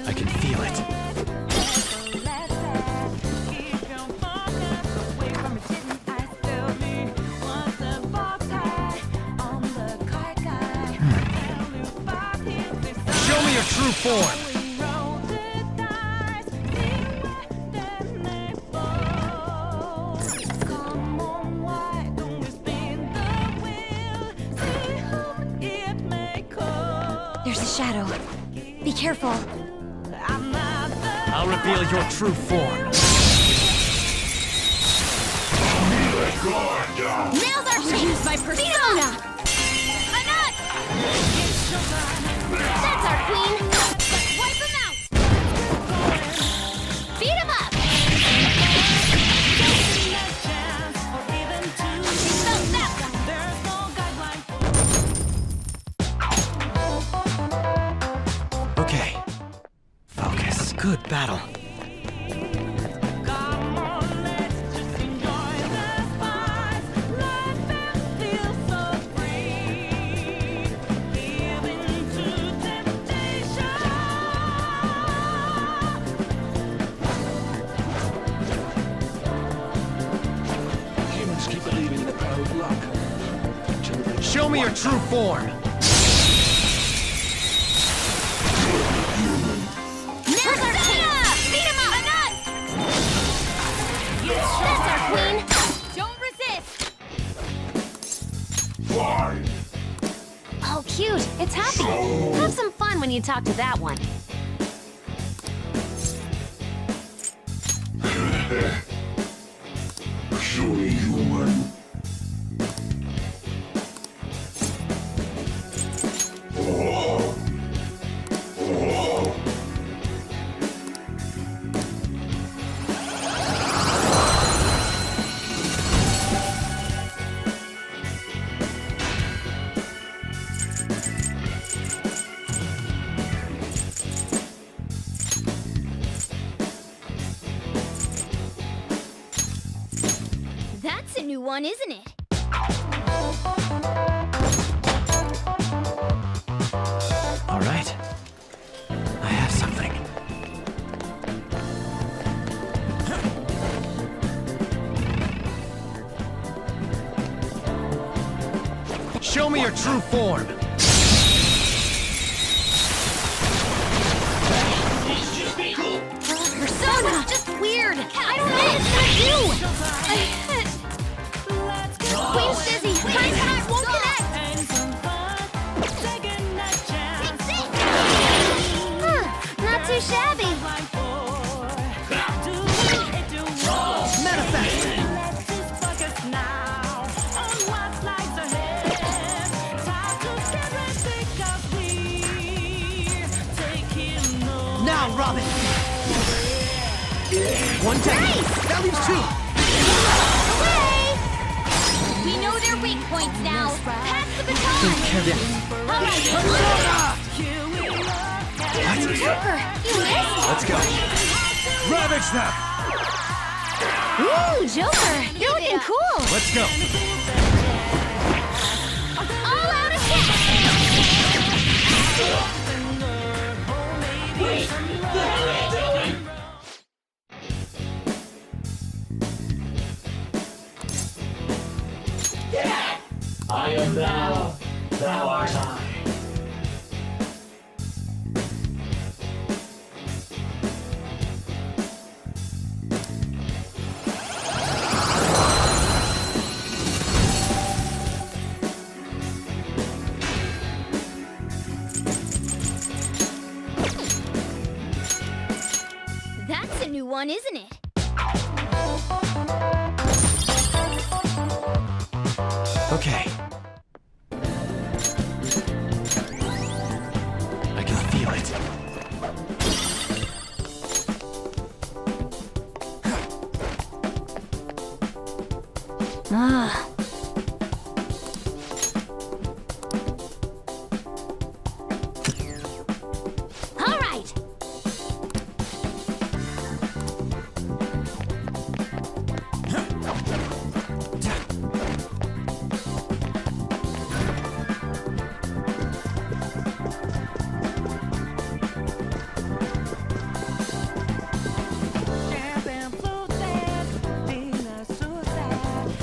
I can feel it. Show me your true form! There's a shadow. Be careful. I'll reveal your true form. Nails our shape! Use my persona! Anat! That's our queen! Wipe him out! Beat him up! Felt that one! Okay. Focus. Good battle. Humans keep believing in the power of luck. Show me your true form! Nails our shape! Beat him up! Anat! That's our queen! Don't resist! Why? Oh, cute. It's happening. Have some fun when you talk to that one. Surely human. Oh. Oh. That's a new one, isn't it? All right. I have something. Show me your true form! Persona! Just weird! I don't know what it's gonna do! Queen's dizzy! Time's Robin! One down. Nice! That leaves two. Away! We know their weak points now. Pass the baton! Kevin. All right. Joker, you missed! Let's go. Ravage them! Ooh, Joker, you're looking cool! Let's go. All out attack! I am thou, thou art I. That's a new one, isn't it? Okay. I can feel it. Ah. All right!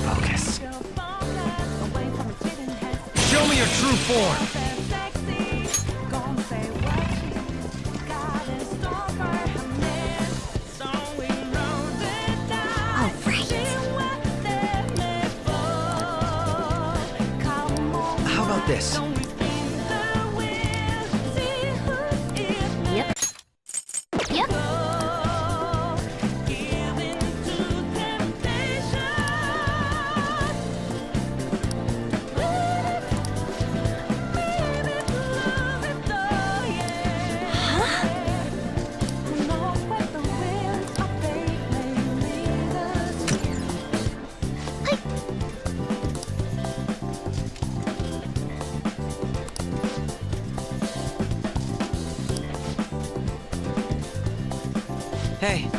Focus. Show me your true form. All right. How about this? Yep. Yep. Hey.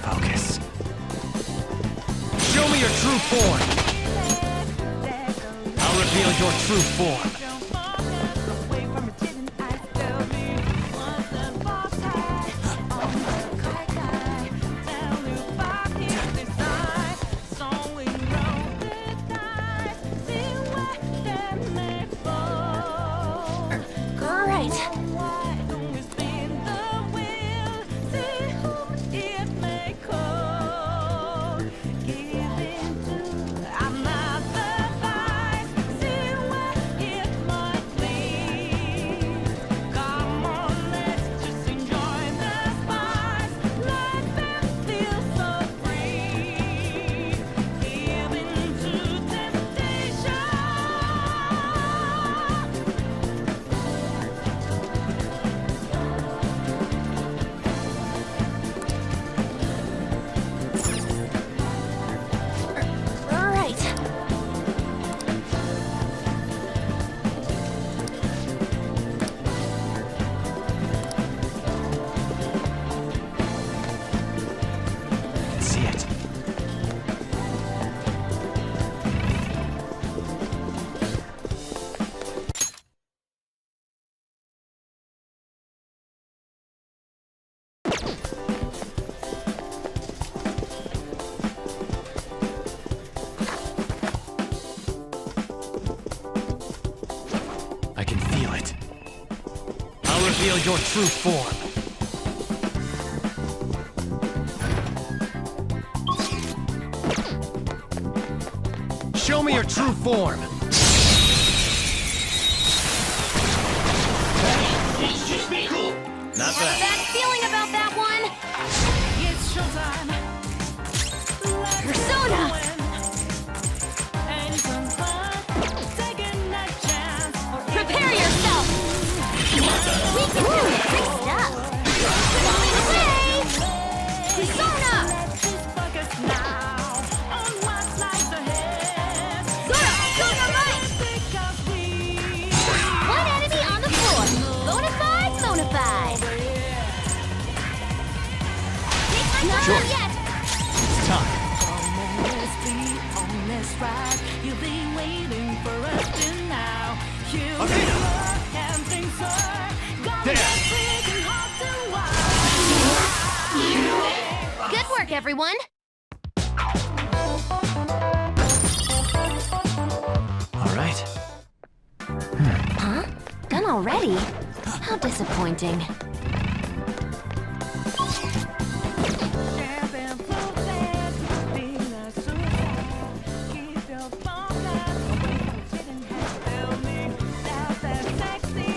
Focus. Show me your true form. I'll reveal your true form. All right. All right. I can see it. I can feel it. I'll reveal your true form. Show me your true form. It's just be cool. Not What's bad. that feeling about that one? It's showtime. Persona! And some fun. Taking a chance. Prepare yourself! We can do it! Great stuff! Falling away! Persona! Let's focus now on what's lies ahead. Zora! Dynamite! Because we One enemy on the floor! Bonafide, bonafide! Not Sure. done yet! It's time. Let's be on this ride. You've been waiting for us till now. You Okay. look and think, sir. Gonna There. be freaking hard to watch. Good work, everyone! All right. Huh? Done already? How disappointing. Champion floated, being a suicide. Keep your phone away from sitting here. Tell me that's that sexy.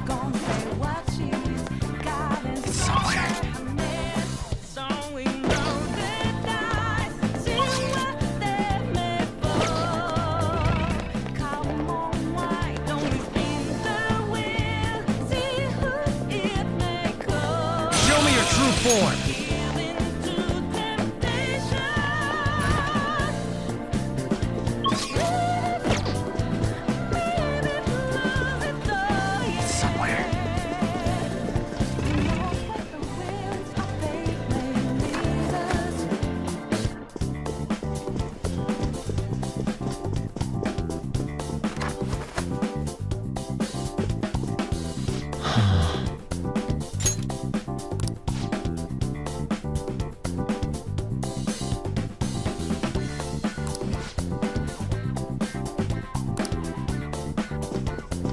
Gonna say what she's got in somewhere. So we know that dice. See what they made for. Come on, why don't we spin the wheel? See who it may call. Show me your true form. Somewhere.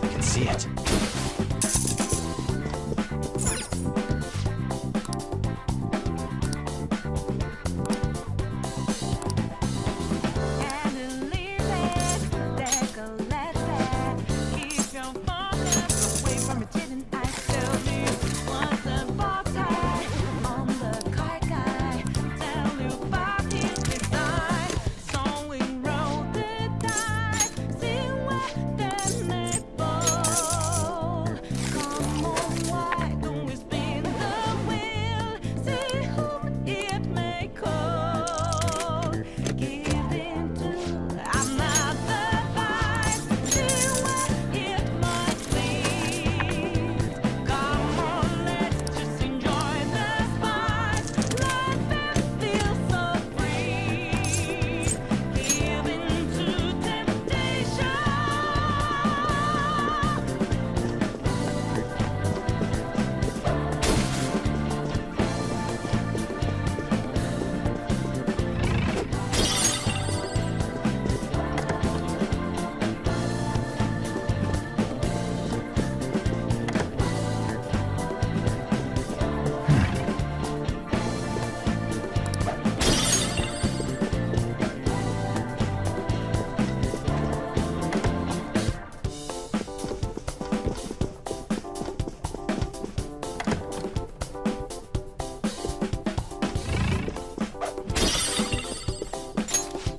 I can see it.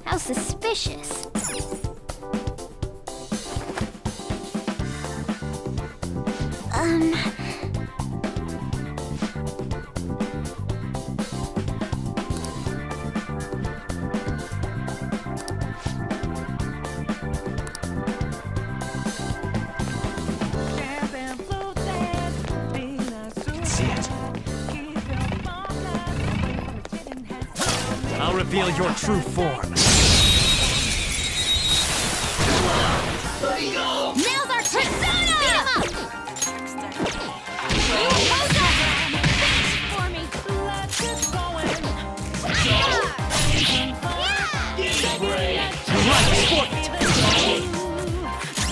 How suspicious. See it. I'll reveal your true form. Nails our persona! Beat 'em up! You pose up! Finish for me! Let's get going. You're right, sport it.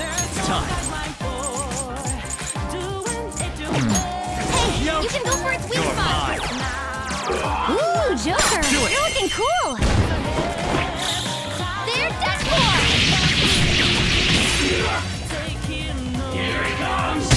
It's time. Hey, you can go for its weak You're spot! mine. Ooh, Joker! Do it. You're looking cool! They're done for! Here he comes.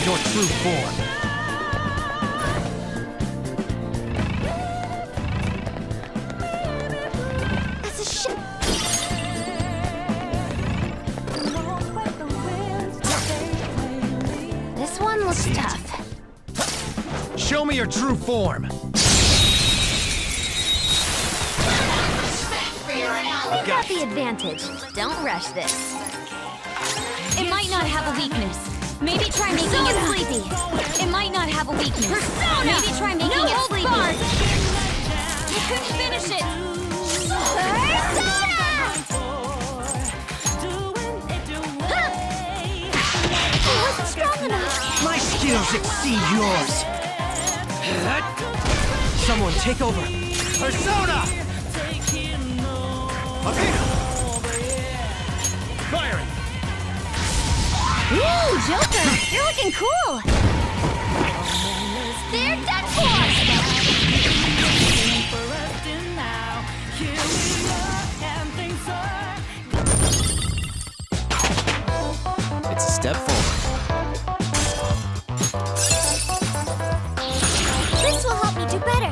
your true form. That's a ship. This one looks tough. Show me your true form. We got the advantage. Don't rush this. It might not have a weakness. Maybe try making it sleepy. It might not have a weakness. Persona! Maybe try making No it holds sleepy. barred! You couldn't finish it. It wasn't strong enough. My skills exceed yours. Someone take over. Persona! Up here! Firing! Ooh, Joker, you're looking cool. They're done for. It's a step forward. This will help me do better.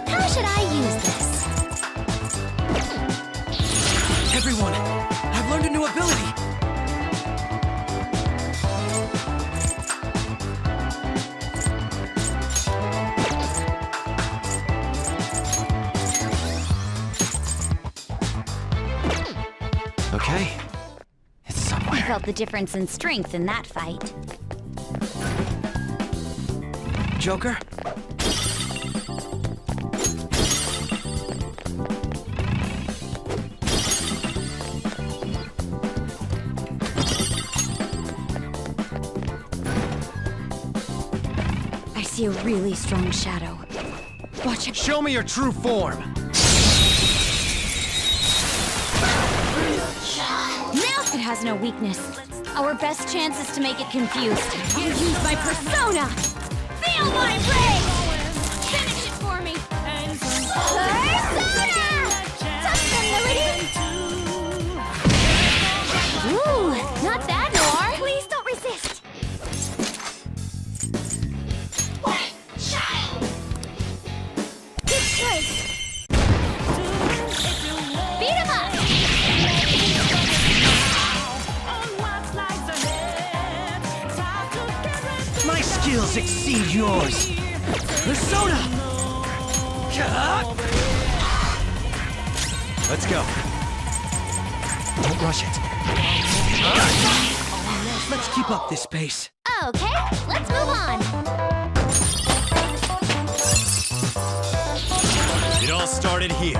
How should I use this? Everyone, I've learned a new ability. Okay. It's somewhere. I felt the difference in strength in that fight. Joker? I see a really strong shadow. Watch it. Show me your true form. Now it has no weakness. Our best chance is to make it confused. I'll use my persona! Feel my rage! Finish it for me! Persona! Touch them, Liberty! Ooh, not bad, Noir! Please don't resist! Good choice! Beat him up! My skills exceed yours. Persona! Let's go. Don't rush it. Let's keep up this pace. Okay, let's move on! It all started here.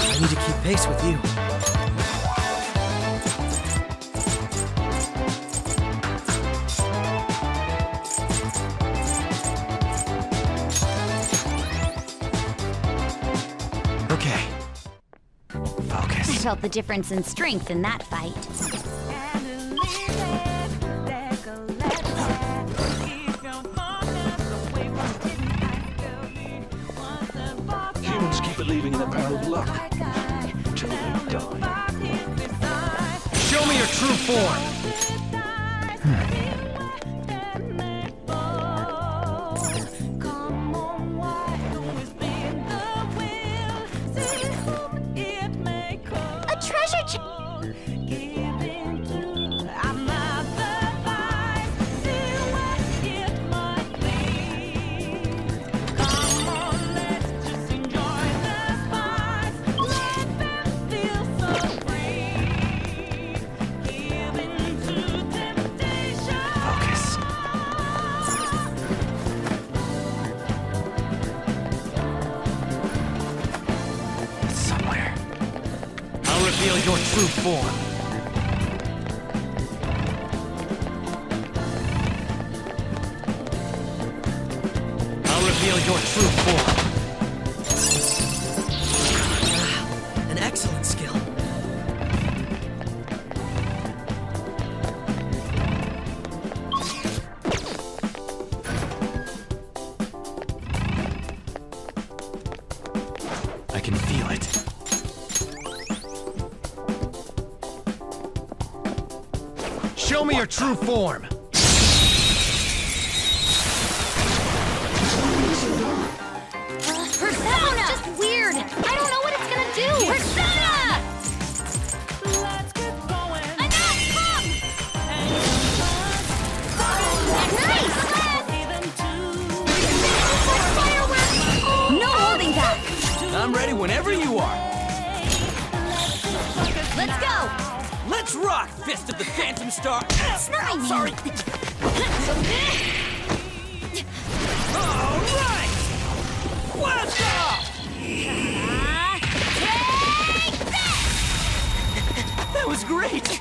I need to keep pace with you. Okay. Focus. I felt the difference in strength in that fight. Humans keep believing in the power of luck until they die. Show me your true form. A treasure chest! Focus. It's somewhere. I'll reveal your true form. reveal your true form. An excellent skill. I can feel it. Show me your true form. Persona! Just weird. I don't know what it's gonna do. Persona! Enough! Come! Nice! Fireworks! No holding back! I'm ready whenever you are. Let's go! Let's rock, Fist of the Phantom Star. Snarling! Sorry. All right! Blast off! That was great!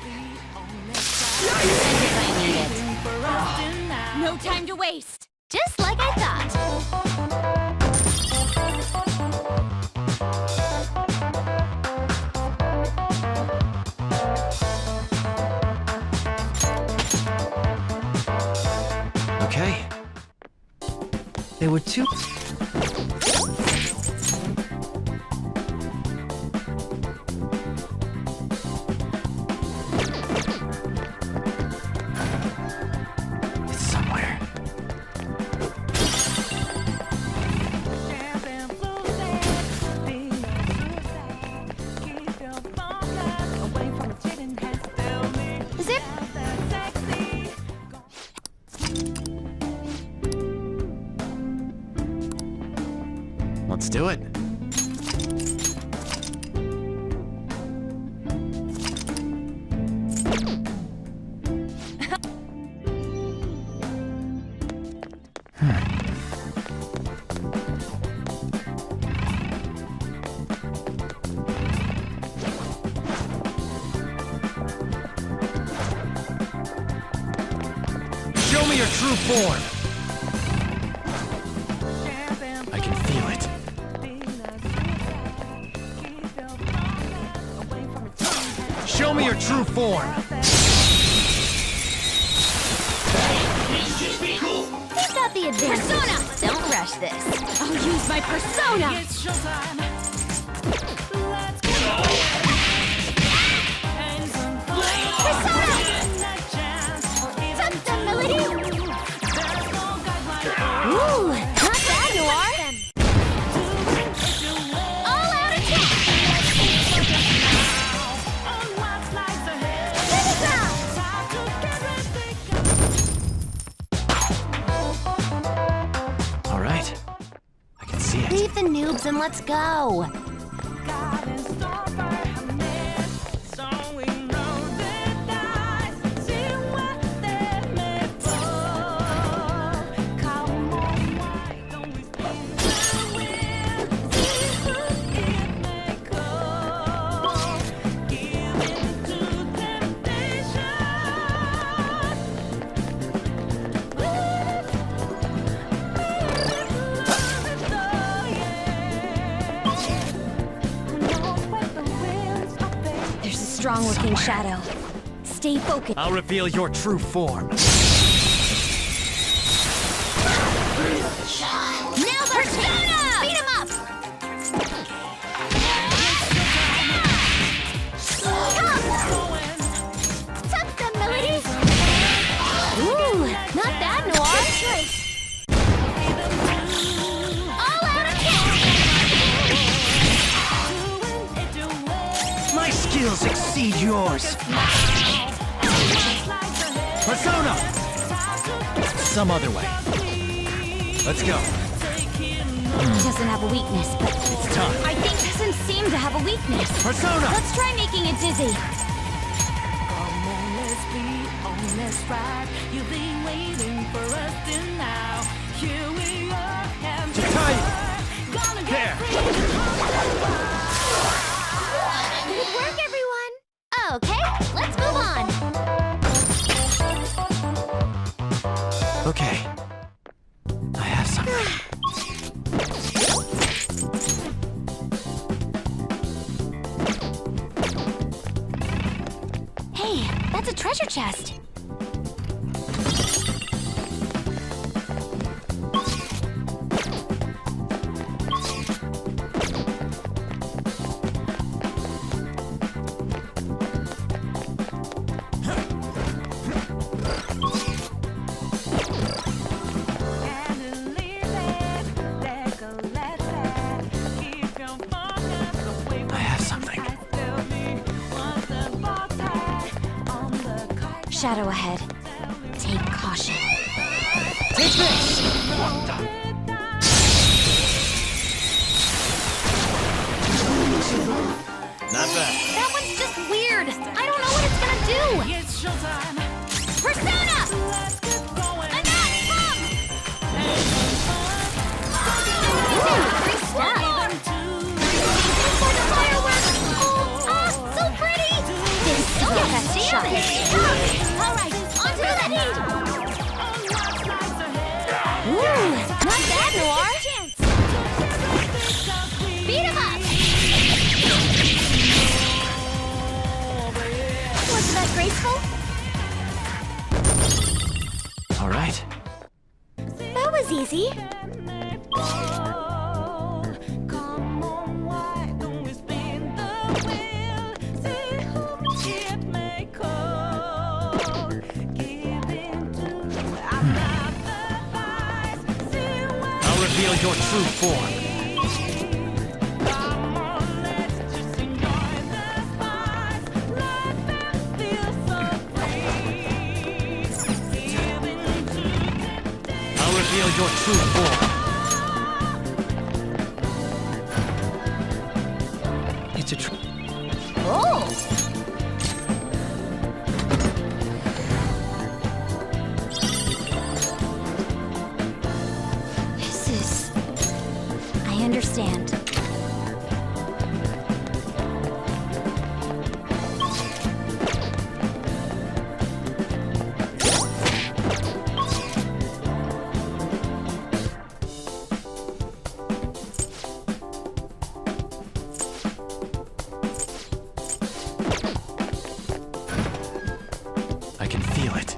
No time to waste! Just like I thought. Okay. There were two... It's somewhere. Is it? Let's do it. Show me your true form. I can feel it. Show me your true form. He's got the advantage. Persona! Don't rush this. I'll use my persona! Ooh, not bad, Noir. All out attack. To the ground. All right. I can see it. Leave the noobs and let's go. Strong-looking shadow. Stay focused. I'll reveal your true form. Now Persona! Beat him up! Tuck the melody! Ooh, not bad, Noir! Good choice! All out attack! My skills exceed yours. Persona! Some other way. Let's go. Doesn't have a weakness, but It's time. I think doesn't seem to have a weakness. Persona! Let's try making it dizzy. Too tight! There! Good work, everyone! Okay, let's move on! Okay. I have something. That's a treasure chest. I have something. Shadow ahead. Take caution. Take this! What the? Not bad. That one's just weird. I don't know what it's gonna do. Persona! Enough! Free stuff. For the fireworks! Oh, so pretty! Did so much damage! Alright, on to the lead! Ooh, not bad, Noir! Beat him up! Wasn't that graceful? All right. That was easy. I'll reveal your true form. I'll reveal your true form. It's a Oh! This is... I understand. I can feel it.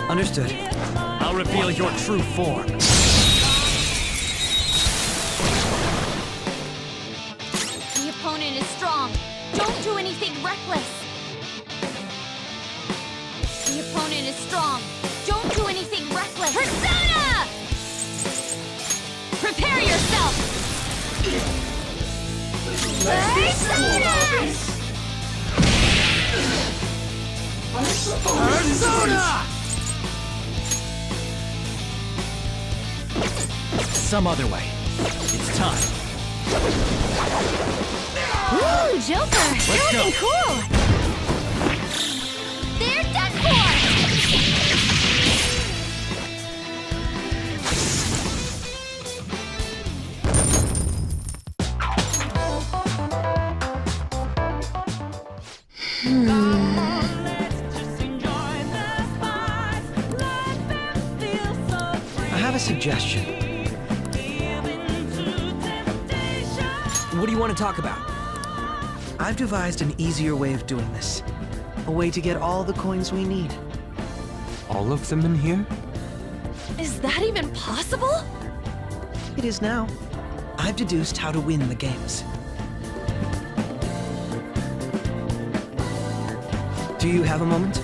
Understood. I'll reveal your true form. The opponent is strong. Don't do anything reckless. The opponent is strong. Don't do anything reckless. Persona! Prepare yourself! Persona! Persona! Some other way. It's time. Ooh, Joker! Let's You're looking go. cool! They're done for! I have a suggestion. What do you want to talk about? I've devised an easier way of doing this. A way to get all the coins we need. All of them in here? Is that even possible? It is now. I've deduced how to win the games. Do you have a moment?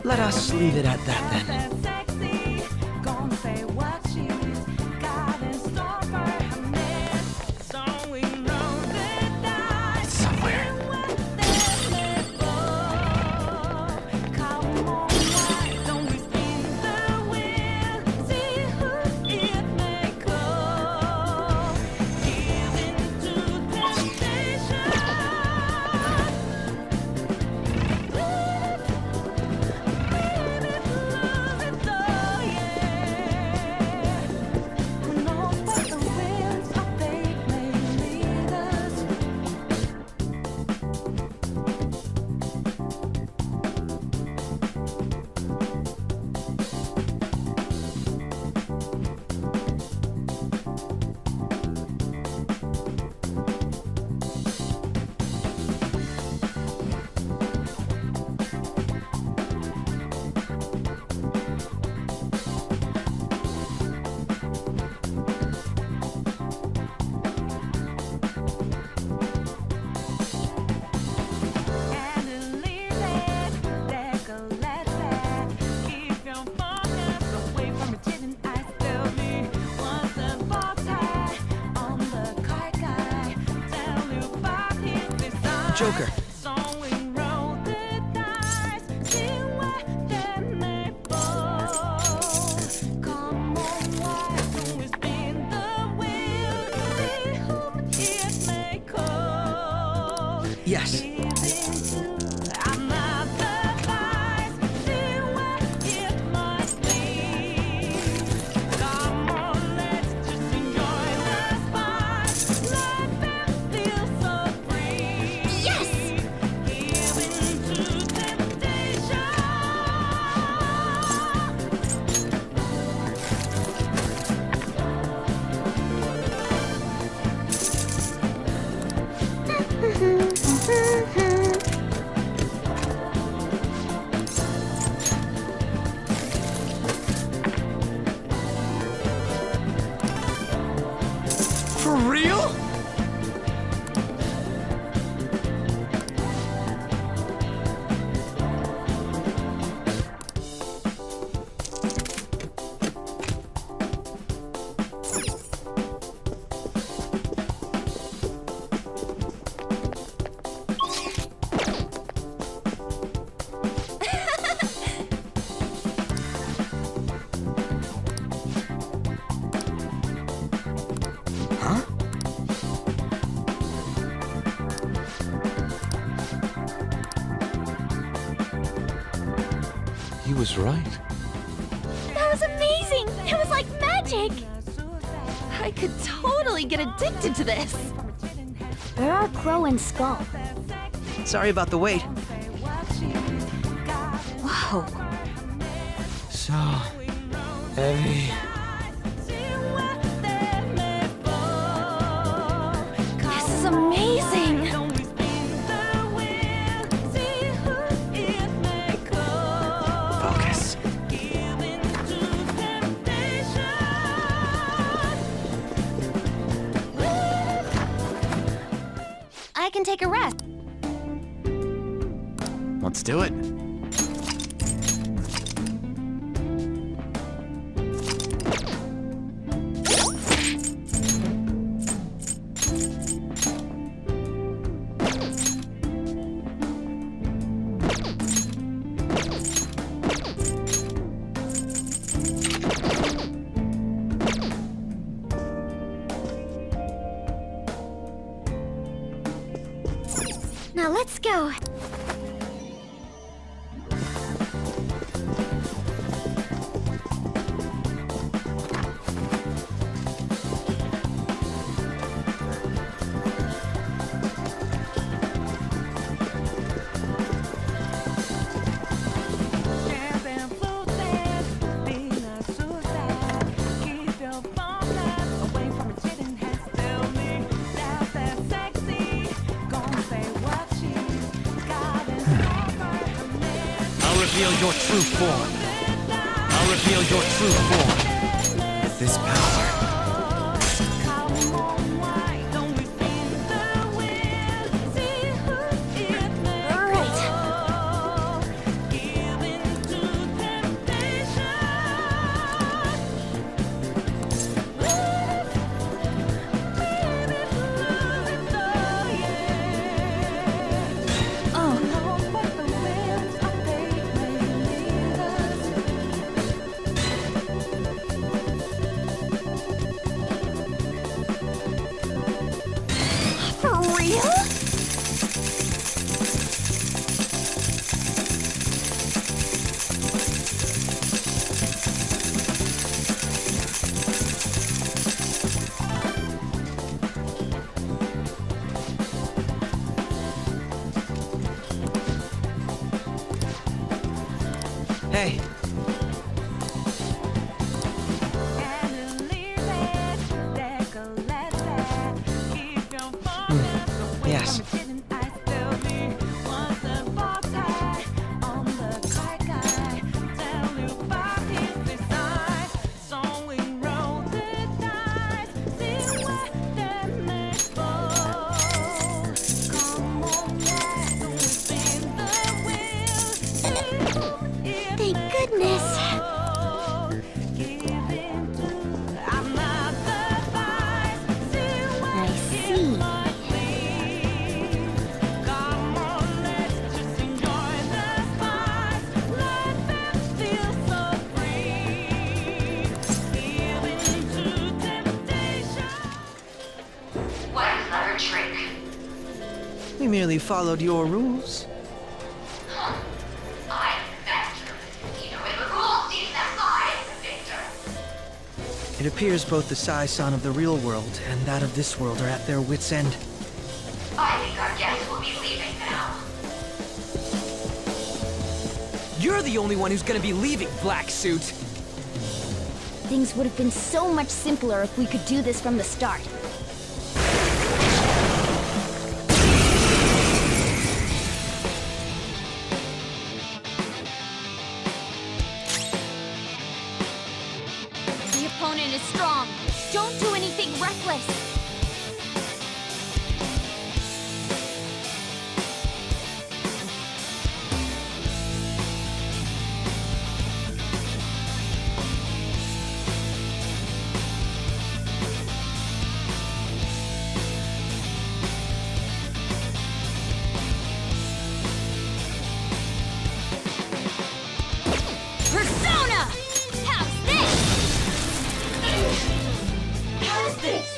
Let us leave it at that then. Joker. Yes. For real? Huh? was right. That was amazing! It was like magic! I could totally get addicted to this. Where are Crow and Skull? Sorry about the wait. Whoa. So heavy. This is amazing. Focus. I can take a rest. Let's do it. Now let's go. I'll reveal your true form. I'll reveal your true form. With this power, For real? Hey, yes. Thank goodness. I see. What a clever trick. We merely followed your rules. I'm the master. Even with the rules, seems that I am the victor. It appears both the Sai-san of the real world and that of this world are at their wits' end. I think our guests will be leaving now. You're the only one who's gonna be leaving, Black Suit. Things would have been so much simpler if we could do this from the start. The opponent is strong. Don't do anything reckless. Persona! How's this? How's this?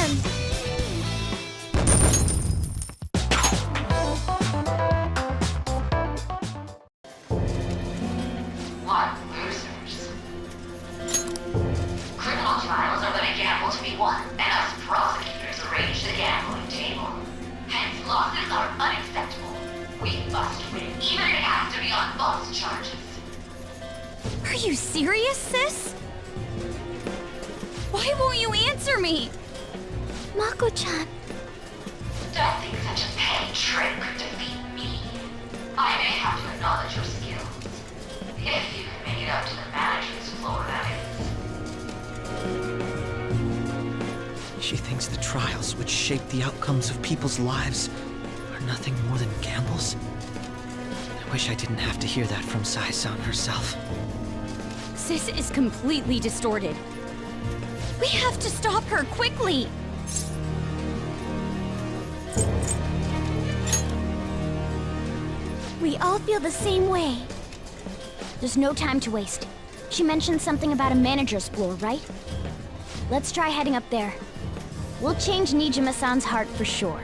man! What losers? Criminal trials are but a gamble to be won, and us prosecutors arrange the gambling table. Hence, losses are unacceptable. We must win, even if it has to be on false charges. Are you serious, sis? Why won't you answer me? Mako-chan. Don't think such a petty trick could defeat me. I may have to acknowledge your skills. If you can make it up to the manager's floor, that is. She thinks the trials which shape the outcomes of people's lives are nothing more than gambles? I wish I didn't have to hear that from Sai-san herself. Sis is completely distorted. We have to stop her quickly! We all feel the same way. There's no time to waste. She mentioned something about a manager's floor, right? Let's try heading up there. We'll change Nijima-san's heart for sure.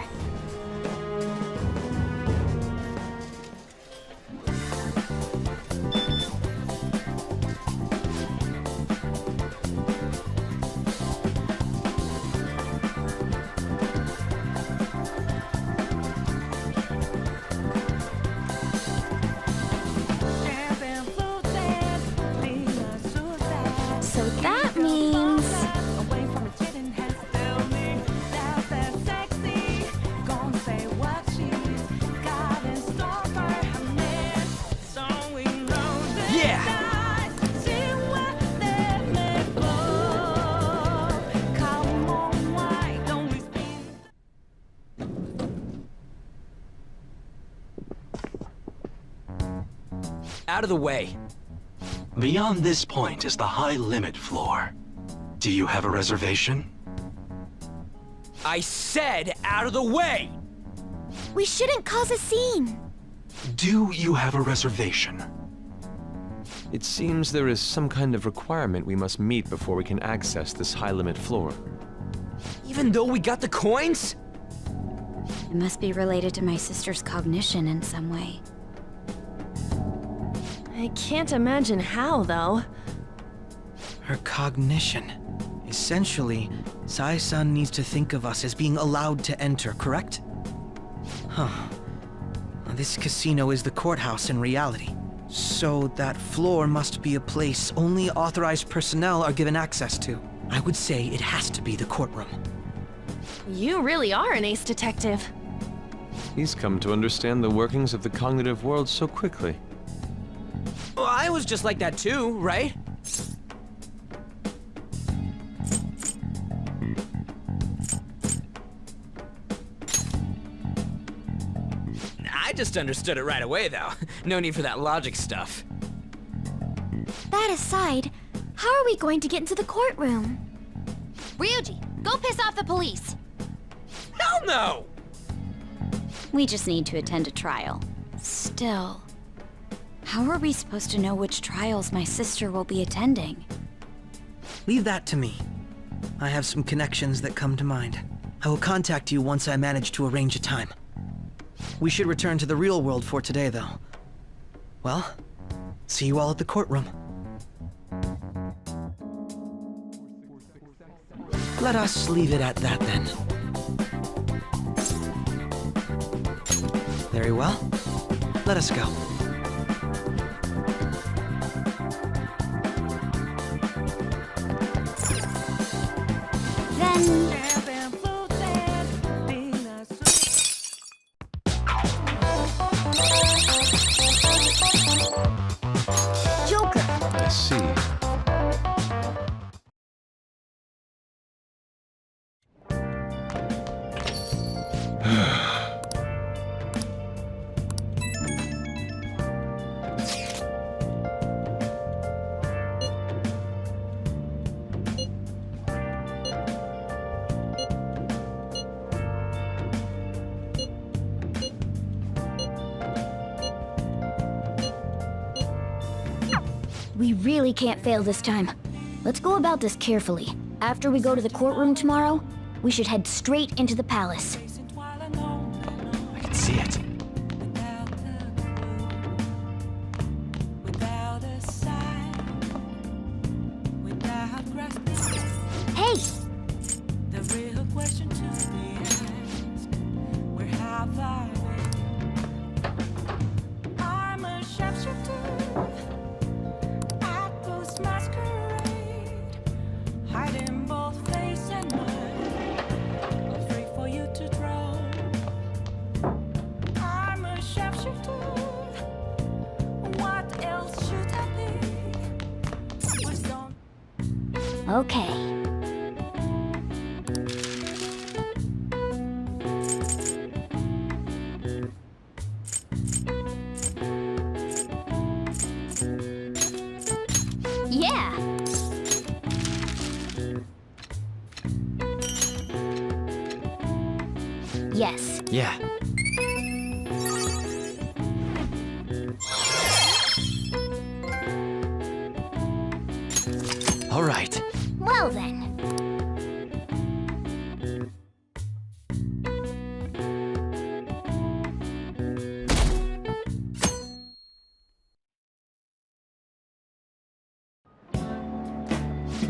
So that means... Out of the way. Beyond this point is the high limit floor. Do you have a reservation? I said out of the way! We shouldn't cause a scene. Do you have a reservation? It seems there is some kind of requirement we must meet before we can access this high-limit floor. Even though we got the coins? It must be related to my sister's cognition in some way. I can't imagine how, though. Her cognition. Essentially, Sai-san needs to think of us as being allowed to enter, correct? Huh. This casino is the courthouse in reality. So that floor must be a place only authorized personnel are given access to. I would say it has to be the courtroom. You really are an ace detective. He's come to understand the workings of the cognitive world so quickly. Well, I was just like that too, right? I just understood it right away, though. No need for that logic stuff. That aside, how are we going to get into the courtroom? Ryuji, go piss off the police! Hell no! We just need to attend a trial. Still, how are we supposed to know which trials my sister will be attending? Leave that to me. I have some connections that come to mind. I will contact you once I manage to arrange a time. We should return to the real world for today, though. Well, see you all at the courtroom. Let us leave it at that, then. Very well. Let us go. Joker! I see. We really can't fail this time. Let's go about this carefully. After we go to the courtroom tomorrow, We should head straight into the palace. I can see it. Hey! The real question to be asked, where have I been? I'm a sharpshooter at Ghost Masquerade, hiding both face and mind, afraid for you to draw. I'm a sharpshooter. What else should I be? Was don't Okay. Yeah! Yes. Yeah. All right. Well then.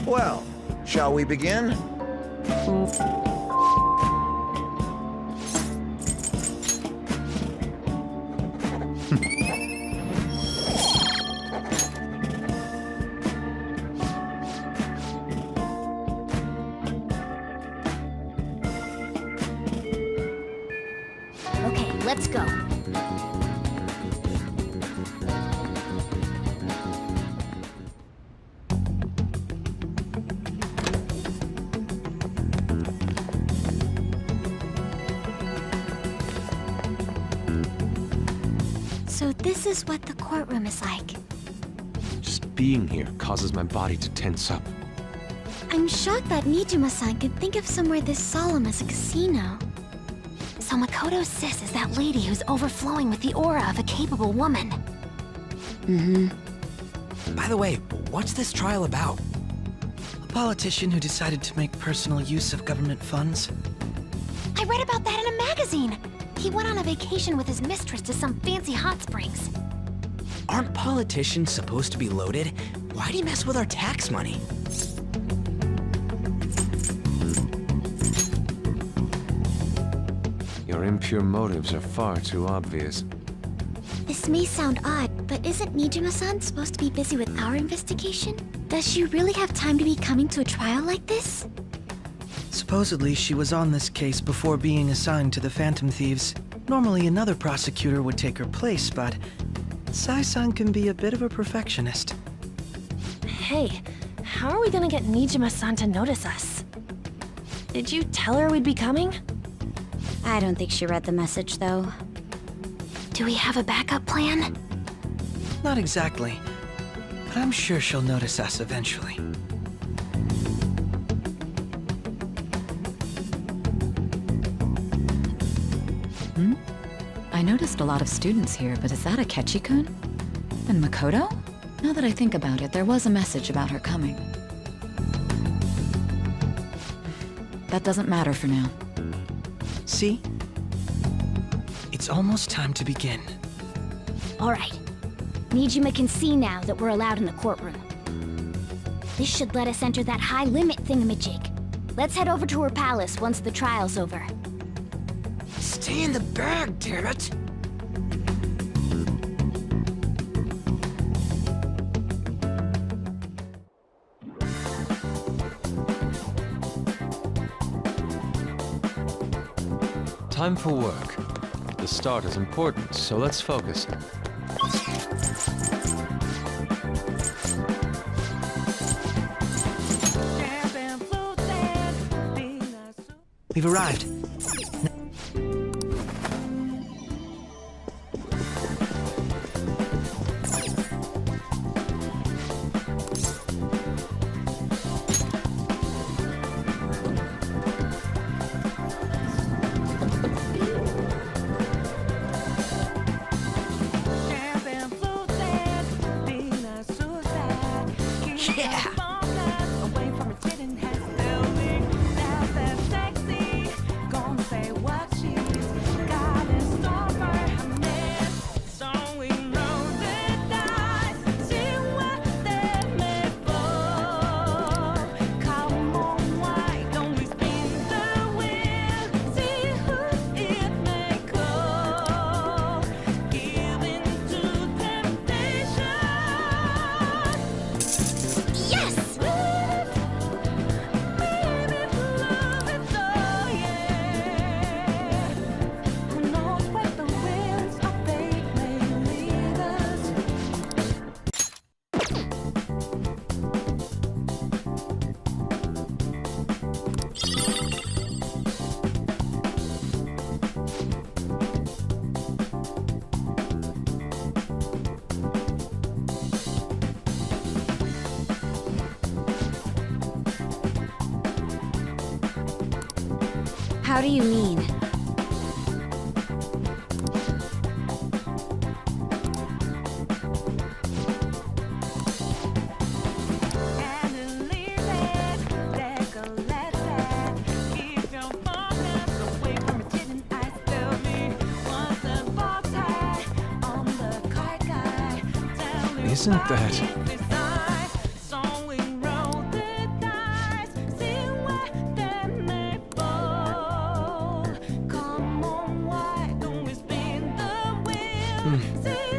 Well, shall we begin? Okay, let's go. So this is what the courtroom is like. Just being here causes my body to tense up. I'm shocked that Nijima-san could think of somewhere this solemn as a casino. So Makoto's sis is that lady who's overflowing with the aura of a capable woman. Mm-hmm. By the way, what's this trial about? A politician who decided to make personal use of government funds. I read about that in a magazine. He went on a vacation with his mistress to some fancy hot springs. Aren't politicians supposed to be loaded? Why'd he mess with our tax money? Your impure motives are far too obvious. This may sound odd, but isn't Nijima-san supposed to be busy with our investigation? Does she really have time to be coming to a trial like this? Supposedly, she was on this case before being assigned to the Phantom Thieves. Normally, another prosecutor would take her place, but Sai-san can be a bit of a perfectionist. Hey, how are we gonna get Nijima-san to notice us? Did you tell her we'd be coming? I don't think she read the message, though. Do we have a backup plan? Not exactly, but I'm sure she'll notice us eventually. I noticed a lot of students here, but is that Akechi-kun? And Makoto? Now that I think about it, there was a message about her coming. That doesn't matter for now. See? It's almost time to begin. Alright. Nijima can see now that we're allowed in the courtroom. This should let us enter that high-limit thingamajig. Let's head over to her palace once the trial's over. Stay in the bag, damn it! Time for work. The start is important, so let's focus. We've arrived. How do you mean? Isn't that...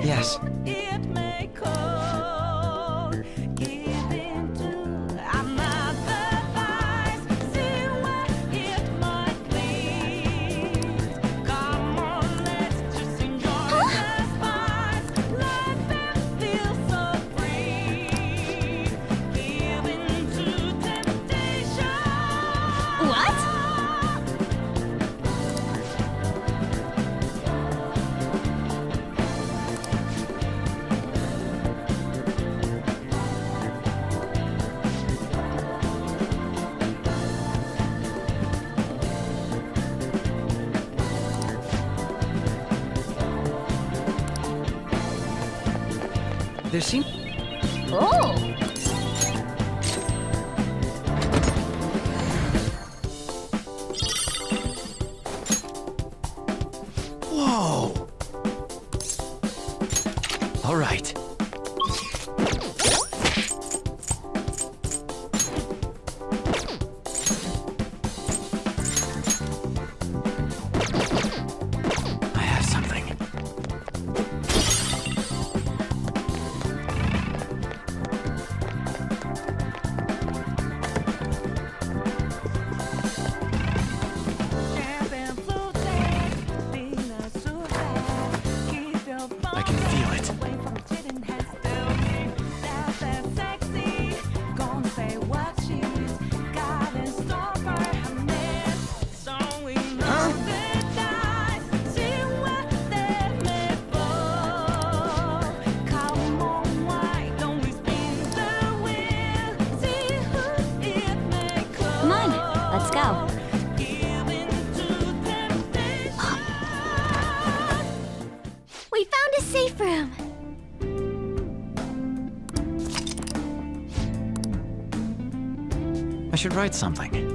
Yes. There seems... Oh! Whoa! All right. I have something. I can feel it. Come on, let's go. We found a safe room. I should write something.